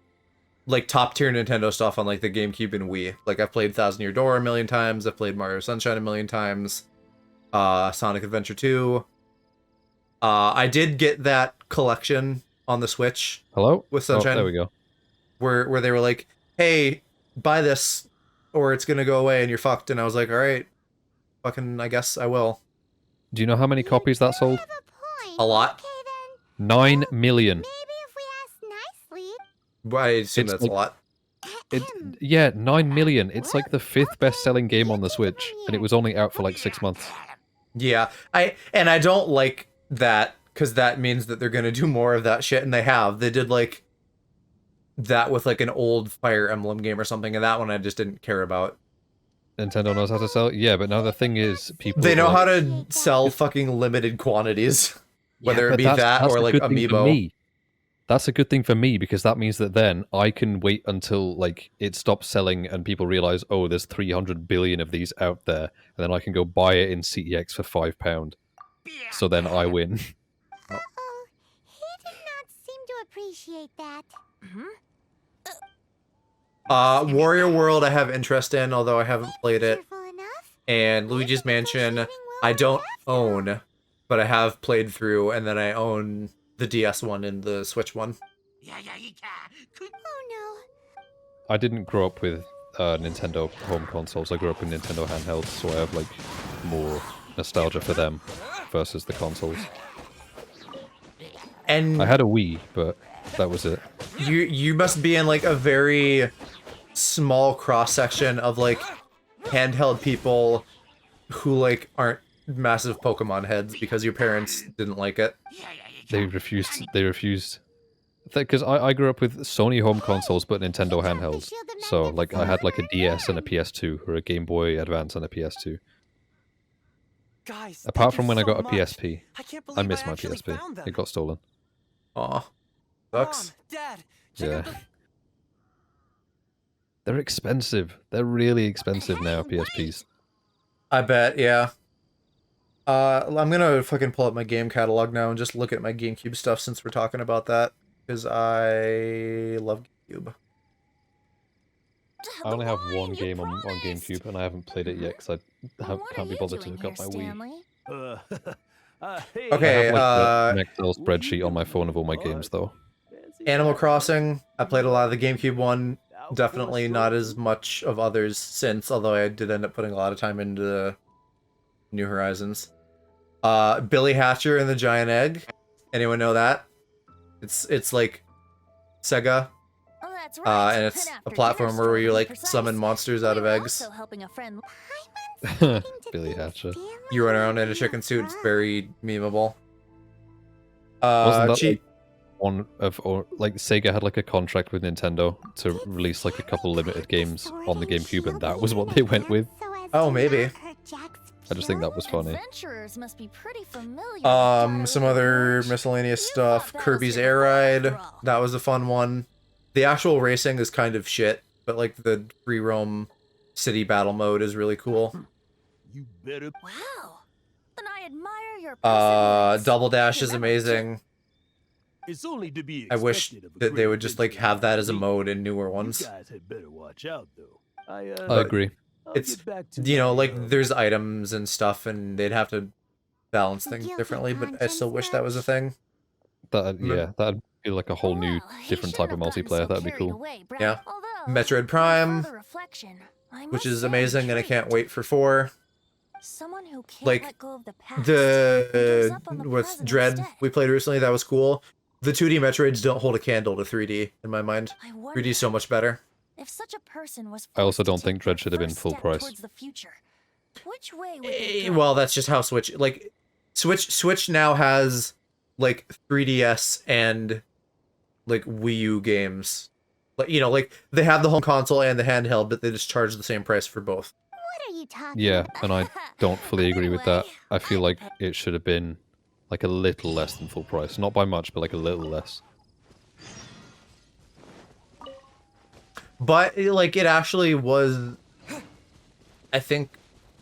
Speaker 1: top tier Nintendo stuff on like the GameCube and Wii. Like I've played Thousand Year Door a million times. I've played Mario Sunshine a million times. Sonic Adventure 2. I did get that collection on the Switch
Speaker 2: Hello?
Speaker 1: with
Speaker 2: Oh,
Speaker 1: Sunshine.
Speaker 2: there we go.
Speaker 1: Where they were like, "Hey, buy this, or it's gonna go away and you're fucked." And I was like, "All right, fucking, I guess I will."
Speaker 2: Do you know how many copies that sold?
Speaker 4: Have a point.
Speaker 1: A lot.
Speaker 4: Okay then.
Speaker 2: 9 million.
Speaker 4: Maybe if we ask nicely.
Speaker 1: But I assume
Speaker 2: It's
Speaker 1: that's
Speaker 2: like-
Speaker 1: a lot.
Speaker 2: Yeah, 9 million. It's like the 5th best-selling game on the Switch, and it was only out for like 6 months.
Speaker 1: Yeah, I don't like that because that means that they're gonna do more of that shit, and they have. They did like that with like an old Fire Emblem game or something, and that one I just didn't care about.
Speaker 2: Nintendo knows how to sell. Yeah, but now the thing is, people.
Speaker 1: They know
Speaker 2: are
Speaker 1: how
Speaker 2: like,
Speaker 1: to sell fucking limited quantities,
Speaker 2: Yeah,
Speaker 1: whether it
Speaker 2: but
Speaker 1: be
Speaker 2: that's
Speaker 1: that or
Speaker 2: a
Speaker 1: like
Speaker 2: good thing for
Speaker 1: Amiibo.
Speaker 2: me. That's a good thing for me because that means that then I can wait until like it stops selling and people realize, oh, there's 300 billion of these out there, and then I can go buy it in CEX for £5. So then I win.
Speaker 4: Uh-oh. He did not seem to appreciate that.
Speaker 1: Warrior World I have interest in, although I haven't played it.
Speaker 4: Cheerful enough.
Speaker 1: And Luigi's Mansion I don't own, but I have played through, and then I own the DS one and the Switch one.
Speaker 4: Oh no.
Speaker 2: I didn't grow up with Nintendo home consoles. I grew up with Nintendo handhelds, so I have like more nostalgia for them versus the consoles.
Speaker 1: And
Speaker 2: I had a Wii, but that was it.
Speaker 1: you must be in like a very small cross section of like handheld people who like aren't massive Pokemon heads because your parents didn't like it.
Speaker 2: They refused. They refused. Because I grew up with Sony home consoles, but Nintendo handhelds. So like I had like a DS and a PS2, or a Game Boy Advance and a PS2.
Speaker 9: Guys,
Speaker 2: Apart
Speaker 9: thank
Speaker 2: from
Speaker 9: you
Speaker 2: when I
Speaker 9: so
Speaker 2: got a
Speaker 9: much.
Speaker 2: PSP.
Speaker 9: I can't
Speaker 2: I
Speaker 9: believe
Speaker 2: miss my
Speaker 9: actually
Speaker 2: PSP.
Speaker 9: found them.
Speaker 2: It got stolen.
Speaker 1: Aw. Sucks.
Speaker 9: Mom, Dad, check
Speaker 2: Yeah.
Speaker 9: out the...
Speaker 2: They're expensive. They're really expensive now, PSPs.
Speaker 1: I bet, yeah. I'm gonna fucking pull up my game catalog now and just look at my GameCube stuff since we're talking about that. Because I love GameCube.
Speaker 2: I only have one game on GameCube, and I haven't played it yet because I can't be bothered to hook up my Wii.
Speaker 8: Hey,
Speaker 1: Okay,
Speaker 2: I have like the Excel spreadsheet on my phone of all my games, though.
Speaker 1: Animal Crossing, I played a lot of the GameCube one. Definitely not as much of others since, although I did end up putting a lot of time into New Horizons. Billy Hatcher and the Giant Egg. Anyone know that? It's like Sega.
Speaker 12: Oh, that's right.
Speaker 1: And it's
Speaker 12: Been
Speaker 1: a
Speaker 12: after dinner
Speaker 1: platform
Speaker 12: store,
Speaker 1: where
Speaker 12: to
Speaker 1: you
Speaker 12: be
Speaker 1: like
Speaker 12: precise.
Speaker 1: summon monsters out of
Speaker 12: We were
Speaker 1: eggs.
Speaker 12: also helping a friend.
Speaker 2: Billy Hatcher.
Speaker 1: You run around in a chicken suit. It's very memeable.
Speaker 2: Wasn't that
Speaker 1: Cheat.
Speaker 2: like one of, or like Sega had like a contract with Nintendo to release like a couple limited games on the GameCube, and that was what they went with.
Speaker 1: Oh, maybe.
Speaker 2: I just think that was funny.
Speaker 12: Adventurers must be pretty familiar.
Speaker 1: Some other miscellaneous stuff. Kirby's Air Ride. That was a fun one. The actual racing is kind of shit, but like the free roam city battle mode is really cool.
Speaker 8: You better.
Speaker 12: Wow. Then I admire your perseverance.
Speaker 1: Double Dash is
Speaker 12: Remember,
Speaker 1: amazing.
Speaker 8: It's only to be
Speaker 1: I wish
Speaker 8: expected of a
Speaker 1: that they
Speaker 8: great
Speaker 1: would just like
Speaker 8: adventurer
Speaker 1: have that as a
Speaker 8: me.
Speaker 1: mode in newer ones.
Speaker 8: You guys had better watch out, though.
Speaker 2: I agree.
Speaker 8: I'll
Speaker 1: It's,
Speaker 8: get back to
Speaker 1: you know,
Speaker 8: my,
Speaker 1: like there's items and stuff, and they'd have to balance things differently, but I still wish that was a thing.
Speaker 2: That'd be like a whole new,
Speaker 12: Well, he
Speaker 2: different type of
Speaker 12: shouldn't have gotten
Speaker 2: multiplayer.
Speaker 12: so
Speaker 2: That'd be
Speaker 12: carried
Speaker 2: cool.
Speaker 12: away, Brad.
Speaker 1: Yeah.
Speaker 12: Although,
Speaker 1: Metroid
Speaker 12: on
Speaker 1: Prime,
Speaker 12: further reflection, I
Speaker 1: which
Speaker 12: must
Speaker 1: is
Speaker 12: say I'm
Speaker 1: amazing, and I can't
Speaker 12: intrigued.
Speaker 1: wait for 4.
Speaker 12: Someone who can't
Speaker 1: Like,
Speaker 12: let go of the past and gives
Speaker 1: The
Speaker 12: up on the
Speaker 1: what's
Speaker 12: present
Speaker 1: Dread
Speaker 12: instead.
Speaker 1: we played recently, that was cool. the 2D Metroids don't hold a candle to 3D in my mind. 3D is so much better.
Speaker 12: If such a person was
Speaker 2: I also
Speaker 12: forced to
Speaker 2: don't think
Speaker 12: take
Speaker 2: Dread
Speaker 12: their
Speaker 2: should have been
Speaker 12: first
Speaker 2: full
Speaker 12: step
Speaker 2: price.
Speaker 12: towards the future, which way would they go?
Speaker 1: Well, that's just how Switch now has like 3DS and like Wii U games. Like, you know, like they have the home console and the handheld, but they just charge the same price for both.
Speaker 4: What are you talking
Speaker 2: Yeah,
Speaker 4: about?
Speaker 2: and I don't fully agree with that. I feel like it should have been like a little less than full price. Not by much, but like a little less.
Speaker 1: But like it actually was, I think,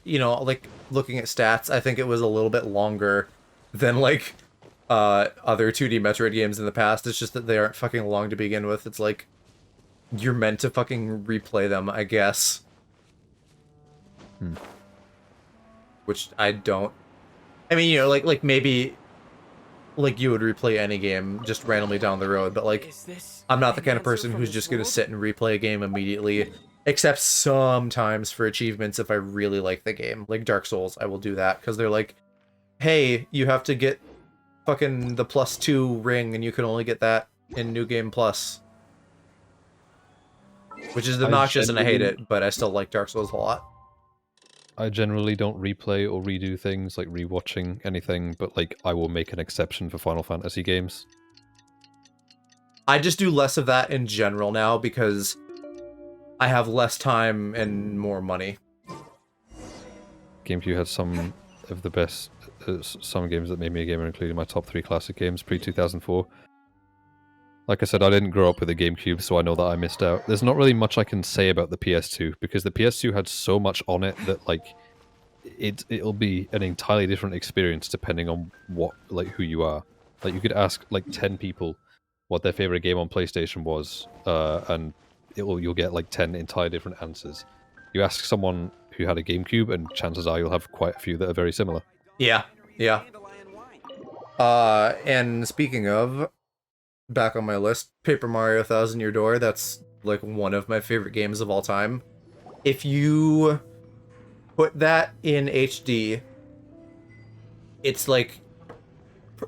Speaker 1: you know, like looking at stats, I think it was a little bit longer than like other 2D Metroid games in the past. It's just that they aren't fucking long to begin with. It's like you're meant to fucking replay them, I guess. Which I don't. I mean, you know, like maybe like you would replay any game just randomly down the road, but like I'm not the kind of person who's just gonna sit and replay a game immediately, except sometimes for achievements if I really like the game. Like Dark Souls, I will do that because they're like, hey, you have to get fucking the +2 ring and you can only get that in New Game Plus. Which is obnoxious and I hate it, but I still like Dark Souls a lot.
Speaker 2: I generally don't replay or redo things, like rewatching anything, but like I will make an exception for Final Fantasy games.
Speaker 1: I just do less of that in general now because I have less time and more money.
Speaker 2: GameCube had some of the best, some games that made me a gamer, including my top 3 classic games pre-2004. Like I said, I didn't grow up with a GameCube, so I know that I missed out. There's not really much I can say about the PS2, because the PS2 had so much on it that, like, it'll be an entirely different experience depending on who you are. Like, you could ask, like, 10 people what their favorite game on PlayStation was, and you'll get, like, 10 entirely different answers. You ask someone who had a GameCube, and chances are you'll have quite a few that are very similar.
Speaker 1: Yeah, yeah. And speaking of, back on my list, Paper Mario 1000 Year Door, that's like one of my favorite games of all time. If you put that in HD, it's like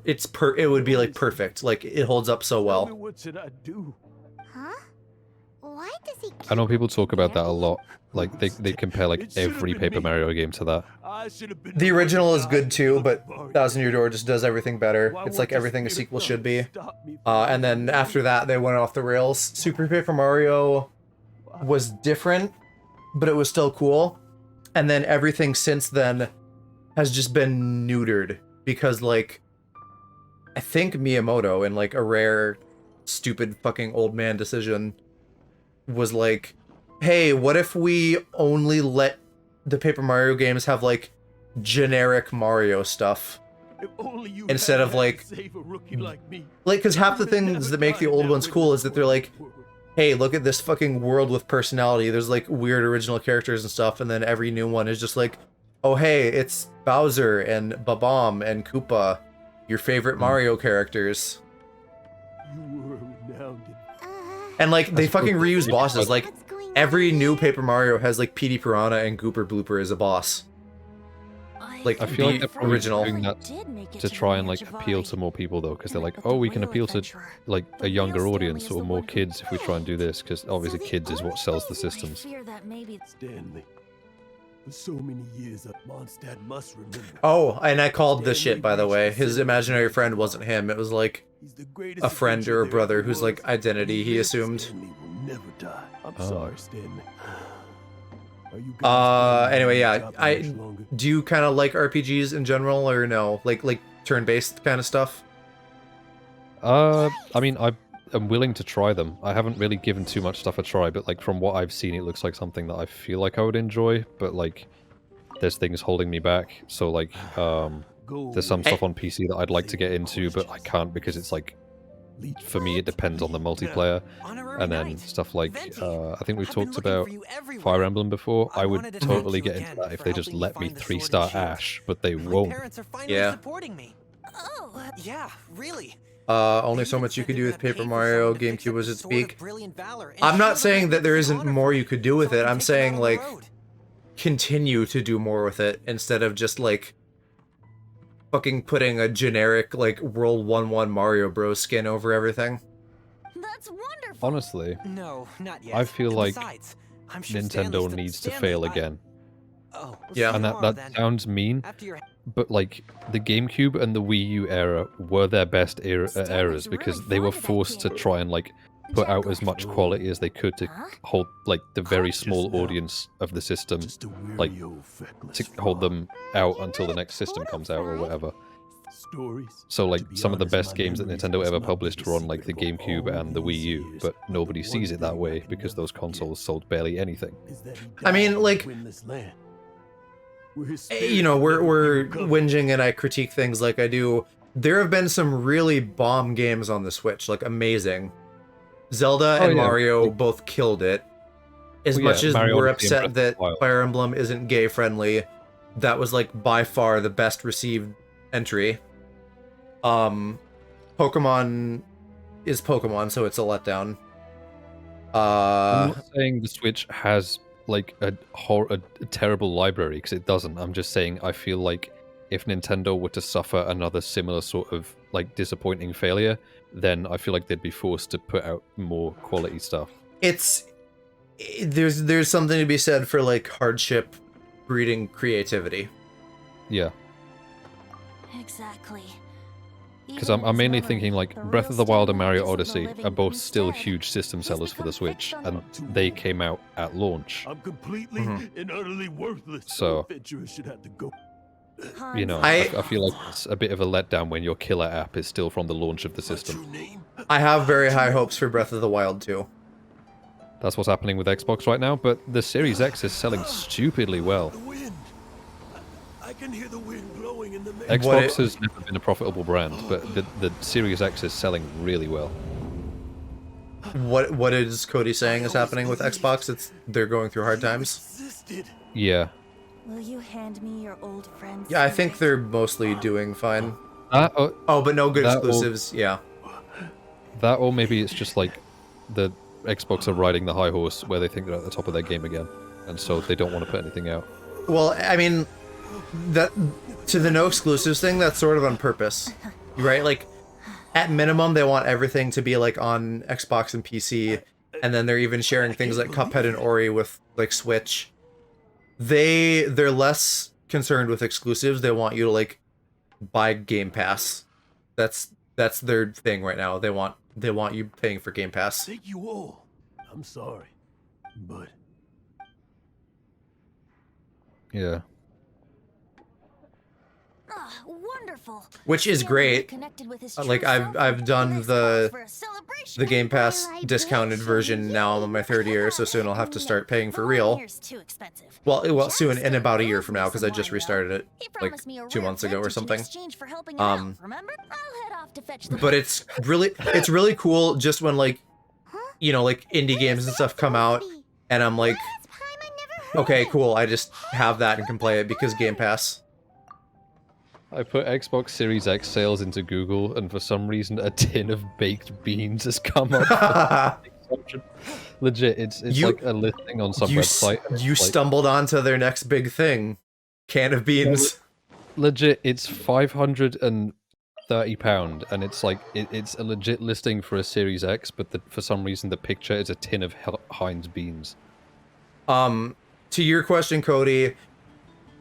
Speaker 1: it would be like perfect. Like it holds up so well.
Speaker 8: What should I do?
Speaker 4: Huh? Why does he
Speaker 2: I know people talk about that a lot. Like they compare like every Paper Mario game to that.
Speaker 1: The original is good too, but 1000 Year Door just does everything better. It's like everything a sequel should be. And then after that, they went off the rails. Super Paper Mario was different, but it was still cool. And then everything since then has just been neutered because, like, I think Miyamoto, in like a rare, stupid fucking old man decision, was like, hey, what if we only let the Paper Mario games have like generic Mario stuff instead of like because half the things that make the old ones cool is that they're like, hey, look at this fucking world with personality, there's like weird original characters and stuff, and then every new one is just like, oh hey, it's Bowser and Bob-omb and Koopa, your favorite Mario characters. And like they fucking reuse bosses. Like every new Paper Mario has like Petey Piranha and Gooper Blooper as a boss. Like
Speaker 2: I feel like they're probably
Speaker 1: original.
Speaker 2: doing that to try and like appeal to more people though, because they're like, oh, we can appeal to like a younger audience or more kids if we try and do this, because obviously kids is what sells the systems.
Speaker 8: Stanley. For so many years, Mondstadt must remember.
Speaker 1: Oh, and I called this shit, by the way. His imaginary friend wasn't him. It was like a friend or a brother whose like identity he assumed.
Speaker 8: Stanley will never die. I'm sorry, Stanley.
Speaker 1: Anyway, yeah. Do you kind of like RPGs in general, or no? Like turn-based kind of stuff?
Speaker 2: I mean, I'm willing to try them. I haven't really given too much stuff a try, but like from what I've seen, it looks like something that I feel like I would enjoy, but like there's things holding me back. So like there's some stuff on PC that I'd like to get into, but I can't because it's like, for me, it depends on the multiplayer. And then stuff like, I think we've talked about Fire Emblem before. I would totally get into that if they just let me 3-star Ash, but they won't.
Speaker 1: Yeah.
Speaker 9: Oh, yeah, really.
Speaker 1: Only so much you could do with Paper Mario GameCube was its peak. I'm not saying that there isn't more you could do with it. I'm saying, like, continue to do more with it instead of just, like, fucking putting a generic, like, World 1-1 Mario Bros. Skin over everything.
Speaker 12: That's wonderful.
Speaker 2: Honestly,
Speaker 9: No, not yet.
Speaker 2: I feel like
Speaker 9: Besides, I'm sure
Speaker 2: Nintendo needs to fail again.
Speaker 9: Oh,
Speaker 1: Yeah.
Speaker 2: And that sounds mean, but like the GameCube and the Wii U era were their best eras because they were forced to try and like put out as much quality as they could to hold like the very small audience of the system, like to hold them out until the next system comes out or whatever. So like some of the best games that Nintendo ever published were on like the GameCube and the Wii U, but nobody sees it that way because those consoles sold barely anything.
Speaker 1: I mean, like, you know, we're whinging and I critique things like I do. There have been some really bomb games on the Switch, like amazing. Zelda and Mario both killed it. As much as we're upset that Fire Emblem isn't gay friendly, that was like by far the best received entry. Pokemon is Pokemon, so it's a letdown.
Speaker 2: I'm not saying the Switch has like a terrible library, because it doesn't. I'm just saying I feel like if Nintendo were to suffer another similar sort of like disappointing failure, then I feel like they'd be forced to put out more quality stuff.
Speaker 1: There's something to be said for like hardship breeding creativity.
Speaker 2: Yeah.
Speaker 12: Exactly.
Speaker 2: Because I'm mainly thinking like Breath of the Wild and Mario Odyssey are both still huge system sellers for the Switch, and they came out at launch.
Speaker 8: I'm completely and utterly worthless.
Speaker 2: So,
Speaker 8: Adventurers should have to go.
Speaker 2: You know, I feel like it's a bit of a letdown when your killer app is still from the launch of the system.
Speaker 1: I have very high hopes for Breath of the Wild too.
Speaker 2: That's what's happening with Xbox right now, but the Series X is selling stupidly well.
Speaker 8: I can hear the wind blowing in the
Speaker 2: Xbox has never been a profitable brand, but the Series X is selling really well.
Speaker 1: What is Cody saying is happening with Xbox? They're going through hard times.
Speaker 2: Yeah.
Speaker 12: Will you hand me your old friends?
Speaker 1: Yeah, I think they're mostly doing fine.
Speaker 2: Oh,
Speaker 1: but no good exclusives. Yeah.
Speaker 2: That, or maybe it's just like the Xbox are riding the high horse where they think they're at the top of their game again, and so they don't want to put anything out.
Speaker 1: Well, I mean, that to the no exclusives thing, that's sort of on purpose, right? Like, at minimum, they want everything to be like on Xbox and PC, and then they're even sharing things like Cuphead and Ori with like Switch. They're less concerned with exclusives. They want you to like buy Game Pass. That's their thing right now. They want you paying for Game Pass.
Speaker 8: Thank you all. I'm sorry, but
Speaker 2: yeah.
Speaker 12: Wonderful.
Speaker 1: Which is great. Like I've done the Game Pass discounted version. Now I'm on my 3rd year, so soon I'll have to start paying for real. Well, soon in about a year from now, because I just restarted it like 2 months ago or something. But it's really cool just when like, you know, like indie games and stuff come out, and I'm like, okay, cool. I just have that and can play it because Game Pass.
Speaker 2: I put Xbox Series X sales into Google, and for some reason a tin of baked beans has come up. Legit, it's like a listing on some website.
Speaker 1: You stumbled onto their next big thing. Can of beans.
Speaker 2: Legit, it's £530, and it's like it's a legit listing for a Series X, but for some reason the picture is a tin of Heinz beans.
Speaker 1: To your question, Cody,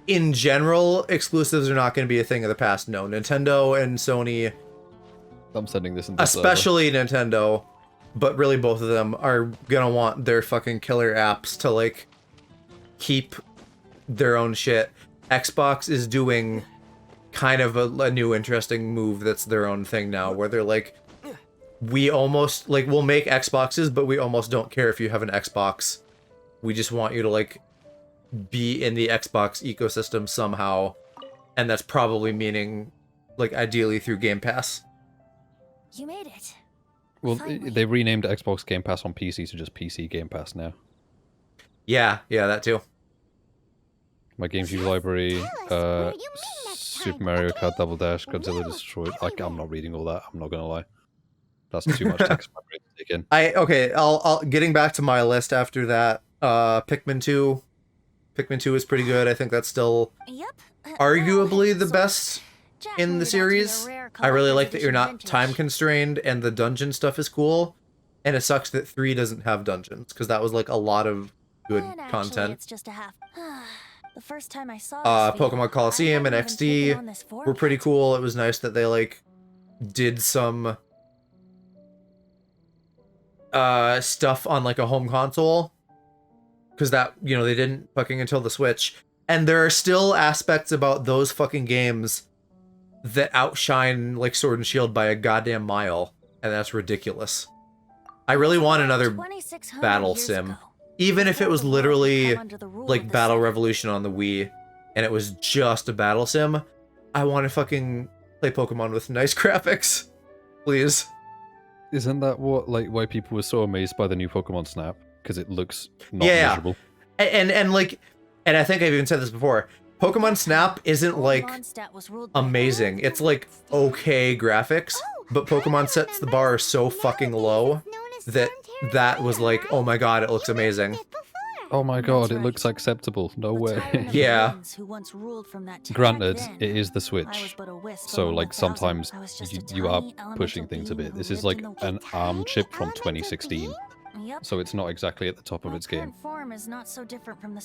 Speaker 1: in general, exclusives are not going to be a thing of the past. No, Nintendo and Sony.
Speaker 2: I'm sending this in.
Speaker 1: Especially Nintendo, but really both of them are gonna want their fucking killer apps to like keep their own shit. Xbox is doing kind of a new interesting move that's their own thing now, where they're like, we almost like we'll make Xboxes, but we almost don't care if you have an Xbox. We just want you to like be in the Xbox ecosystem somehow, and that's probably meaning like ideally through Game Pass.
Speaker 12: You made it.
Speaker 2: Well, they renamed Xbox Game Pass on PC to just PC Game Pass now.
Speaker 1: Yeah, that too.
Speaker 2: My GameCube library, Super Mario Kart Double Dash, Godzilla Destroyed. I'm not reading all that. I'm not gonna lie. That's too much text for my brain to take in.
Speaker 1: I'll getting back to my list after that. Pikmin 2. Pikmin 2 is pretty good. I think that's still arguably the best in the series. I really like that you're not time constrained and the dungeon stuff is cool. And it sucks that 3 doesn't have dungeons, because that was like a lot of good content.
Speaker 12: It's just a half. The first time I saw this
Speaker 1: Pokemon Coliseum and XD were pretty cool. It was nice that they like did some stuff on like a home console, because that, you know, they didn't fucking until the Switch. And there are still aspects about those fucking games that outshine like Sword and Shield by a goddamn mile, and that's ridiculous. I really want another battle sim. Even if it was literally like Battle Revolution on the Wii and it was just a battle sim, I want to fucking play Pokemon with nice graphics. Please.
Speaker 2: Isn't that what, like, why people were so amazed by the new Pokemon Snap? Because it looks not miserable.
Speaker 1: And like, and I think I've even said this before, Pokemon Snap isn't like amazing. It's like okay graphics, but Pokemon sets the bar so fucking low that was like, oh my god, it looks amazing.
Speaker 2: Oh my god, it looks acceptable. No way.
Speaker 1: Yeah.
Speaker 2: Granted, it is the Switch, so like sometimes you are pushing things a bit. This is like an ARM chip from 2016, so it's not exactly at the top of its game.
Speaker 12: Form is not so different from the.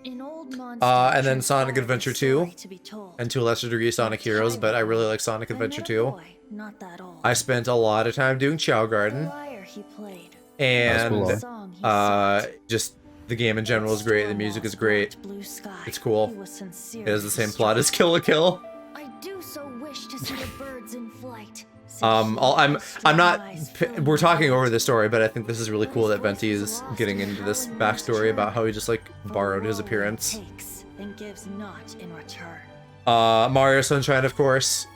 Speaker 1: And then Sonic Adventure 2, and to a lesser degree Sonic Heroes, but I really like Sonic Adventure 2. I spent a lot of time doing Chow Garden, and just the game in general is great, the music is great, it's cool. It has the same plot as Kill la Kill.
Speaker 12: I do so wish to see the birds in flight.
Speaker 1: I'm not, we're talking over the story, but I think this is really cool that Venti is getting into this backstory about how he just like borrowed his appearance.
Speaker 12: And gives not in return.
Speaker 1: Mario Sunshine, of course.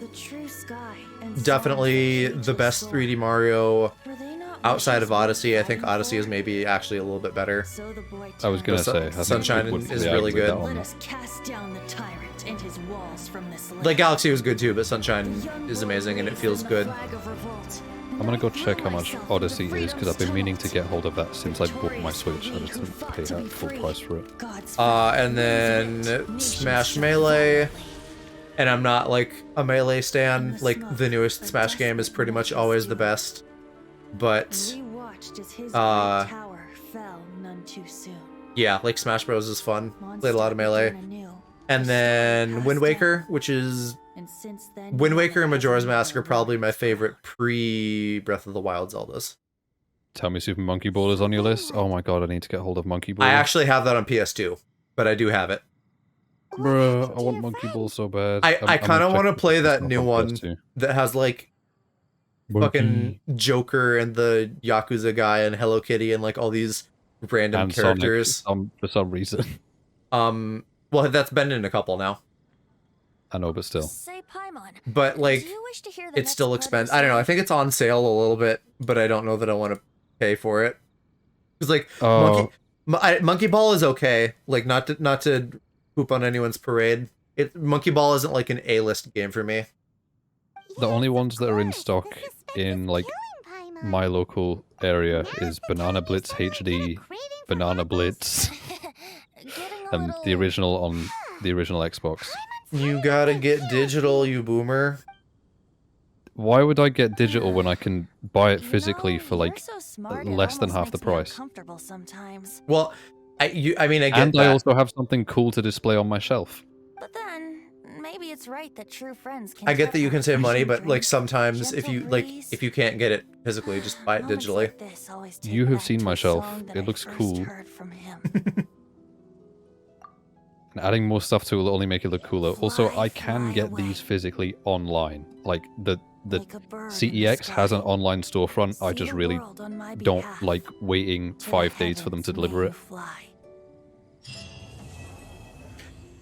Speaker 12: The true sky and
Speaker 1: definitely the best 3D Mario outside of Odyssey. I think Odyssey is maybe actually a little bit better.
Speaker 2: I was gonna say,
Speaker 1: Sunshine is really good.
Speaker 12: Let us cast down the tyrant and his walls from this land.
Speaker 1: Like Galaxy was good too, but Sunshine is amazing and it feels good.
Speaker 2: I'm gonna go check how much Odyssey is, because I've been meaning to get hold of that since I bought my Switch. I just didn't pay that full price for it.
Speaker 1: And then Smash Melee. And I'm not like a Melee stan. Like the newest Smash game is pretty much always the best. But yeah, like Smash Bros is fun. Played a lot of Melee. And then Wind Waker, which is Wind Waker and Majora's Mask are probably my favorite pre-Breath of the Wild Zeldas.
Speaker 2: Tell me Super Monkey Ball is on your list? Oh my god, I need to get hold of Monkey Ball.
Speaker 1: I actually have that on PS2, but I do have it.
Speaker 2: Bruh, I want Monkey Ball so bad.
Speaker 1: I kind of want to play that new one that has like fucking Joker and the Yakuza guy and Hello Kitty and like all these random characters.
Speaker 2: Sonic, for some reason.
Speaker 1: Well, that's been in a couple now.
Speaker 2: I know, but still.
Speaker 1: But like, it's still expensive. I don't know. I think it's on sale a little bit, but I don't know that I want to pay for it. Because like, Monkey Ball is okay. Like, not to poop on anyone's parade. Monkey Ball isn't like an A-list game for me.
Speaker 2: The only ones that are in stock in like my local area is Banana Blitz HD, Banana Blitz, and the original on the original Xbox.
Speaker 1: You gotta get digital, you boomer.
Speaker 2: Why would I get digital when I can buy it physically for like less than half the price?
Speaker 1: Well, I mean, I get
Speaker 2: and
Speaker 1: that.
Speaker 2: I also have something cool to display on my shelf.
Speaker 12: But then maybe it's right that true friends can.
Speaker 1: I get that you can save money, but like sometimes if you can't get it physically, just buy it digitally.
Speaker 2: You have seen my shelf. It looks cool. And adding more stuff to it will only make it look cooler. Also, I can get these physically online. Like the CEX has an online storefront. I just really don't like waiting 5 days for them to deliver it.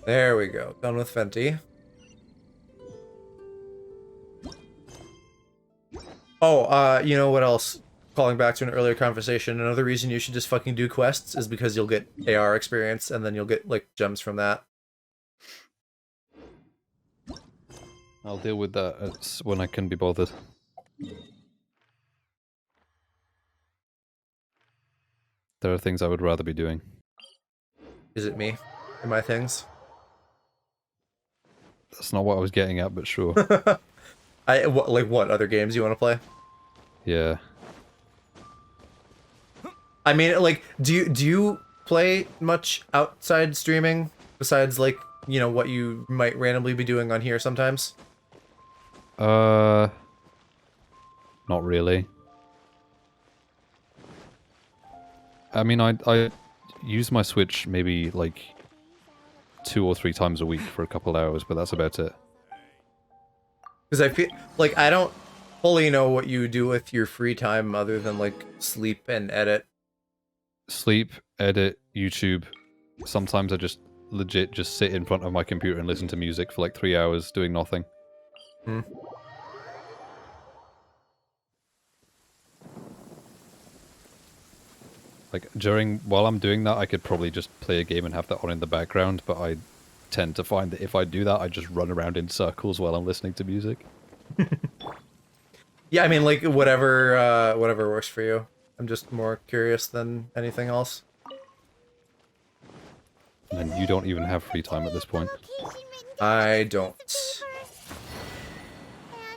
Speaker 1: There we go. Done with Fenty. Oh, you know what else? Calling back to an earlier conversation, another reason you should just fucking do quests is because you'll get AR experience, and then you'll get, like, gems from that.
Speaker 2: I'll deal with that when I can be bothered. There are things I would rather be doing.
Speaker 1: Is it me? Am I things?
Speaker 2: That's not what I was getting at, but sure.
Speaker 1: Like what other games you want to play?
Speaker 2: Yeah.
Speaker 1: I mean, like, do you play much outside streaming besides like, you know, what you might randomly be doing on here sometimes?
Speaker 2: Not really. I mean, I use my Switch maybe like 2 or 3 times a week for a couple hours, but that's about it.
Speaker 1: Because I feel like I don't fully know what you do with your free time other than like sleep and edit.
Speaker 2: Sleep, edit, YouTube. Sometimes I just legit just sit in front of my computer and listen to music for like 3 hours doing nothing.
Speaker 1: Hmm.
Speaker 2: Like while I'm doing that, I could probably just play a game and have that on in the background, but I tend to find that if I do that, I just run around in circles while I'm listening to music.
Speaker 1: Yeah, I mean, like whatever works for you. I'm just more curious than anything else.
Speaker 2: And you don't even have free time at this point.
Speaker 1: I don't.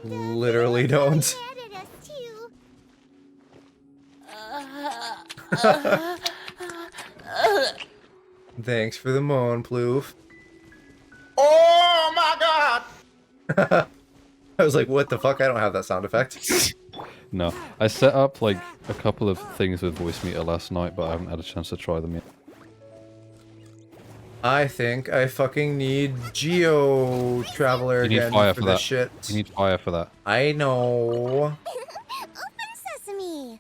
Speaker 1: Literally don't. Thanks for the moan, Ploof. Oh my god! I was like, what the fuck? I don't have that sound effect.
Speaker 2: No. I set up like a couple of things with Voice Meter last night, but I haven't had a chance to try them yet.
Speaker 1: I think I fucking need Geo Traveler
Speaker 2: You need
Speaker 1: again
Speaker 2: fire
Speaker 1: for
Speaker 2: for
Speaker 1: this
Speaker 2: that.
Speaker 1: shit.
Speaker 2: You need fire for that.
Speaker 1: I know.
Speaker 4: Open sesame.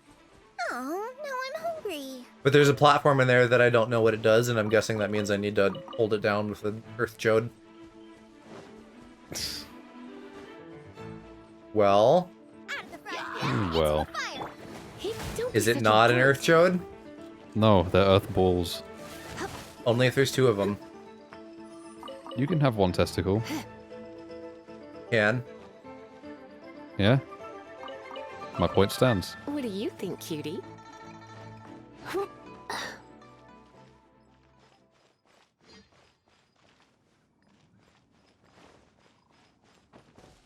Speaker 4: Oh, now I'm hungry.
Speaker 1: But there's a platform in there that I don't know what it does, and I'm guessing that means I need to hold it down with an Earth Chode. Well...
Speaker 2: Well.
Speaker 1: Is it not an Earth Chode?
Speaker 2: No, they're Earth Balls.
Speaker 1: Only if there's 2 of them.
Speaker 2: You can have one testicle.
Speaker 1: Can.
Speaker 2: Yeah? My point stands.
Speaker 13: What do you think, cutie?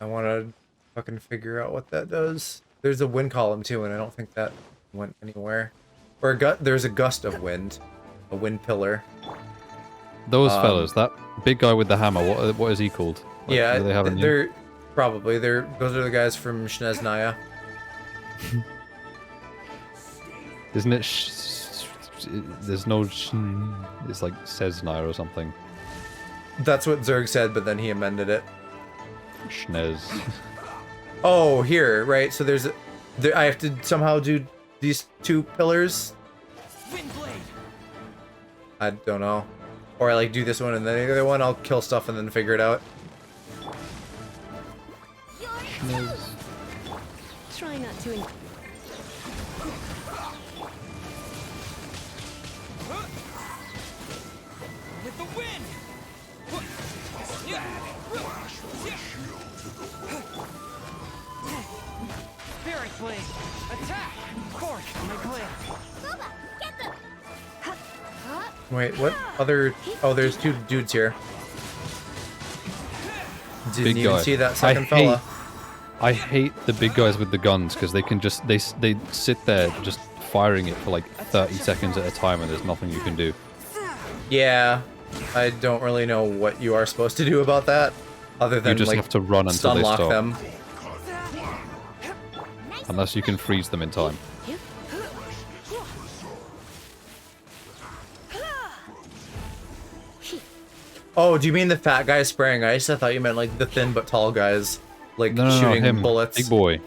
Speaker 1: I want to fucking figure out what that does. There's a wind column too, and I don't think that went anywhere. Or there's a gust of wind. A wind pillar.
Speaker 2: Those fellas, that big guy with the hammer, what is he called? Like,
Speaker 1: Yeah,
Speaker 2: do they have a name?
Speaker 1: they're probably those are the guys from Shneznaya.
Speaker 2: Isn't it there's no it's like Seznaya or something.
Speaker 1: That's what Zerg said, but then he amended it.
Speaker 2: Schnez.
Speaker 1: Oh, here, right? So I have to somehow do these 2 pillars. I don't know. Or I like do this one and then the other one, I'll kill stuff and then figure it out.
Speaker 13: Try not to.
Speaker 14: With the wind. Spirit blade, attack! Fork, my plan.
Speaker 1: Wait, what other... Oh, there's 2 dudes here. Didn't
Speaker 2: Big
Speaker 1: even
Speaker 2: guy.
Speaker 1: see that second fella.
Speaker 2: I hate the big guys with the guns because they can just they sit there just firing it for like 30 seconds at a time and there's nothing you can do.
Speaker 1: Yeah, I don't really know what you are supposed to do about that, other than
Speaker 2: You just
Speaker 1: like
Speaker 2: have to run until they
Speaker 1: stunlock
Speaker 2: stop.
Speaker 1: them.
Speaker 2: Unless you can freeze them in time.
Speaker 1: Oh, do you mean the fat guy spraying ice? I thought you meant like the thin but tall guys, like
Speaker 2: No,
Speaker 1: shooting
Speaker 2: him.
Speaker 1: bullets.
Speaker 2: Big boy.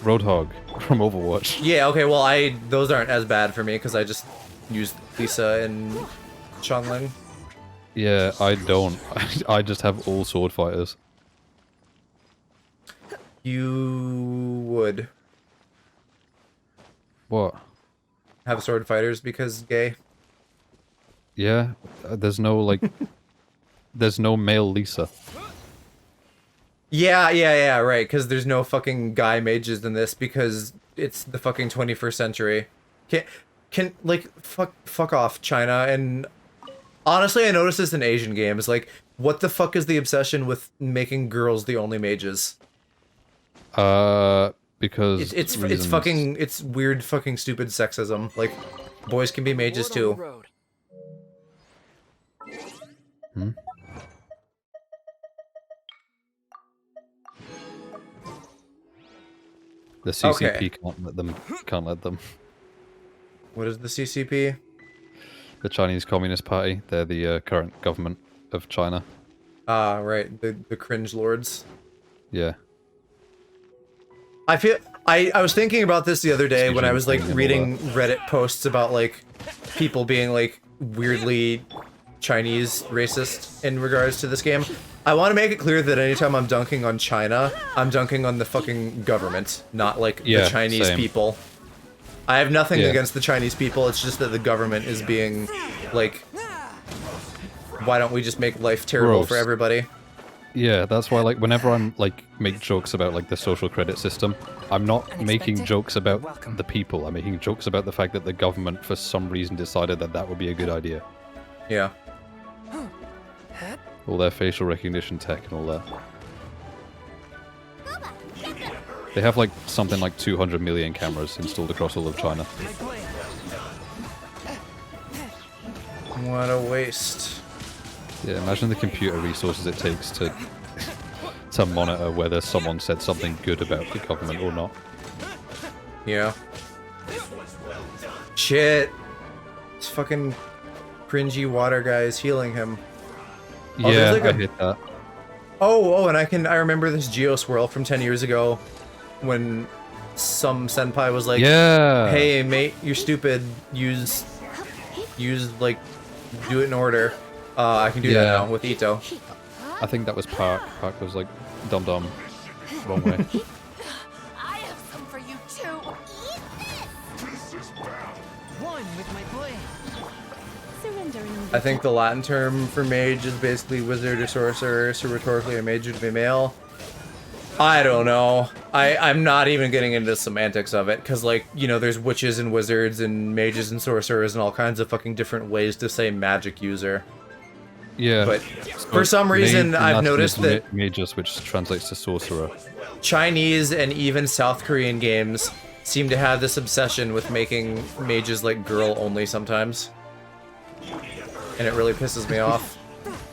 Speaker 2: Roadhog from Overwatch.
Speaker 1: Yeah, okay, well those aren't as bad for me because I just used Lisa and Chongling.
Speaker 2: Yeah, I don't. I just have all sword fighters.
Speaker 1: You would
Speaker 2: What?
Speaker 1: have sword fighters because gay.
Speaker 2: Yeah, there's no like there's no male Lisa.
Speaker 1: Yeah, right, because there's no fucking guy mages in this because it's the fucking 21st century. Can like, fuck off, China. And honestly, I noticed this in Asian games. Like, What the fuck is the obsession with making girls the only mages?
Speaker 2: Because
Speaker 1: It's
Speaker 2: reasons.
Speaker 1: fucking, it's weird fucking stupid sexism. Like, boys can be mages too.
Speaker 2: Hmm? The CCP can't let them.
Speaker 1: What is the CCP?
Speaker 2: The Chinese Communist Party. They're the current government of China.
Speaker 1: Ah, right. The cringe lords.
Speaker 2: Yeah.
Speaker 1: I was thinking about this the other day when I was like reading Reddit posts about like people being like weirdly Chinese racist in regards to this game. I want to make it clear that anytime I'm dunking on China, I'm dunking on the fucking government, not like the Chinese people. I have nothing against the Chinese people, it's just that the government is being like, why don't we just make life terrible for everybody?
Speaker 2: Yeah, that's why, like, whenever I'm, like, make jokes about, like, the social credit system, I'm not making jokes about the people. I'm making jokes about the fact that the government, for some reason, decided that that would be a good idea.
Speaker 1: Yeah.
Speaker 2: All their facial recognition tech and all that. They have, like, something like 200 million cameras installed across all of China.
Speaker 1: What a waste.
Speaker 2: Yeah, imagine the computer resources it takes to monitor whether someone said something good about the government or not.
Speaker 1: Yeah. Shit. This fucking cringy water guy is healing him. Oh,
Speaker 2: Yeah,
Speaker 1: like
Speaker 2: I hit that.
Speaker 1: Oh, and I remember this Geo Swirl from 10 years ago when some senpai was like,
Speaker 2: yeah,
Speaker 1: hey mate, you're stupid, use like, do it in order. I can do that now with Ito.
Speaker 2: I think that was Park. Park was like, dum-dum, wrong way.
Speaker 14: I have some for you too. One with my blade.
Speaker 13: Surrendering.
Speaker 1: I think the Latin term for mage is basically wizard or sorcerer, so rhetorically a mage would be male. I don't know. I'm not even getting into the semantics of it, because, like, you know, there's witches and wizards and mages and sorcerers and all kinds of fucking different ways to say magic user.
Speaker 2: Yeah.
Speaker 1: But for some reason, I've noticed that
Speaker 2: mages, which translates to sorcerer.
Speaker 1: Chinese and even South Korean games seem to have this obsession with making mages like girl only sometimes. And it really pisses me off.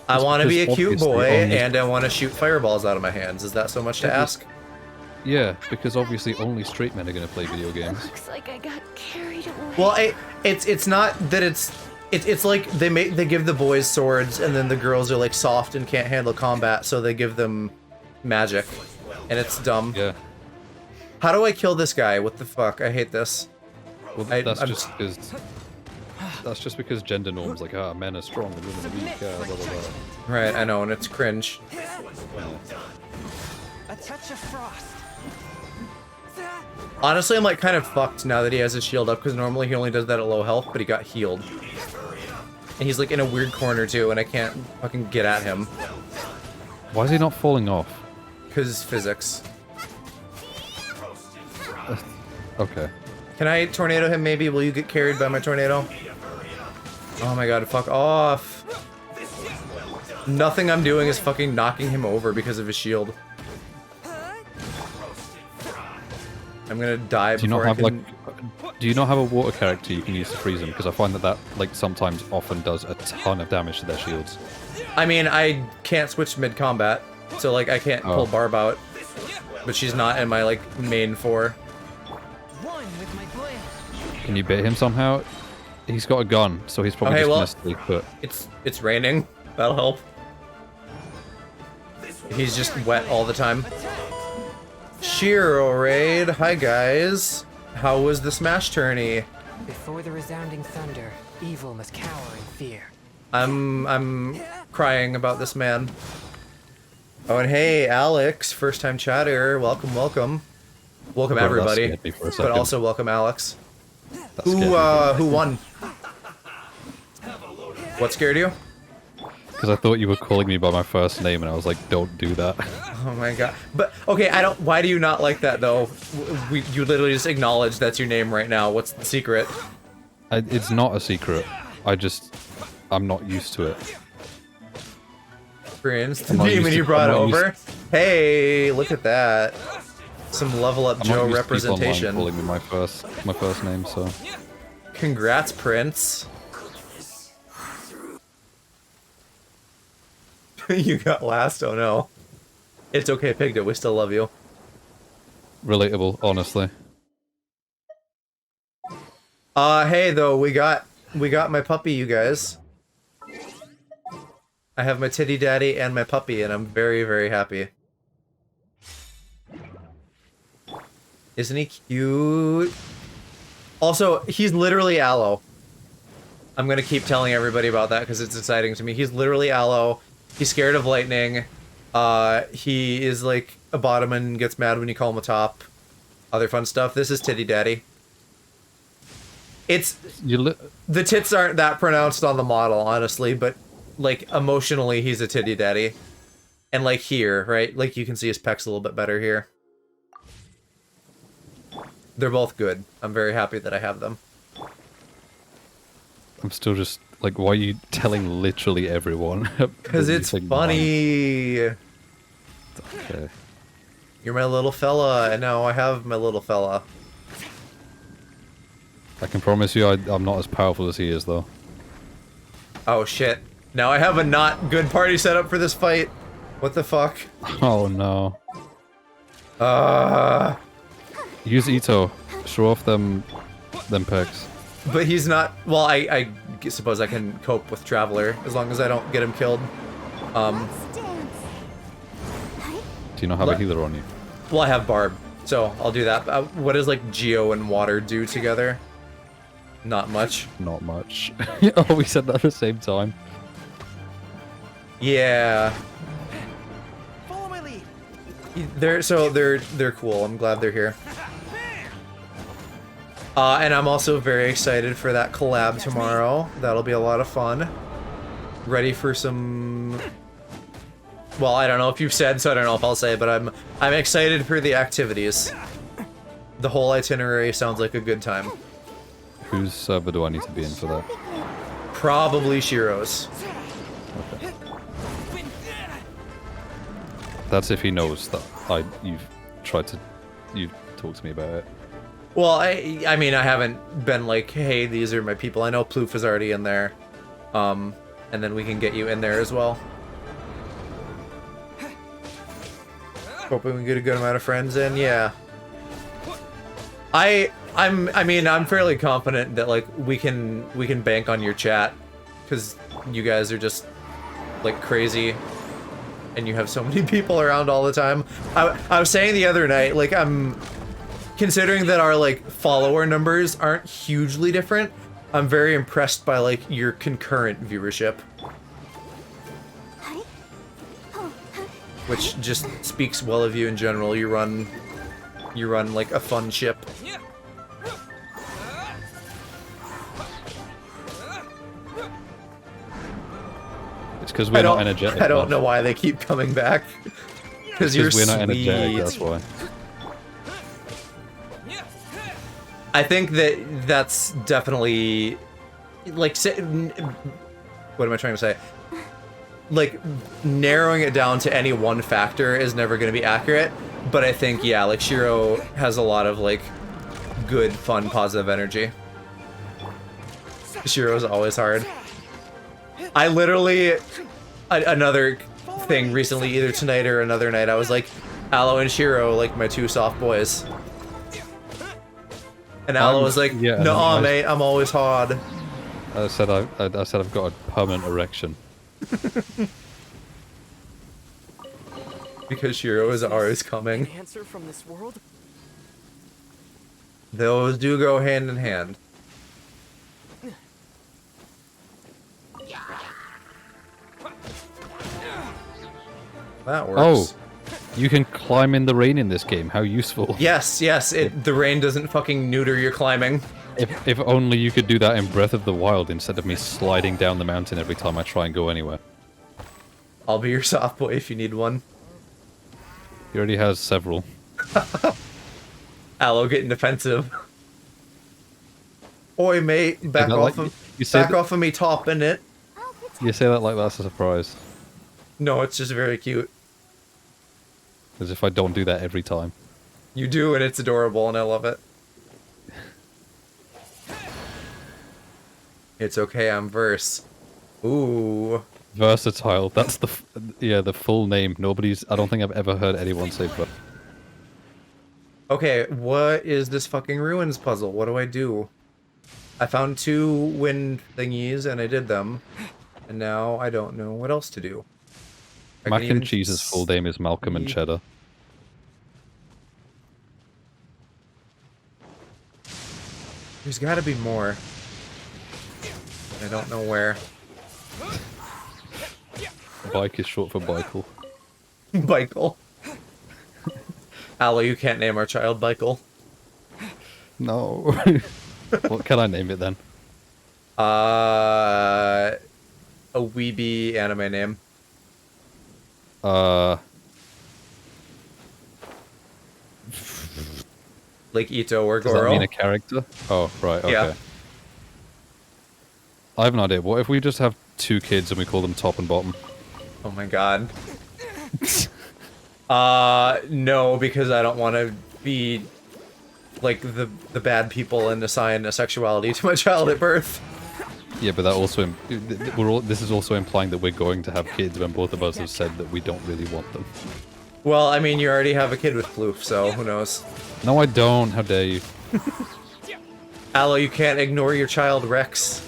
Speaker 1: I want to be a cute boy and I want to shoot fireballs out of my hands. Is that so much to ask?
Speaker 2: Yeah, because obviously only straight men are going to play video games.
Speaker 13: Looks like I got carried away.
Speaker 1: Well, it's not that it's like they give the boys swords and then the girls are like soft and can't handle combat, so they give them magic, and it's dumb.
Speaker 2: Yeah.
Speaker 1: How do I kill this guy? What the fuck? I hate this.
Speaker 2: Well, that's just because gender norms, like, men are strong and women are weak, blah, blah, blah.
Speaker 1: Right, I know, and it's cringe.
Speaker 14: A touch of frost.
Speaker 1: Honestly, I'm like kind of fucked now that he has his shield up, because normally he only does that at low health, but he got healed. And he's like in a weird corner too, and I can't fucking get at him.
Speaker 2: Why is he not falling off?
Speaker 1: Because physics.
Speaker 2: Okay.
Speaker 1: Can I tornado him maybe? Will you get carried by my tornado? Oh my god, fuck off. Nothing I'm doing is fucking knocking him over because of his shield. I'm gonna die before I can...
Speaker 2: Do you not have a water character you can use to freeze them? Because I find that like sometimes often does a ton of damage to their shields.
Speaker 1: I mean, I can't switch mid-combat, so like I can't pull Barb out. But she's not in my like main 4.
Speaker 2: Can you bait him somehow? He's got a gun, so he's probably just gonna stay put.
Speaker 1: It's raining. That'll help. He's just wet all the time. Shiro raid. Hi guys. How was the Smash tourney?
Speaker 14: Before the resounding thunder, evil must cower in fear.
Speaker 1: I'm crying about this man. Oh, and hey, Alex, first time chatter. Welcome, welcome. Welcome everybody. But also welcome Alex. Who won? What scared you?
Speaker 2: Because I thought you were calling me by my first name, and I was like, don't do that.
Speaker 1: Oh my god. But, okay, why do you not like that, though? You literally just acknowledge that's your name right now. What's the secret?
Speaker 2: It's not a secret. I'm not used to it.
Speaker 1: Prince, the
Speaker 2: I'm not used
Speaker 1: demon
Speaker 2: to-
Speaker 1: you brought
Speaker 2: I'm not used-
Speaker 1: over. Hey, look at that. Some level up
Speaker 2: I'm
Speaker 1: Joe
Speaker 2: not used to people online
Speaker 1: representation.
Speaker 2: calling me my first name, so
Speaker 1: Congrats, Prince. You got last, oh no. It's okay, Pigdo, we still love you.
Speaker 2: relatable, honestly.
Speaker 1: Hey though, we got my puppy, you guys. I have my titty daddy and my puppy, and I'm very, very happy. Isn't he cute? Also, he's literally Aloe. I'm gonna keep telling everybody about that because it's exciting to me. He's literally Aloe. He's scared of lightning. He is like a bottom and gets mad when you call him a top. Other fun stuff. This is Titty Daddy. It's... the tits aren't that pronounced on the model, honestly, but, like, emotionally, he's a Titty Daddy. And, like, here, right? Like, you can see his pecs a little bit better here. They're both good. I'm very happy that I have them.
Speaker 2: I'm still just like, why are you telling literally everyone?
Speaker 1: Because it's funny.
Speaker 2: Okay.
Speaker 1: You're my little fella, and now I have my little fella.
Speaker 2: I can promise you I'm not as powerful as he is, though.
Speaker 1: Oh shit. Now I have a not good party set up for this fight. What the fuck?
Speaker 2: Oh no. Use Ito. Show off them pecs.
Speaker 1: But he's not... Well, I suppose I can cope with Traveler, as long as I don't get him killed.
Speaker 2: Do you not have a healer on you?
Speaker 1: Well, I have Barb, so I'll do that. What does, like, Geo and Water do together? Not much.
Speaker 2: Not much. Oh, we said that at the same time.
Speaker 1: Yeah.
Speaker 14: Follow my lead.
Speaker 1: They're cool. I'm glad they're here. And I'm also very excited for that collab tomorrow. That'll be a lot of fun. Ready for some... Well, I don't know if you've said, so I don't know if I'll say, but I'm excited for the activities. The whole itinerary sounds like a good time.
Speaker 2: Whose server do I need to be in for that?
Speaker 1: Probably Shiro's.
Speaker 2: Okay. That's if he knows that you've talked to me about it.
Speaker 1: Well, I mean, I haven't been like, hey, these are my people. I know Ploof is already in there. And then we can get you in there as well. Hoping we get a good amount of friends in, yeah. I mean, I'm fairly confident that like we can bank on your chat, because you guys are just like crazy, and you have so many people around all the time. I was saying the other night, like considering that our like follower numbers aren't hugely different, I'm very impressed by like your concurrent viewership. Which just speaks well of you in general. You run like a fun ship.
Speaker 2: It's because we're not energetic.
Speaker 1: I don't know why they keep coming back. Because you're
Speaker 2: we're not
Speaker 1: sweet.
Speaker 2: energetic, that's why.
Speaker 1: I think that's definitely like what am I trying to say? Like narrowing it down to any one factor is never going to be accurate, but I think yeah, like Shiro has a lot of like good, fun, positive energy. Shiro's always hard. I literally another thing recently, either tonight or another night, I was like, Aloe and Shiro, like my two soft boys. And Aloe was like,
Speaker 2: yeah,
Speaker 1: no, mate, I'm always hard.
Speaker 2: I said I've got a permanent erection.
Speaker 1: Because Shiro is always coming.
Speaker 14: An answer from this world?
Speaker 1: Those do go hand in hand. That works.
Speaker 2: Oh, you can climb in the rain in this game. How useful.
Speaker 1: Yes, the rain doesn't fucking neuter your climbing.
Speaker 2: If only you could do that in Breath of the Wild instead of me sliding down the mountain every time I try and go anywhere.
Speaker 1: I'll be your soft boy if you need one.
Speaker 2: He already has several.
Speaker 1: Aloe getting defensive. Oi, mate, back off of me top, innit?
Speaker 2: You say that like that's a surprise.
Speaker 1: No, it's just very cute.
Speaker 2: As if I don't do that every time.
Speaker 1: You do, and it's adorable, and I love it. It's okay, I'm Verse. Ooh.
Speaker 2: Versatile. That's the the full name. I don't think I've ever heard anyone say Verse.
Speaker 1: Okay, what is this fucking ruins puzzle? What do I do? I found 2 wind thingies, and I did them. And now I don't know what else to do.
Speaker 2: Mac and Cheese's full name is Malcolm and Cheddar.
Speaker 1: There's gotta be more. I don't know where.
Speaker 2: Bike is short for Bikel.
Speaker 1: Bikel. Aloe, you can't name our child Bikel.
Speaker 2: No. What can I name it then?
Speaker 1: A weeby anime name. Like Ito or
Speaker 2: Does
Speaker 1: Goro.
Speaker 2: that mean a character? Oh, right, okay.
Speaker 1: Yeah.
Speaker 2: I have an idea. What if we just have 2 kids and we call them Top and Bottom?
Speaker 1: Oh my god. No, because I don't want to be like the bad people and assign a sexuality to my child at birth.
Speaker 2: Yeah, but that also this is also implying that we're going to have kids when both of us have said that we don't really want them.
Speaker 1: Well, I mean, you already have a kid with Floof, so who knows?
Speaker 2: No, I don't. How dare you?
Speaker 1: Aloe, you can't ignore your child Rex.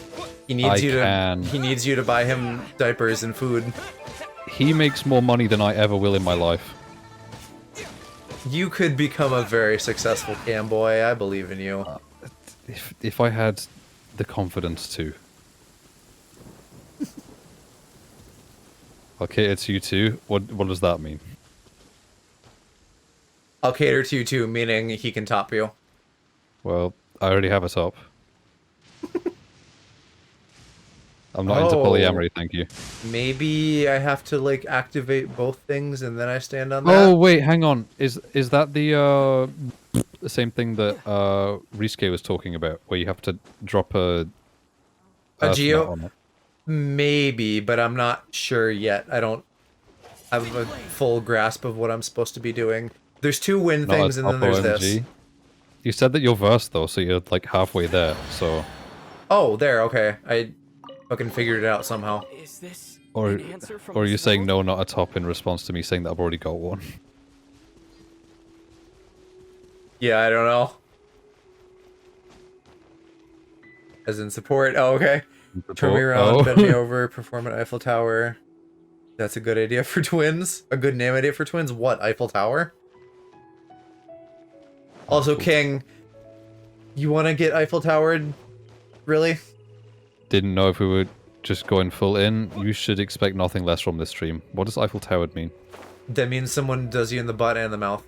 Speaker 1: He needs He needs you to buy him diapers and food.
Speaker 2: He makes more money than I ever will in my life.
Speaker 1: You could become a very successful cam boy. I believe in you.
Speaker 2: If I had the confidence to. Okay, it's you two. What does that mean?
Speaker 1: I'll cater to you too, meaning he can top you.
Speaker 2: Well, I already have a top. I'm not into polyamory, thank you.
Speaker 1: Maybe I have to like activate both things and then I stand on that.
Speaker 2: Oh wait, hang on. Is that the same thing that Risuke was talking about, where you have to drop a
Speaker 1: geo?
Speaker 2: on it?
Speaker 1: Maybe, but I'm not sure yet. I don't have a full grasp of what I'm supposed to be doing. There's 2 wind
Speaker 2: Not
Speaker 1: things
Speaker 2: a
Speaker 1: and then
Speaker 2: top
Speaker 1: there's
Speaker 2: OMG.
Speaker 1: this.
Speaker 2: You said that you're versed though, so you're like halfway there, so...
Speaker 1: Oh, there, okay. I fucking figured it out somehow.
Speaker 14: Is this
Speaker 2: Or
Speaker 14: an answer from
Speaker 2: are you
Speaker 14: this
Speaker 2: saying
Speaker 14: world?
Speaker 2: no, not a top in response to me saying that I've already got one?
Speaker 1: Yeah, I don't know. As in support? Oh, okay. Turn me around, bend me over, perform an Eiffel Tower. That's a good idea for twins. A good name idea for twins? What, Eiffel Tower? Also, King, you want to get Eiffel Towered? Really?
Speaker 2: Didn't know if we were just going full in. You should expect nothing less from this stream. What does Eiffel Towered mean?
Speaker 1: That means someone does you in the butt and the mouth.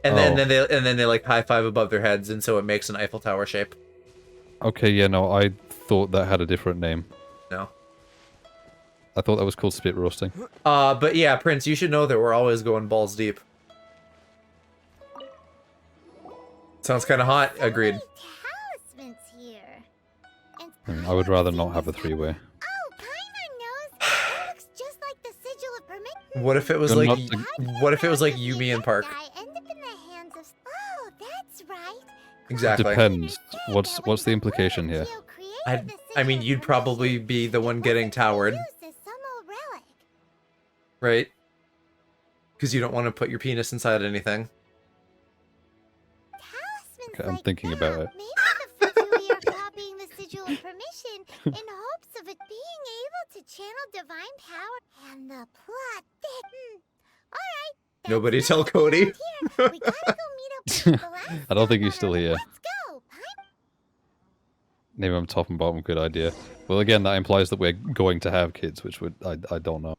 Speaker 1: And then they like high five above their heads, and so it makes an Eiffel Tower shape.
Speaker 2: Okay, yeah, no, I thought that had a different name.
Speaker 1: No.
Speaker 2: I thought that was called spit roasting.
Speaker 1: But yeah, Prince, you should know that we're always going balls deep. Sounds kind of hot. Agreed.
Speaker 4: Talismans here.
Speaker 2: I would rather not have a 3-way.
Speaker 4: Oh, Paimon knows. It looks just like the sigil of permission.
Speaker 1: What if it was
Speaker 2: You're
Speaker 1: like?
Speaker 2: not
Speaker 1: What if it was like Yumi and Park?
Speaker 4: End up in the hands of. Oh, that's right.
Speaker 1: Exactly.
Speaker 2: Depends. What's the implication here?
Speaker 1: I mean, you'd probably be the one getting towered, right? Because you don't want to put your penis inside anything.
Speaker 2: Okay, I'm thinking about it.
Speaker 4: Maybe the Futui are copying the sigil of permission in hopes of it being able to channel divine power and the plot. Alright.
Speaker 1: Nobody tell Cody.
Speaker 4: We gotta go meet up with the last
Speaker 2: I don't think he's still here.
Speaker 4: Let's go.
Speaker 2: Maybe I'm top and bottom, good idea. Well, again, that implies that we're going to have kids, which would I don't know.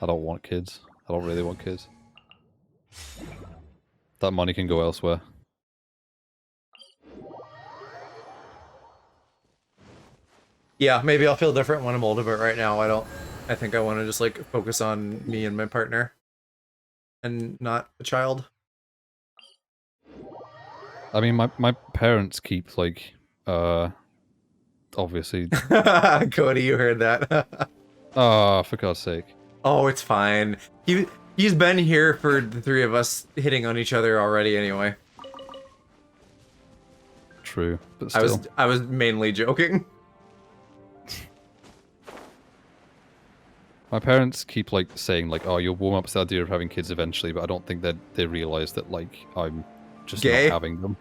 Speaker 2: I don't want kids. I don't really want kids. That money can go elsewhere.
Speaker 1: Yeah, maybe I'll feel different when I'm older, but right now I think I want to just like focus on me and my partner and not a child.
Speaker 2: I mean, my parents keep like obviously.
Speaker 1: Cody, you heard that.
Speaker 2: Oh, for God's sake.
Speaker 1: Oh, it's fine. He's been here for the three of us hitting on each other already anyway.
Speaker 2: True, but still.
Speaker 1: I was mainly joking.
Speaker 2: My parents keep like saying like, "Oh, you'll warm up to the idea of having kids eventually," but I don't think that they realize that like I'm just
Speaker 1: gay?
Speaker 2: not having them.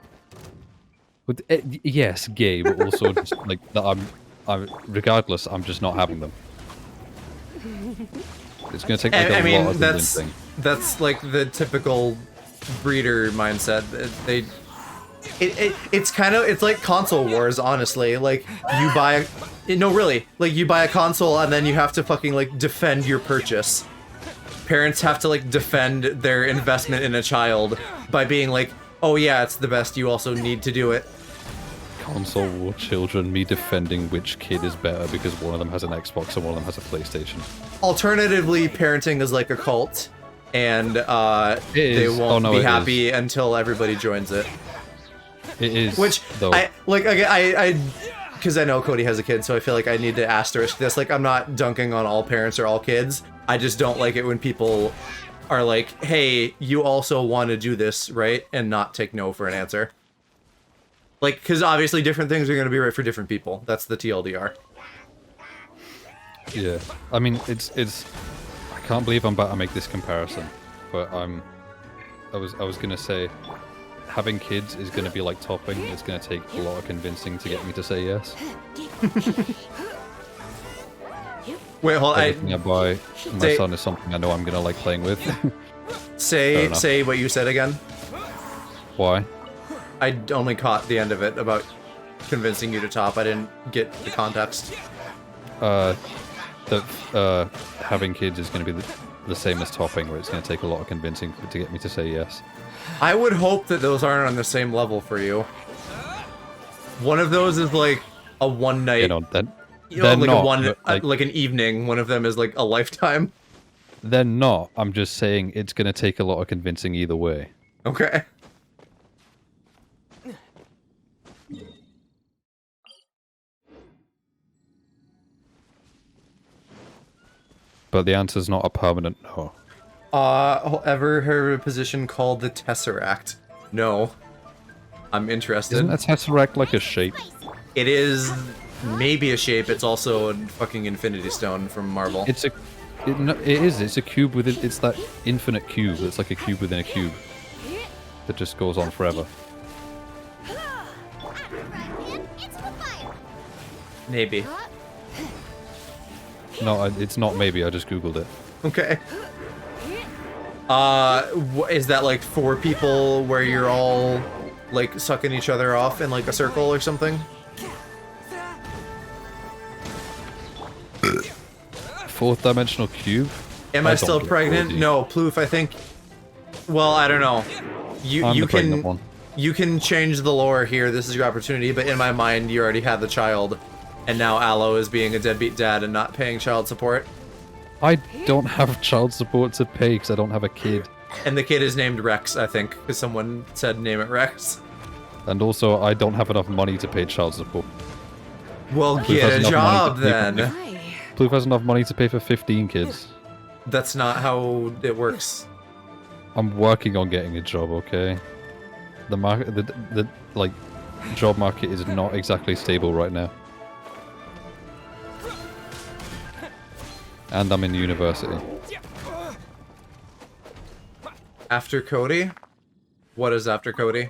Speaker 2: But yes, gay, but also just like that I'm regardless, I'm just not having them. It's gonna take like a lot of convincing.
Speaker 1: That's like the typical breeder mindset. It's like console wars, honestly. Like you buy you buy a console and then you have to fucking like defend your purchase. Parents have to like defend their investment in a child by being like, oh yeah, it's the best, you also need to do it.
Speaker 2: Console war children, me defending which kid is better because one of them has an Xbox and one of them has a PlayStation.
Speaker 1: Alternatively, parenting is like a cult, and they won't be happy until everybody joins it.
Speaker 2: It is.
Speaker 1: Which
Speaker 2: though.
Speaker 1: I because I know Cody has a kid, so I feel like I need to asterisk this. Like, I'm not dunking on all parents or all kids. I just don't like it when people are like, "Hey, you also want to do this, right?" and not take no for an answer. Like, because obviously different things are going to be right for different people. That's the TLDR.
Speaker 2: Yeah, I mean, it's. I can't believe I'm about to make this comparison, but I was gonna say, having kids is gonna be like topping. It's gonna take a lot of convincing to get me to say yes.
Speaker 1: Wait, hold on.
Speaker 2: Everything I buy my son is something I know I'm gonna like playing with.
Speaker 1: Say what you said again.
Speaker 2: Why?
Speaker 1: I only caught the end of it about convincing you to top. I didn't get the context.
Speaker 2: That having kids is going to be the same as topping, where it's going to take a lot of convincing to get me to say yes.
Speaker 1: I would hope that those aren't on the same level for you. One of those is like a one night, like an evening. One of them is like a lifetime.
Speaker 2: They're not. I'm just saying it's going to take a lot of convincing either way.
Speaker 1: Okay.
Speaker 2: But the answer's not a permanent no.
Speaker 1: Ever heard of a position called the Tesseract? No. I'm interested.
Speaker 2: Isn't a Tesseract like a shape?
Speaker 1: It is maybe a shape. It's also a fucking Infinity Stone from Marvel.
Speaker 2: It's a... It is. It's a cube within... It's that infinite cube. It's like a cube within a cube. That just goes on forever.
Speaker 1: Maybe.
Speaker 2: No, it's not maybe. I just googled it.
Speaker 1: Okay. Is that like 4 people where you're all like sucking each other off in like a circle or something?
Speaker 2: Fourth dimensional cube?
Speaker 1: Am I still pregnant? No, Ploof, I think... Well, I don't know. You can change the lore here, this is your opportunity, but in my mind you already had the child. And now Aloe is being a deadbeat dad and not paying child support.
Speaker 2: I don't have child support to pay because I don't have a kid.
Speaker 1: And the kid is named Rex, I think, because someone said name it Rex.
Speaker 2: And also, I don't have enough money to pay child support.
Speaker 1: Well, get a job then.
Speaker 2: Ploof has enough money to pay for 15 kids.
Speaker 1: That's not how it works.
Speaker 2: I'm working on getting a job, okay? The market, the like, job market is not exactly stable right now. And I'm in university.
Speaker 1: After Cody? What is after Cody?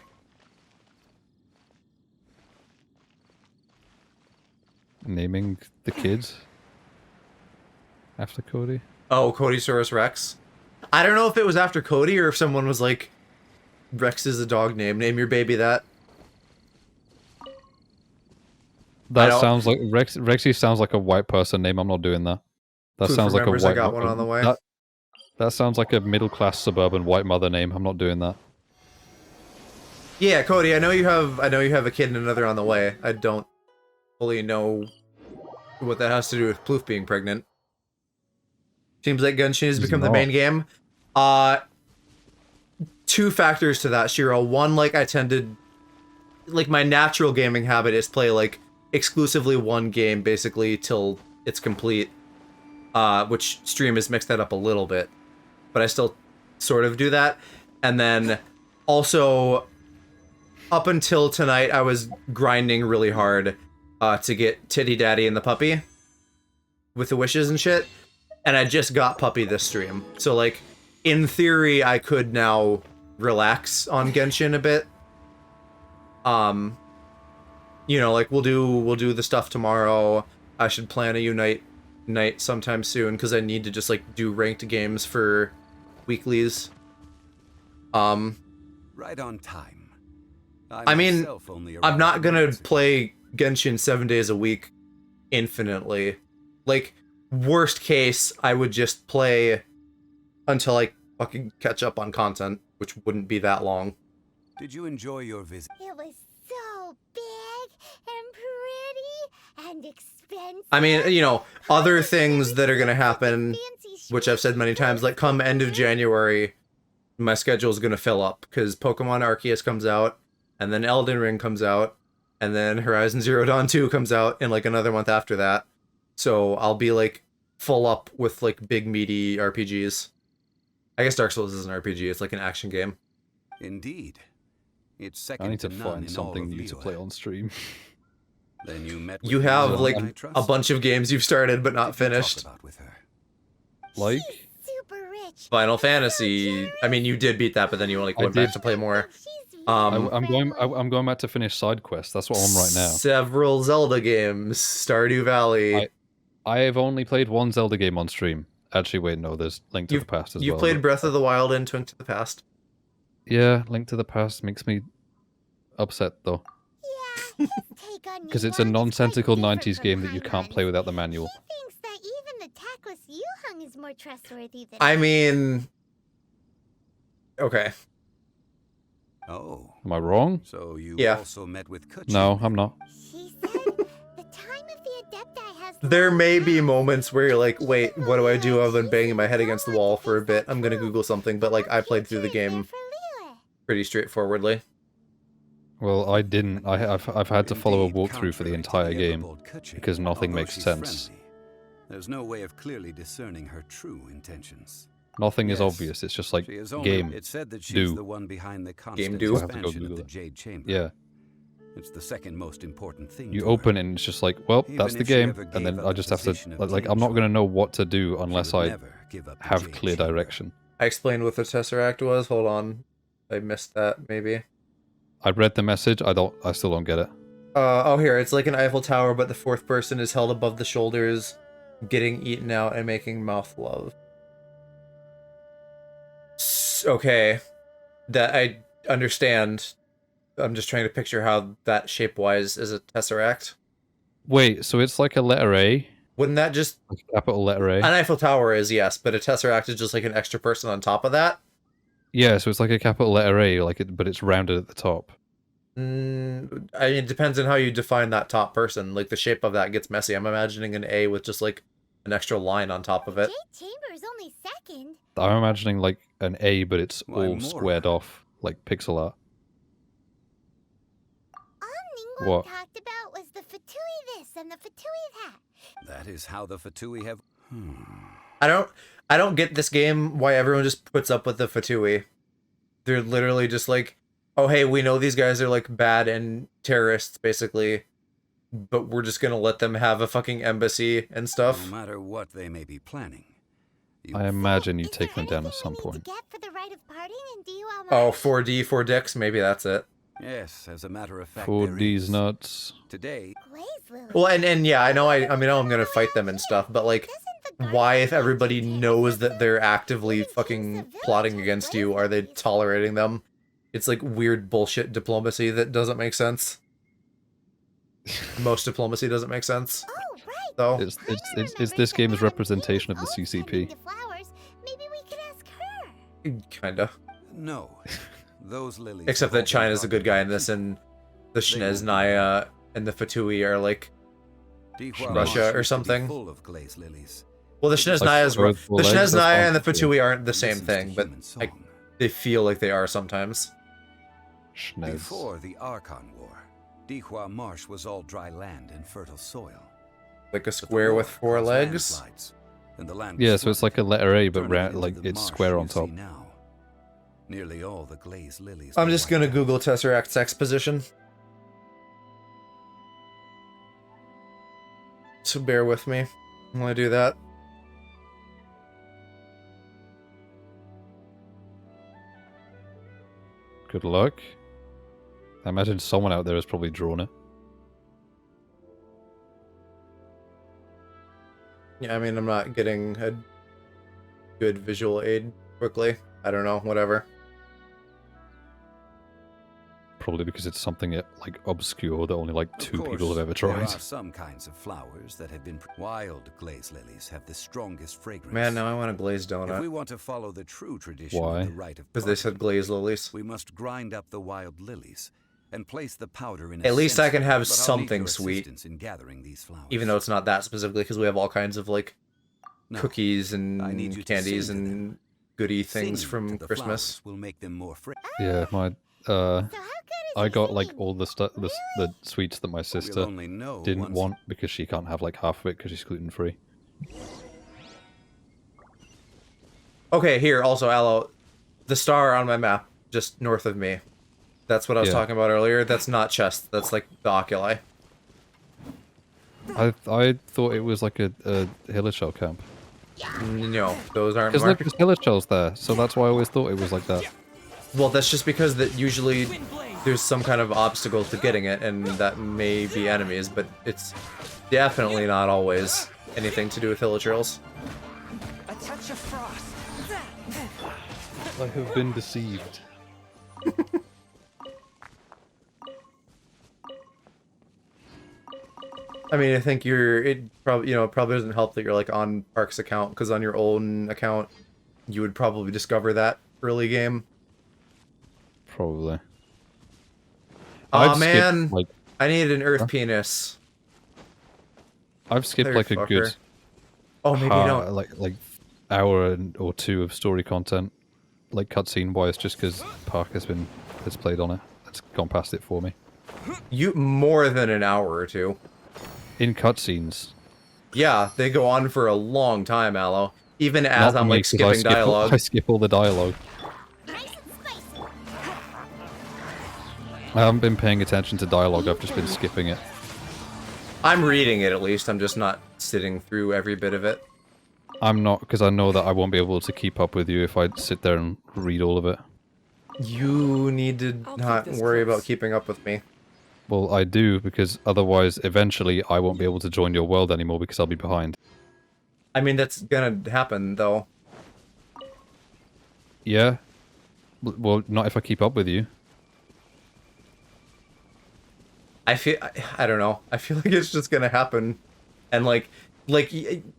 Speaker 2: Naming the kids after Cody.
Speaker 1: Oh, Codysaurus Rex. I don't know if it was after Cody or if someone was like, Rex is a dog name. Name your baby that.
Speaker 2: That sounds like Rexy sounds like a white person name. I'm not doing that. That sounds like a white.
Speaker 1: I got one on the way.
Speaker 2: That sounds like a middle-class suburban white mother name. I'm not doing that.
Speaker 1: Yeah, Cody, I know you have a kid and another on the way. I don't fully know what that has to do with Ploof being pregnant. Seems like Genshin has become the main game. 2 factors to that, Shiro. One, like I tended, like my natural gaming habit is play like exclusively one game basically till it's complete. Which stream has mixed that up a little bit, but I still sort of do that. And then also up until tonight, I was grinding really hard to get Titty Daddy and the puppy with the wishes and shit. And I just got puppy this stream. So like, in theory, I could now relax on Genshin a bit. You know, like we'll do the stuff tomorrow. I should plan a Unite night sometime soon because I need to just like do ranked games for weeklies.
Speaker 15: Right on time.
Speaker 1: I mean, I'm not gonna play Genshin 7 days a week infinitely. Like, worst case, I would just play until I fucking catch up on content, which wouldn't be that long.
Speaker 15: Did you enjoy your visit?
Speaker 4: It was so big and pretty and expensive.
Speaker 1: I mean, you know, other things that are gonna happen, which I've said many times, like come end of January, my schedule is gonna fill up because Pokemon Arceus comes out, and then Elden Ring comes out, and then Horizon Zero Dawn 2 comes out in like another month after that. So I'll be like full up with like big meaty RPGs. I guess Dark Souls is an RPG, it's like an action game.
Speaker 15: Indeed. It's second
Speaker 2: I need to
Speaker 15: none
Speaker 2: find
Speaker 15: in
Speaker 2: something
Speaker 15: all of
Speaker 2: new to
Speaker 15: Liyue.
Speaker 2: play on stream.
Speaker 15: Then you met
Speaker 1: You
Speaker 15: with
Speaker 1: have
Speaker 15: Liyue,
Speaker 1: like
Speaker 15: I trust?
Speaker 1: a bunch of games you've started but not
Speaker 15: What did you talk
Speaker 1: finished.
Speaker 15: about with her?
Speaker 2: Like
Speaker 4: Super rich.
Speaker 1: Final Fantasy. I mean, you did beat that, but then you like
Speaker 2: I
Speaker 1: went back
Speaker 2: did.
Speaker 1: to play more.
Speaker 2: I'm going back to finish side quests. That's what I'm on right now.
Speaker 1: Several Zelda games. Stardew Valley.
Speaker 2: I have only played one Zelda game on stream. Actually, wait, no, there's Link to the Past as
Speaker 1: You
Speaker 2: well.
Speaker 1: played
Speaker 2: but-
Speaker 1: Breath of the Wild and Twink to the Past.
Speaker 2: Yeah, Link to the Past makes me upset though. Because it's a nonsensical 90s game that you can't play without the manual.
Speaker 4: Thinks that even the tactless Yuhung is more trustworthy than
Speaker 1: I mean... Okay.
Speaker 15: Oh.
Speaker 2: Am I wrong?
Speaker 15: So you
Speaker 1: Yeah.
Speaker 15: also met with Kuchi.
Speaker 2: No, I'm not.
Speaker 4: She said the time of the Adepti has
Speaker 1: There may be moments where you're like, wait, what do I do? I've been banging my head against the wall for a bit. I'm gonna Google something, but like, I played through the game pretty straightforwardly.
Speaker 2: Well, I didn't. I've had to follow a walkthrough for the entire game because nothing
Speaker 15: Although
Speaker 2: makes
Speaker 15: she's
Speaker 2: sense.
Speaker 15: friendly, there's no way of clearly discerning her true intentions.
Speaker 2: Nothing is
Speaker 15: Yes,
Speaker 2: obvious. It's just like
Speaker 15: she is only-
Speaker 2: game.
Speaker 15: It said that she's
Speaker 2: do.
Speaker 15: the one behind the
Speaker 1: Game
Speaker 15: constant
Speaker 1: do.
Speaker 2: I have to go
Speaker 15: expansion of
Speaker 2: Google
Speaker 15: the
Speaker 2: it.
Speaker 15: Jade Chamber.
Speaker 2: Yeah.
Speaker 15: It's the second most important thing.
Speaker 2: You
Speaker 15: to
Speaker 2: open
Speaker 15: her.
Speaker 2: it and it's just like, well,
Speaker 15: Even
Speaker 2: that's the
Speaker 15: if she
Speaker 2: game,
Speaker 15: ever
Speaker 2: and
Speaker 15: gave
Speaker 2: then
Speaker 15: up
Speaker 2: I
Speaker 15: the
Speaker 2: just have to
Speaker 15: position of
Speaker 2: like I'm not gonna know what to do unless
Speaker 15: would
Speaker 2: I
Speaker 15: never give up the
Speaker 2: have
Speaker 15: Jade
Speaker 2: clear
Speaker 15: Chamber.
Speaker 2: direction.
Speaker 1: I explained what the Tesseract was. Hold on. I missed that, maybe.
Speaker 2: I read the message. I still don't get it.
Speaker 1: Oh, here. It's like an Eiffel Tower, but the fourth person is held above the shoulders, getting eaten out and making mouth love. Okay. That I understand. I'm just trying to picture how that shape-wise is a Tesseract.
Speaker 2: Wait, so it's like a letter A?
Speaker 1: Wouldn't that just...
Speaker 2: Like a capital letter A?
Speaker 1: An Eiffel Tower is, yes, but a Tesseract is just like an extra person on top of that?
Speaker 2: Yeah, so it's like a capital letter A, like it, but it's rounded at the top.
Speaker 1: I mean, it depends on how you define that top person. Like, the shape of that gets messy. I'm imagining an A with just, like, an extra line on top of it.
Speaker 4: Jade Chamber is only second.
Speaker 2: I'm imagining like an A, but it's
Speaker 15: Why,
Speaker 2: all
Speaker 15: Mora?
Speaker 2: squared off, like pixel art.
Speaker 4: All Ningguang
Speaker 2: What?
Speaker 4: talked about was the Fatui this and the Fatui that.
Speaker 15: That is how the Fatui have.
Speaker 1: I don't get this game, why everyone just puts up with the Fatui. They're literally just like, oh hey, we know these guys are like bad and terrorists, basically, but we're just gonna let them have a fucking embassy and stuff.
Speaker 15: No matter what they may be planning.
Speaker 2: I imagine you take them down at some point.
Speaker 4: Get for the right of parting and do
Speaker 1: Oh, 4D, 4 dicks, maybe that's it.
Speaker 15: Yes, as a matter of fact.
Speaker 2: For
Speaker 15: there
Speaker 2: these
Speaker 15: is.
Speaker 2: nuts.
Speaker 15: Today.
Speaker 1: Well, and yeah, I know I mean I'm gonna fight them and stuff, but like, why, if everybody knows that they're actively fucking plotting against you, are they tolerating them? It's like weird bullshit diplomacy that doesn't make sense. Most diplomacy doesn't make sense. Though.
Speaker 2: It's this game's representation of the CCP.
Speaker 4: Maybe we could ask her.
Speaker 1: Kinda.
Speaker 15: No. Those lilies.
Speaker 1: Except
Speaker 15: have all
Speaker 1: that China's a
Speaker 15: been
Speaker 1: good guy in this, and the Shnez Naya and the Fatui are like
Speaker 15: Dihua
Speaker 1: Russia
Speaker 15: Marsh
Speaker 1: or
Speaker 15: used to be
Speaker 1: something.
Speaker 15: Full of glaze lilies.
Speaker 1: Well, the Shnez
Speaker 2: Like
Speaker 1: Naya's the
Speaker 2: Earth Legs,
Speaker 1: Shnez
Speaker 2: that's
Speaker 1: Naya and the
Speaker 2: awesome.
Speaker 1: Fatui aren't the same
Speaker 15: Listens to
Speaker 1: thing, but
Speaker 15: human
Speaker 1: like
Speaker 15: song.
Speaker 1: they feel like they are sometimes.
Speaker 2: Schnez.
Speaker 15: Before the Archon War, Dihua Marsh was all dry land and fertile soil.
Speaker 1: Like a square with 4 legs?
Speaker 15: And the land
Speaker 2: Yeah, so it's like a letter A, but
Speaker 15: turning it into
Speaker 2: like
Speaker 15: the
Speaker 2: it's
Speaker 15: marsh
Speaker 2: square on
Speaker 15: you see
Speaker 2: top.
Speaker 15: now. Nearly all the glazed lilies
Speaker 1: I'm
Speaker 15: were
Speaker 1: just
Speaker 15: wiped
Speaker 1: gonna
Speaker 15: out.
Speaker 1: Google Tesseract's exposition. So bear with me when I do that.
Speaker 2: Good luck. I imagine someone out there has probably drawn it.
Speaker 1: Yeah, I mean, I'm not getting a good visual aid quickly. I don't know, whatever.
Speaker 2: Probably because it's something like obscure that only like
Speaker 15: Of
Speaker 2: 2
Speaker 15: course,
Speaker 2: people have ever
Speaker 15: There
Speaker 2: tried.
Speaker 15: are some kinds of flowers that have been wild glazed lilies have the strongest fragrance.
Speaker 1: Man, now I want a glazed
Speaker 15: If we
Speaker 1: donut.
Speaker 15: want to follow the true tradition
Speaker 2: Why?
Speaker 15: of the rite of
Speaker 1: Because they said
Speaker 15: parting,
Speaker 1: glazed lilies.
Speaker 15: we must grind up the wild lilies and place the powder in a
Speaker 1: At least I can
Speaker 15: censer,
Speaker 1: have
Speaker 15: but I'll need
Speaker 1: something
Speaker 15: your
Speaker 1: sweet.
Speaker 15: assistance in gathering these flowers.
Speaker 1: Even though it's not that specifically, because we have all kinds of, like,
Speaker 15: No,
Speaker 1: cookies
Speaker 15: I need you
Speaker 1: and
Speaker 15: to
Speaker 1: candies
Speaker 15: sing to them.
Speaker 1: and goody things
Speaker 15: Singing
Speaker 1: from
Speaker 15: to the
Speaker 1: Christmas.
Speaker 15: flowers will make them more
Speaker 2: Yeah, my I got like all the stuff, the sweets that my sister
Speaker 15: only know
Speaker 2: didn't
Speaker 15: once-
Speaker 2: want because she can't have like half of it because she's gluten free.
Speaker 1: Okay, here, also, Aloe, the star on my map, just north of me. That's what I was
Speaker 2: Yeah.
Speaker 1: talking about earlier. That's not chest. That's, like, the oculi.
Speaker 2: I thought it was like a Hilichurl camp.
Speaker 1: No, those aren't
Speaker 2: Because look,
Speaker 1: marked.
Speaker 2: there's Hilichurls there, so that's why I always thought it was like that.
Speaker 1: Well, that's just because that usually there's some kind of obstacle to getting it, and that may be enemies, but it's definitely not always anything to do with Hilichurls.
Speaker 14: A touch of frost.
Speaker 2: I have been deceived.
Speaker 1: I mean, I think it probably, it probably doesn't help that you're, like, on Park's account, because on your own account, you would probably discover that early game.
Speaker 2: Probably.
Speaker 1: Aw,
Speaker 2: I've
Speaker 1: man!
Speaker 2: skipped, like,
Speaker 1: I need an Earth penis.
Speaker 2: I've skipped like a good
Speaker 1: Motherfucker. Oh, maybe you don't.
Speaker 2: like hour or 2 of story content, like cutscene wise, just because Park has played on it. It's gone past it for me.
Speaker 1: You more than an hour or 2.
Speaker 2: In cutscenes.
Speaker 1: Yeah, they go on for a long time, Aloe. Even as
Speaker 2: Not
Speaker 1: I'm
Speaker 2: me,
Speaker 1: like
Speaker 2: 'cause I
Speaker 1: skipping
Speaker 2: skip
Speaker 1: dialogue.
Speaker 2: I skip all the dialogue. I haven't been paying attention to dialogue. I've just been skipping it.
Speaker 1: I'm reading it at least. I'm just not sitting through every bit of it.
Speaker 2: I'm not, because I know that I won't be able to keep up with you if I sit there and read all of it.
Speaker 1: You need to not worry about keeping up with me.
Speaker 2: Well, I do, because otherwise, eventually, I won't be able to join your world anymore because I'll be behind.
Speaker 1: I mean, that's gonna happen, though.
Speaker 2: Yeah? Well, not if I keep up with you.
Speaker 1: I don't know. I feel like it's just gonna happen. And, like,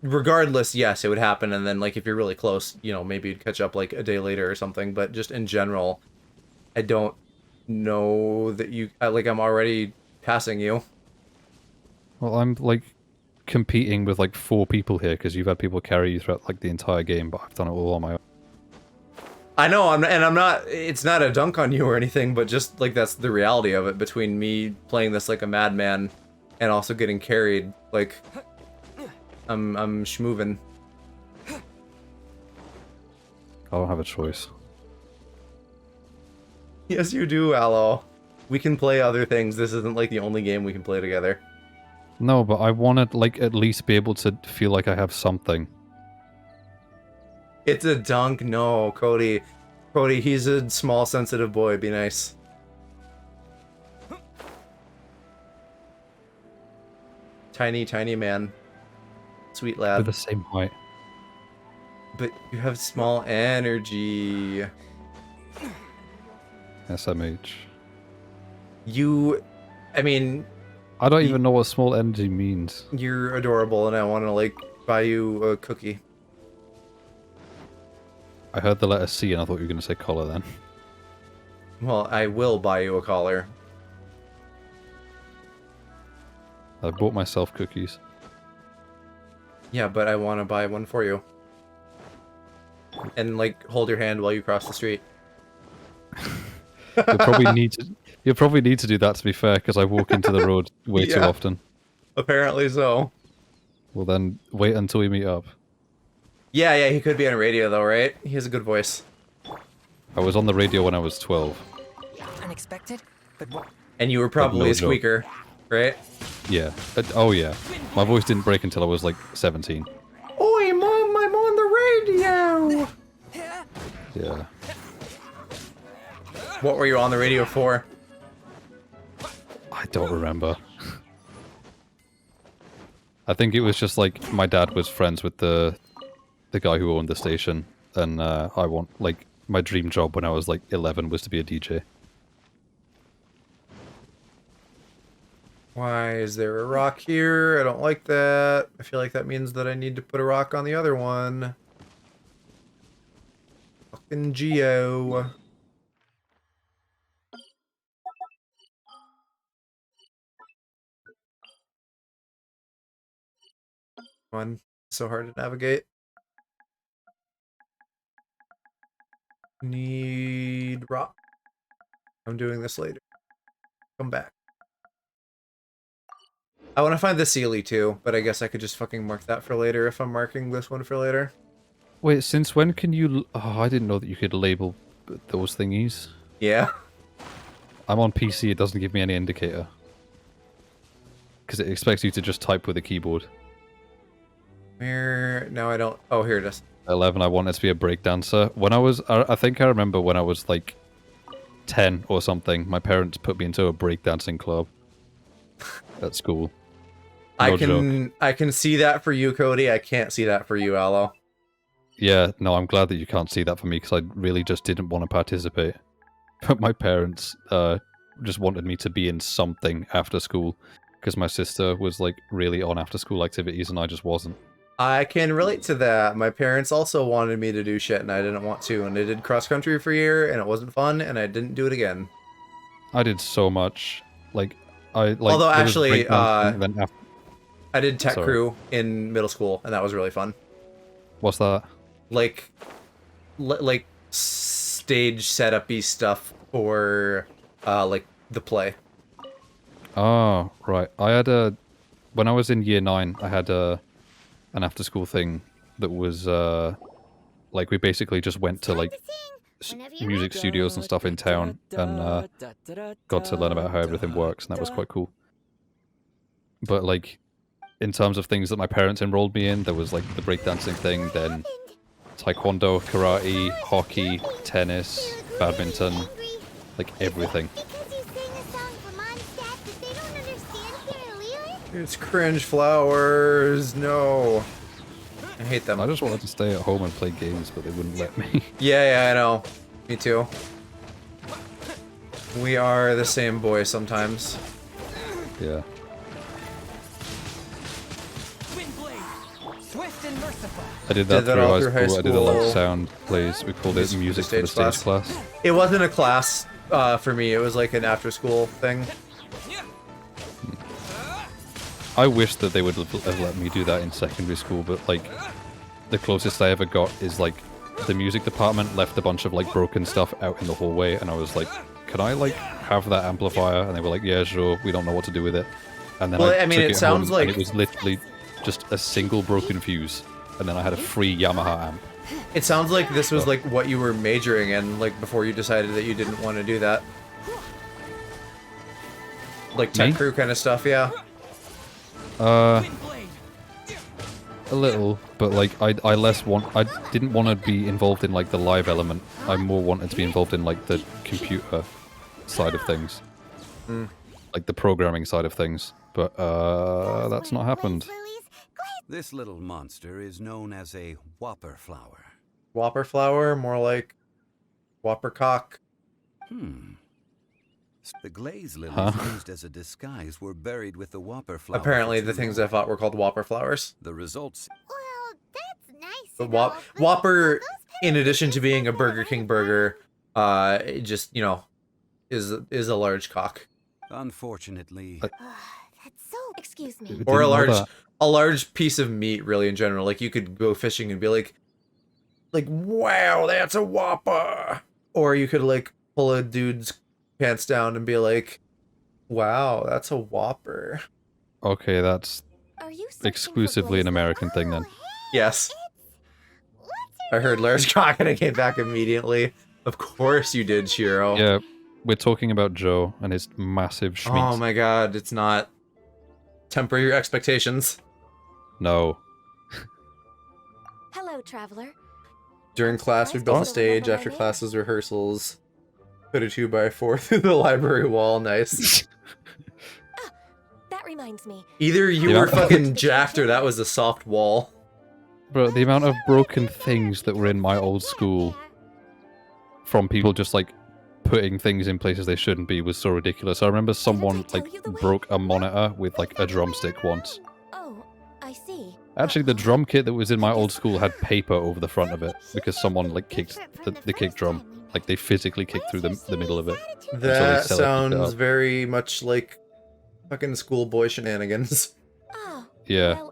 Speaker 1: regardless, yes, it would happen. And then, like, if you're really close, maybe you'd catch up, like, a day later or something. But just in general, I don't know that I'm already passing you.
Speaker 2: Well, I'm, like, competing with, like, 4 people here, because you've had people carry you throughout, like, the entire game, but I've done it all on my own.
Speaker 1: I know, I'm not, it's not a dunk on you or anything, but just, like, that's the reality of it, between me playing this like a madman and also getting carried, like, I'm schmoovin'.
Speaker 2: I don't have a choice.
Speaker 1: Yes, you do, Aloe. We can play other things, this isn't, like, the only game we can play together.
Speaker 2: No, but I want to, like, at least be able to feel like I have something.
Speaker 1: It's a dunk, no, Cody. Cody, he's a small, sensitive boy, be nice. Tiny, tiny man. Sweet
Speaker 2: We're
Speaker 1: lad.
Speaker 2: the same height.
Speaker 1: But you have small energy.
Speaker 2: SMH.
Speaker 1: I mean...
Speaker 2: I don't even know what small energy means.
Speaker 1: You're adorable, and I want to, like, buy you a cookie.
Speaker 2: I heard the letter C and I thought you were going to say collar then.
Speaker 1: Well, I will buy you a collar.
Speaker 2: I bought myself cookies.
Speaker 1: Yeah, but I want to buy one for you. And, like, hold your hand while you cross the street.
Speaker 2: You'll probably need to... You probably need to do that, to be fair, because I walk into the road way too
Speaker 1: Yeah.
Speaker 2: often.
Speaker 1: Apparently so.
Speaker 2: Well, then wait until we meet up.
Speaker 1: Yeah, he could be on radio though, right? He has a good voice.
Speaker 2: I was on the radio when I was 12.
Speaker 9: Unexpected? But what?
Speaker 1: And you were probably
Speaker 2: no
Speaker 1: a
Speaker 2: joke.
Speaker 1: squeaker, right?
Speaker 2: Yeah. Oh, yeah. My voice didn't break until I was like 17.
Speaker 1: Oi, Mom, I'm on the radio!
Speaker 2: Yeah.
Speaker 1: What were you on the radio for?
Speaker 2: I don't remember. I think it was just like my dad was friends with the guy who owned the station, and my dream job when I was like 11 was to be a DJ.
Speaker 1: Why is there a rock here? I don't like that. I feel like that means that I need to put a rock on the other one. Fucking Geo. Come on. So hard to navigate. Need rock. I'm doing this later. Come back. I want to find the Sealy too, but I guess I could just fucking mark that for later if I'm marking this one for later.
Speaker 2: Wait, since when can you... Oh, I didn't know that you could label those thingies.
Speaker 1: Yeah.
Speaker 2: I'm on PC, it doesn't give me any indicator. Because it expects you to just type with a keyboard.
Speaker 1: Where... No, I don't... Oh, here it is.
Speaker 2: 11, I wanted to be a breakdancer. When I was... I think I remember when I was like 10 or something, my parents put me into a breakdancing club at school. No joke.
Speaker 1: I can see that for you, Cody. I can't see that for you, Aloe.
Speaker 2: Yeah, no, I'm glad that you can't see that for me because I really just didn't want to participate. But my parents just wanted me to be in something after school because my sister was like really on after school activities and I just wasn't.
Speaker 1: I can relate to that. My parents also wanted me to do shit and I didn't want to. And I did cross country for a year and it wasn't fun and I didn't do it again.
Speaker 2: I did so much.
Speaker 1: Although actually,
Speaker 2: then
Speaker 1: I did tech crew in middle school, and that was really fun.
Speaker 2: What's that?
Speaker 1: Like stage setup-y stuff for like the play.
Speaker 2: Oh, right. When I was in year 9, I had an after-school thing that was like we basically just went to like music studios and stuff in town and got to learn about how everything works, and that was quite cool. But like in terms of things that my parents enrolled me in, there was like the breakdancing thing, then taekwondo, karate, hockey, tennis, badminton, like everything.
Speaker 1: It's cringe flowers. No. I hate them.
Speaker 2: I just wanted to stay at home and play games, but they wouldn't let me.
Speaker 1: Yeah, I know. Me too. We are the same boy sometimes.
Speaker 2: Yeah. I did that through high school. I did a lot of sound plays. We called it music for the stage class.
Speaker 1: It wasn't a class for me. It was like an after-school thing.
Speaker 2: I wish that they would have let me do that in secondary school, but like the closest I ever got is like the music department left a bunch of like broken stuff out in the hallway, and I was like, "Can I like have that amplifier?" And they were like, "Yeah, sure. We don't know what to do with it." And then I mean, it sounds like it was literally just a single broken fuse, and then I had a free Yamaha amp.
Speaker 1: It sounds like this was like what you were majoring in, like before you decided that you didn't want to do that. Like tech crew kind of stuff, yeah.
Speaker 2: A little, but like I didn't want to be involved in like the live element. I more wanted to be involved in like the computer side of things, like the programming side of things. But that's not happened.
Speaker 15: This little monster is known as a whopper flower.
Speaker 1: Whopper flower, more like whopper cock.
Speaker 15: The glaze lilies used as a disguise were buried with the whopper flower.
Speaker 1: Apparently, the things I thought were called whopper flowers.
Speaker 15: The results.
Speaker 4: Well, that's nice.
Speaker 1: The Whopper, in addition to being a Burger King burger, it just is a large cock.
Speaker 15: Unfortunately.
Speaker 4: That's so. Excuse me.
Speaker 1: Or a large piece of meat, really, in general. Like you could go fishing and be like, wow, that's a whopper. Or you could like pull a dude's pants down and be like, wow, that's a Whopper.
Speaker 2: Okay, that's exclusively an American thing then.
Speaker 1: Yes. I heard Lara's cock and I came back immediately. Of course you did, Shiro.
Speaker 2: Yeah, we're talking about Joe and his massive schmeat.
Speaker 1: Oh my god, it's not. Temper your expectations.
Speaker 2: No.
Speaker 5: Hello, traveler.
Speaker 1: During class, we built a stage. After classes, rehearsals. Put a 2x4 through the library wall. Nice.
Speaker 5: That reminds me.
Speaker 1: Either you were fucking jacked or that was a soft wall.
Speaker 2: Bro, the amount of broken things that were in my old school from people just like putting things in places they shouldn't be was so ridiculous. I remember someone like broke a monitor with like a drumstick once.
Speaker 5: Oh, I see.
Speaker 2: Actually, the drum kit that was in my old school had paper over the front of it because someone like kicked the kick drum. Like they physically kicked through the middle of it.
Speaker 1: That sounds very much like fucking schoolboy shenanigans.
Speaker 2: Yeah.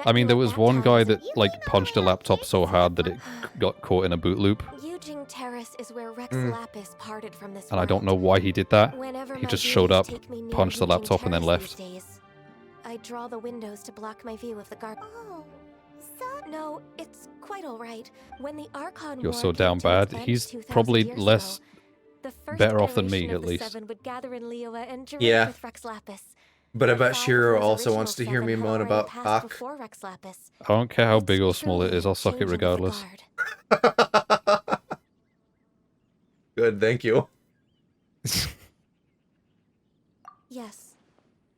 Speaker 2: I mean, there was one guy that like punched a laptop so hard that it got caught in a boot loop.
Speaker 5: Eugene Terrace is where Rex Lapis parted from this
Speaker 2: And I don't know why he did that.
Speaker 5: Whenever
Speaker 2: He
Speaker 5: my
Speaker 2: just
Speaker 5: duties
Speaker 2: showed up,
Speaker 5: take me near
Speaker 2: punched the
Speaker 5: Eugene
Speaker 2: laptop, and then
Speaker 5: Terrace
Speaker 2: left.
Speaker 5: these days. I draw the windows to block my view of the garden.
Speaker 4: Oh,
Speaker 5: No, it's quite all right. When the Archon
Speaker 2: You're
Speaker 5: War
Speaker 2: so
Speaker 5: came
Speaker 2: down
Speaker 5: to its
Speaker 2: bad.
Speaker 5: end
Speaker 2: He's
Speaker 5: 2,000
Speaker 2: probably
Speaker 5: years
Speaker 2: less
Speaker 5: ago, the first
Speaker 2: better off than me,
Speaker 5: iteration
Speaker 2: at
Speaker 5: of the
Speaker 2: least.
Speaker 5: Seven would gather in Liyue and direct
Speaker 1: Yeah.
Speaker 5: with Rex Lapis.
Speaker 1: But I bet
Speaker 5: Five of
Speaker 1: Shiro
Speaker 5: those
Speaker 1: also
Speaker 5: original
Speaker 1: wants to hear
Speaker 5: seven
Speaker 1: me
Speaker 5: had
Speaker 1: moan
Speaker 5: already
Speaker 1: about
Speaker 5: passed
Speaker 1: cock.
Speaker 5: before Rex Lapis.
Speaker 2: I don't care how big or small it is, I'll suck it
Speaker 5: Changing of the
Speaker 2: regardless.
Speaker 5: guard.
Speaker 1: Good, thank you.
Speaker 5: Yes.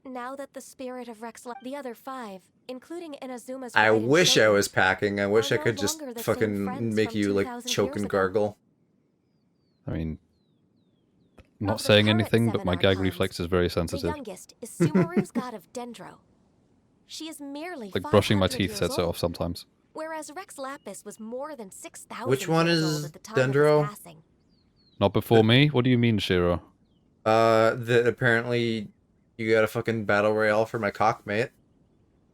Speaker 5: Now that the spirit of Rex the other five, including Inazuma's
Speaker 1: I
Speaker 5: bride and
Speaker 1: wish I
Speaker 5: children,
Speaker 1: was packing. I wish I
Speaker 5: no
Speaker 1: could just
Speaker 5: longer the same
Speaker 1: fucking
Speaker 5: friends
Speaker 1: make
Speaker 5: from
Speaker 1: you like
Speaker 5: 2,000
Speaker 1: choke
Speaker 5: years
Speaker 1: and
Speaker 5: ago.
Speaker 1: gargle.
Speaker 2: I mean, not
Speaker 5: Of the
Speaker 2: saying
Speaker 5: current
Speaker 2: anything, but
Speaker 5: seven
Speaker 2: my gag
Speaker 5: Archons,
Speaker 2: reflex is very
Speaker 5: The
Speaker 2: sensitive.
Speaker 5: youngest is Subaru's god of Dendro. She is merely
Speaker 2: Like brushing my
Speaker 5: 500
Speaker 2: teeth
Speaker 5: years
Speaker 2: sets it
Speaker 5: old,
Speaker 2: off sometimes.
Speaker 5: whereas Rex Lapis was more than 6,000
Speaker 1: Which one
Speaker 5: years old
Speaker 1: is
Speaker 5: at the time of his
Speaker 1: Dendro?
Speaker 5: passing.
Speaker 2: Not before me? What do you mean, Shiro?
Speaker 1: That apparently you got a fucking battle royale for my cock, mate.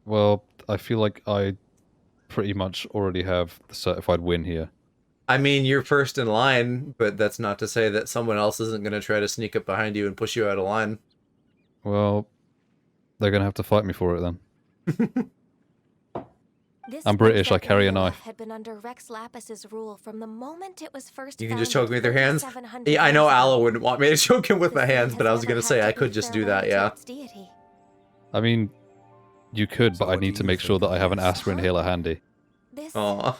Speaker 2: Well, I feel like I pretty much already have the certified win here.
Speaker 1: I mean, you're first in line, but that's not to say that someone else isn't going to try to sneak up behind you and push you out of line.
Speaker 2: Well, they're gonna have to fight me for it then.
Speaker 5: This
Speaker 2: I'm British, I
Speaker 5: Princess
Speaker 2: carry a
Speaker 5: Liyue
Speaker 2: knife.
Speaker 5: had been under Rex Lapis's rule from the moment it was first
Speaker 1: You can just
Speaker 5: founded
Speaker 1: choke me with your hands?
Speaker 5: 3,700
Speaker 1: Yeah, I know
Speaker 5: years ago.
Speaker 1: Aloe wouldn't want me to choke him with my
Speaker 5: The
Speaker 1: hands,
Speaker 5: state
Speaker 1: but I
Speaker 5: has
Speaker 1: was
Speaker 5: never
Speaker 1: going to say
Speaker 5: had
Speaker 1: I
Speaker 5: to
Speaker 1: could
Speaker 5: bid
Speaker 1: just do
Speaker 5: farewell
Speaker 1: that,
Speaker 5: to
Speaker 1: yeah.
Speaker 5: its deity.
Speaker 2: I mean, you could, but I
Speaker 15: what
Speaker 2: need
Speaker 15: do
Speaker 2: to
Speaker 15: you
Speaker 2: make sure
Speaker 15: think
Speaker 2: that I have an
Speaker 15: it is?
Speaker 2: aspirin inhaler handy.
Speaker 5: This,
Speaker 1: Aw.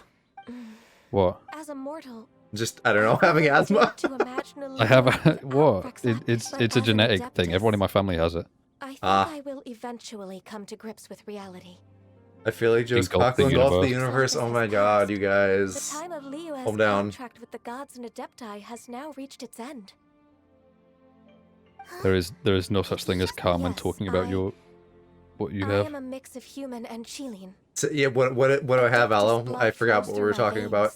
Speaker 2: What?
Speaker 5: as a mortal,
Speaker 1: Just, I don't know, having asthma.
Speaker 5: to imagine a
Speaker 2: I have
Speaker 5: Liyue
Speaker 2: a...
Speaker 5: without
Speaker 2: what?
Speaker 5: Rex
Speaker 2: It's
Speaker 5: Lapis,
Speaker 2: it's a
Speaker 5: but as an
Speaker 2: genetic thing. Everyone in
Speaker 5: Adeptus.
Speaker 2: my family has it.
Speaker 5: I think
Speaker 1: Ah.
Speaker 5: I will eventually come to grips with reality.
Speaker 1: I feel like Joe's
Speaker 2: Engulf
Speaker 1: cock
Speaker 2: the
Speaker 1: will engulf the
Speaker 2: universe.
Speaker 1: universe. Oh my god, you
Speaker 5: The
Speaker 1: guys.
Speaker 5: time of Liyue's
Speaker 1: Calm down.
Speaker 5: contract with the gods and Adepti has now reached its end.
Speaker 2: There is no such thing as calm when
Speaker 5: Yes,
Speaker 2: talking about what you
Speaker 5: I
Speaker 2: have.
Speaker 5: am a mix of human and Chilean.
Speaker 1: So, yeah, what do I have, Aloe? I forgot what we were talking about.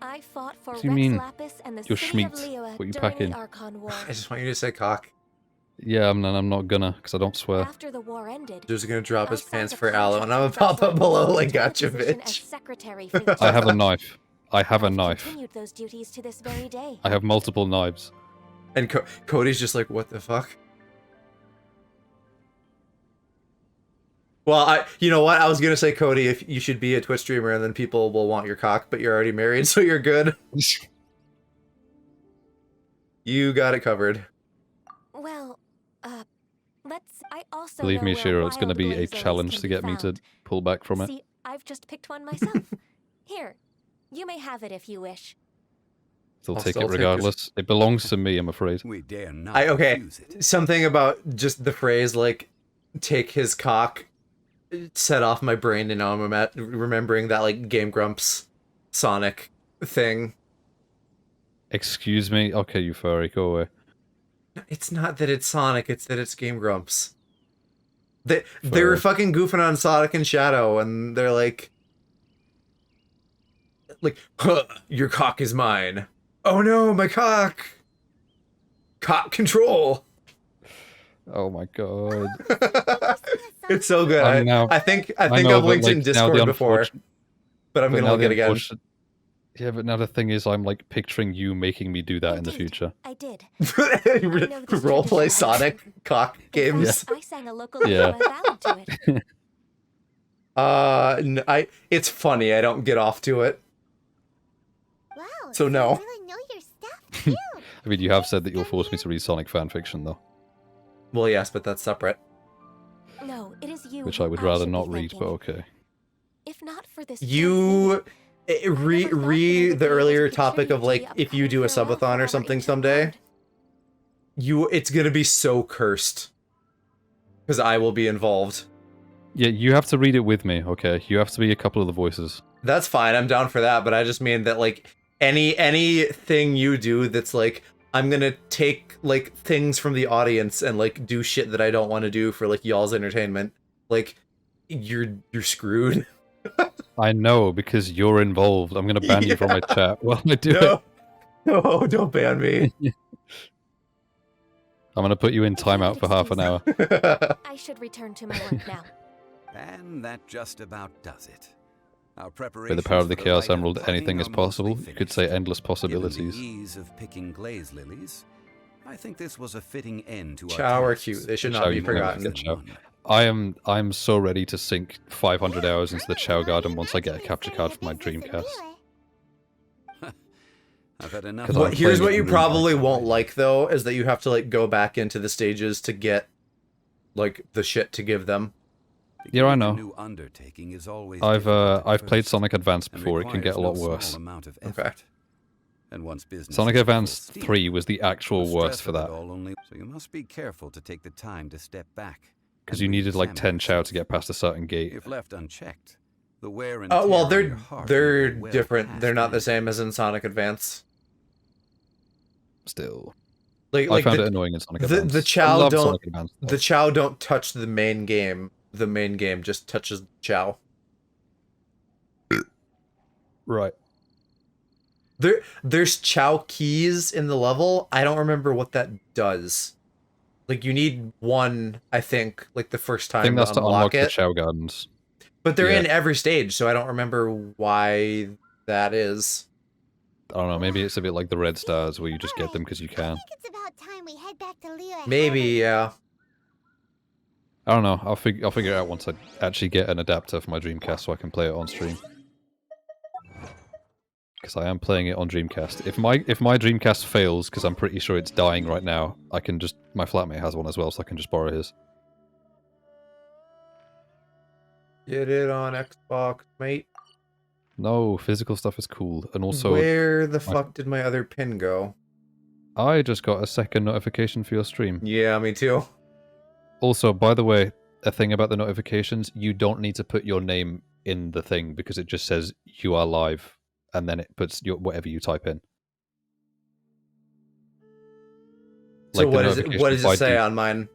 Speaker 5: I fought for
Speaker 2: What do you
Speaker 5: Rex
Speaker 2: mean?
Speaker 5: Lapis and the
Speaker 2: Your
Speaker 5: city of
Speaker 2: schmeat.
Speaker 5: Liyue
Speaker 2: What you
Speaker 5: during
Speaker 2: packing?
Speaker 5: the Archon War.
Speaker 1: I just want you to say cock.
Speaker 2: Yeah, I'm not gonna, because I don't swear.
Speaker 5: After the war ended,
Speaker 1: Joe's gonna drop his
Speaker 5: I signed
Speaker 1: pants
Speaker 5: a
Speaker 1: for Aloe, and I'm gonna
Speaker 5: contract
Speaker 1: pop up
Speaker 5: with
Speaker 1: below
Speaker 5: Rex
Speaker 1: like
Speaker 5: Lapis to
Speaker 1: gotcha,
Speaker 5: a position as
Speaker 1: bitch.
Speaker 5: secretary for the
Speaker 2: I have a
Speaker 5: church.
Speaker 2: knife. I have a
Speaker 5: I've
Speaker 2: knife.
Speaker 5: continued those duties to this very day.
Speaker 2: I have multiple knives.
Speaker 1: And Cody's just like, what the fuck? Well, you know what? I was gonna say, Cody, if you should be a Twitch streamer, and then people will want your cock, but you're already married, so you're good. You got it covered.
Speaker 5: Well, I also
Speaker 2: Believe
Speaker 5: know
Speaker 2: me,
Speaker 5: where
Speaker 2: Shiro, it's gonna
Speaker 5: wild
Speaker 2: be a
Speaker 5: blaze lilies
Speaker 2: challenge
Speaker 5: can
Speaker 2: to
Speaker 5: be
Speaker 2: get me to
Speaker 5: found.
Speaker 2: pull back from it.
Speaker 5: See, I've just picked one myself. Here, you may have it if you wish.
Speaker 2: They'll
Speaker 1: I'll
Speaker 2: take
Speaker 1: still
Speaker 2: it
Speaker 1: take
Speaker 2: regardless. It belongs to me, I'm afraid.
Speaker 15: We dare not
Speaker 1: Okay,
Speaker 15: refuse it.
Speaker 1: something about just the phrase, like, take his cock, set off my brain, and now I'm remembering that, like, Game Grumps Sonic thing.
Speaker 2: Excuse me? Okay, you furry, go away.
Speaker 1: It's not that it's Sonic, it's that it's Game Grumps. They were fucking goofing on Sonic and Shadow, and they're like, huh, your cock is mine. Oh no, my cock! Cock control!
Speaker 2: Oh my god.
Speaker 1: It's so good. I think
Speaker 2: know,
Speaker 1: I've
Speaker 2: but,
Speaker 1: linked it in
Speaker 2: like, now the
Speaker 1: Discord before,
Speaker 2: unfortunate-
Speaker 1: but I'm gonna
Speaker 2: now
Speaker 1: link
Speaker 2: the
Speaker 1: it again.
Speaker 2: Yeah, but now the thing is, I'm like picturing you making me do that in the future.
Speaker 5: I did.
Speaker 1: Roleplay Sonic cock games.
Speaker 5: I sang a local
Speaker 2: Yeah.
Speaker 5: ballad to it.
Speaker 1: It's funny. I don't get off to it.
Speaker 4: Wow,
Speaker 1: so
Speaker 4: you
Speaker 1: no.
Speaker 4: really know your stuff too.
Speaker 2: I mean, you have said that you'll force me to read Sonic fanfiction, though.
Speaker 1: Well, yes, but that's separate.
Speaker 5: No, it is you.
Speaker 2: Which
Speaker 5: who
Speaker 2: I would rather
Speaker 5: should be
Speaker 2: not read,
Speaker 5: thanking.
Speaker 2: but okay.
Speaker 5: If not for this
Speaker 1: You re the earlier topic of like if you do a subathon or something someday. It's gonna be so cursed because I will be involved.
Speaker 2: Yeah, you have to read it with me, okay? You have to be a couple of the voices.
Speaker 1: That's fine. I'm down for that, but I just mean that like anything you do that's like I'm gonna take like things from the audience and like do shit that I don't want to do for like y'all's entertainment. Like you're screwed.
Speaker 2: I know, because you're involved. I'm gonna ban you from my chat while I do it.
Speaker 1: No, don't ban me.
Speaker 2: I'm gonna put you in timeout for half an hour.
Speaker 5: I should return to my work now.
Speaker 15: And that just about does it. Our
Speaker 2: With
Speaker 15: preparations
Speaker 2: the power of the
Speaker 15: for
Speaker 2: Chaos
Speaker 15: rite of
Speaker 2: Emerald,
Speaker 15: budding
Speaker 2: anything
Speaker 15: are
Speaker 2: is possible.
Speaker 15: mostly
Speaker 2: You could say endless
Speaker 15: Given
Speaker 2: possibilities.
Speaker 15: the ease of picking glaze lilies, I think this was a fitting end to
Speaker 1: Chow
Speaker 15: our
Speaker 1: are
Speaker 15: tasks.
Speaker 1: cute. They should
Speaker 2: Chow,
Speaker 1: not be
Speaker 2: you can never
Speaker 1: forgotten.
Speaker 2: forget Chow. I'm so ready to sink 500 hours into the Chow Garden once I get a capture card for my Dreamcast.
Speaker 15: I've had enough.
Speaker 2: 'Cause I'm
Speaker 1: Here's
Speaker 2: playing
Speaker 1: what
Speaker 2: it
Speaker 1: you
Speaker 2: on Dreamcast
Speaker 1: probably
Speaker 2: already.
Speaker 1: won't like though, is that you have to like go back into the stages to get like the shit to give them.
Speaker 2: Yeah, I
Speaker 15: A
Speaker 2: know.
Speaker 15: new undertaking is always
Speaker 2: I've
Speaker 15: difficult at
Speaker 2: played
Speaker 15: first
Speaker 2: Sonic Advance
Speaker 15: and
Speaker 2: before. It can get
Speaker 15: requires
Speaker 2: a lot
Speaker 15: no small
Speaker 2: worse.
Speaker 15: amount of
Speaker 1: Okay.
Speaker 15: effort. And once business
Speaker 2: Sonic
Speaker 15: is
Speaker 2: Advance
Speaker 15: full steam,
Speaker 2: 3 was the actual
Speaker 15: the
Speaker 2: worst
Speaker 15: stress
Speaker 2: for
Speaker 15: of it
Speaker 2: that.
Speaker 15: all only, so you must be careful to take the time to step back.
Speaker 2: Because
Speaker 15: and
Speaker 2: you needed like
Speaker 15: re-examine
Speaker 2: 10 Chow
Speaker 15: yourself.
Speaker 2: to get past a certain gate.
Speaker 15: If left unchecked, the wear and
Speaker 1: Oh well,
Speaker 15: tear on your heart
Speaker 1: they're
Speaker 15: will go well
Speaker 1: different.
Speaker 15: past
Speaker 1: They're not the
Speaker 15: mending.
Speaker 1: same as in Sonic Advance.
Speaker 2: Still.
Speaker 1: Like
Speaker 2: I found
Speaker 1: the,
Speaker 2: it annoying in Sonic
Speaker 1: the
Speaker 2: Advance.
Speaker 1: the
Speaker 2: I
Speaker 1: Chow
Speaker 2: love
Speaker 1: don't
Speaker 2: Sonic Advance, though.
Speaker 1: the Chow don't touch the main game. The main game just touches Chow.
Speaker 2: Right.
Speaker 1: There's Chow keys in the level. I don't remember what that does. Like you need one, I think, like the first
Speaker 2: I
Speaker 1: time
Speaker 2: think that's
Speaker 1: to
Speaker 2: to unlock the
Speaker 1: it.
Speaker 2: Chow Gardens.
Speaker 1: But they're
Speaker 2: Yeah.
Speaker 1: in every stage, so I don't remember why that is.
Speaker 2: I don't know, maybe it's a bit like the red stars where you just get them because you can.
Speaker 4: It's about time we head back to Liyue.
Speaker 1: Maybe, yeah.
Speaker 2: I don't know, I'll figure it out once I actually get an adapter for my Dreamcast so I can play it on stream. Because I am playing it on Dreamcast. If my Dreamcast fails, because I'm pretty sure it's dying right now, I can just... My flatmate has one as well, so I can just borrow his.
Speaker 1: Get it on Xbox, mate.
Speaker 2: No, physical stuff is cool. And also...
Speaker 1: Where the fuck did my other pin go?
Speaker 2: I just got a second notification for your stream.
Speaker 1: Yeah, me too.
Speaker 2: Also, by the way, a thing about the notifications, you don't need to put your name in the thing because it just says you are live and then it puts your whatever you type in.
Speaker 1: So
Speaker 2: Like, the
Speaker 1: what does
Speaker 2: notification
Speaker 1: it
Speaker 2: by
Speaker 1: say on mine?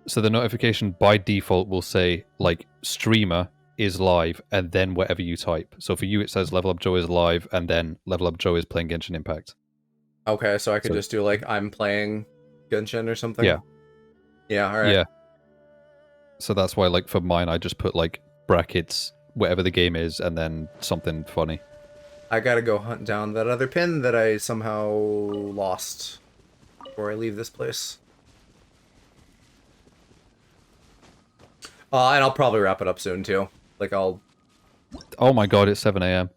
Speaker 2: So the notification by default will say like streamer is live and then whatever you type. So for you it says Level Up Joe is live and then Level Up Joe is playing Genshin Impact.
Speaker 1: Okay, so I could
Speaker 2: So-
Speaker 1: just do like I'm playing Genshin or something?
Speaker 2: Yeah.
Speaker 1: Yeah, alright.
Speaker 2: Yeah. So that's why like for mine I just put like brackets whatever the game is and then something funny.
Speaker 1: I gotta go hunt down that other pin that I somehow lost before I leave this place. And I'll probably wrap it up soon too. Like I'll
Speaker 2: Oh my god, it's 7 AM.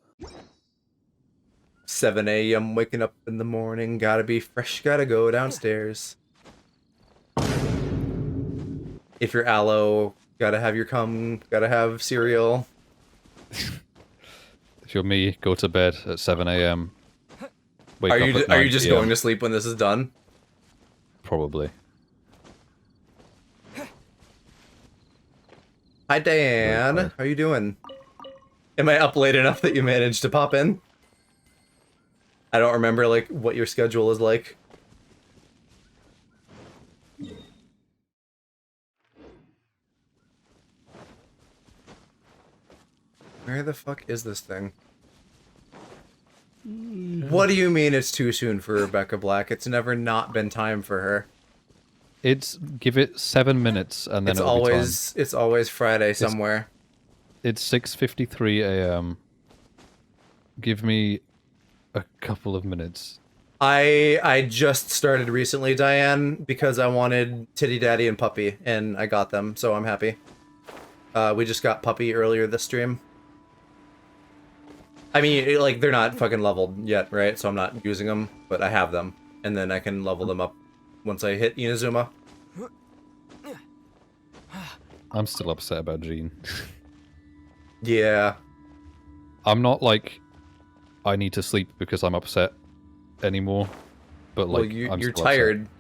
Speaker 1: 7 a.m. waking up in the morning, gotta be fresh, gotta go downstairs. If you're aloe, gotta have your cum, gotta have cereal.
Speaker 2: If you're me, go to bed at 7 AM. Wake
Speaker 1: Are
Speaker 2: up
Speaker 1: you
Speaker 2: at
Speaker 1: are you
Speaker 2: 9
Speaker 1: just
Speaker 2: PM.
Speaker 1: going to sleep when this is done?
Speaker 2: Probably.
Speaker 1: Hi Dan, how you doing? Am I up late enough that you managed to pop in? I don't remember like what your schedule is like. Where the fuck is this thing? What do you mean it's too soon for Rebecca Black? It's never not been time for her.
Speaker 2: It's give it 7 minutes and then
Speaker 1: It's
Speaker 2: it'll be time.
Speaker 1: always Friday somewhere.
Speaker 2: It's 6:53 AM. Give me a couple of minutes.
Speaker 1: I just started recently, Diane, because I wanted Titty Daddy and Puppy, and I got them, so I'm happy. We just got Puppy earlier this stream. I mean, like, they're not fucking leveled yet, right? So I'm not using them, but I have them. And then I can level them up once I hit Inazuma.
Speaker 2: I'm still upset about Jean.
Speaker 1: Yeah.
Speaker 2: I'm not like, I need to sleep because I'm upset anymore. But like,
Speaker 1: well, you're tired.
Speaker 2: Upset.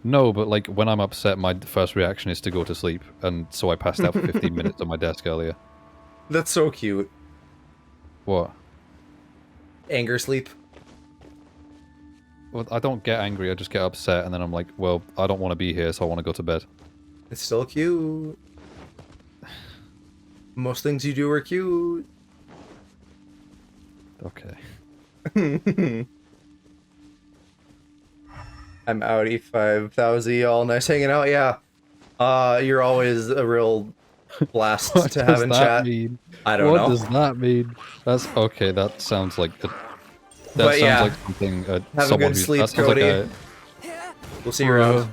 Speaker 2: No, but like, when I'm upset, my first reaction is to go to sleep. And so I passed out for 15 minutes on my desk earlier.
Speaker 1: That's so cute.
Speaker 2: What?
Speaker 1: Anger sleep.
Speaker 2: Well, I don't get angry, I just get upset, and then I'm like, well, I don't want to be here, so I want to go to bed.
Speaker 1: It's still cute. Most things you do are cute.
Speaker 2: Okay.
Speaker 1: I'm outie 5,000, y'all. Nice hanging out, yeah. You're always a real blast to have in chat.
Speaker 2: Mean?
Speaker 1: I don't know.
Speaker 2: What does that mean? That's okay. That sounds like sounds like something.
Speaker 1: Have a good sleep, Cody. We'll see you around.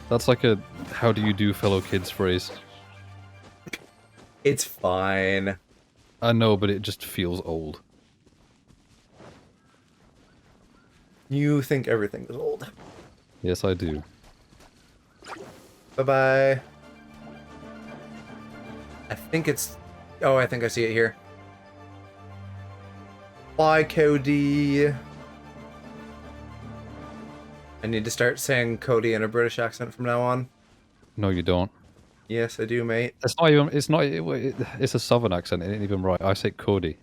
Speaker 2: That's like a "How do you do, fellow kids" phrase.
Speaker 1: It's fine.
Speaker 2: I know, but it just feels old.
Speaker 1: You think everything is old.
Speaker 2: Yes, I do.
Speaker 1: Bye-bye. I think it's... Oh, I think I see it here. Bye, Cody. I need to start saying Cody in a British accent from now on.
Speaker 2: No, you don't.
Speaker 1: Yes, I do, mate.
Speaker 2: It's not even... It's not... It's a southern accent. It ain't even right. I say Cody.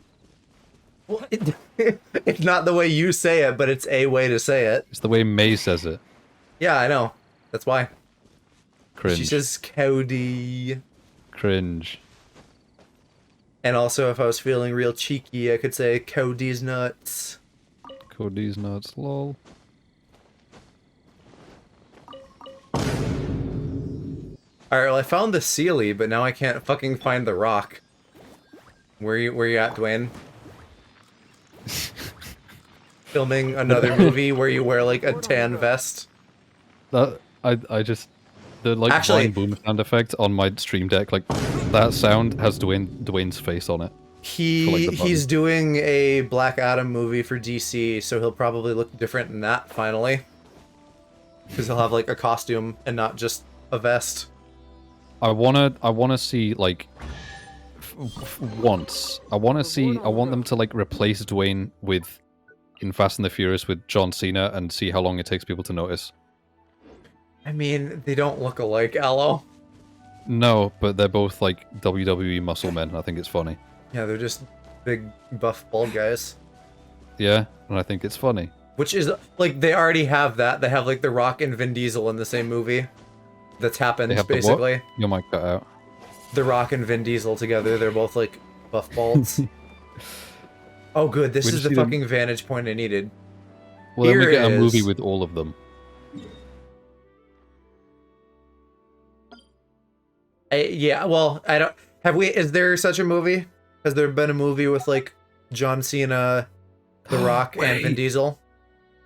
Speaker 1: Well, it's not the way you say it, but it's a way to say it.
Speaker 2: It's the way May says it.
Speaker 1: Yeah, I know. That's why.
Speaker 2: Cringe.
Speaker 1: She says Cody.
Speaker 2: Cringe.
Speaker 1: And also, if I was feeling real cheeky, I could say Cody's nuts.
Speaker 2: Cody's nuts, lol.
Speaker 1: Alright, well, I found the Sealy, but now I can't fucking find the rock. Where you at, Dwayne? Filming another movie where you wear, like, a tan vest?
Speaker 2: That... I just... The, like,
Speaker 1: Actually,
Speaker 2: boom sound effect on my stream deck, like, that sound has Dwayne's face on it.
Speaker 1: He's doing a Black Adam movie for DC, so he'll probably look different in that, finally. Because he'll have, like, a costume and not just a vest.
Speaker 2: I wanna see, like, once. I want them to, like, replace Dwayne with, in Fast and the Furious, with John Cena and see how long it takes people to notice.
Speaker 1: I mean, they don't look alike, Aloe.
Speaker 2: No, but they're both, like, WWE muscle men, and I think it's funny.
Speaker 1: Yeah, they're just big, buff, bald guys.
Speaker 2: Yeah, and I think it's funny.
Speaker 1: Which is, like, they already have that. They have, like, The Rock and Vin Diesel in the same movie. That's happened, basically.
Speaker 2: Your mic cut out.
Speaker 1: The Rock and Vin Diesel together, they're both, like, buff balds. Oh, good, this is the fucking vantage point I needed.
Speaker 2: Well, then we get a movie with all of them.
Speaker 1: Yeah, well, I don't... is there such a movie? Has there been a movie with, like, John Cena, The Rock, and Vin Diesel?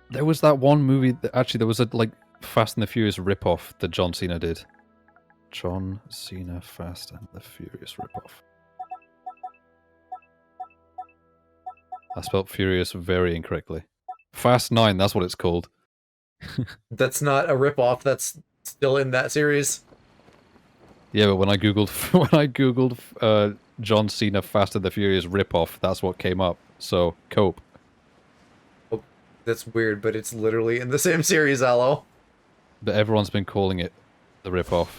Speaker 2: There was that one movie that... Actually, there was a, like, Fast and the Furious ripoff that John Cena did. John Cena Fast and the Furious ripoff. I spelled Furious very incorrectly. Fast 9, that's what it's called.
Speaker 1: That's not a ripoff, that's still in that series.
Speaker 2: Yeah, but when I googled John Cena Fast and the Furious ripoff, that's what came up. So, cope.
Speaker 1: Oh, that's weird, but it's literally in the same series, Aloe.
Speaker 2: But everyone's been calling it the ripoff.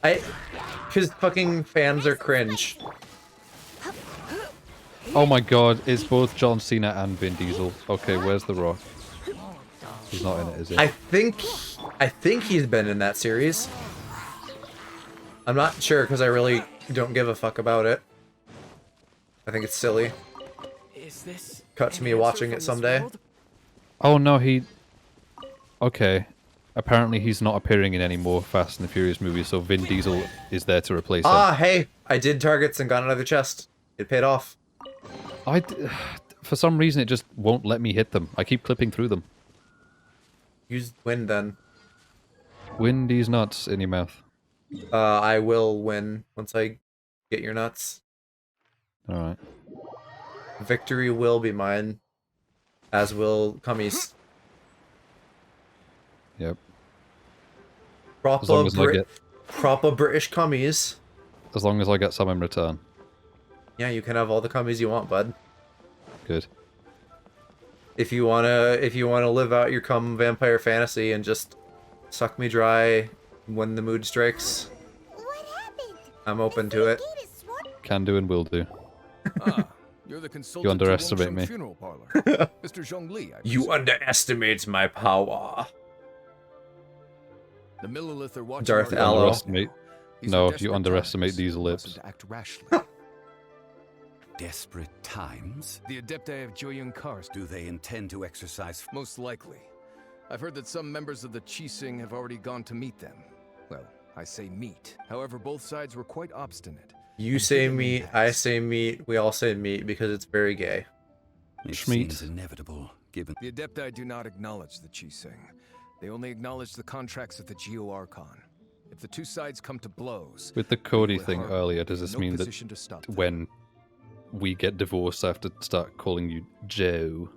Speaker 1: Because fucking fans are cringe.
Speaker 2: Oh my god, it's both John Cena and Vin Diesel. Okay, where's The Rock? He's not in it, is he?
Speaker 1: I think he's been in that series. I'm not sure because I really don't give a fuck about it. I think it's silly. Cut to me watching it someday.
Speaker 2: Oh no, okay. Apparently he's not appearing in any more Fast and the Furious movies, so Vin Diesel is there to replace him.
Speaker 1: Ah, hey! I did targets and got another chest. It paid off.
Speaker 2: for some reason it just won't let me hit them. I keep clipping through them.
Speaker 1: Use wind then.
Speaker 2: Win these nuts in your mouth.
Speaker 1: I will win once I get your nuts.
Speaker 2: Alright.
Speaker 1: Victory will be mine. As will Cummies.
Speaker 2: Yep. As long as I get...
Speaker 1: Proper British Cummies.
Speaker 2: As long as I get some in return.
Speaker 1: Yeah, you can have all the Cummies you want, bud.
Speaker 2: Good.
Speaker 1: If you wanna live out your cum vampire fantasy and just suck me dry when the mood strikes, I'm open to it.
Speaker 2: Can do and will do.
Speaker 8: You're the consultant
Speaker 2: You underestimate me.
Speaker 8: funeral parlor. Mr. Zhongli,
Speaker 1: You underestimate my power.
Speaker 8: The Millilith are watching
Speaker 1: Darth
Speaker 8: our
Speaker 1: Allo.
Speaker 2: Underestimate.
Speaker 8: These are
Speaker 2: No,
Speaker 8: desperate
Speaker 2: you underestimate
Speaker 8: times.
Speaker 2: these
Speaker 8: We
Speaker 2: lips.
Speaker 8: mustn't act rashly.
Speaker 15: Desperate times?
Speaker 8: The Adepti of Joyun Karst.
Speaker 15: Do they intend to exercise?
Speaker 8: Most likely. I've heard that some members of the Qixing have already gone to meet them. Well, I say meet. However, both sides were quite obstinate.
Speaker 1: You say meat, I say meat, we all say meat because it's very gay.
Speaker 15: It
Speaker 2: Schmeat.
Speaker 15: seems inevitable, given...
Speaker 8: The Adepti do not acknowledge the Qixing. They only acknowledge the contracts of the Geo Archon. If the two sides come to blows...
Speaker 2: With the Cody
Speaker 8: we
Speaker 2: thing
Speaker 8: are
Speaker 2: earlier, does
Speaker 8: in
Speaker 2: this
Speaker 8: no
Speaker 2: mean that
Speaker 8: position to stop them.
Speaker 2: when we get divorced I have to start calling you Joe?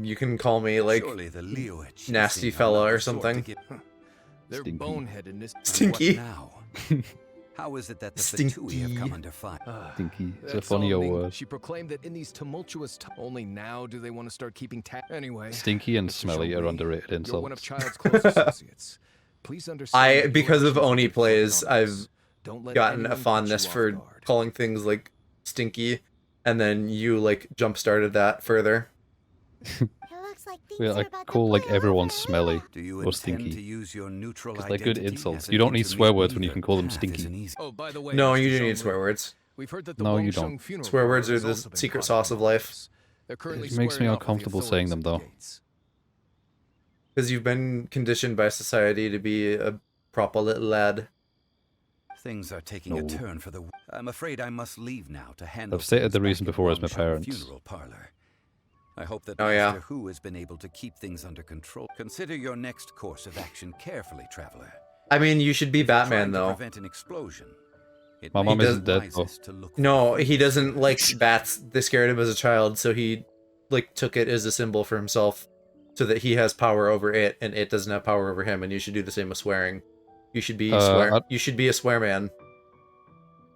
Speaker 1: You can call me like
Speaker 15: Surely the Leo
Speaker 1: nasty fella or something.
Speaker 8: Their
Speaker 2: Stinky.
Speaker 8: boneheadedness...
Speaker 1: Stinky.
Speaker 15: Now, how is it that the
Speaker 1: Stinky.
Speaker 15: Fatui have come under fire?
Speaker 2: Stinky. It's a
Speaker 8: That's
Speaker 2: funny
Speaker 8: all,
Speaker 2: old
Speaker 8: Ming.
Speaker 2: word.
Speaker 8: She proclaimed that in these tumultuous times, only now do they want to start keeping Anyway,
Speaker 2: Stinky and
Speaker 8: Mr.
Speaker 2: smelly are
Speaker 8: Zhongli,
Speaker 2: underrated
Speaker 8: you're one of
Speaker 2: insults.
Speaker 8: Child's close associates. Please understand. that
Speaker 1: Because
Speaker 8: your
Speaker 1: of
Speaker 8: actions
Speaker 1: Oni
Speaker 8: reflect
Speaker 1: plays,
Speaker 8: on
Speaker 1: I've
Speaker 8: us. Don't let
Speaker 1: gotten a
Speaker 8: anyone put
Speaker 1: fondness
Speaker 8: you off
Speaker 1: for
Speaker 8: guard.
Speaker 1: calling things like stinky, and then you like jump started that further.
Speaker 2: Yeah, I call like everyone smelly
Speaker 15: Do you
Speaker 2: or
Speaker 15: intend
Speaker 2: stinky.
Speaker 15: to use your neutral
Speaker 2: Because they're good
Speaker 15: identity
Speaker 2: insults.
Speaker 15: as
Speaker 2: You
Speaker 15: an
Speaker 2: don't need swear words when you
Speaker 15: intermediate
Speaker 2: can call them
Speaker 15: path is
Speaker 2: stinky.
Speaker 15: an easy-
Speaker 8: Oh, by the way,
Speaker 1: No,
Speaker 8: Mr.
Speaker 1: you do need
Speaker 8: Zhongli,
Speaker 1: swear words.
Speaker 8: We've heard that the
Speaker 2: No, you
Speaker 8: Wangsheng
Speaker 2: don't.
Speaker 8: funeral
Speaker 1: Swear words
Speaker 8: parlor
Speaker 1: are
Speaker 8: has
Speaker 1: the
Speaker 8: also been
Speaker 1: secret sauce of
Speaker 8: compromised.
Speaker 1: life.
Speaker 8: They're currently
Speaker 2: It makes me
Speaker 8: squaring off with the
Speaker 2: uncomfortable saying them,
Speaker 8: authorities
Speaker 2: though.
Speaker 8: at the gates.
Speaker 1: Because you've been conditioned by society to be a proper little lad.
Speaker 15: Things are taking a
Speaker 2: No.
Speaker 15: turn for the... I'm afraid I must leave now to handle
Speaker 2: I've stated
Speaker 15: things
Speaker 2: the
Speaker 15: back
Speaker 2: reason
Speaker 15: at
Speaker 2: before as my
Speaker 15: Wangsheng
Speaker 2: parents.
Speaker 15: Funeral parlor. I hope that
Speaker 1: Oh, yeah.
Speaker 15: Master Hu has been able to keep things under control. Consider your next course of action carefully, traveler.
Speaker 1: I mean, you should be
Speaker 15: If you're
Speaker 1: Batman,
Speaker 15: trying to
Speaker 1: though.
Speaker 15: prevent an explosion, it
Speaker 2: My
Speaker 15: may
Speaker 2: mom
Speaker 15: be
Speaker 2: isn't dead, though.
Speaker 15: wisest to look for
Speaker 1: No,
Speaker 15: the
Speaker 1: he doesn't like bats. They scared him as a child, so he like took it as a symbol for himself, so that he has power over it, and it doesn't have power over him. And you should do the same with swearing. You should be You should be a swear man.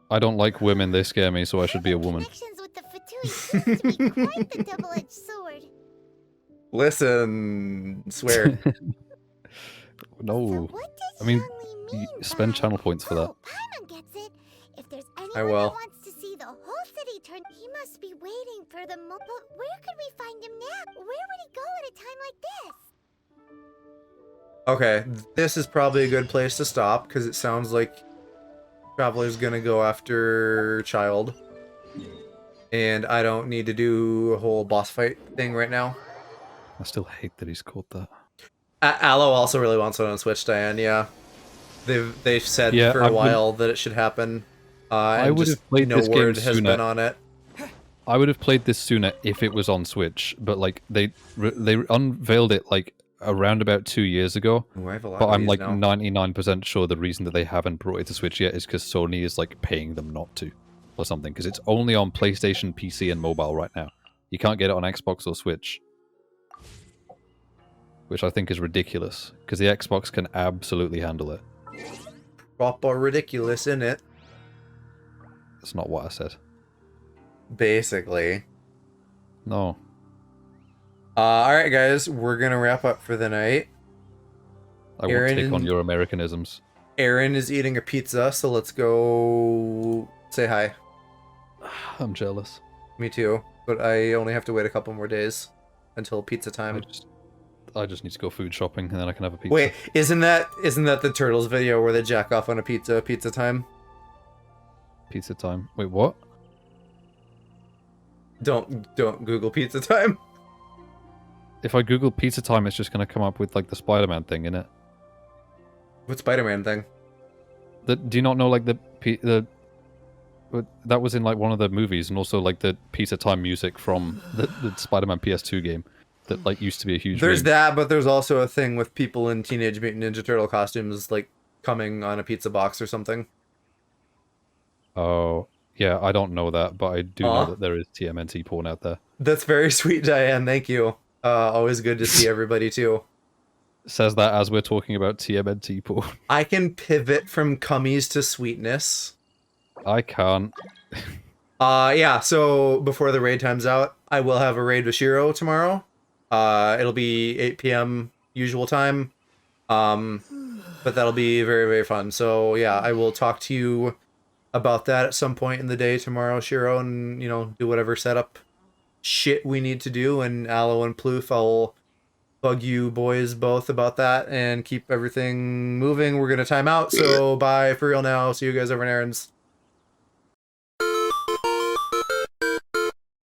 Speaker 2: I don't like women, they scare me, so I should be a woman.
Speaker 4: Connections with the Fatui seems to be quite the double-edged sword.
Speaker 1: Listen, swear.
Speaker 2: No.
Speaker 4: What does
Speaker 2: I mean,
Speaker 4: Zhongli
Speaker 2: you
Speaker 4: mean
Speaker 2: spend
Speaker 4: by-
Speaker 2: channel points for that.
Speaker 4: Oh, Paimon gets it. If there's
Speaker 1: I
Speaker 4: anyone
Speaker 1: will.
Speaker 4: that wants to see the whole city turn, he must be waiting for the But where could we find him now? Where would he go at a time like this?
Speaker 1: Okay, this is probably a good place to stop, because it sounds like Traveler's gonna go after Child. And I don't need to do a whole boss fight thing right now.
Speaker 2: I still hate that he's called that.
Speaker 1: Aloe also really wants it on Switch, Diane, yeah. They've said
Speaker 2: Yeah,
Speaker 1: for a while that it should happen.
Speaker 2: I
Speaker 1: And
Speaker 2: would
Speaker 1: just
Speaker 2: have played
Speaker 1: no
Speaker 2: this game
Speaker 1: word has
Speaker 2: sooner.
Speaker 1: been on it.
Speaker 2: I would have played this sooner if it was on Switch, but like they unveiled it like around about 2 years ago.
Speaker 1: Ooh, I have a lot
Speaker 2: But
Speaker 1: of
Speaker 2: I'm
Speaker 1: these
Speaker 2: like
Speaker 1: now.
Speaker 2: 99% sure the reason that they haven't brought it to Switch yet is because Sony is like paying them not to, or something. Because it's only on PlayStation, PC, and mobile right now. You can't get it on Xbox or Switch, which I think is ridiculous. Because the Xbox can absolutely handle it.
Speaker 1: Proper ridiculous, innit?
Speaker 2: That's not what I said.
Speaker 1: Basically.
Speaker 2: No.
Speaker 1: Alright guys, we're gonna wrap up for the night.
Speaker 2: I won't take on your Americanisms.
Speaker 1: Aaron is eating a pizza, so let's go say hi.
Speaker 2: I'm jealous.
Speaker 1: Me too, but I only have to wait a couple more days until pizza time.
Speaker 2: I just need to go food shopping and then I can have a pizza.
Speaker 1: Wait, isn't that the Turtles video where they jack off on a pizza time?
Speaker 2: Pizza time. Wait, what?
Speaker 1: Don't Google pizza time.
Speaker 2: If I Google pizza time, it's just going to come up with like the Spider-Man thing, innit?
Speaker 1: What Spider-Man thing?
Speaker 2: Do you not know like the That was in like one of the movies, and also like the Peter Time music from the Spider-Man PS2 game that like used to be a huge.
Speaker 1: There's
Speaker 2: meme.
Speaker 1: that, but there's also a thing with people in Teenage Mutant Ninja Turtle costumes like coming on a pizza box or something.
Speaker 2: Oh, yeah, I don't know that, but I do know that there is TMNT porn out there.
Speaker 1: That's very sweet, Diane. Thank you. Always good to see everybody too.
Speaker 2: Says that as we're talking about TMNT porn.
Speaker 1: I can pivot from cummies to sweetness.
Speaker 2: I can't.
Speaker 1: Yeah, so before the raid time's out, I will have a raid with Shiro tomorrow. It'll be 8 p.m. usual time. But that'll be very, very fun. So yeah, I will talk to you about that at some point in the day tomorrow, Shiro, and, you know, do whatever setup shit we need to do. And Aloe and Ploof, I'll bug you boys both about that and keep everything moving. We're gonna time out, so bye for real now. See you guys over in Aaron's.